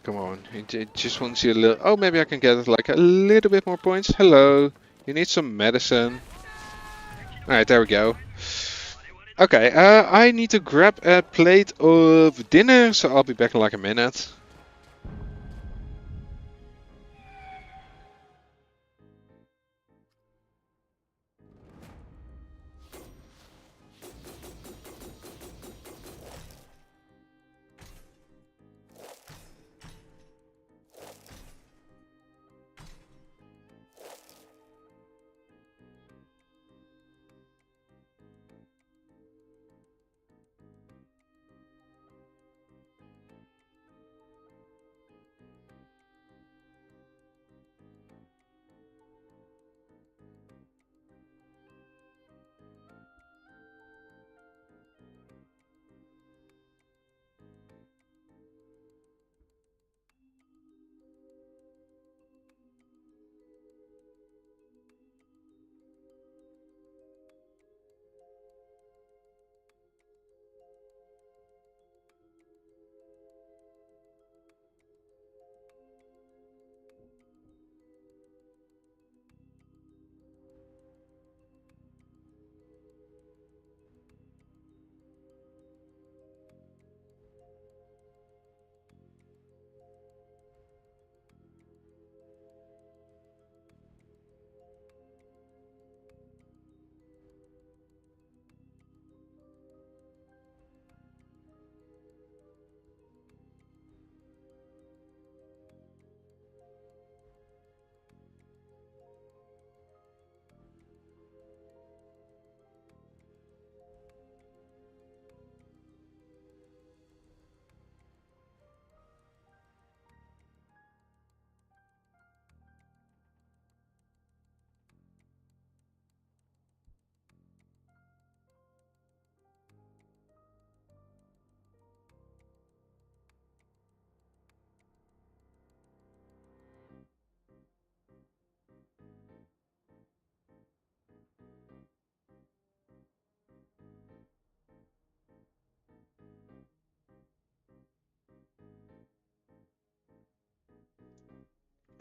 Come on, I just want to see a little. Oh, maybe I can get like a little bit more points. Hello, you need some medicine. Alright, there we go. Okay, I need to grab a plate of dinner, so I'll be back in like a minute.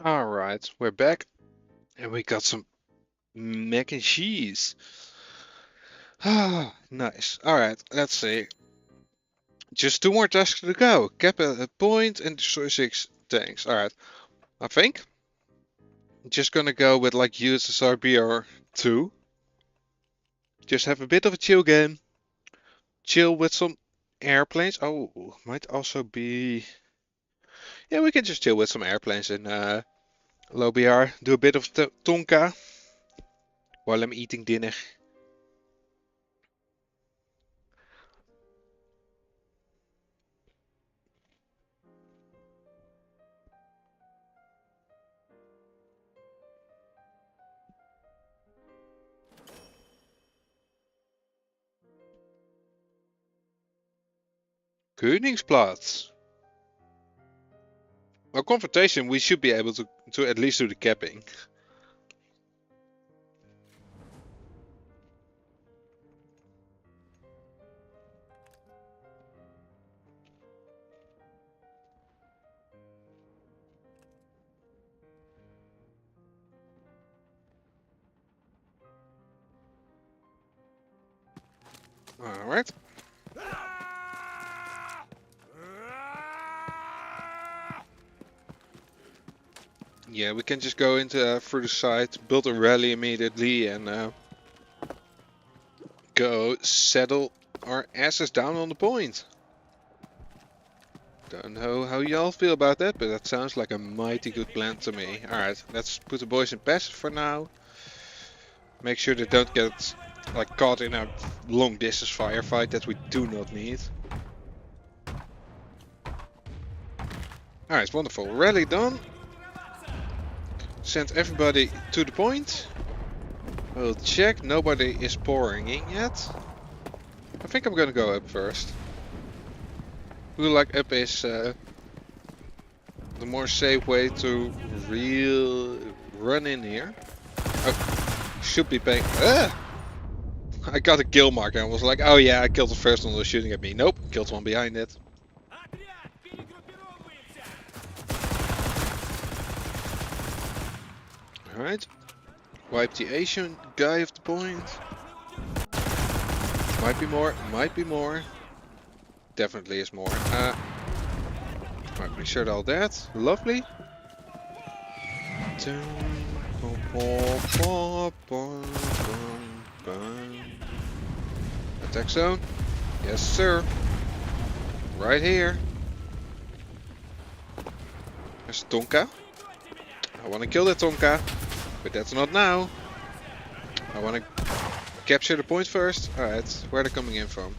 Alright, we're back. And we got some mac and cheese. Ah, nice. Alright, let's see. Just 2 more tasks to go. Cap a point and destroy 6 tanks. Alright, I think I'm just gonna go with like USSR BR2. Just have a bit of a chill game. Chill with some airplanes. Oh, might also be... Yeah, we can just chill with some airplanes in low BR. Do a bit of Tonka while I'm eating dinner. Koningsplatz. Well, confrontation, we should be able to at least do the capping. Alright. Yeah, we can just go into through the side, build a rally immediately, and go settle our asses down on the point. Don't know how y'all feel about that, but that sounds like a mighty good plan to me. Alright, let's put the boys in passive for now. Make sure they don't get like caught in a long distance firefight that we do not need. Alright, wonderful. Rally done. Send everybody to the point. We'll check. Nobody is pouring in yet. I think I'm gonna go up first. Feel like up is the more safe way to run in here. Oh, should be paying. I got a kill mark and was like, oh yeah, I killed the first one who was shooting at me. Nope, killed one behind it. Alright. Wipe the Asian guy off the point. Might be more, might be more. Definitely is more. Alright, make sure all that. Lovely. Attack zone. Yes, sir. Right here. There's Tonka. I want to kill that Tonka, but that's not now. I want to capture the point first. Alright, where are they coming in from?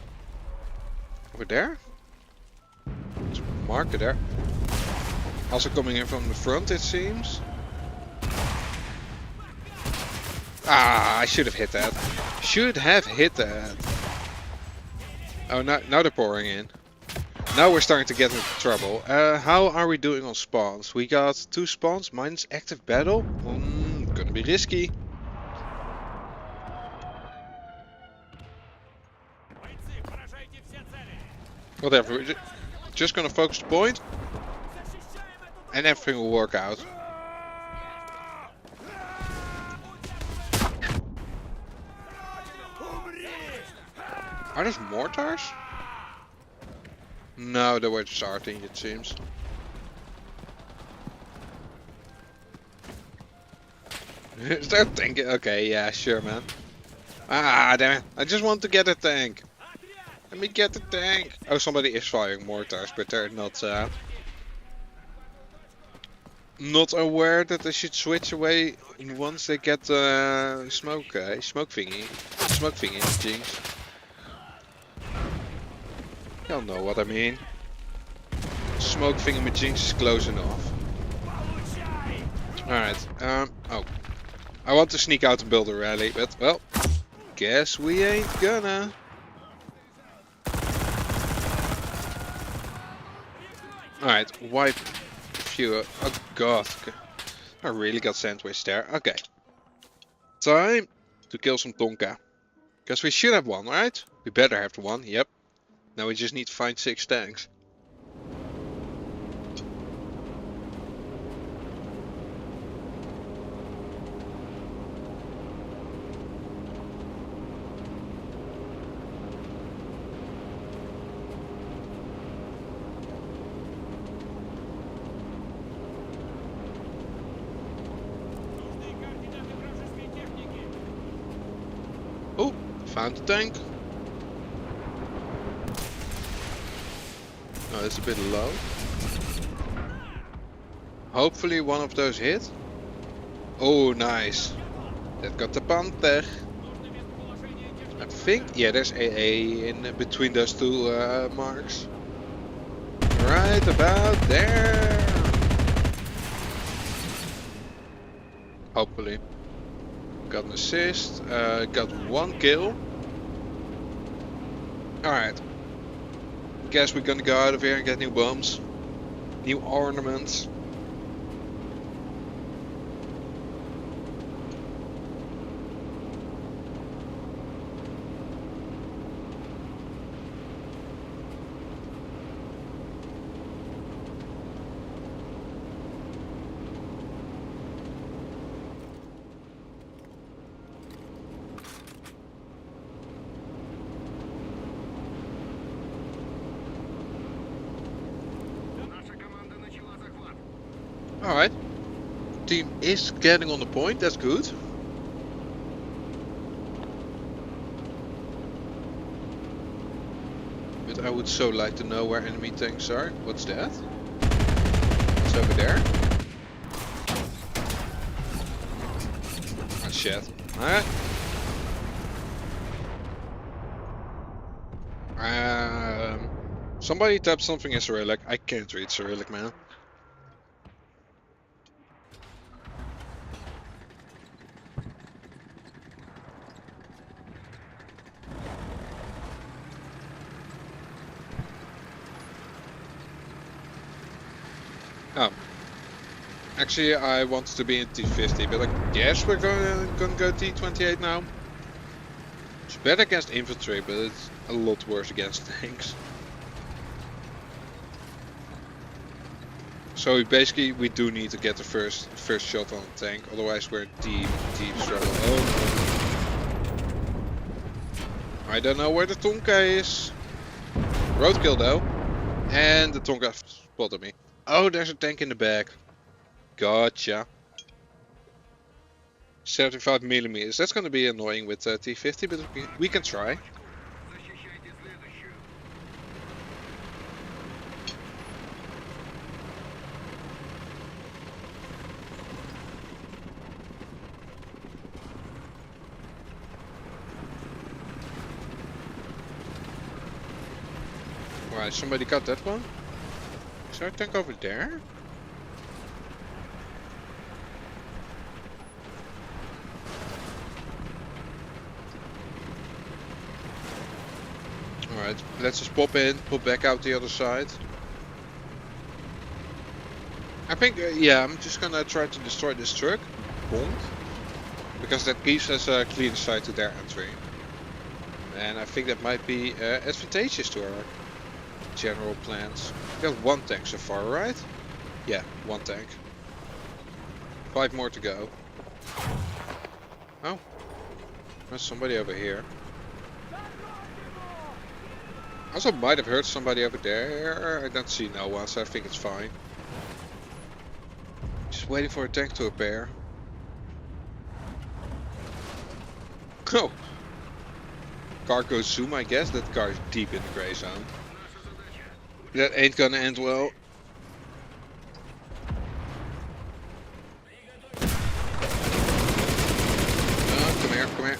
Over there? Let's mark it there. Also coming in from the front, it seems. Ah, I should have hit that. Should have hit that. Oh, now they're pouring in. Now we're starting to get into trouble. How are we doing on spawns? We got 2 spawns minus active battle. Gonna be risky. Whatever, we're just gonna focus the point. And everything will work out. Are those mortars? No, they were just starting, it seems. Start thinking. Okay, yeah, sure, man. Ah, damn it. I just want to get a tank. Let me get the tank. Oh, somebody is firing mortars, but they're not aware that they should switch away once they get smoke thingy jinx. Y'all know what I mean. Smoke thingy jinx is close enough. Alright, oh. I want to sneak out and build a rally, but well, guess we ain't gonna. Alright, wipe few. Oh god. I really got sandwiched there. Okay. Time to kill some Tonka. Because we should have one, right? We better have the one, yep. Now we just need to find 6 tanks. Found the tank. Oh, it's a bit low. Hopefully one of those hit. Oh, nice. That got the Panther. I think, yeah, there's AA in between those two marks. Right about there. Hopefully. Got an assist. Got 1 kill. Alright. Guess we're gonna go out of here and get new bombs. New ornaments. Alright. Team is getting on the point, that's good. But I would so like to know where enemy tanks are. What's that? It's over there. Oh shit. Alright. Somebody type something in Cyrillic. I can't read Cyrillic, man. Oh. Actually, I wanted to be in T50, but I guess we're gonna go T28 now. It's better against infantry, but it's a lot worse against tanks. So basically, we do need to get the first shot on the tank, otherwise we're in deep trouble. Oh. I don't know where the Tonka is. Roadkill though, and the Tonka spotted me. Oh, there's a tank in the back. Gotcha. 75 millimeters. That's gonna be annoying with T50, but we can try. Alright, somebody got that one. Is there a tank over there? Alright, let's just pop in, pop back out the other side. I think, yeah, I'm just gonna try to destroy this truck. Bomb. Because that gives us a clear sight to their entry. And I think that might be advantageous to our general plans. We got 1 tank so far, right? Yeah, 1 tank. 5 more to go. Oh. There's somebody over here. I also might have heard somebody over there. I don't see no one, so I think it's fine. Just waiting for a tank to appear. Oh! Car goes zoom, I guess. That car is deep in the grey zone. That ain't gonna end well. Come here, come here.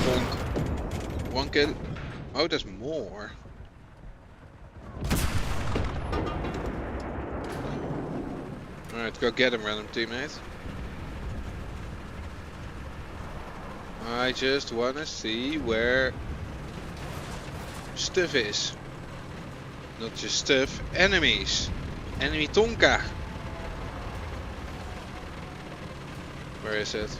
Bonk. 1 kill. Oh, there's more. Alright, go get him, random teammate. I just wanna see where stuff is. Not just stuff, enemies. Enemy Tonka. Where is it?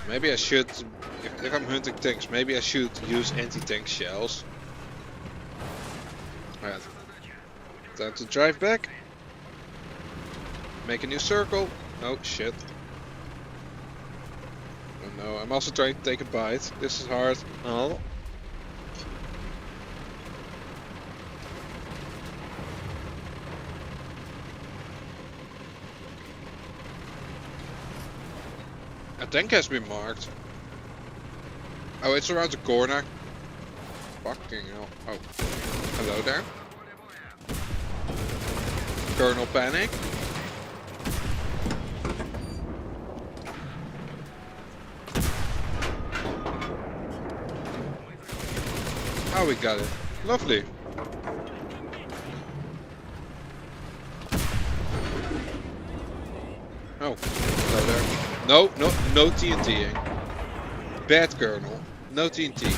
Maybe I should, if I'm hunting tanks, maybe I should use anti-tank shells. Alright. Time to drive back. Make a new circle. Oh shit. Oh no, I'm also trying to take a bite. This is hard. Oh. A tank has been marked. Oh, it's around the corner. Fucking hell. Oh. Hello there. Colonel Panic. Oh, we got it. Lovely. Oh, hello there. No TNTing. Bad Colonel. No TNT.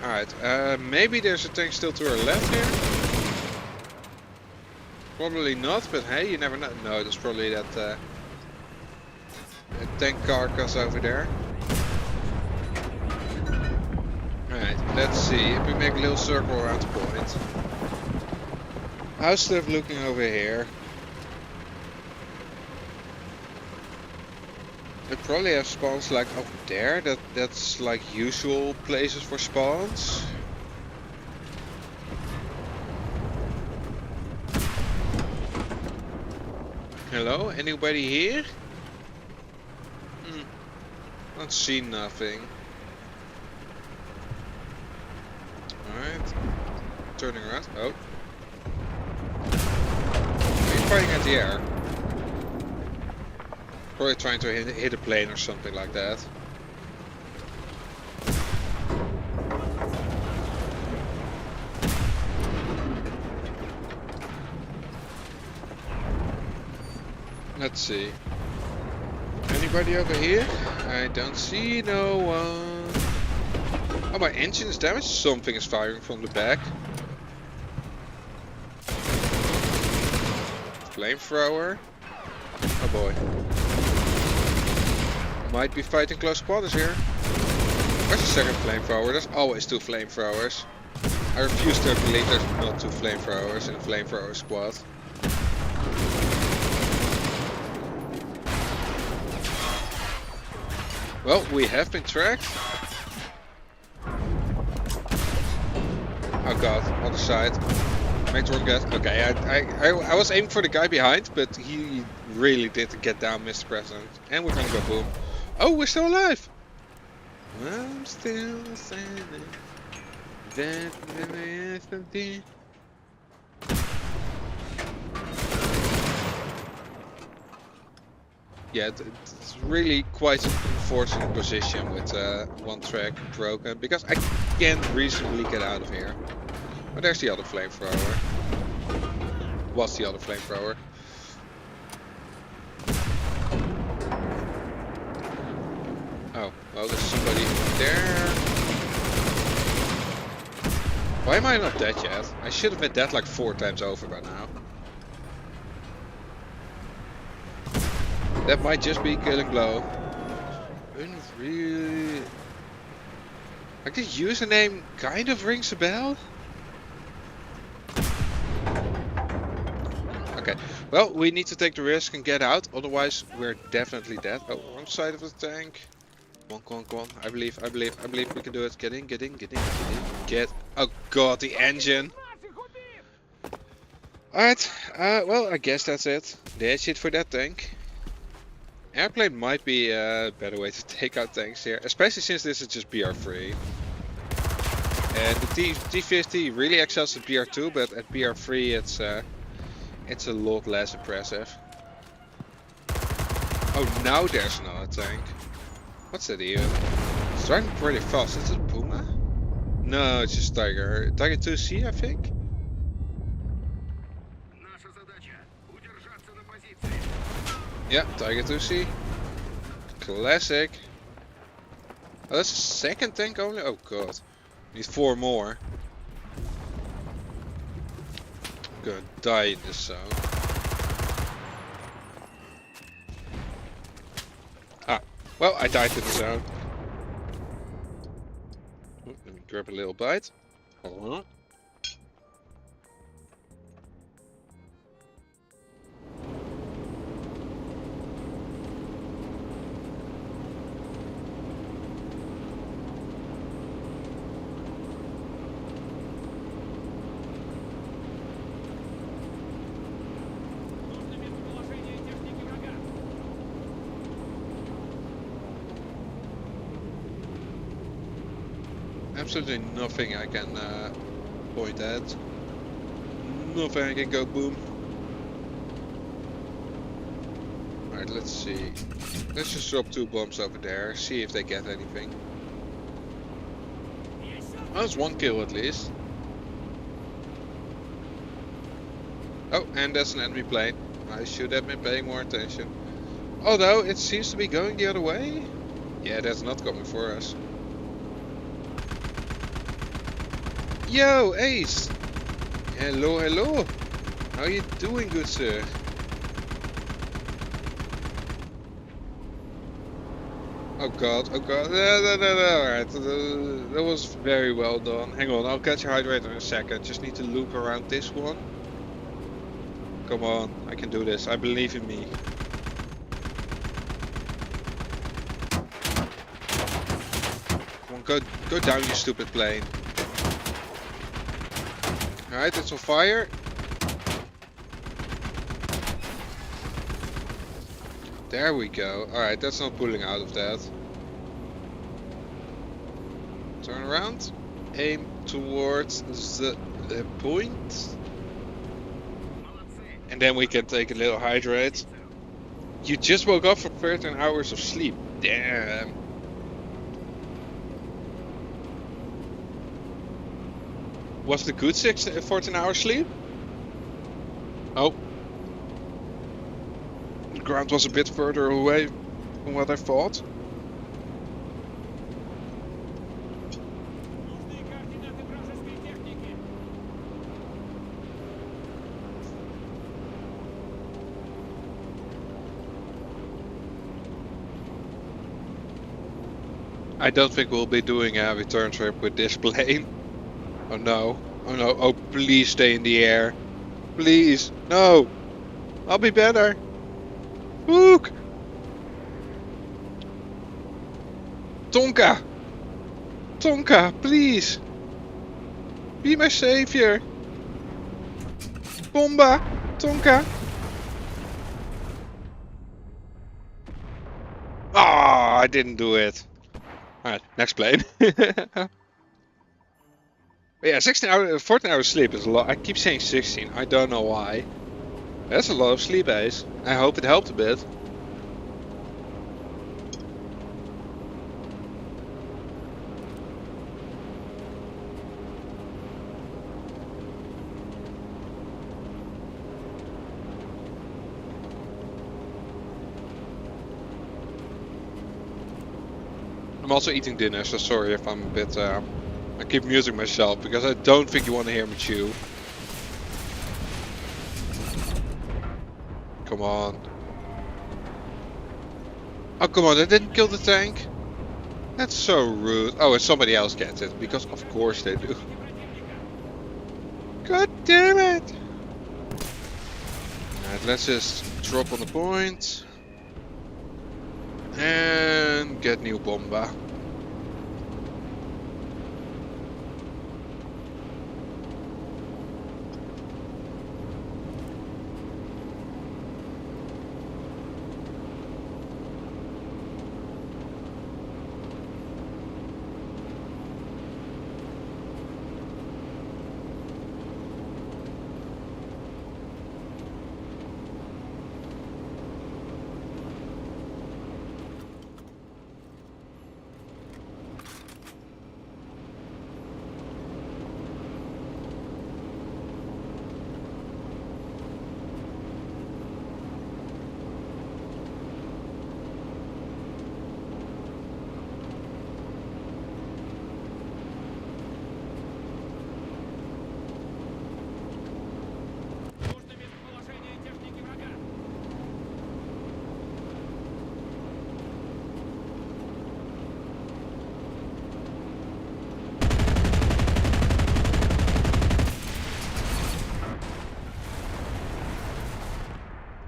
Alright, maybe there's a tank still to our left here. Probably not, but hey, you never know. No, there's probably that tank carcass over there. Alright, let's see if we make a little circle around the point. How's stuff looking over here? They probably have spawns like up there. That's like usual places for spawns. Hello, anybody here? Don't see nothing. Alright. Turning around. Oh. He's fighting at the air. Probably trying to hit a plane or something like that. Let's see. Anybody over here? I don't see no one. Oh, my engine is damaged. Something is firing from the back. Flamethrower. Oh boy. Might be fighting close quarters here. Where's the second flamethrower? There's always two flamethrowers. I refuse to believe there's not two flamethrowers in a flamethrower squad. Well, we have been tracked. Oh god, other side. Make the wrong guess. Okay, I was aiming for the guy behind, but he really did get down, Mr. President. And we're gonna go boom. Oh, we're still alive! I'm still standing. Yeah, it's really quite an unfortunate position with one track broken, because I can't reasonably get out of here. But there's the other flamethrower. Was the other flamethrower. Oh, well, there's somebody there. Why am I not dead yet? I should have been dead like 4 times over by now. That might just be killing blow. Unreal. Like, the username kind of rings a bell. Okay, well, we need to take the risk and get out, otherwise we're definitely dead. Oh, wrong side of the tank. Come on. I believe we can do it. Get in. Oh god, the engine. Alright, well, I guess that's it. That's it for that tank. Airplane might be a better way to take out tanks here, especially since this is just BR3. And the T50 really excels at BR2, but at BR3 it's a lot less impressive. Oh, now there's another tank. What's that even? It's driving pretty fast. Is it a Puma? No, it's just Tiger. Tiger 2C, I think? Yeah, Tiger 2C. Classic. Oh, that's a second tank only? Oh god. Need 4 more. I'm gonna die in this zone. Ah, well, I died in the zone. Ooh, let me grab a little bite. Hold on. Absolutely nothing I can point at. Nothing I can go boom. Alright, let's see. Let's just drop 2 bombs over there, see if they get anything. Oh, that's 1 kill at least. Oh, and that's an enemy plane. I should have been paying more attention. Although, it seems to be going the other way. Yeah, that's not coming for us. Yo, Ace! Hello, hello! How you doing, good sir? Oh god, oh god. No. Alright, that was very well done. Hang on, I'll catch a hydrator in a second. Just need to loop around this one. Come on, I can do this. I believe in me. Come on, go down, you stupid plane. Alright, it's on fire. There we go. Alright, that's not pulling out of that. Turn around. Aim towards the point. And then we can take a little hydrate. You just woke up from 13 hours of sleep. Damn. Was the good 14 hours sleep? Oh. The ground was a bit further away from what I thought. I don't think we'll be doing a return trip with this plane. Oh no. Oh no. Oh, please stay in the air. Please. No. I'll be better. Look. Tonka. Tonka, please. Be my savior. Bomba. Tonka. Ah, I didn't do it. Alright, next plane. Yeah, 14 hours sleep is a lot. I keep saying 16, I don't know why. That's a lot of sleep, Ace. I hope it helped a bit. I'm also eating dinner, so sorry if I'm a bit... I keep muting myself, because I don't think you want to hear me chew. Come on. Oh, come on, I didn't kill the tank. That's so rude. Oh, and somebody else gets it, because of course they do. God damn it! Alright, let's just drop on the point. And get new bomba.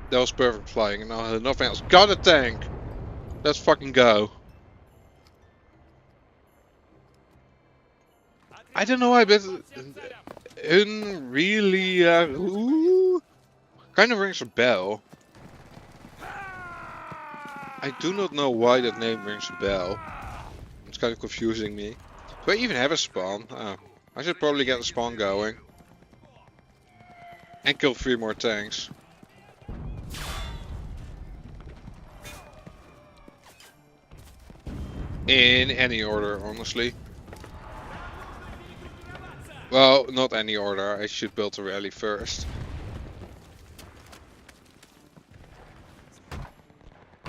That was perfect flying, and now nothing else. Got a tank! Let's fucking go. I don't know why, but really kind of rings a bell. I do not know why that name rings a bell. It's kind of confusing me. Do I even have a spawn? Oh, I should probably get a spawn going. And kill 3 more tanks. In any order, honestly. Well, not any order. I should build a rally first.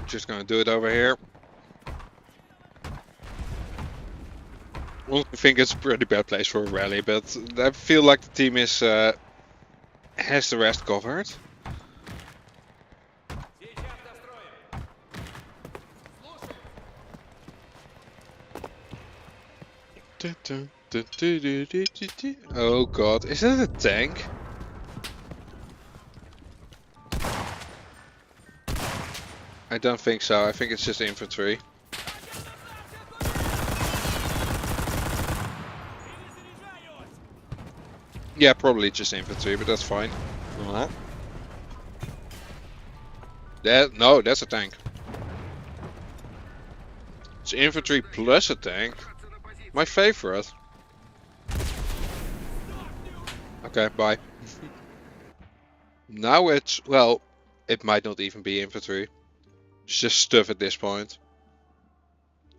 Just gonna do it over here. I think it's a pretty bad place for a rally, but I feel like the team is has the rest covered. Oh god, is that a tank? I don't think so, I think it's just infantry. Yeah, probably just infantry, but that's fine. No, that's a tank. It's infantry plus a tank. My favorite. Okay, bye. Now it's, well, it might not even be infantry. It's just stuff at this point.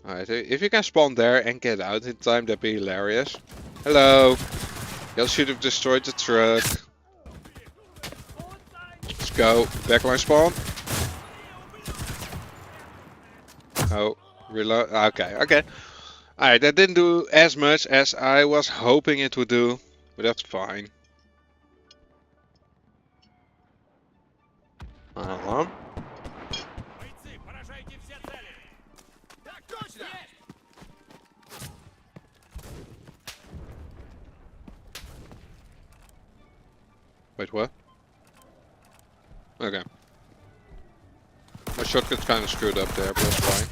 Alright, if you can spawn there and get out in time, that'd be hilarious. Hello. Y'all should have destroyed the truck. Let's go. Backline spawn. Oh, reload. Okay, okay. Alright, that didn't do as much as I was hoping it would do, but that's fine. Wait, what? Okay. My shotgun's kind of screwed up there, but that's fine.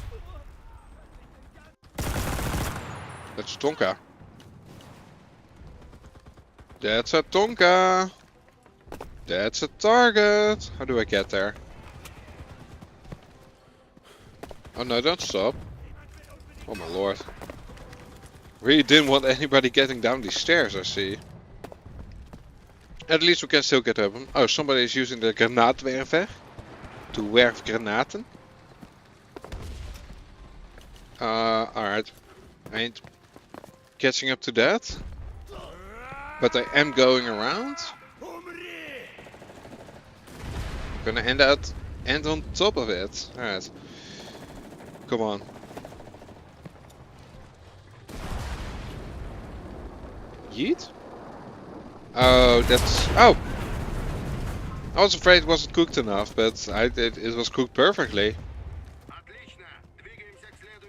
That's a Tonka. That's a Tonka. That's a target. How do I get there? Oh no, don't stop. Oh my lord. Really didn't want anybody getting down these stairs, I see. At least we can still get up them. Oh, somebody is using the granaatwerfer to werf granaten. Alright. I ain't catching up to that. But I am going around. I'm gonna end on top of it. Alright. Come on. Yeet? Oh, that's... Oh! I was afraid it wasn't cooked enough, but it was cooked perfectly.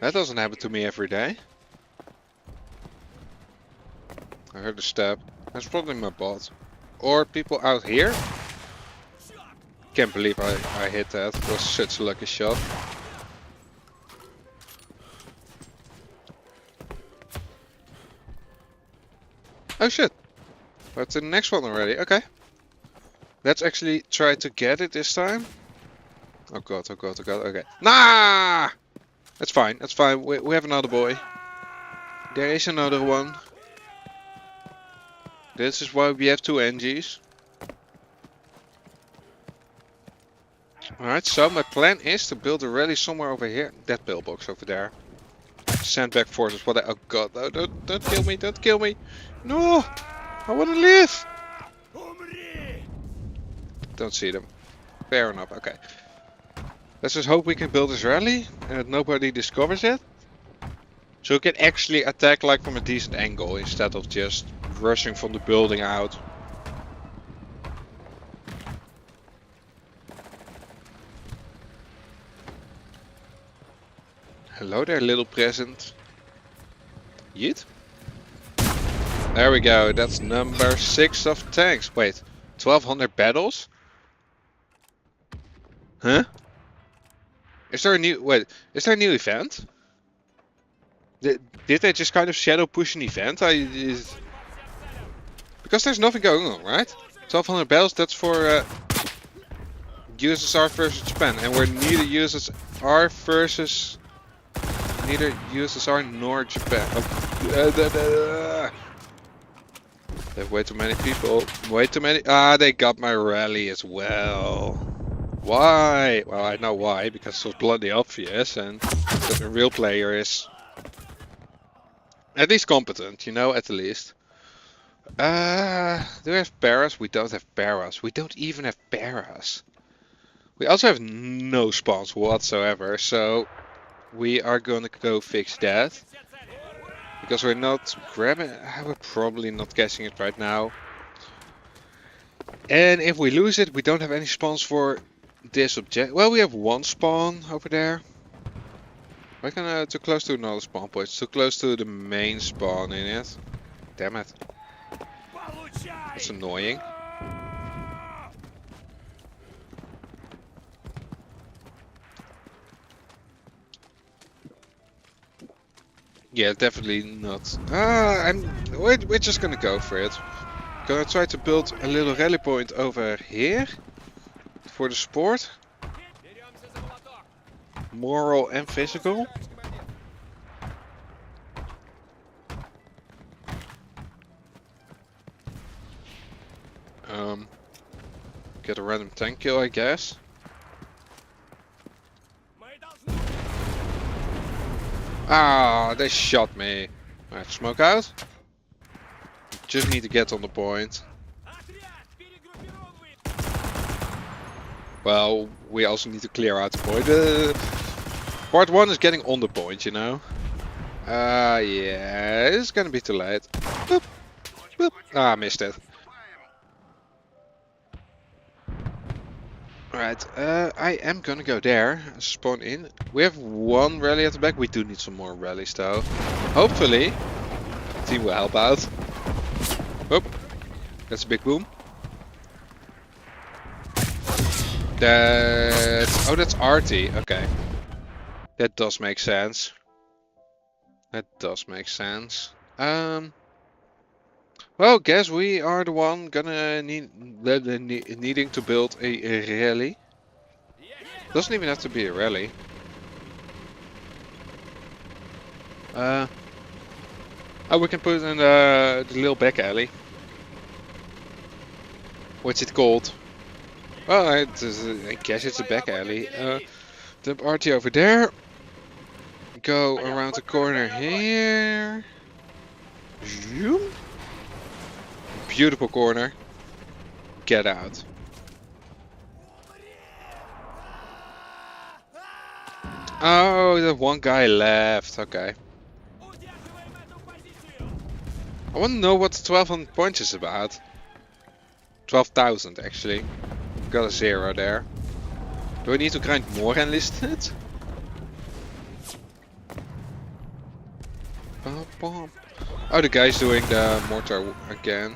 That doesn't happen to me every day. I heard a step. That's probably my bot. Or people out here. Can't believe I hit that. It was such a lucky shot. Oh shit. That's the next one already. Okay. Let's actually try to get it this time. Oh god, oh god, oh god. Okay. Nah! That's fine, that's fine. We have another boy. There is another one. This is why we have 2 NGs. Alright, so my plan is to build a rally somewhere over here. That pillbox over there. Send back forces. What? Oh god, no, don't kill me, don't kill me. No! I wanna live! Don't see them. Fair enough, okay. Let's just hope we can build this rally and that nobody discovers it. So we can actually attack like from a decent angle instead of just rushing from the building out. Hello there, little present. Yeet. There we go, that's number 6 of tanks. Wait, 1200 battles? Huh? Is there a new new event? Did they just kind of shadow push an event? Because there's nothing going on, right? 1200 battles, that's for USSR versus Japan, and we're neither USSR nor Japan. Oh. There's way too many people. Way too many. Ah, they got my rally as well. Why? Well, I know why. Because it was bloody obvious, and that the real player is at least competent, you know, at least. Do we have paras? We don't have paras. We don't even have paras. We also have no spawns whatsoever, so we are gonna go fix that. Because we're not grabbing, we're probably not catching it right now. And if we lose it, we don't have any spawns for this object. Well, we have one spawn over there. We're gonna too close to another spawn point. It's too close to the main spawn in it. Damn it. That's annoying. Yeah, definitely not. We're just gonna go for it. Gonna try to build a little rally point over here for the sport. Moral and physical. Get a random tank kill, I guess. Ah, they shot me. I have to smoke out. Just need to get on the point. Well, we also need to clear out the point. Part 1 is getting on the point, you know. Yeah, it's gonna be too late. Boop, boop. Ah, missed it. Alright, I am gonna go there, spawn in. We have one rally at the back. We do need some more rallies though. Hopefully, the team will help out. Oh, that's a big boom. Oh, that's Artie. Okay, that does make sense. That does make sense. Well, guess we are the one gonna needing to build a rally. Doesn't even have to be a rally. Oh, we can put in the little back alley. What's it called? Well, I guess it's a back alley. Dump RT over there. Go around the corner here. Zoom. Beautiful corner. Get out. Oh, the one guy left. Okay. I want to know what 1200 points is about. 12,000 actually. Got a 0 there. Do I need to grind more enlisted? Oh, the guy's doing the mortar again.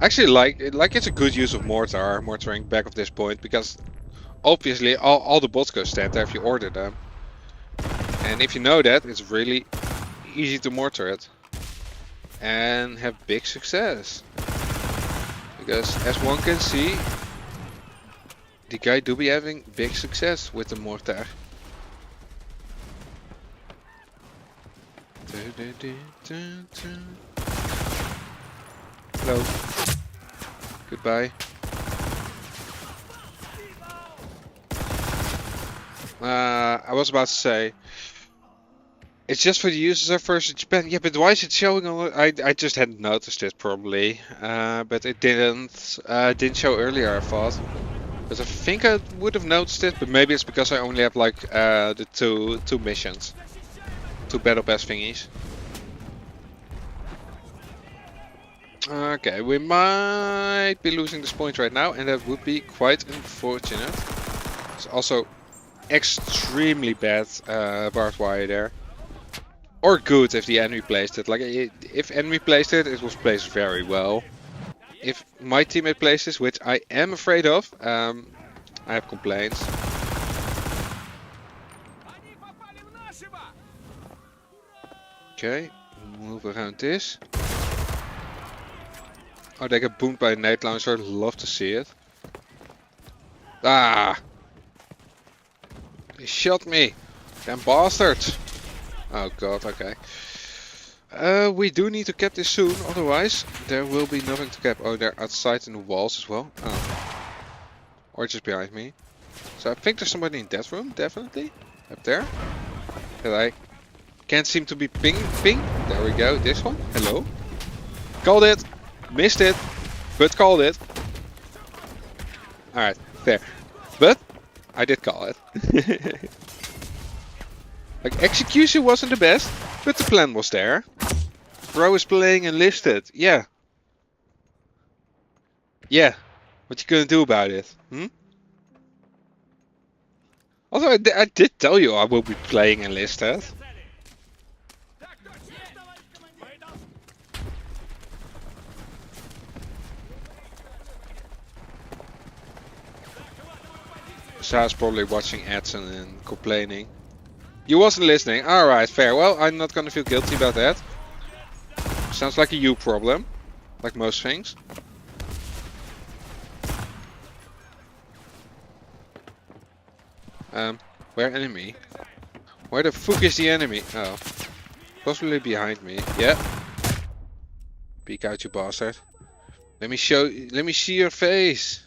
Actually, like it's a good use of mortaring back of this point, because obviously all the bots go stand there if you order them. And if you know that, it's really easy to mortar it. And have big success. Because as one can see, the guy do be having big success with the mortar. Hello. Goodbye. I was about to say, it's just for the users at first in Japan. Yeah, but why is it showing on? I just hadn't noticed it probably, but it didn't show earlier. I thought, but I think I would have noticed it. But maybe it's because I only have like the two missions, 2 battle pass thingies. Okay, we might be losing this point right now, and that would be quite unfortunate. It's also extremely bad barbed wire there. Or good if the enemy placed it. Like, if enemy placed it, it was placed very well. If my teammate placed this, which I am afraid of, I have complaints. Okay, move around this. Oh, they get boomed by a night launcher. Love to see it. Ah! They shot me! Damn bastards! Oh god, okay. We do need to cap this soon, otherwise there will be nothing to cap. Oh, they're outside in the walls as well. Oh. Or just behind me. So I think there's somebody in that room, definitely. Up there. That I can't seem to be ping. There we go, this one. Hello. Called it. Missed it. But called it. Alright, fair. But I did call it. Like, execution wasn't the best, but the plan was there. Bro is playing enlisted. Yeah. Yeah. What you gonna do about it? Hmm? Also, I did tell you I will be playing enlisted. Так точно! Есть, товарищ командир! Мы должны... Sa's probably watching ads and complaining. You wasn't listening. Alright, fair. Well, I'm not gonna feel guilty about that. Sounds like a you problem. Like most things. Where enemy? Where the fuck is the enemy? Oh. Possibly behind me. Yeah. Peek out, you bastard. Let me see your face.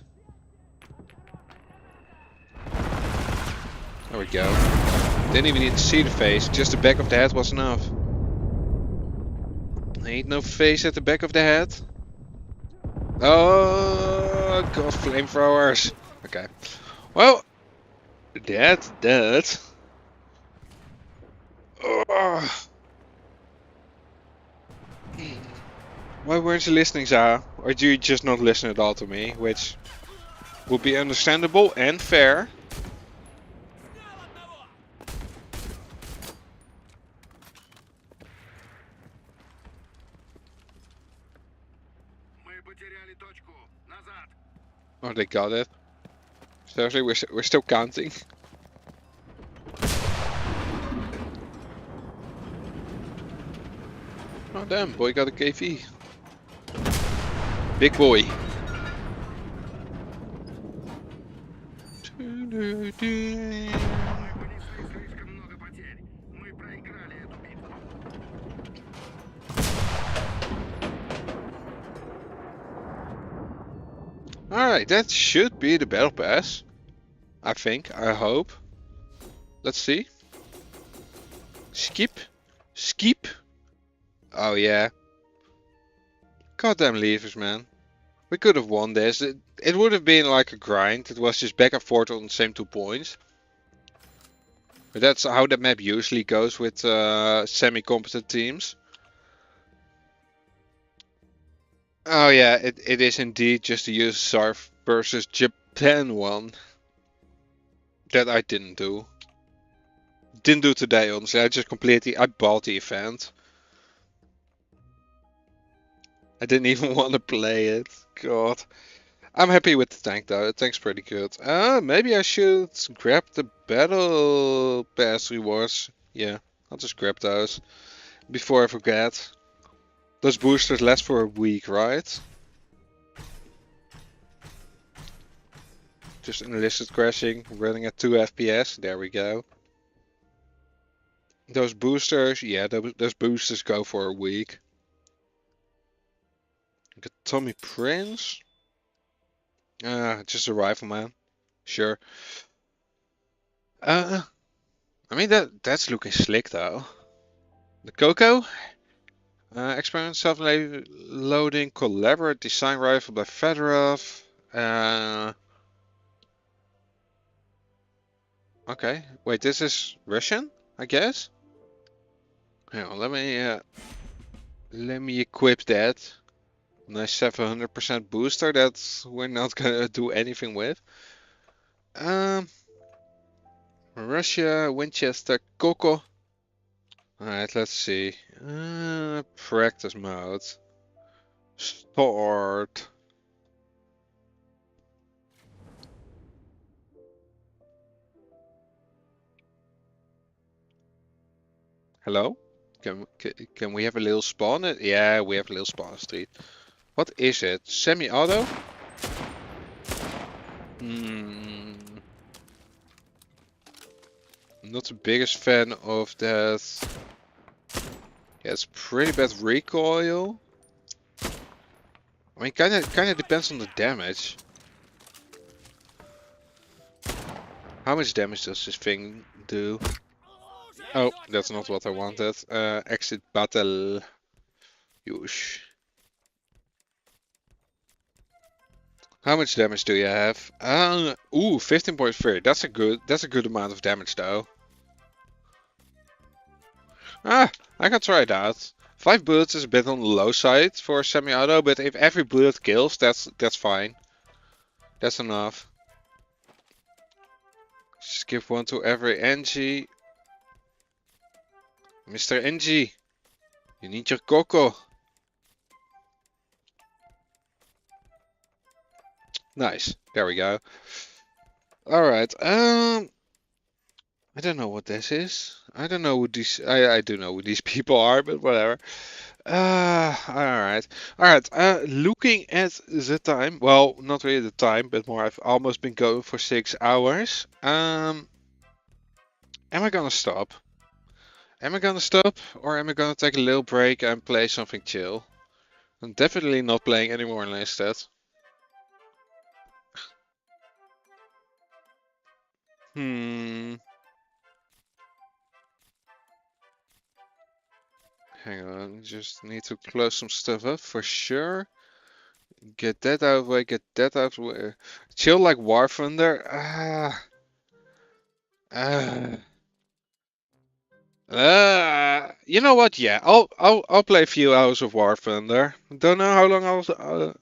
There we go. Didn't even need to see the face, just the back of the head was enough. Ain't no face at the back of the head. Oh god, flamethrowers. Okay. Well, that. Ugh. Why weren't you listening, Za? Or do you just not listen at all to me? Which would be understandable and fair. Мы потеряли точку. Назад. Oh, they got it. Seriously, we're still counting. Oh damn, boy got a KV. Big boy. Мы понесли слишком много потерь. Мы проиграли эту битву. Alright, that should be the battle pass. I think, I hope. Let's see. Skip. Skip. Oh yeah. Goddamn levers, man. We could have won this. It would have been like a grind. It was just back and forth on the same 2 points. But that's how the map usually goes with semi-competent teams. Oh yeah, it is indeed just the USSR versus Japan one. That I didn't do. Didn't do today, honestly. I bought the event. I didn't even want to play it. God. I'm happy with the tank though. The tank's pretty good. Maybe I should grab the battle pass rewards. Yeah, I'll just grab those before I forget. Those boosters last for a week, right? Just enlisted crashing, running at 2 FPS. There we go. Those boosters, yeah, those boosters go for a week. Got Tommy Prince. Just a rifleman. Sure. I mean that's looking slick though. The Coco. Experiment self-loading collaborate design rifle by Fedorov. Okay. Wait, this is Russian, I guess. Hang on, let me equip that. Nice 700% booster that we're not gonna do anything with. Russia, Winchester, Coco. Alright, let's see. Practice mode. Start. Hello? Can we have a little spawn? Yeah, we have a little spawn street. What is it? Semi-auto? Not the biggest fan of that Yeah, it's pretty bad recoil. I mean, kinda depends on the damage. How much damage does this thing do? Oh, that's not what I wanted. Exit battle. Use. How much damage do you have? Ooh, 15.3. That's a good amount of damage though. Ah, I can try that. 5 bullets is a bit on the low side for semi-auto, but if every bullet kills, that's fine. That's enough. Just give one to every NG. Mr. NG, you need your coco. Nice. There we go. Alright, I don't know what this is. I don't know who these, I do know who these people are, but whatever. Alright. Alright, looking at the time, well, not really the time, but more I've almost been going for 6 hours. Am I gonna stop? Am I gonna stop, or am I gonna take a little break and play something chill? I'm definitely not playing anymore Enlisted. Hmm. Hang on, just need to close some stuff up for sure. Get that out of the way, get that out of the way. Chill like War Thunder. Ah. You know what? Yeah, I'll play a few hours of War Thunder. Don't know how long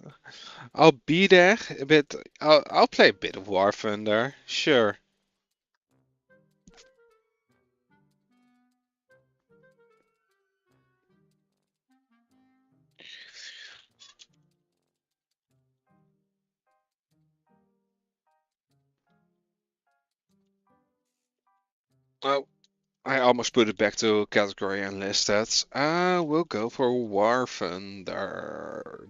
I'll be there, but I'll play a bit of War Thunder. Sure. Oh, I almost put it back to category enlisted. We'll go for War Thunder.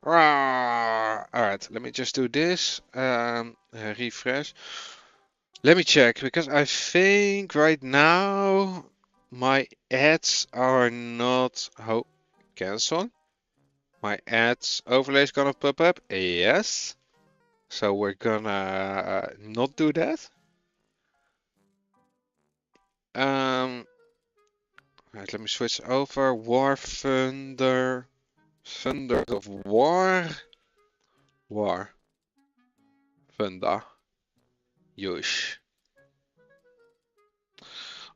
Alright, let me just do this. Refresh. Let me check, because I think right now my ads are not. Oh, cancel. My ads overlay is gonna pop up. Yes. So we're gonna not do that. Um, right, let me switch over. War Thunder. Thunder of War. War. Thunder. Yush.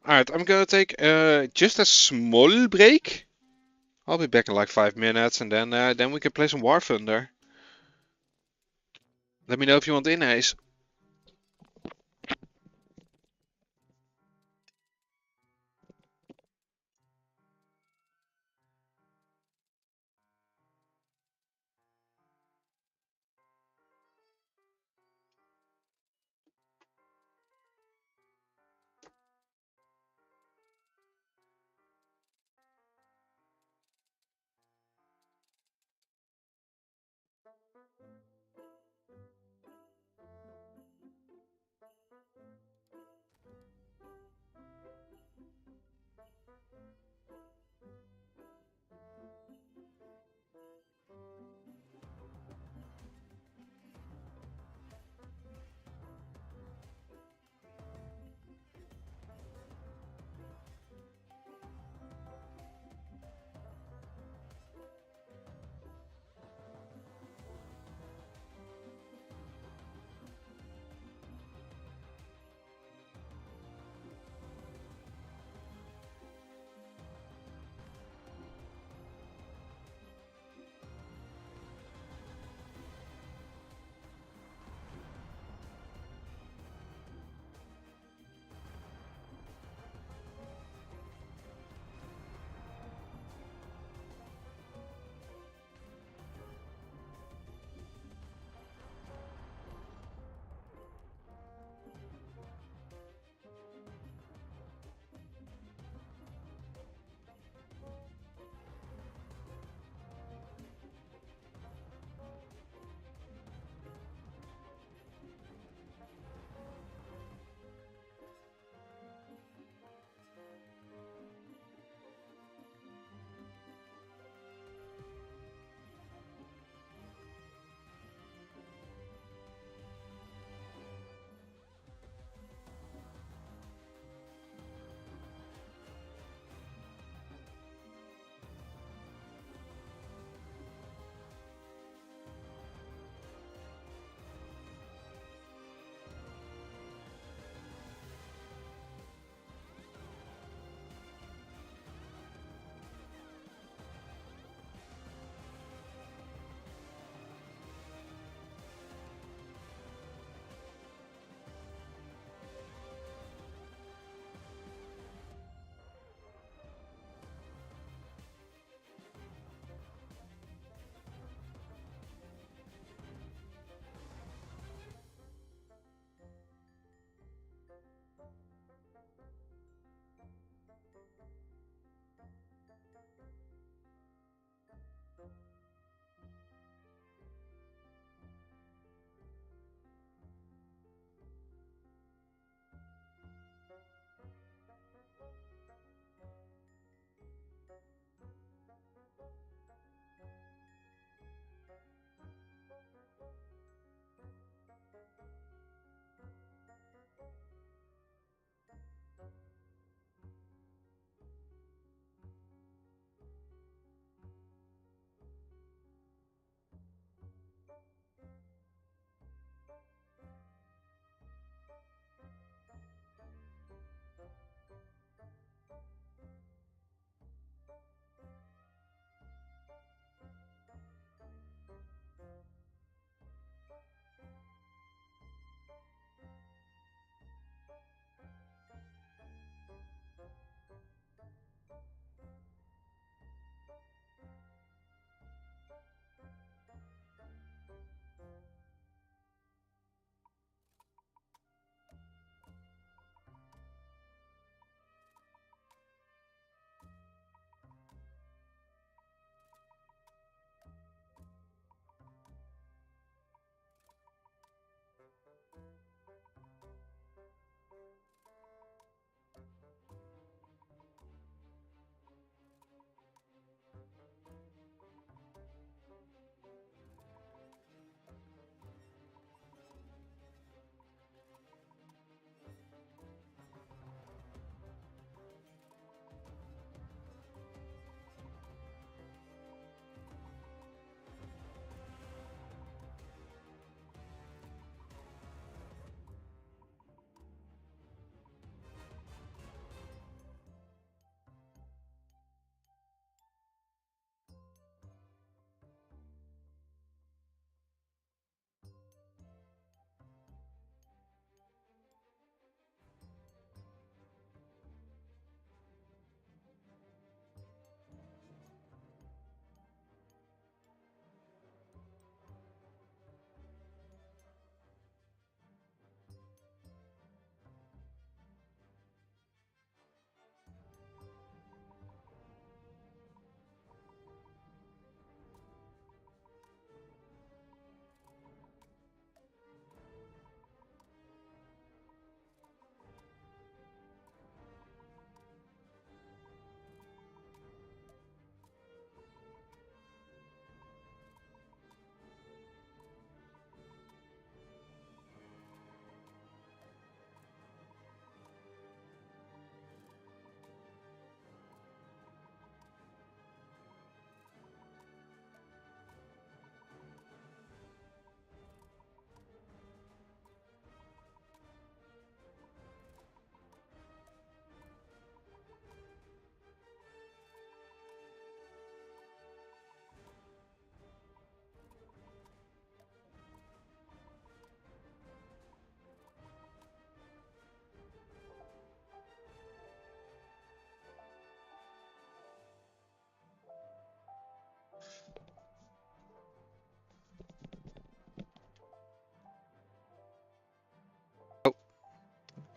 Alright, I'm gonna take just a small break. I'll be back in like 5 minutes, and then we can play some War Thunder. Let me know if you want in, Ace.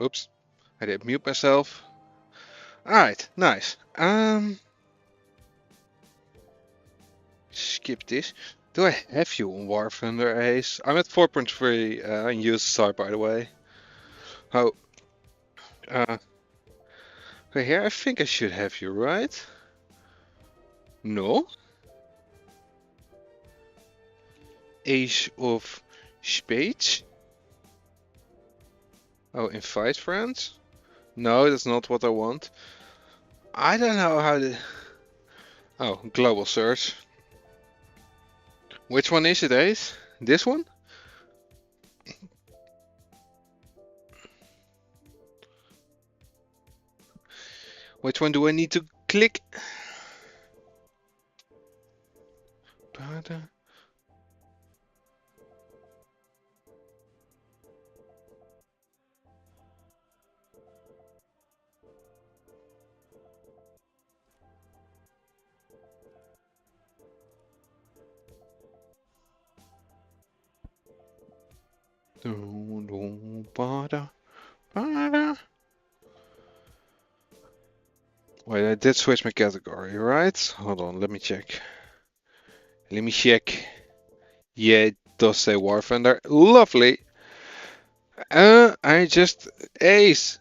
Oops, I did mute myself. Alright, nice. Skip this. Do I have you on War Thunder, Ace? I'm at 4.3 on use start, by the way. Oh, okay, here I think I should have you, right? No? Ace of Spades? Oh, invite friends? No, that's not what I want. I don't know how to... Oh, global search. Which one is it, Ace? This one? Which one do I need to click? Wait, I did switch my category, right? Hold on, let me check. Let me check. Yeah, it does say War Thunder. Lovely. I just... Ace!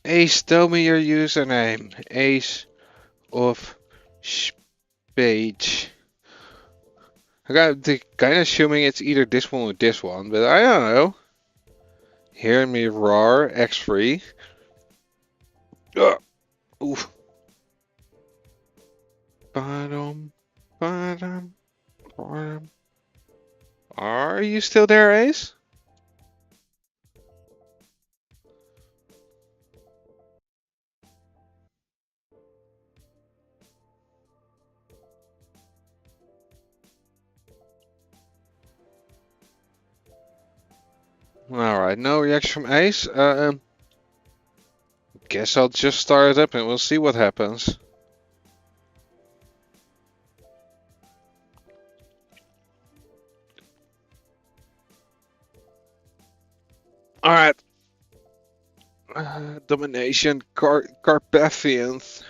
Ace, tell me your username. Ace of Spades. I'm kind of assuming it's either this one or this one, but I don't know. Hear me roar, X3. Oof. Bottom, bottom, bottom. Are you still there, Ace? Alright, no reaction from Ace. Guess I'll just start it up and we'll see what happens. Alright. Domination, Carpathians.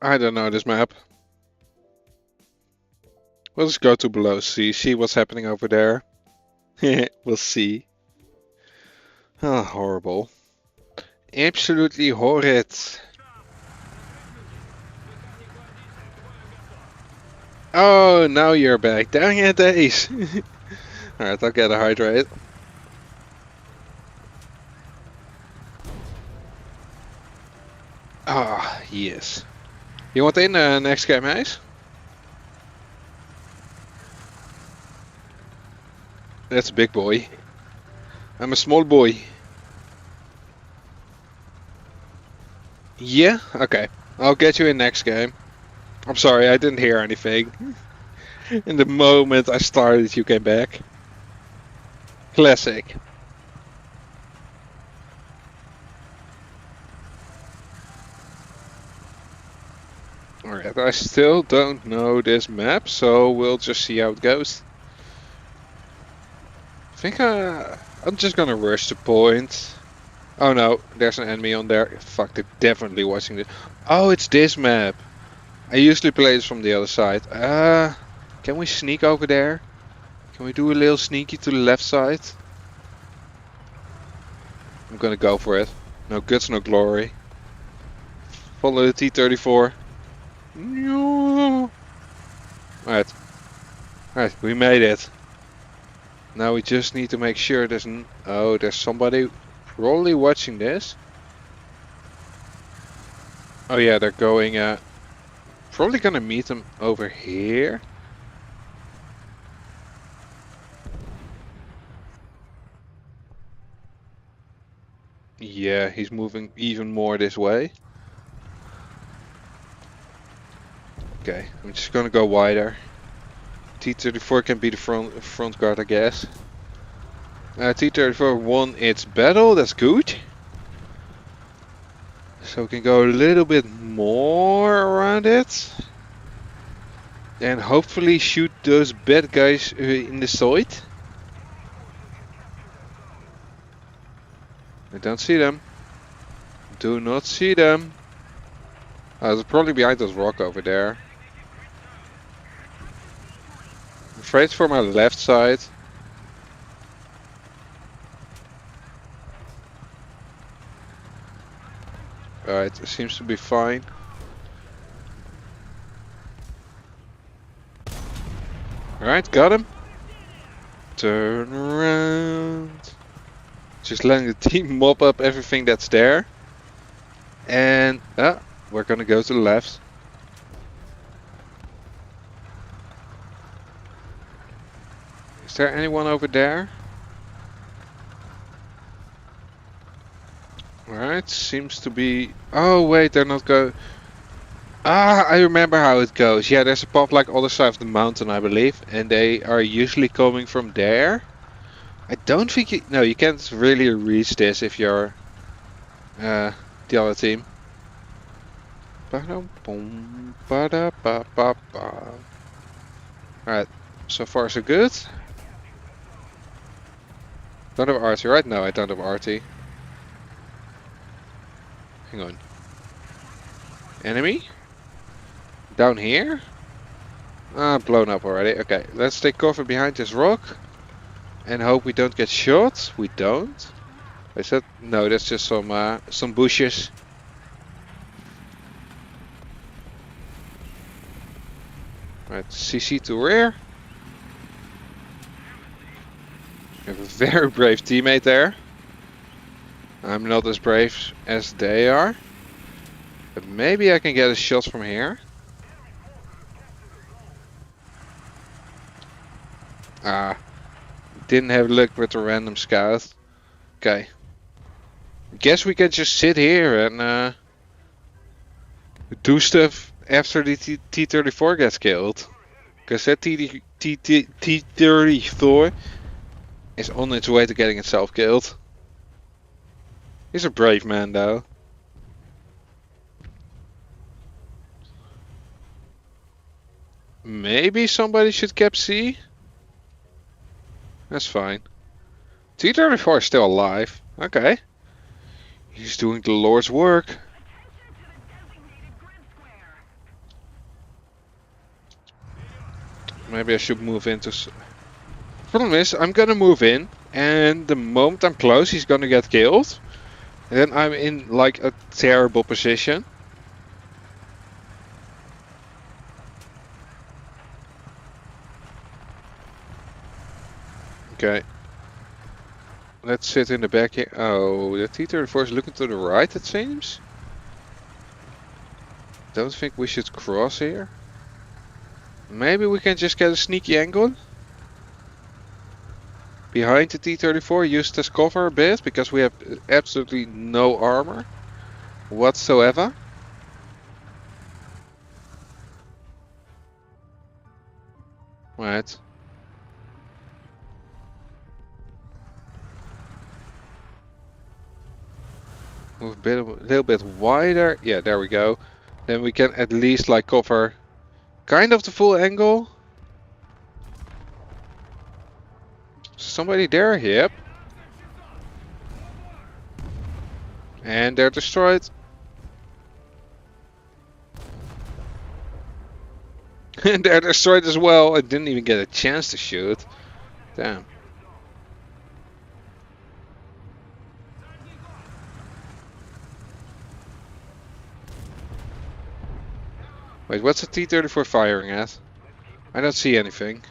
I don't know this map. We'll just go to below C, see what's happening over there. We'll see. Oh, horrible. Absolutely horrid. Oh, now you're back. Dang it, Ace. Alright, I'll get a hydrate. Ah, yes. You want in next game, Ace? That's a big boy. I'm a small boy. Yeah? Okay. I'll get you in next game. I'm sorry, I didn't hear anything. In the moment I started, you came back. Classic. Alright, I still don't know this map, so we'll just see how it goes. I think I'm just gonna rush the point. Oh no, there's an enemy on there. Fuck, they're definitely watching this. Oh, it's this map. I usually play this from the other side. Can we sneak over there? Can we do a little sneaky to the left side? I'm gonna go for it. No guts, no glory. Follow the T-34. No. Alright. Alright, we made it. Now we just need to make sure there's there's somebody probably watching this. Oh yeah, they're going probably gonna meet them over here. Yeah, he's moving even more this way. Okay, I'm just gonna go wider. T-34 can be the front guard, I guess. T-34 won its battle, that's good. So we can go a little bit more around it. And hopefully shoot those bad guys in the side. I don't see them. Do not see them. Oh, they're probably behind this rock over there. I'm afraid it's for my left side. Alright, it seems to be fine. Alright, got him. Turn around. Just letting the team mop up everything that's there. And we're gonna go to the left. Is there anyone over there? Alright, seems to be... Oh wait, they're not going... Ah, I remember how it goes. Yeah, there's a path like other side of the mountain, I believe. And they are usually coming from there. I don't think you... No, you can't really reach this if you're the other team. Alright, so far so good. Don't have RT, right? No, I don't have RT. Hang on. Enemy? Down here? Ah, blown up already. Okay, let's take cover behind this rock. And hope we don't get shot. We don't. I said, no, that's just some bushes. Right, CC to rear. We have a very brave teammate there. I'm not as brave as they are. But maybe I can get a shot from here. Ah, didn't have luck with the random scout. Okay. Guess we can just sit here and do stuff after the T-34 gets killed. Because that T-34 is on its way to getting itself killed. He's a brave man though. Maybe somebody should cap C? That's fine. T-34 is still alive. Okay. He's doing the Lord's work. Maybe I should move into... Problem is, I'm gonna move in, and the moment I'm close, he's gonna get killed. And then I'm in like a terrible position. Okay. Let's sit in the back here. Oh, the T-34 is looking to the right, it seems. Don't think we should cross here. Maybe we can just get a sneaky angle. Behind the T-34, used as cover a bit, because we have absolutely no armor whatsoever. Right. Move a little bit wider. Yeah, there we go. Then we can at least like cover kind of the full angle. Somebody there? Yep. And they're destroyed. And they're destroyed as well. I didn't even get a chance to shoot. Damn. Wait, what's the T-34 firing at? I don't see anything.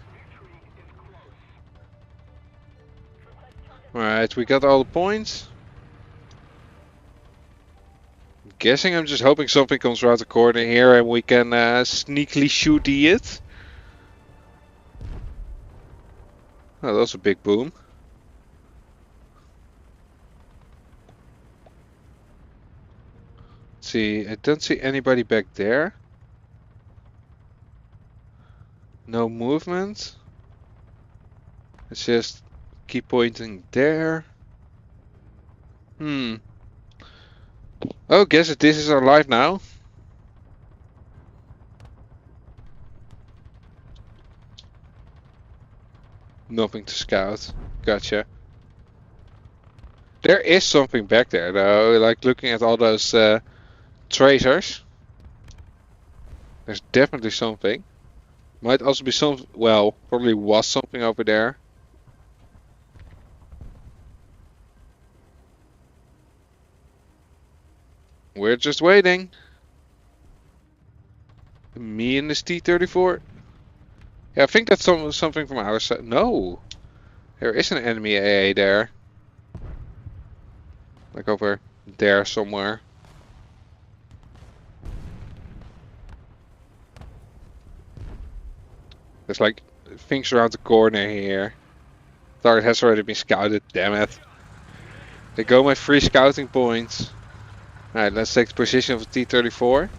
Alright, we got all the points. I'm guessing I'm just hoping something comes around the corner here and we can sneakily shoot the it. Oh, that's a big boom. Let's see, I don't see anybody back there. No movement. Let's just keep pointing there. Oh, guess that this is our life now. Nothing to scout. Gotcha. There is something back there though, like looking at all those tracers. There's definitely something. Might also be some, well, probably was something over there. We're just waiting. Me and this T-34. Yeah, I think that's something from our side. No, there is an enemy AA there. Like over there somewhere. There's like things around the corner here. Target has already been scouted, damn it. There go my 3 scouting points. Alright, let's take the position of the T-34.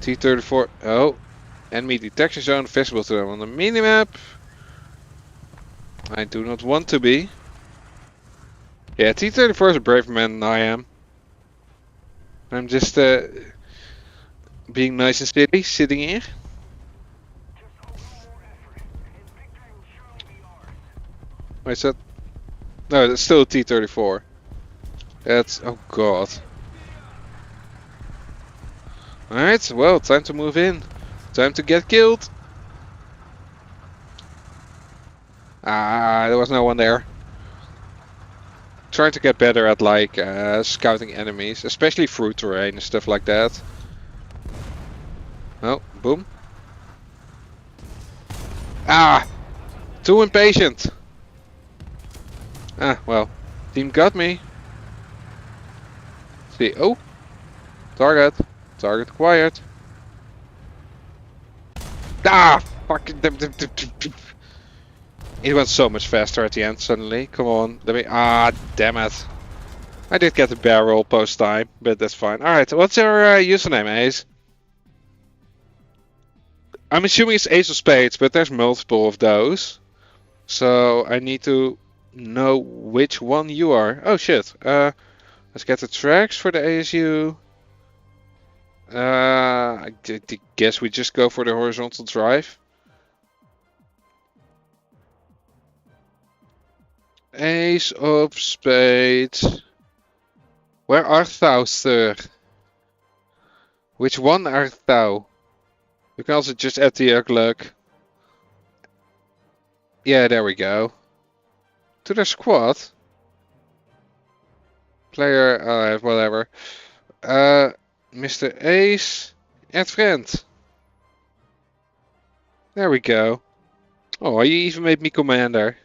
T-34, oh. Enemy detection zone visible to them on the minimap. I do not want to be. Yeah, T-34 is a braver man than I am. I'm just being nice and steady, sitting here. Wait, is that? No, that's still a T-34. That's, oh god. Alright, well, time to move in. Time to get killed. Ah, there was no one there. Trying to get better at like scouting enemies, especially through terrain and stuff like that. Oh, boom. Ah! Too impatient! Ah, well. Team got me. See, oh! Target. Target acquired. Ah! Fuck. It went so much faster at the end suddenly. Come on. Let me. Ah, damn it. I did get the barrel post time, but that's fine. Alright, what's your username, Ace? I'm assuming it's Ace of Spades, but there's multiple of those. So I need to know which one you are. Oh shit. Let's get the tracks for the ASU. I guess we just go for the horizontal drive. Ace of Spades. Where art thou, sir? Which one art thou? You can also just add the luck. Yeah, there we go. To the squad. Player, whatever. Mr. Ace. Add friend. There we go. Oh, you even made me commander.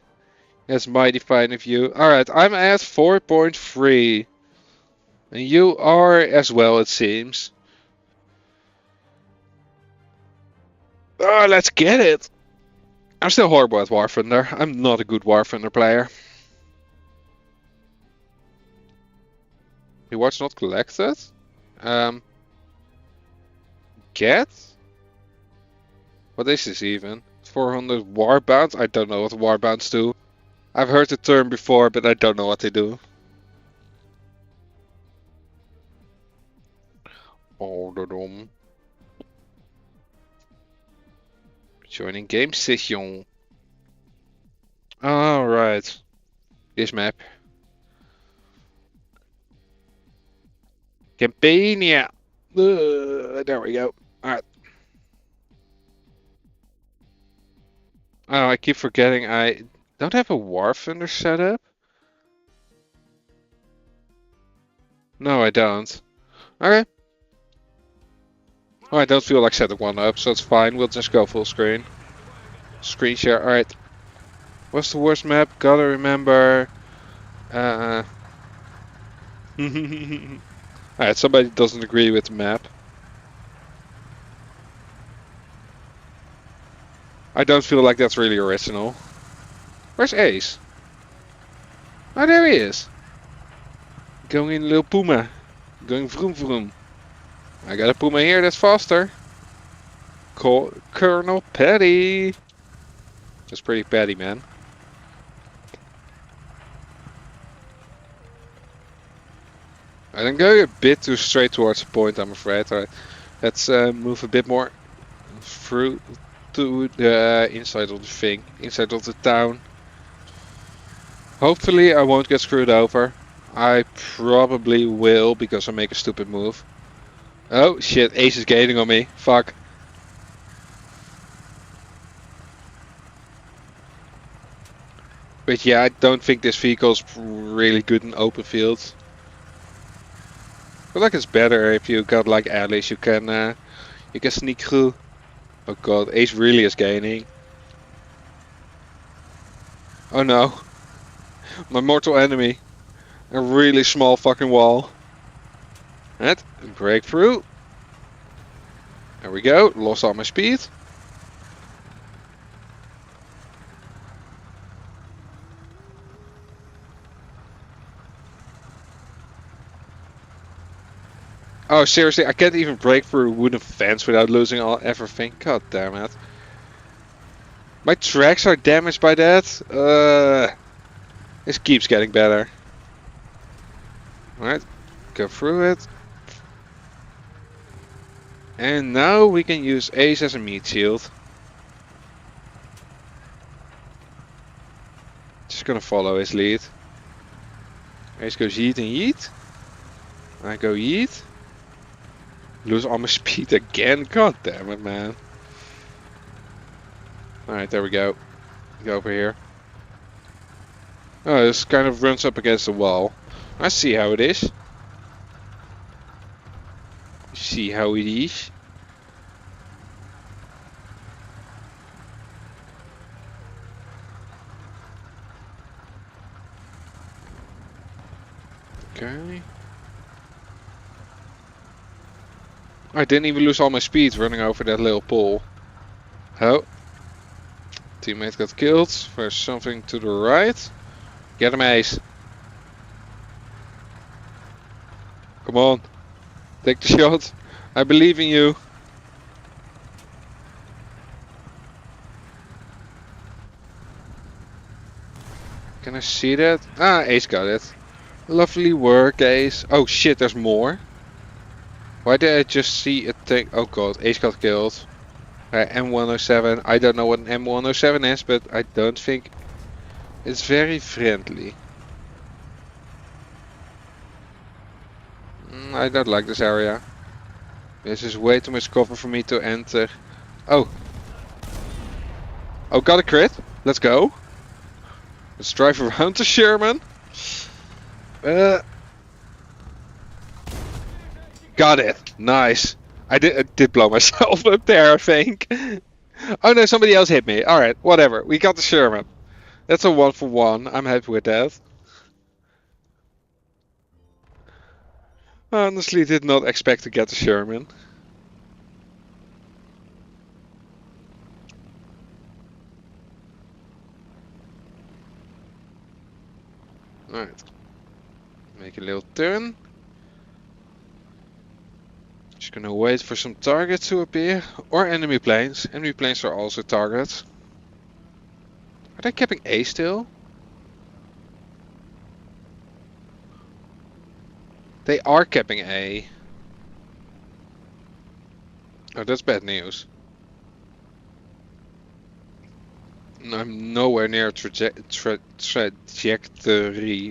That's mighty fine of you. Alright, I'm at 4.3. And you are as well, it seems. Oh, let's get it! I'm still horrible at War Thunder. I'm not a good War Thunder player. Rewards not collected? Get? What is this even? 400 warbounds? I don't know what warbounds do. I've heard the term before, but I don't know what they do. Ouderdom. Joining game session. Alright. This map. Campania. There we go. Alright. Oh, I keep forgetting I don't have a War Thunder setup. No, I don't. Okay. Oh, I don't feel like setting one up, so it's fine. We'll just go full screen. Screen share. Alright. What's the worst map? Gotta remember. Alright, somebody doesn't agree with the map. I don't feel like that's really original. Where's Ace? Oh, there he is. Going in Lil Puma. Going vroom vroom. I got a Puma here that's faster. Colonel Petty. That's pretty petty, man. I'm going a bit too straight towards the point, I'm afraid. Alright, let's move a bit more through to the inside of the thing, inside of the town. Hopefully I won't get screwed over. I probably will because I make a stupid move. Oh shit, Ace is gaining on me. Fuck. But yeah, I don't think this vehicle's really good in open fields. I feel like it's better if you got like alleys you can sneak through. Oh god, Ace really is gaining. Oh no. My mortal enemy. A really small fucking wall. And breakthrough. There we go. Lost all my speed. Oh seriously, I can't even break through a wooden fence without losing everything. God damn it. My tracks are damaged by that. This keeps getting better. Alright, go through it. And now we can use Ace as a meat shield. Just gonna follow his lead. Ace goes yeet and yeet. I go yeet. Lose all my speed again. God damn it, man. Alright, there we go. Go over here. Oh, this kind of runs up against the wall. I see how it is. See how it is. Okay. I didn't even lose all my speed running over that little pole. Oh. Teammate got killed. There's something to the right. Get him, Ace. Come on. Take the shot. I believe in you. Can I see that? Ah, Ace got it. Lovely work, Ace. Oh shit, there's more. Why did I just see a thing? Oh god, Ace got killed. M107. I don't know what an M107 is, but I don't think it's very friendly. I don't like this area. This is way too much cover for me to enter. Oh. Oh, got a crit. Let's go. Let's drive around the Sherman. Got it. Nice. I did blow myself up there, I think. Oh no, somebody else hit me. Alright, whatever. We got the Sherman. That's a 1-for-1. I'm happy with that. I honestly did not expect to get the Sherman. Alright. Make a little turn. Just gonna wait for some targets to appear. Or enemy planes. Enemy planes are also targets. Are they capping A still? They are capping A. Oh, that's bad news. I'm nowhere near trajectory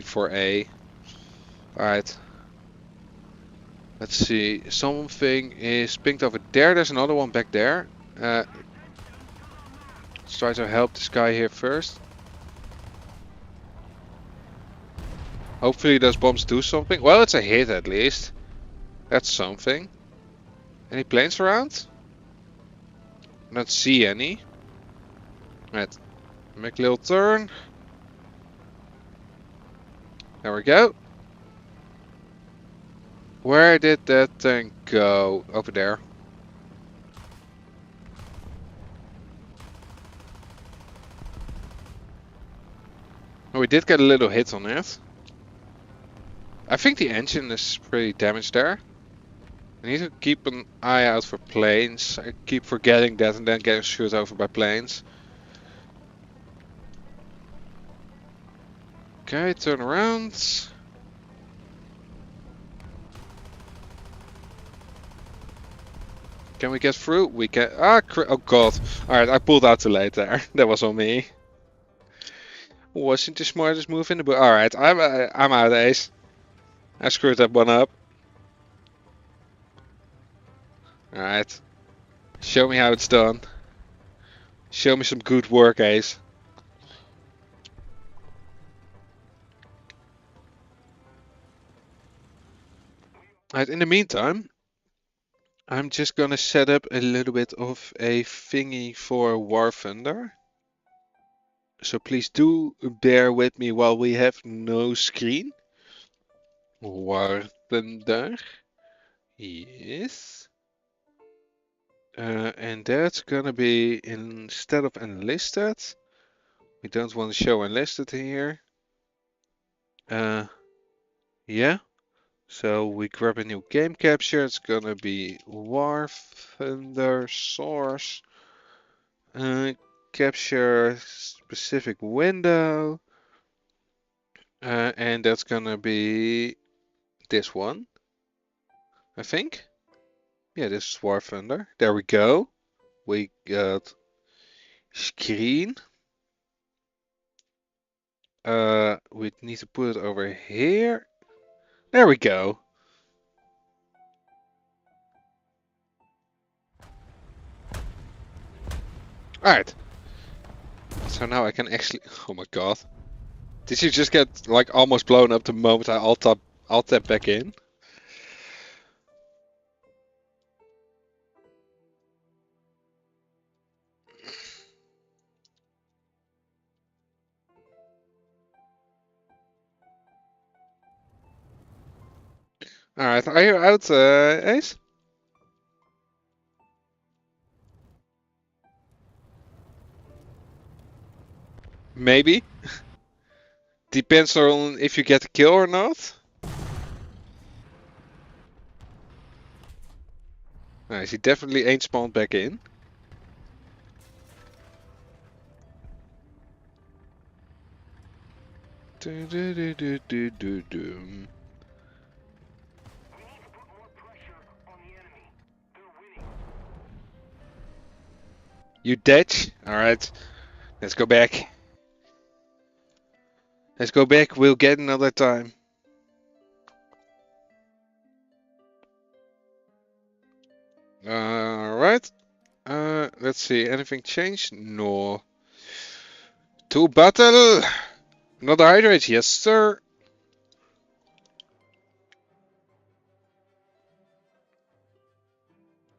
for A. Alright. Let's see. Something is pinged over there. There's another one back there. Let's try to help this guy here first. Hopefully those bombs do something. Well, it's a hit at least. That's something. Any planes around? I don't see any. Right. Make a little turn. There we go. Where did that thing go? Over there. Oh, we did get a little hit on it. I think the engine is pretty damaged there. I need to keep an eye out for planes. I keep forgetting that and then getting shot over by planes. Okay, turn around. Can we get through? We can. Ah, oh god. Alright, I pulled out too late there. That was on me. Wasn't the smartest move in the book. Alright, I'm out, Ace. I screwed that one up. Alright. Show me how it's done. Show me some good work, Ace. Alright, in the meantime, I'm just gonna set up a little bit of a thingy for War Thunder. So please do bear with me while we have no screen. War Thunder. Yes. And that's gonna be instead of enlisted. We don't want to show enlisted here. Yeah. So we grab a new game capture. It's gonna be War Thunder source. Capture specific window. And that's gonna be this one. I think. Yeah, this is War Thunder. There we go. We got screen. We need to put it over here. There we go. Alright. So now I can actually... Oh my god. Did you just get like almost blown up the moment I alt tab back in? Alright, are you out, Ace? Maybe. Depends on if you get a kill or not. Nice, he definitely ain't spawned back in. Do, do, do, do, do, do, do. You dead? Alright. Let's go back. Let's go back. We'll get another time. Alright. Let's see. Anything changed? No. To battle! Another hydrate. Yes, sir.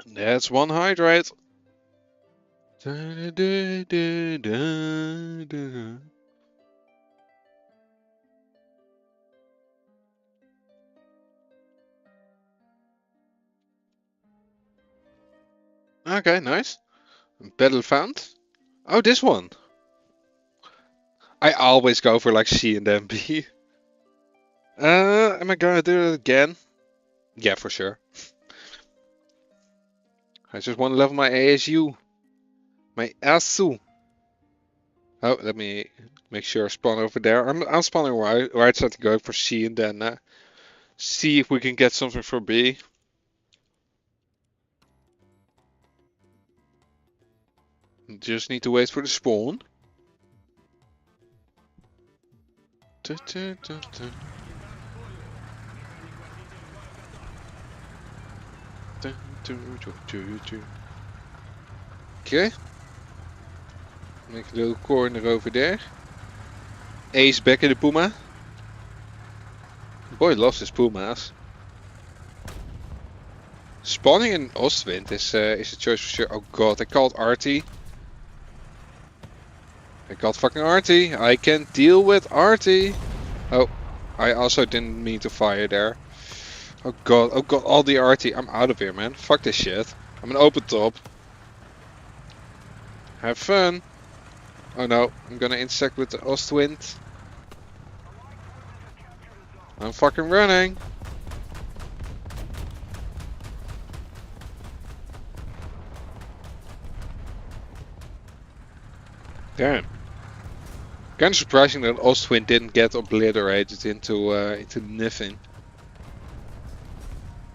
That's one hydrate. Da, da, da, da, da. Okay, nice. Battle found. Oh, this one. I always go for like C and then B. Am I gonna do it again? Yeah, for sure. I just want to level my ASU. My ASU. Oh, let me make sure I spawn over there. I'm spawning right side to go for C and then see if we can get something for B. Just need to wait for the spawn. Okay. Make a little corner over there. Ace back in the Puma. Boy loves his Pumas. Spawning in Ostwind is a choice for sure. Oh god, I called Artie. I called fucking Artie. I can deal with Artie. Oh, I also didn't mean to fire there. Oh god, all the Artie. I'm out of here, man. Fuck this shit. I'm an open top. Have fun. Oh no, I'm gonna intersect with the Ostwind. I'm fucking running. Damn. Kinda surprising that Ostwind didn't get obliterated into nothing.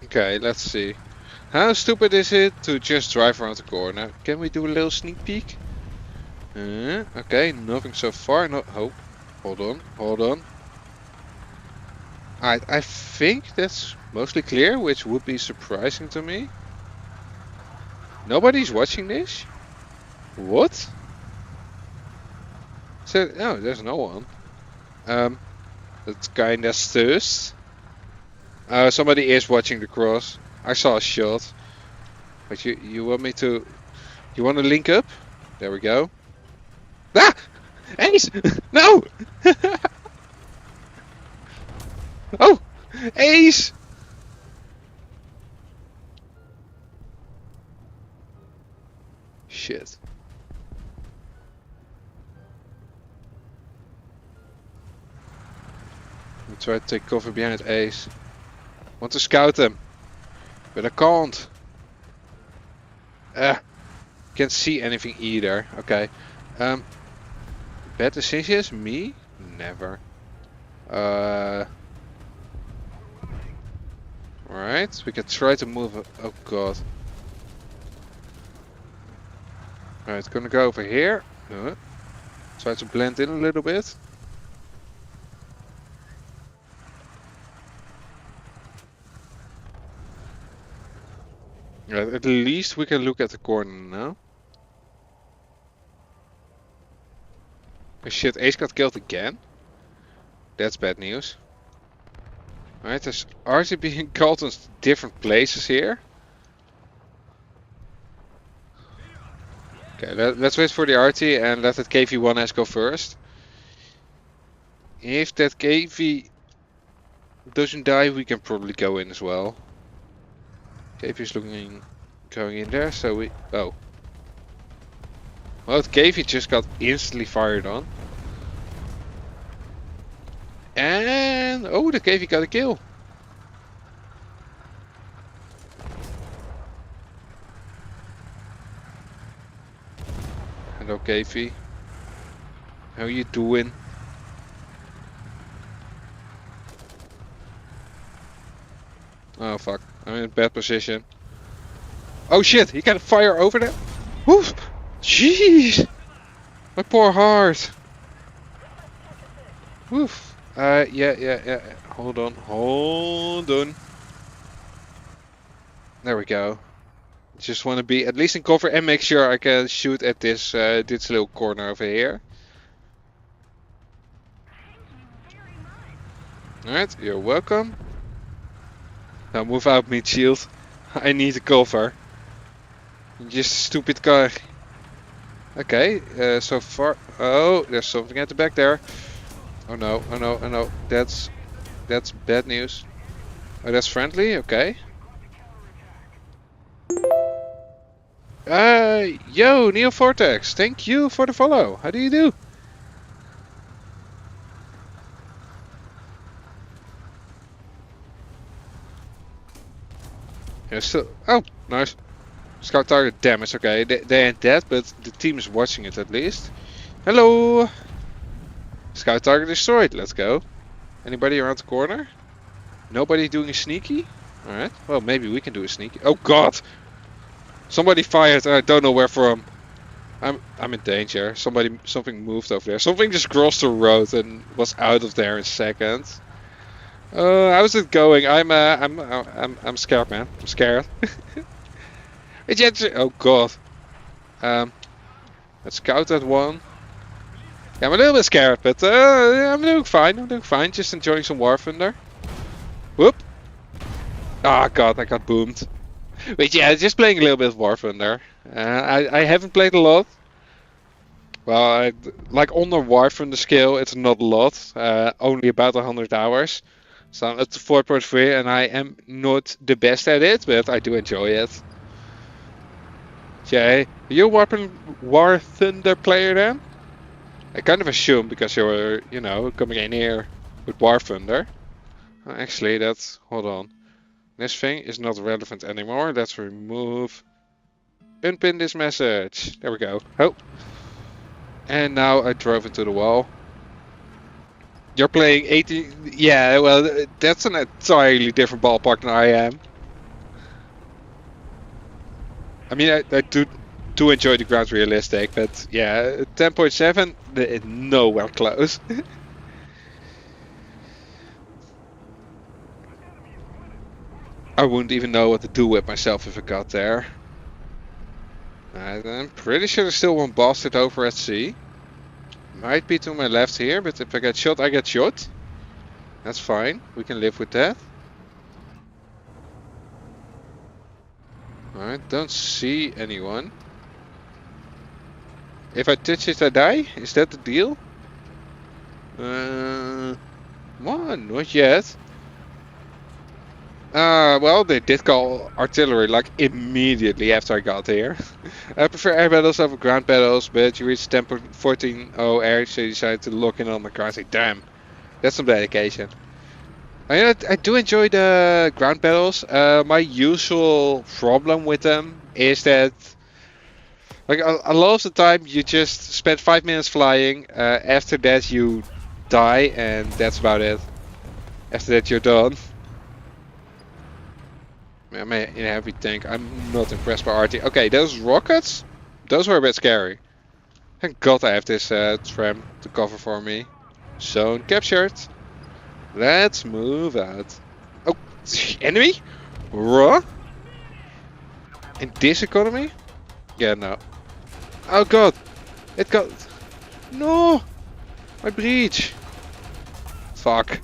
Okay, let's see. How stupid is it to just drive around the corner? Can we do a little sneak peek? Okay, nothing so far. No, oh, hold on, hold on. I think that's mostly clear, which would be surprising to me. Nobody's watching this? What? So, no, there's no one. That's kinda sus. Somebody is watching the cross. I saw a shot. But you want me to... You want to link up? There we go. Ah! Ace! No! Oh! Ace! Shit. I'm trying to take cover behind Ace. Want to scout him. But I can't. Can't see anything either. Okay. Bad decisions? Me? Never. Alright, we can try to move. Oh god. Alright, gonna go over here. Try to blend in a little bit. Right, at least we can look at the corner now. Oh shit, Ace got killed again. That's bad news. Alright, there's RC being called in different places here. Okay, let's wait for the RT and let that KV-1S go first. If that KV doesn't die, we can probably go in as well. KV is going in there, so we... Oh. Well, the KV just got instantly fired on. And... Oh, the KV got a kill. Hello, KV. How you doing? Oh, fuck. I'm in a bad position. Oh, shit. He got fire over there. Woof. Jeez. My poor heart. Woof. Yeah. Hold on. There we go. Just want to be at least in cover and make sure I can shoot at this little corner over here. Alright, you're welcome. Now move out, meat shield. I need a cover. Just stupid car. Okay, so far. Oh, there's something at the back there. Oh no. That's bad news. Oh, that's friendly. Okay. Yo, Neo Vortex. Thank you for the follow. How do you do? Yeah, still. Oh, nice. Scout target damage. Okay, they ain't dead, but the team is watching it at least. Hello. Scout target destroyed. Let's go. Anybody around the corner? Nobody doing a sneaky? Alright. Well, maybe we can do a sneaky. Oh god! Somebody fired. I don't know where from. I'm in danger. Something moved over there. Something just crossed the road and was out of there in seconds. How's it going? I'm scared, man. I'm scared. Oh god. Let's scout that one. Yeah, I'm a little bit scared, but I'm doing fine. Just enjoying some War Thunder. Whoop. Ah, god, I got boomed. But yeah, just playing a little bit of War Thunder. I haven't played a lot. Well, like on the War Thunder scale, it's not a lot. Only about 100 hours. So I'm up to 4.3 and I am not the best at it, but I do enjoy it. Jay, are you a War Thunder player then? I kind of assume because you're, you know, coming in here with War Thunder. Actually, that's... Hold on. This thing is not relevant anymore. Let's remove... Unpin this message. There we go. Oh. And now I drove into the wall. You're playing 80... Yeah, well, that's an entirely different ballpark than I am. I mean, I do enjoy the ground realistic, but yeah, 10.7, nowhere close. I wouldn't even know what to do with myself if I got there. I'm pretty sure there's still one bastard over at sea. Might be to my left here, but if I get shot, I get shot. That's fine. We can live with that. Alright, don't see anyone. If I touch it, I die? Is that the deal? Come on, not yet. Well, they did call artillery like immediately after I got here. I prefer air battles over ground battles, but you reach 10.14.0 air, so you decided to lock in on the car. I say, damn, that's some dedication. I do enjoy the ground battles. My usual problem with them is that, like, a lot of the time you just spend 5 minutes flying. After that you die, and that's about it. After that you're done. I'm in a heavy tank. I'm not impressed by RT. Okay, those rockets, those were a bit scary. Thank God I have this tram to cover for me. Zone captured. Let's move out. Oh, enemy? Raw? In this economy? Yeah, no. Oh God, it got. No, my breach. Fuck.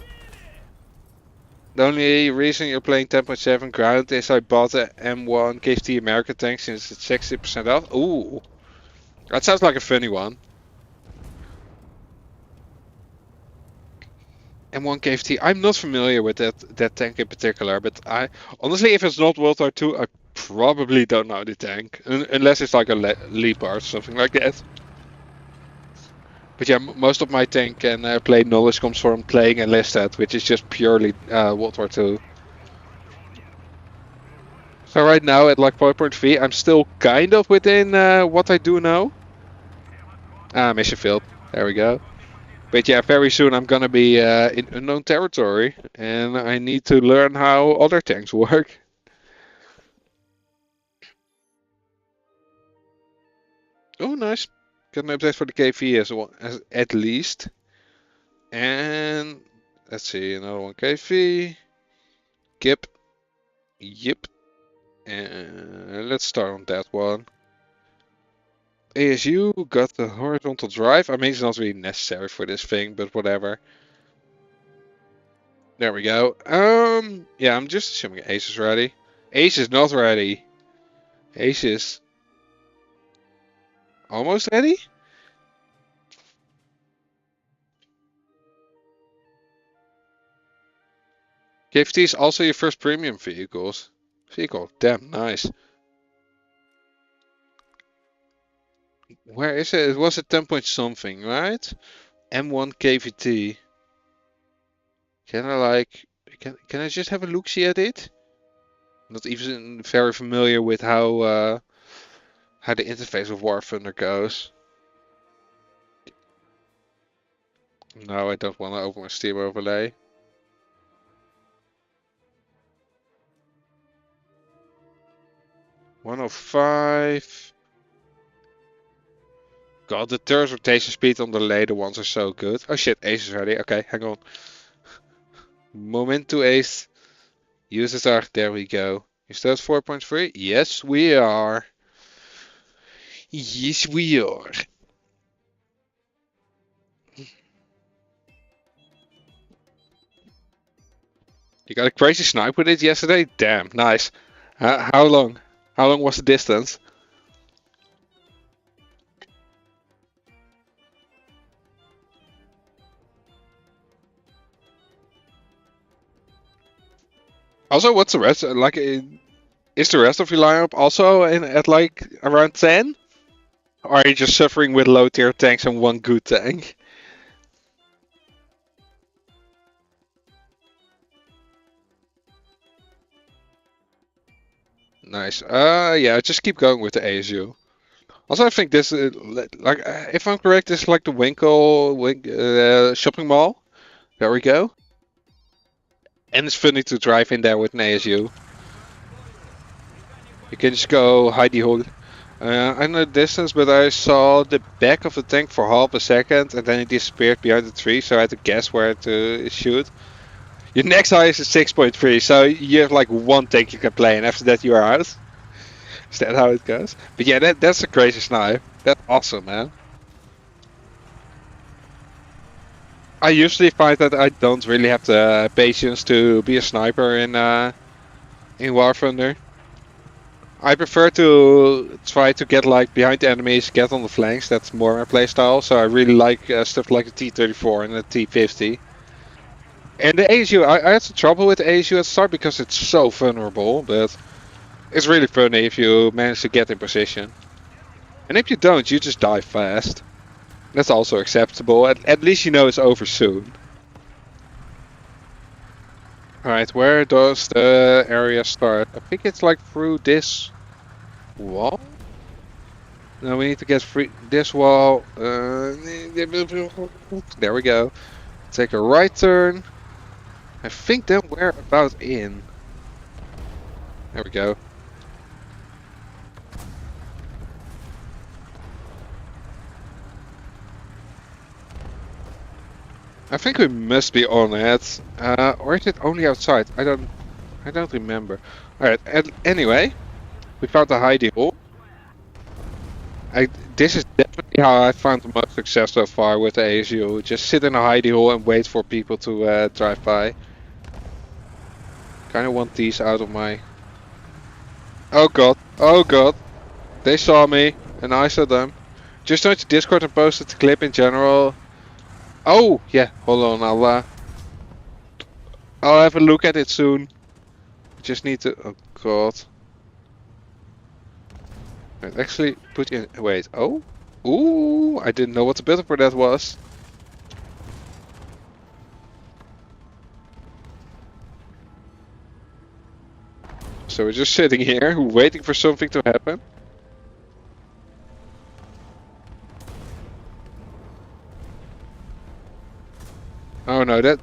The only reason you're playing 10.7 ground is I bought a M1 KFT American tank since it's 60% off. Ooh, that sounds like a funny one. M1 KFT. I'm not familiar with that tank in particular, but I honestly, if it's not World War II, I probably don't know the tank, unless it's like a Leopard or something like that. But yeah, most of my tank and play knowledge comes from playing Enlisted, which is just purely World War II. So right now at like 4.3, I'm still kind of within what I do know. Mission field. There we go. But yeah, very soon I'm gonna be in unknown territory, and I need to learn how other tanks work. Oh, nice. Got an update for the KV as well, at least. And let's see, another one KV. Kip. Yep. And let's start on that one. ASU got the horizontal drive. I mean, it's not really necessary for this thing, but whatever. There we go. Yeah, I'm just assuming Ace is ready. Ace is not ready. Ace is almost ready? KFT is also your first premium vehicle. Damn nice. Where is it? It was a 10 point something, right? M1 KVT. Can I like can I just have a look-see at it? Not even very familiar with how the interface of War Thunder goes. No, I don't want to open my Steam overlay. $105. God, the turret rotation speed on the later ones are so good. Oh shit, Ace is ready. Okay, hang on. Moment to Ace. Users are, there we go. Is that 4.3? Yes, we are. Yes, we are. You got a crazy snipe with it yesterday? Damn, nice. How long? How long was the distance? Also, what's the rest? Like, is the rest of your lineup also at like around 10? Or are you just suffering with low tier tanks and one good tank? Nice. Yeah, just keep going with the ASU. Also, I think this, like, if I'm correct, this is like the Winkle shopping mall. There we go. And it's funny to drive in there with an ASU. You can just go hidey hole. I know the distance, but I saw the back of the tank for half a second and then it disappeared behind the tree, so I had to guess where to shoot. Your next highest is 6.3, so you have like one tank you can play, and after that you are out. Is that how it goes? But yeah, that's a crazy snipe. That's awesome, man. I usually find that I don't really have the patience to be a sniper in War Thunder. I prefer to try to get like behind the enemies, get on the flanks. That's more my playstyle. So I really like stuff like the T-34 and the T-50. And the ASU, I had some trouble with the ASU at the start because it's so vulnerable, but it's really funny if you manage to get in position. And if you don't, you just die fast. That's also acceptable. At least you know it's over soon. Alright, where does the area start? I think it's like through this wall? No, we need to get through this wall. There we go. Take a right turn. I think then we're about in. There we go. I think we must be on it. Or is it only outside? I don't remember. Alright, anyway. We found the hidey hole. This is definitely how I found the most success so far with the ASU. Just sit in a hidey hole and wait for people to drive by. Kinda want these out of my... Oh god, oh god. They saw me, and I saw them. Just joined the Discord and posted the clip in general. Oh, yeah, hold on, I'll have a look at it soon. Just need to... Oh god. Right, actually, put in... Wait, oh? Ooh, I didn't know what the button for that was. So we're just sitting here, waiting for something to happen. Oh no, that...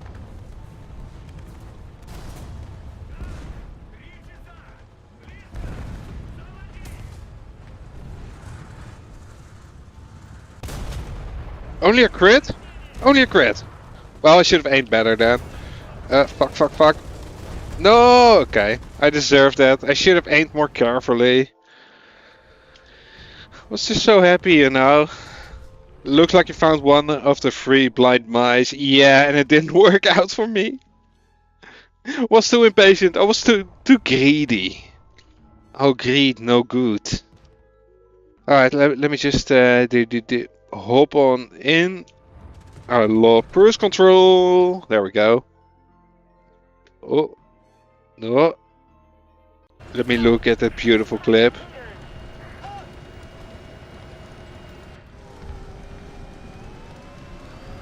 Only a crit? Only a crit. Well, I should have aimed better then. Fuck. No, okay. I deserve that. I should have aimed more carefully. Was just so happy, you know. Looks like you found one of the 3 blind mice. Yeah, and it didn't work out for me. Was too impatient. I was too greedy. Oh, greed, no good. Alright, let me just hop on in. I love cruise control. There we go. Oh, no. Let me look at that beautiful clip.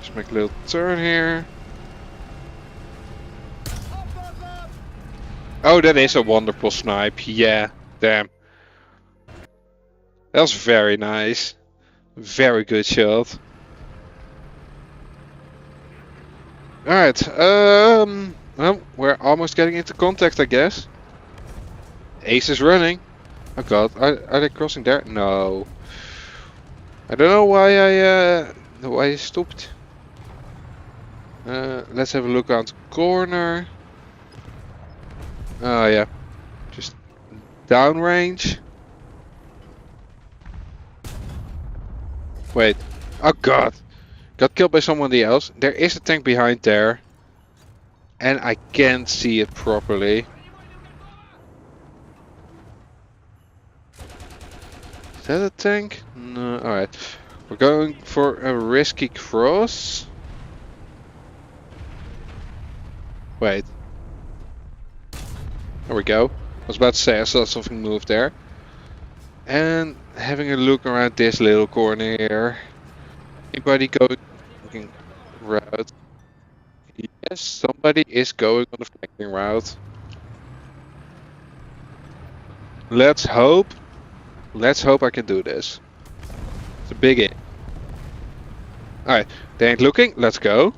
Just make a little turn here. Oh, that is a wonderful snipe. Yeah, damn. That was very nice. Very good shot. Alright, well, we're almost getting into contact, I guess. Ace is running. Oh god, are they crossing there? No. I don't know why I stopped. Let's have a look around the corner. Oh yeah, just downrange. Wait, oh god, got killed by somebody else. There is a tank behind there, and I can't see it properly. Is that a tank? No, alright. We're going for a risky cross. Wait. There we go. I was about to say I saw something move there. And having a look around this little corner here. Anybody go flanking route? Yes, somebody is going on the flanking route. Let's hope. Let's hope I can do this. It's a big in. Alright, they ain't looking. Let's go.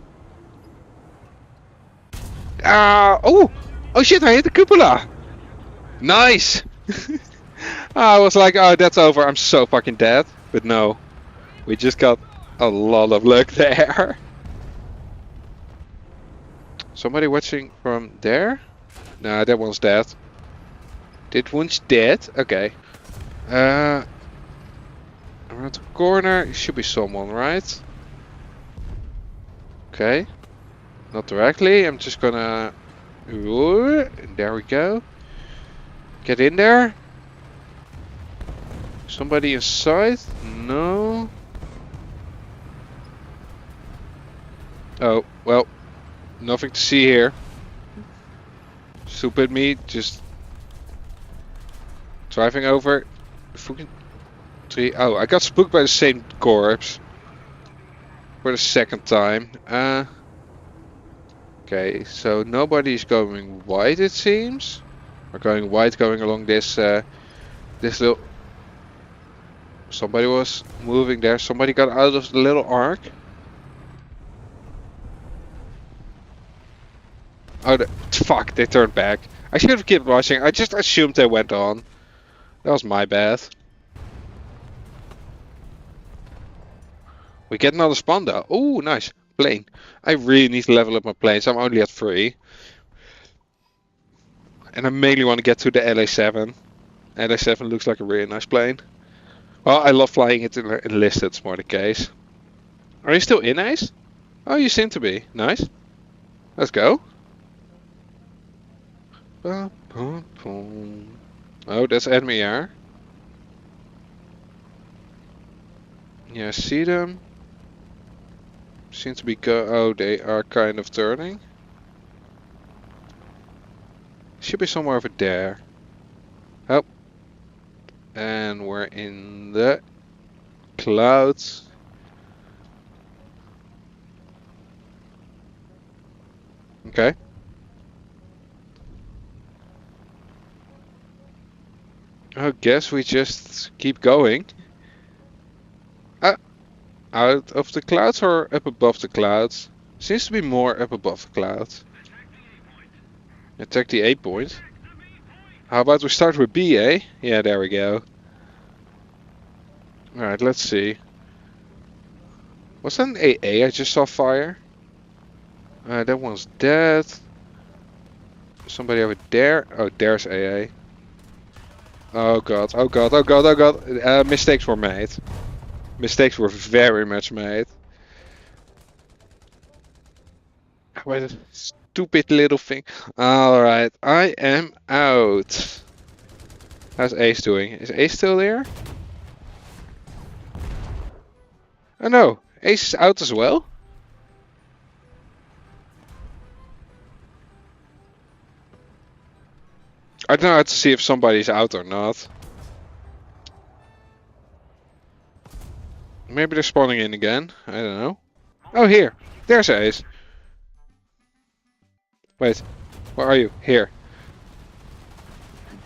Oh! Oh shit, I hit the cupola! Nice! I was like, oh, that's over. I'm so fucking dead. But no, we just got a lot of luck there. Somebody watching from there? Nah, that one's dead. That one's dead? Okay. Around the corner should be someone, right? Okay. Not directly. I'm just gonna... Ooh, there we go. Get in there. Somebody inside? No. Oh, well. Nothing to see here. Stupid me, just driving over the fucking tree. Oh, I got spooked by the same corpse for the second time. Okay, so nobody's going white, it seems. Or going white, going along this this little. Somebody was moving there. Somebody got out of the little arc. Oh, fuck! They turned back. I should have kept watching. I just assumed they went on. That was my bad. We get another spawn though. Oh, nice. Plane. I really need to level up my planes. I'm only at 3. And I mainly want to get to the LA7. LA7 looks like a really nice plane. Well, I love flying it in enlisted, it's more the case. Are you still in, Ace? Oh, you seem to be. Nice. Let's go. Oh, that's enemy air. Yeah, I see them. Seem to be oh, they are kind of turning. Should be somewhere over there. Oh. And we're in the clouds. Okay. I guess we just keep going. Out of the clouds or up above the clouds? Seems to be more up above the clouds. Attack the A point. How about we start with B, eh? Yeah, there we go. Alright, let's see. Was that an AA? I just saw fire. That one's dead. Somebody over there. Oh, there's AA. Oh god, oh god, oh god, oh god. Mistakes were made. Mistakes were very much made. What a stupid little thing. Alright, I am out. How's Ace doing? Is Ace still there? Oh no, Ace is out as well? I don't know how to see if somebody's out or not. Maybe they're spawning in again. I don't know. Oh, here. There's Ace. Wait. Where are you? Here.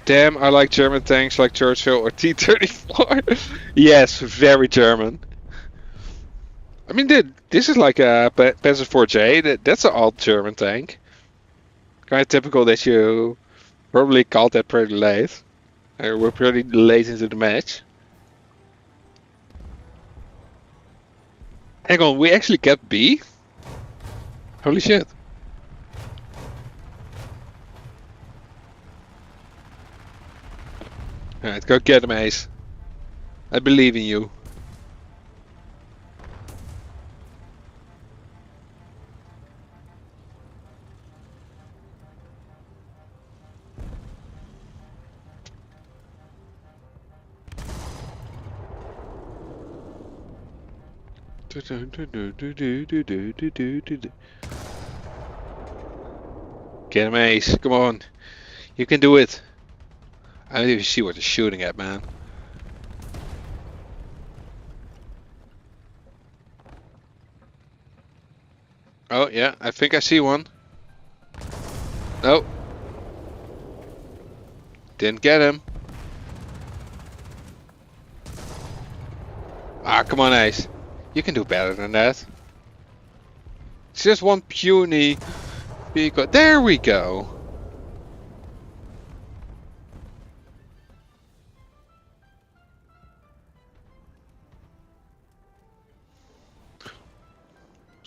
Damn, I like German tanks like Churchill or T-34. Yes, very German. I mean, this is like a Panzer 4J. That's an old German tank. Kind of typical that you probably called that pretty late. We're pretty late into the match. Hang on, we actually get B? Holy shit. Alright, go get him, Ace. I believe in you. Get him, Ace. Come on. You can do it. I don't even see what they're shooting at, man. Oh, yeah. I think I see one. No. Didn't get him. Ah, come on, Ace. You can do better than that. It's just one puny vehicle. There we go.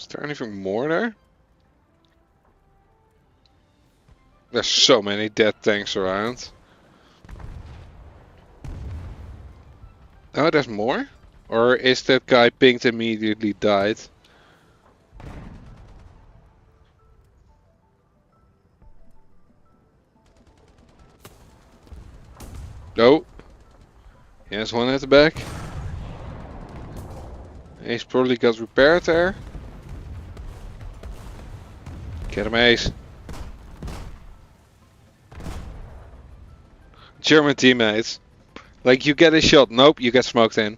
there anything more there? There's so many dead tanks around. Oh, there's more? Or is that guy pinged immediately died? Oh. Yes, one at the back. Ace probably got repaired there. Get him, Ace. German teammates. Like, you get a shot. Nope, you get smoked in.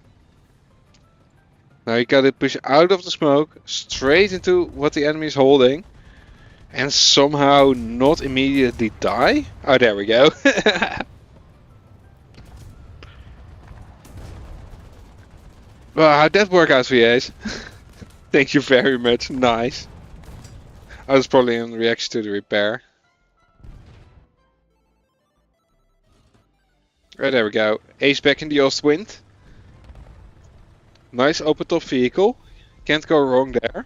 Now you gotta push out of the smoke, straight into what the enemy is holding. And somehow not immediately die? Oh, there we go. Well, how'd that work out for you, Ace? Thank you very much. Nice. I was probably in reaction to the repair. Right, there we go. Ace back in the Ostwind. Nice open top vehicle. Can't go wrong there.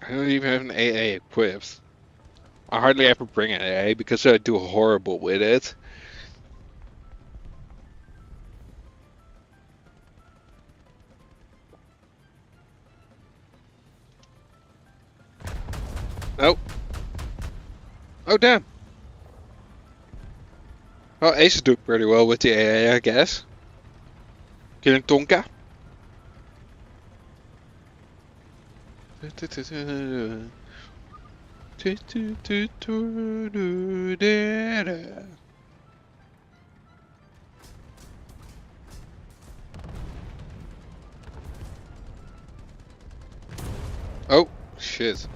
I don't even have an AA equipped. I hardly ever bring an AA because I do horrible with it. Nope. Oh, damn. Well, Ace is doing pretty well with the AA, I guess. Killing Tonka. Oh, shit.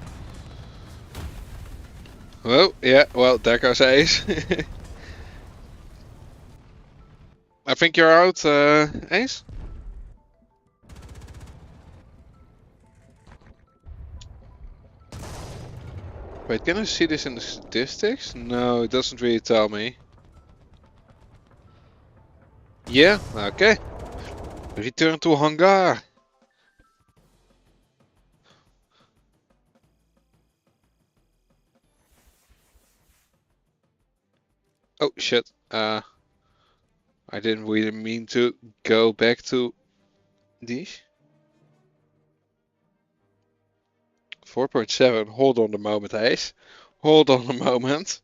Well, yeah, well, there goes Ace. I think you're out, Ace? Wait, can I see this in the statistics? No, it doesn't really tell me. Yeah, okay. Return to hangar. Oh shit. I didn't really mean to go back to these. 4.7. Hold on a moment, Ace. Hold on a moment.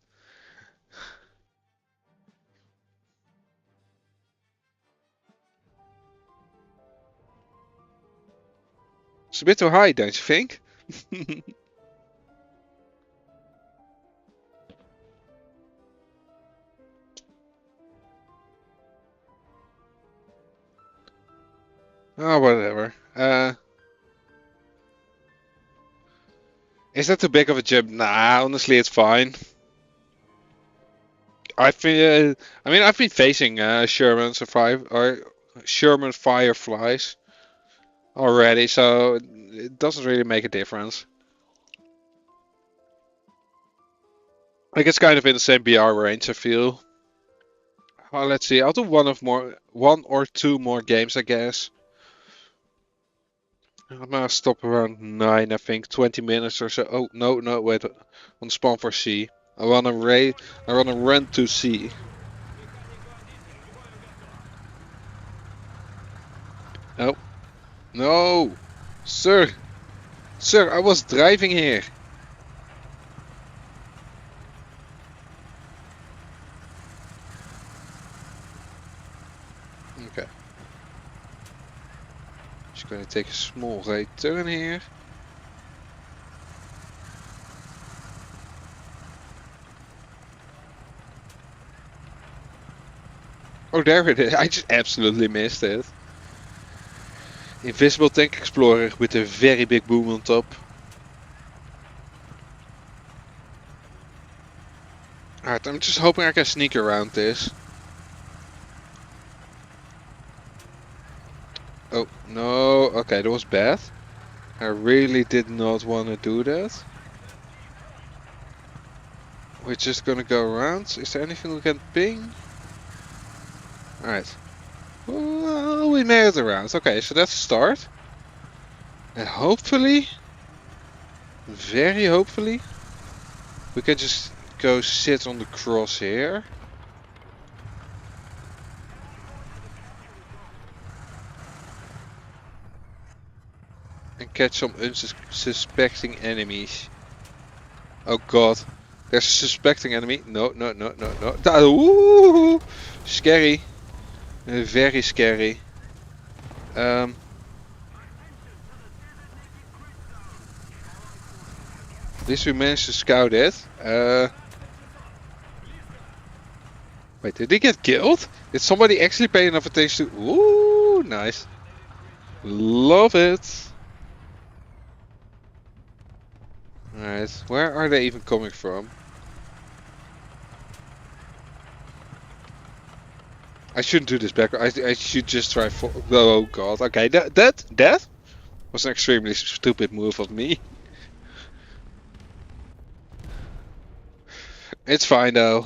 It's a bit too high, don't you think? Oh, whatever. Is that too big of a jump? Nah, honestly, it's fine. I mean, I've been facing Sherman survive or Sherman Fireflies already, so it doesn't really make a difference. Like it's kind of in the same BR range, I feel. Well, let's see. I'll do one or two more games, I guess. I'm gonna stop around 9, I think, 20 minutes or so. Oh no, no, wait. On spawn for C. I wanna run to C. No, no, sir, sir, I was driving here. Okay. Just gonna take a small right turn here. Oh, there it is. I just absolutely missed it. Invisible Tank Explorer with a very big boom on top. Alright, I'm just hoping I can sneak around this. Oh, no. Okay, that was bad. I really did not want to do that. We're just gonna go around. Is there anything we can ping? Alright. Well, we made it around. Okay, so that's a start. And hopefully, very hopefully, we can just go sit on the cross here. And catch some unsuspecting enemies. Oh god. There's a suspecting enemy. No, no, no, no, no. Ooh, scary. Very scary. At least we managed to scout it. Wait, did he get killed? Did somebody actually pay enough attention to... Ooh, nice. Love it. Alright, where are they even coming from? I shouldn't do this back. I should just try for... Oh god, okay, that was an extremely stupid move of me. It's fine though.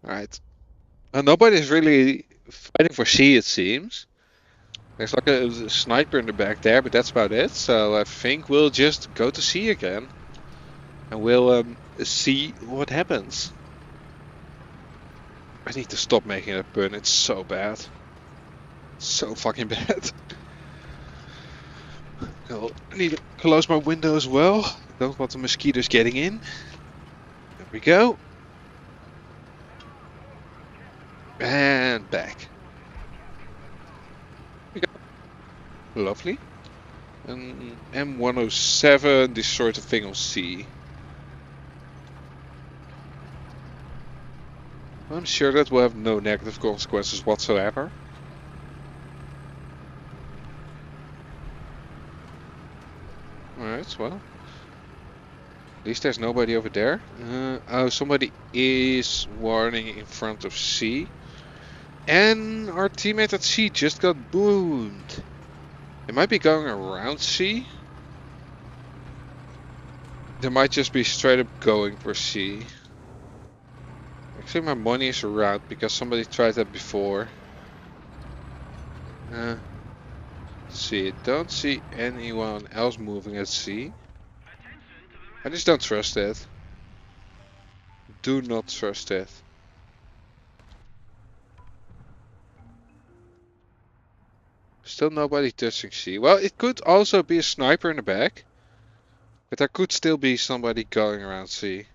Alright. Nobody's really fighting for C, it seems. There's like a sniper in the back there, but that's about it. So I think we'll just go to C again. And we'll see what happens. I need to stop making that pun, it's so bad. So fucking bad. I need to close my window as well. Don't want the mosquitoes getting in. There we go. And back. There we go. Lovely. And M107 destroyed the thing on C. I'm sure that will have no negative consequences whatsoever. Alright, well. At least there's nobody over there. Oh, somebody is warning in front of C. And our teammate at C just got boomed. They might be going around C. They might just be straight up going for C. Actually, my money is around because somebody tried that before. See, don't see anyone else moving at C. I just don't trust it. Do not trust it. Still nobody touching C. Well, it could also be a sniper in the back. But there could still be somebody going around C.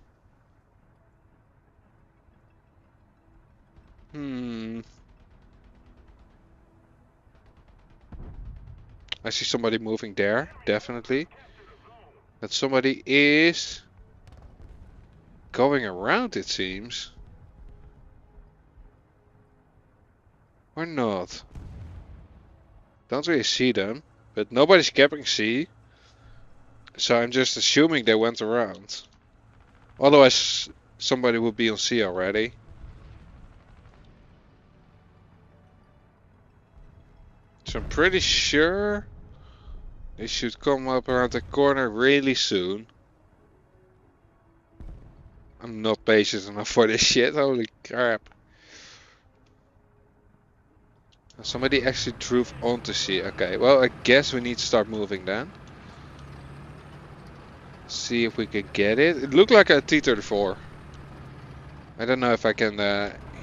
I see somebody moving there, definitely. That somebody is going around, it seems. Or not. Don't really see them, but nobody's capping C. So I'm just assuming they went around. Otherwise, somebody would be on C already. So I'm pretty sure they should come up around the corner really soon. I'm not patient enough for this shit, holy crap. Somebody actually drove onto C. Okay, well I guess we need to start moving then. See if we can get it. It looked like a T-34. I don't know if I can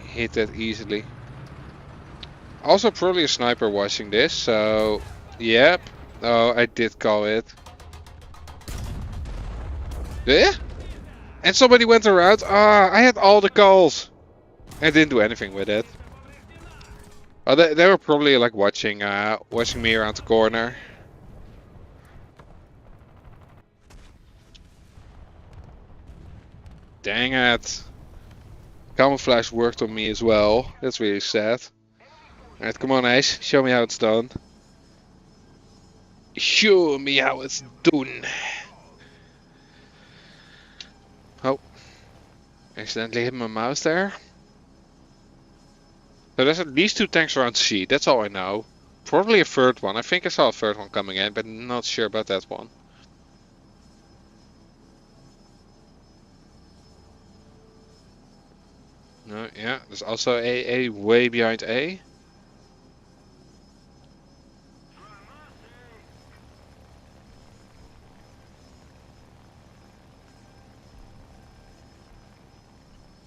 hit that easily. Also probably a sniper watching this, so yep. Oh, I did call it. Yeah? And somebody went around. Ah, I had all the calls. I didn't do anything with it. Oh, they were probably like watching me around the corner. Dang it. Camouflage worked on me as well. That's really sad. Alright, come on Ace. Show me how it's done. Show me how it's done. Oh. Accidentally hit my mouse there. So there's at least 2 tanks around C. That's all I know. Probably a third one. I think I saw a third one coming in, but not sure about that one. No, yeah, there's also a way behind A.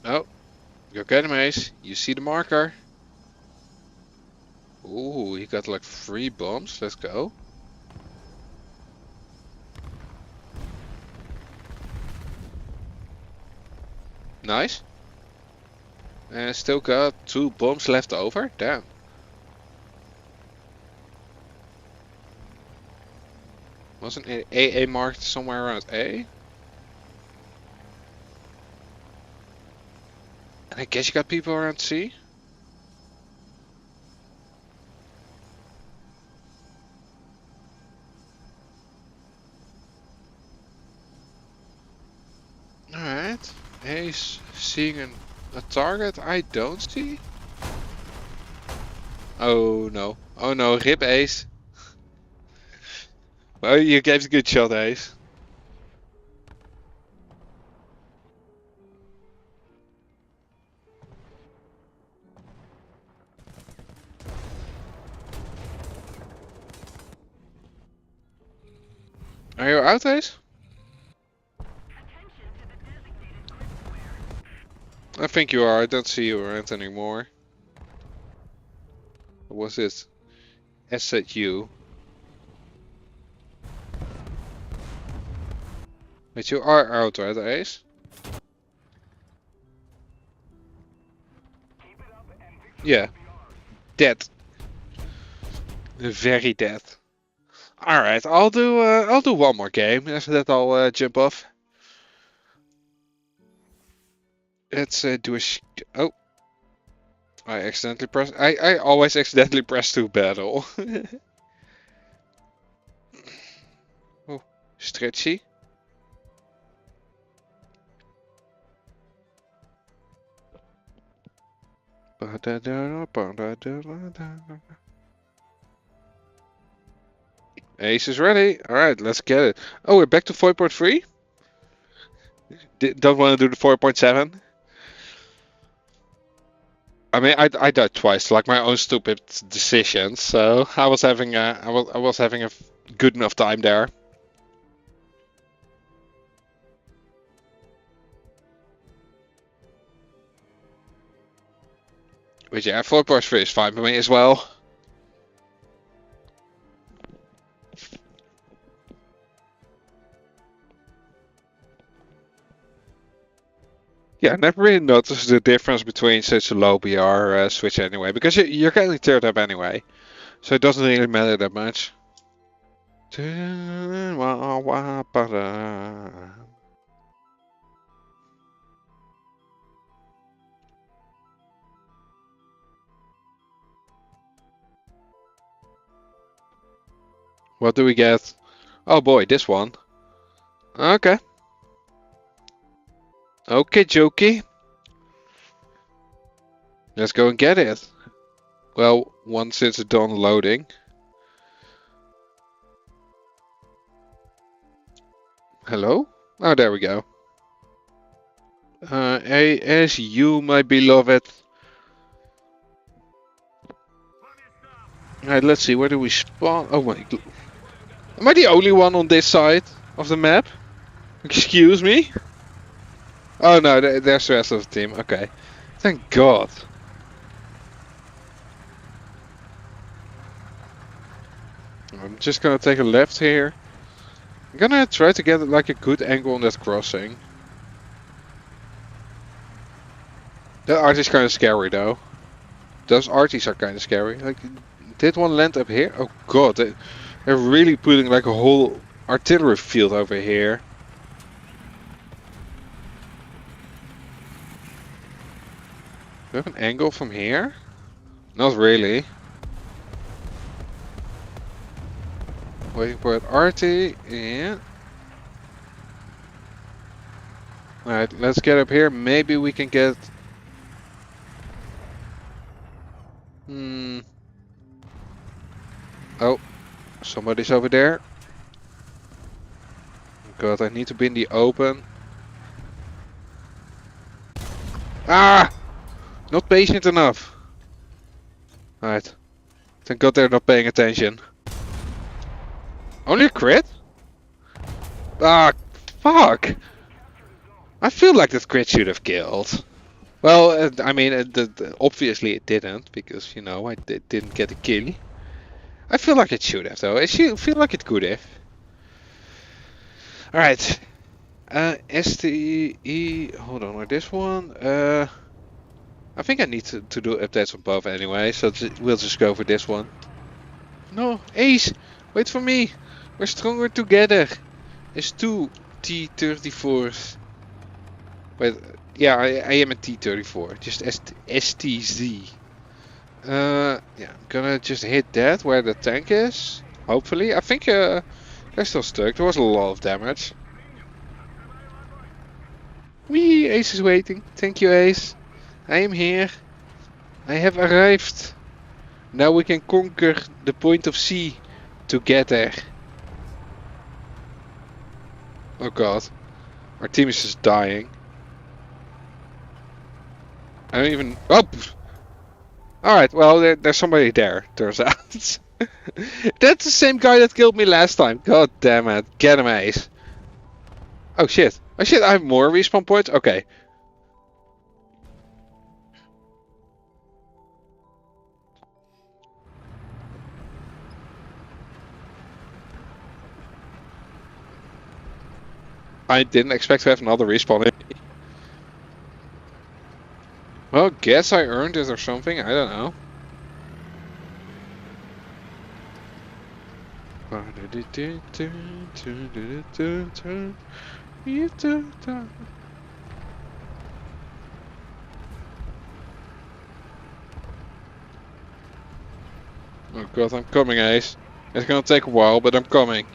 Oh, go get him, Ace. You see the marker. Ooh, he got like 3 bombs. Let's go. Nice. And still got 2 bombs left over. Damn. Wasn't AA marked somewhere around A? And I guess you got people around C? Alright. Ace seeing a target I don't see? Oh no. Oh no, rip Ace. Well, you gave a good shot, Ace. Are you out, Ace? I think you are. I don't see you around anymore. What was it? SZU. But you are out, right, Ace? Yeah. Dead. Very dead. Alright, I'll do one more game. After that I'll jump off. Let's do a oh. I accidentally pressed. I always accidentally press to battle. Oh, stretchy. Ace is ready. Alright, let's get it. Oh, we're back to 4.3? Don't want to do the 4.7? I mean, I died twice, like my own stupid decisions. So I was having a good enough time there. But yeah, 4.3 is fine for me as well. Yeah, I never really noticed the difference between such a low BR switch anyway, because you're getting teared up anyway, so it doesn't really matter that much. What do we get? Oh boy, this one. Okay. Okay, jokey. Let's go and get it. Well, once it's done loading. Hello? Oh, there we go. As you, my beloved. Alright, let's see, where do we spawn? Oh my god. Am I the only one on this side of the map? Excuse me? Oh no, there's the rest of the team. Okay. Thank God. I'm just gonna take a left here. I'm gonna try to get like a good angle on that crossing. That art is kind of scary though. Those arties are kind of scary. Like, did one land up here? Oh god, they're really putting like a whole artillery field over here. Do we have an angle from here? Not really. Waiting for an arty. Yeah. Alright, let's get up here. Maybe we can get... Oh, somebody's over there. God, I need to be in the open. Ah! Not patient enough. Alright. Thank God they're not paying attention. Only a crit? Ah, fuck! I feel like that crit should have killed. Well, I mean, obviously it didn't, because, you know, I didn't get a kill. I feel like it should have, though. I feel like it could have. Alright. STE... Hold on, like this one. I think I need to do updates on both anyway, so we'll just go for this one. No, Ace! Wait for me! We're stronger together! It's two T-34s. Wait, yeah, I am a T-34. Just STZ. Yeah, I'm gonna just hit that where the tank is. Hopefully. I think they're still stuck. There was a lot of damage. Wee, Ace is waiting. Thank you, Ace. I am here. I have arrived. Now we can conquer the point of C together. Oh god. Our team is just dying. I don't even... Oh! Alright, well, there's somebody there, turns out. That's the same guy that killed me last time. God damn it. Get him, Ace. Oh shit. Oh shit, I have more respawn points? Okay. I didn't expect to have another respawn. Well, guess I earned it or something. I don't know. Oh god, I'm coming, Ace. It's gonna take a while, but I'm coming.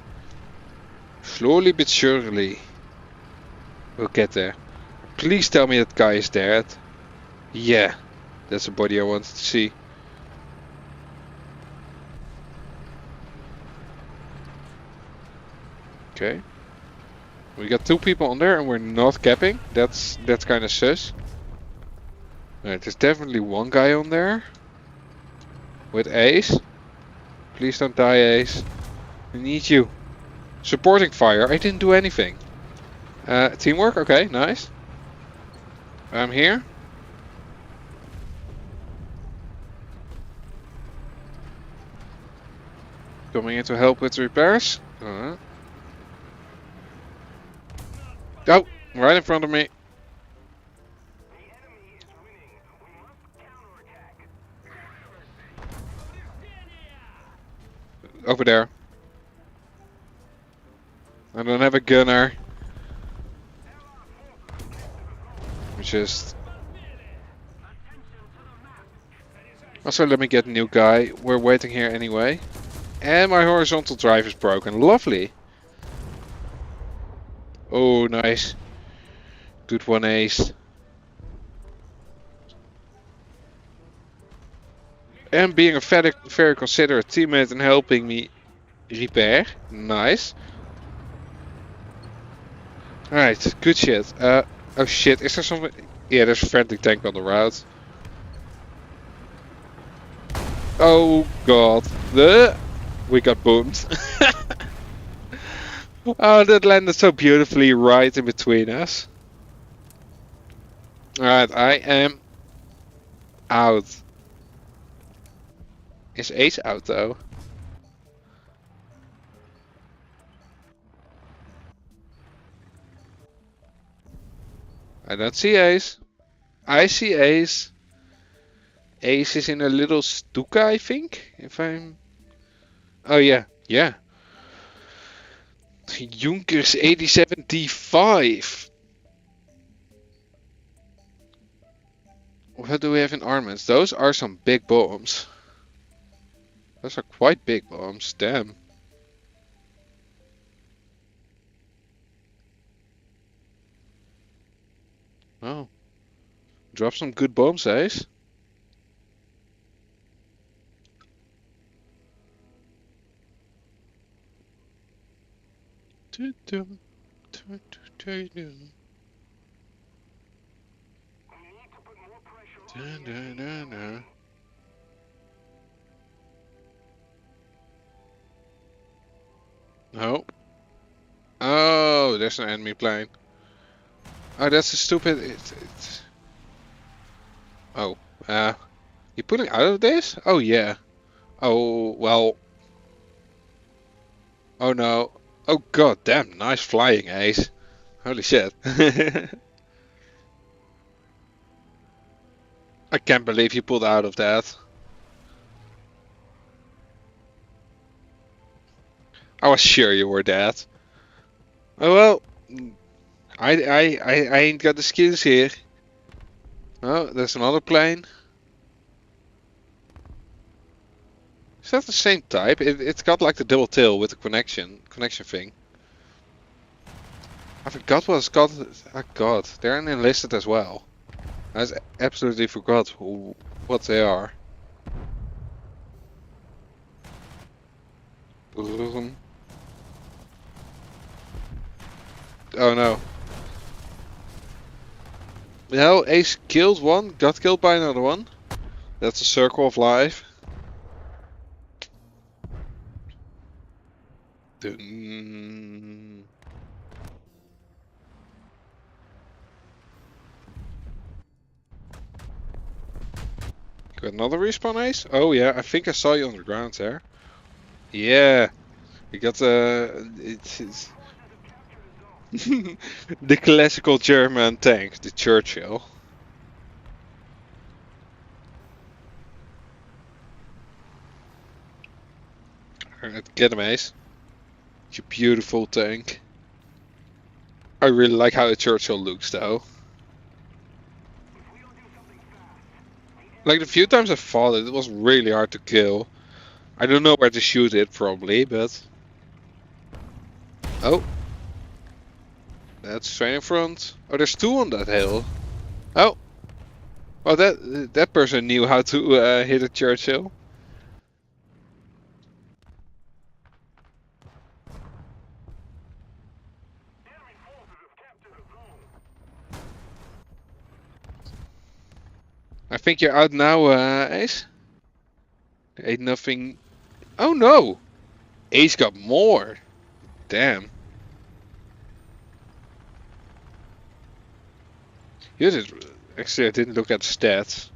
Slowly but surely. We'll get there. Please tell me that guy is dead. Yeah, that's the body I wanted to see. Okay. We got two people on there and we're not capping. That's kind of sus. Alright, there's definitely one guy on there. With Ace. Please don't die, Ace. I need you. Supporting fire. I didn't do anything. Teamwork? Okay, nice. I'm here. Coming in to help with repairs. Oh, right in front of me. Over there. I don't have a gunner. Just... Also, let me get a new guy. We're waiting here anyway. And my horizontal drive is broken. Lovely. Oh, nice. Good one, Ace. And being a very considerate teammate and helping me repair. Nice. Alright, good shit. Oh shit, is there something? Yeah, there's a friendly tank on the route. Oh god. We got boomed. Oh, that landed so beautifully right in between us. Alright, I am out. Is Ace out though? I don't see Ace. I see Ace. Ace is in a little Stuka, I think. If I'm... Oh yeah, yeah. Junkers 8075. What do we have in armaments? Those are some big bombs. Those are quite big bombs, damn. Oh. Drop some good bombs, Ace. dum, dum, dum, dum. Dun, dun, dun, dun. No. Oh, there's an enemy plane. Oh, that's a stupid. Oh, you pulling out of this? Oh yeah. Oh well. Oh no. Oh god damn! Nice flying, Ace. Holy shit. I can't believe you pulled out of that. I was sure you were dead. Oh well. I ain't got the skills here. Oh, there's another plane. Is that the same type? It's got like the double tail with the connection thing. I forgot what it's called. Oh god, they're enlisted as well. I absolutely forgot what they are. Oh no. No, Ace killed one, got killed by another one. That's a circle of life. Dun. Got another respawn, Ace? Oh yeah, I think I saw you on the ground there. Yeah, you got it's the classical German tank, the Churchill. Alright, get him, Ace. It's a beautiful tank. I really like how the Churchill looks, though. Like the few times I fought it, it was really hard to kill. I don't know where to shoot it, probably, but... Oh. That's training front. Oh, there's two on that hill. Oh. Well, that person knew how to hit a Churchill. I think you're out now, Ace. Ain't nothing... Oh no! Ace got more. Damn. You did... Actually, I didn't look at the stats.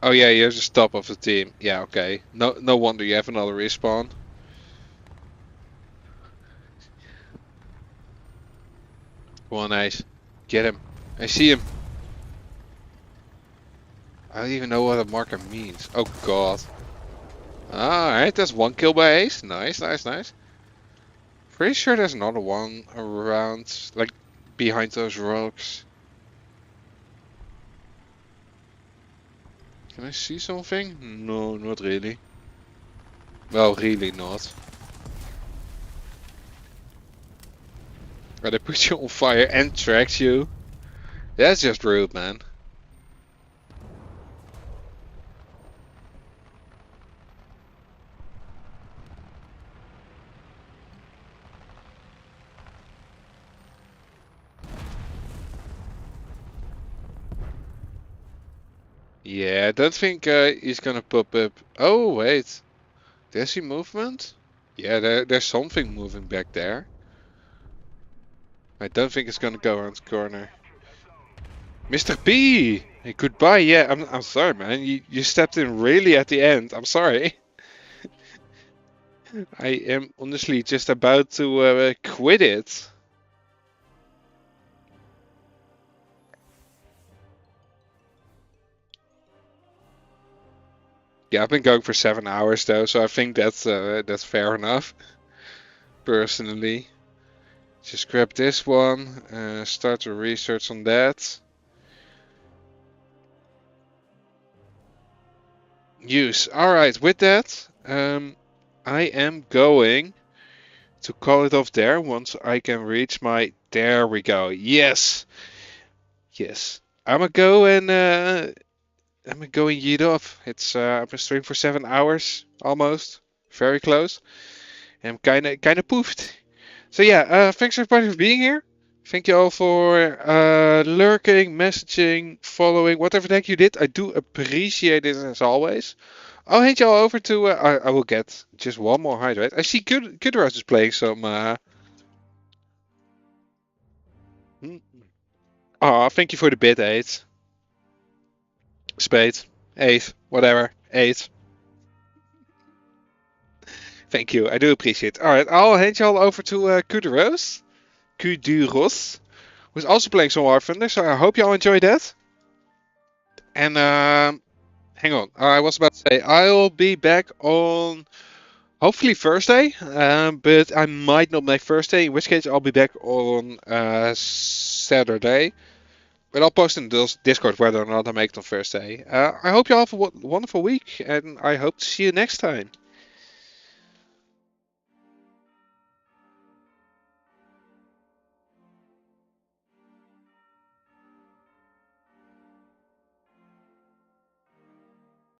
Oh yeah, you're the top of the team. Yeah, okay. No wonder you have another respawn. Come on, Ace. Get him. I see him. I don't even know what a marker means. Oh god. Alright, that's one kill by Ace. Nice, nice, nice. Pretty sure there's another one around, like, behind those rocks. Can I see something? No, not really. Well, really not. Oh, they put you on fire and tracks you. That's just rude, man. Yeah, I don't think he's gonna pop up. Oh, wait. There's he movement? Yeah, there's something moving back there. I don't think it's gonna go around the corner. Mr. P! Hey, goodbye. Yeah, I'm sorry, man. You stepped in really at the end. I'm sorry. I am honestly just about to quit it. Yeah, I've been going for 7 hours though, so I think that's fair enough. Personally, just grab this one, start to research on that. Use. All right, with that, I am going to call it off there once I can reach my. There we go. Yes, yes. I'ma go and yeet off. It's I've been streaming for 7 hours almost, very close. I'm kinda poofed. So yeah, thanks everybody for being here. Thank you all for lurking, messaging, following, whatever the heck you did. I do appreciate it as always. I'll hand you all over to. I will get just one more hydrate. I see Kudos is playing some. Thank you for the bid, 8. Spade. 8. Whatever. 8. Thank you. I do appreciate it. Alright, I'll hand you all over to Kudos. Kuduros. Who's also playing some War Thunder, so I hope you all enjoyed that. And hang on. I was about to say I'll be back on hopefully Thursday, but I might not make Thursday, in which case I'll be back on Saturday. But I'll post in the Discord whether or not I make it on Thursday. I hope you all have a wonderful week, and I hope to see you next time.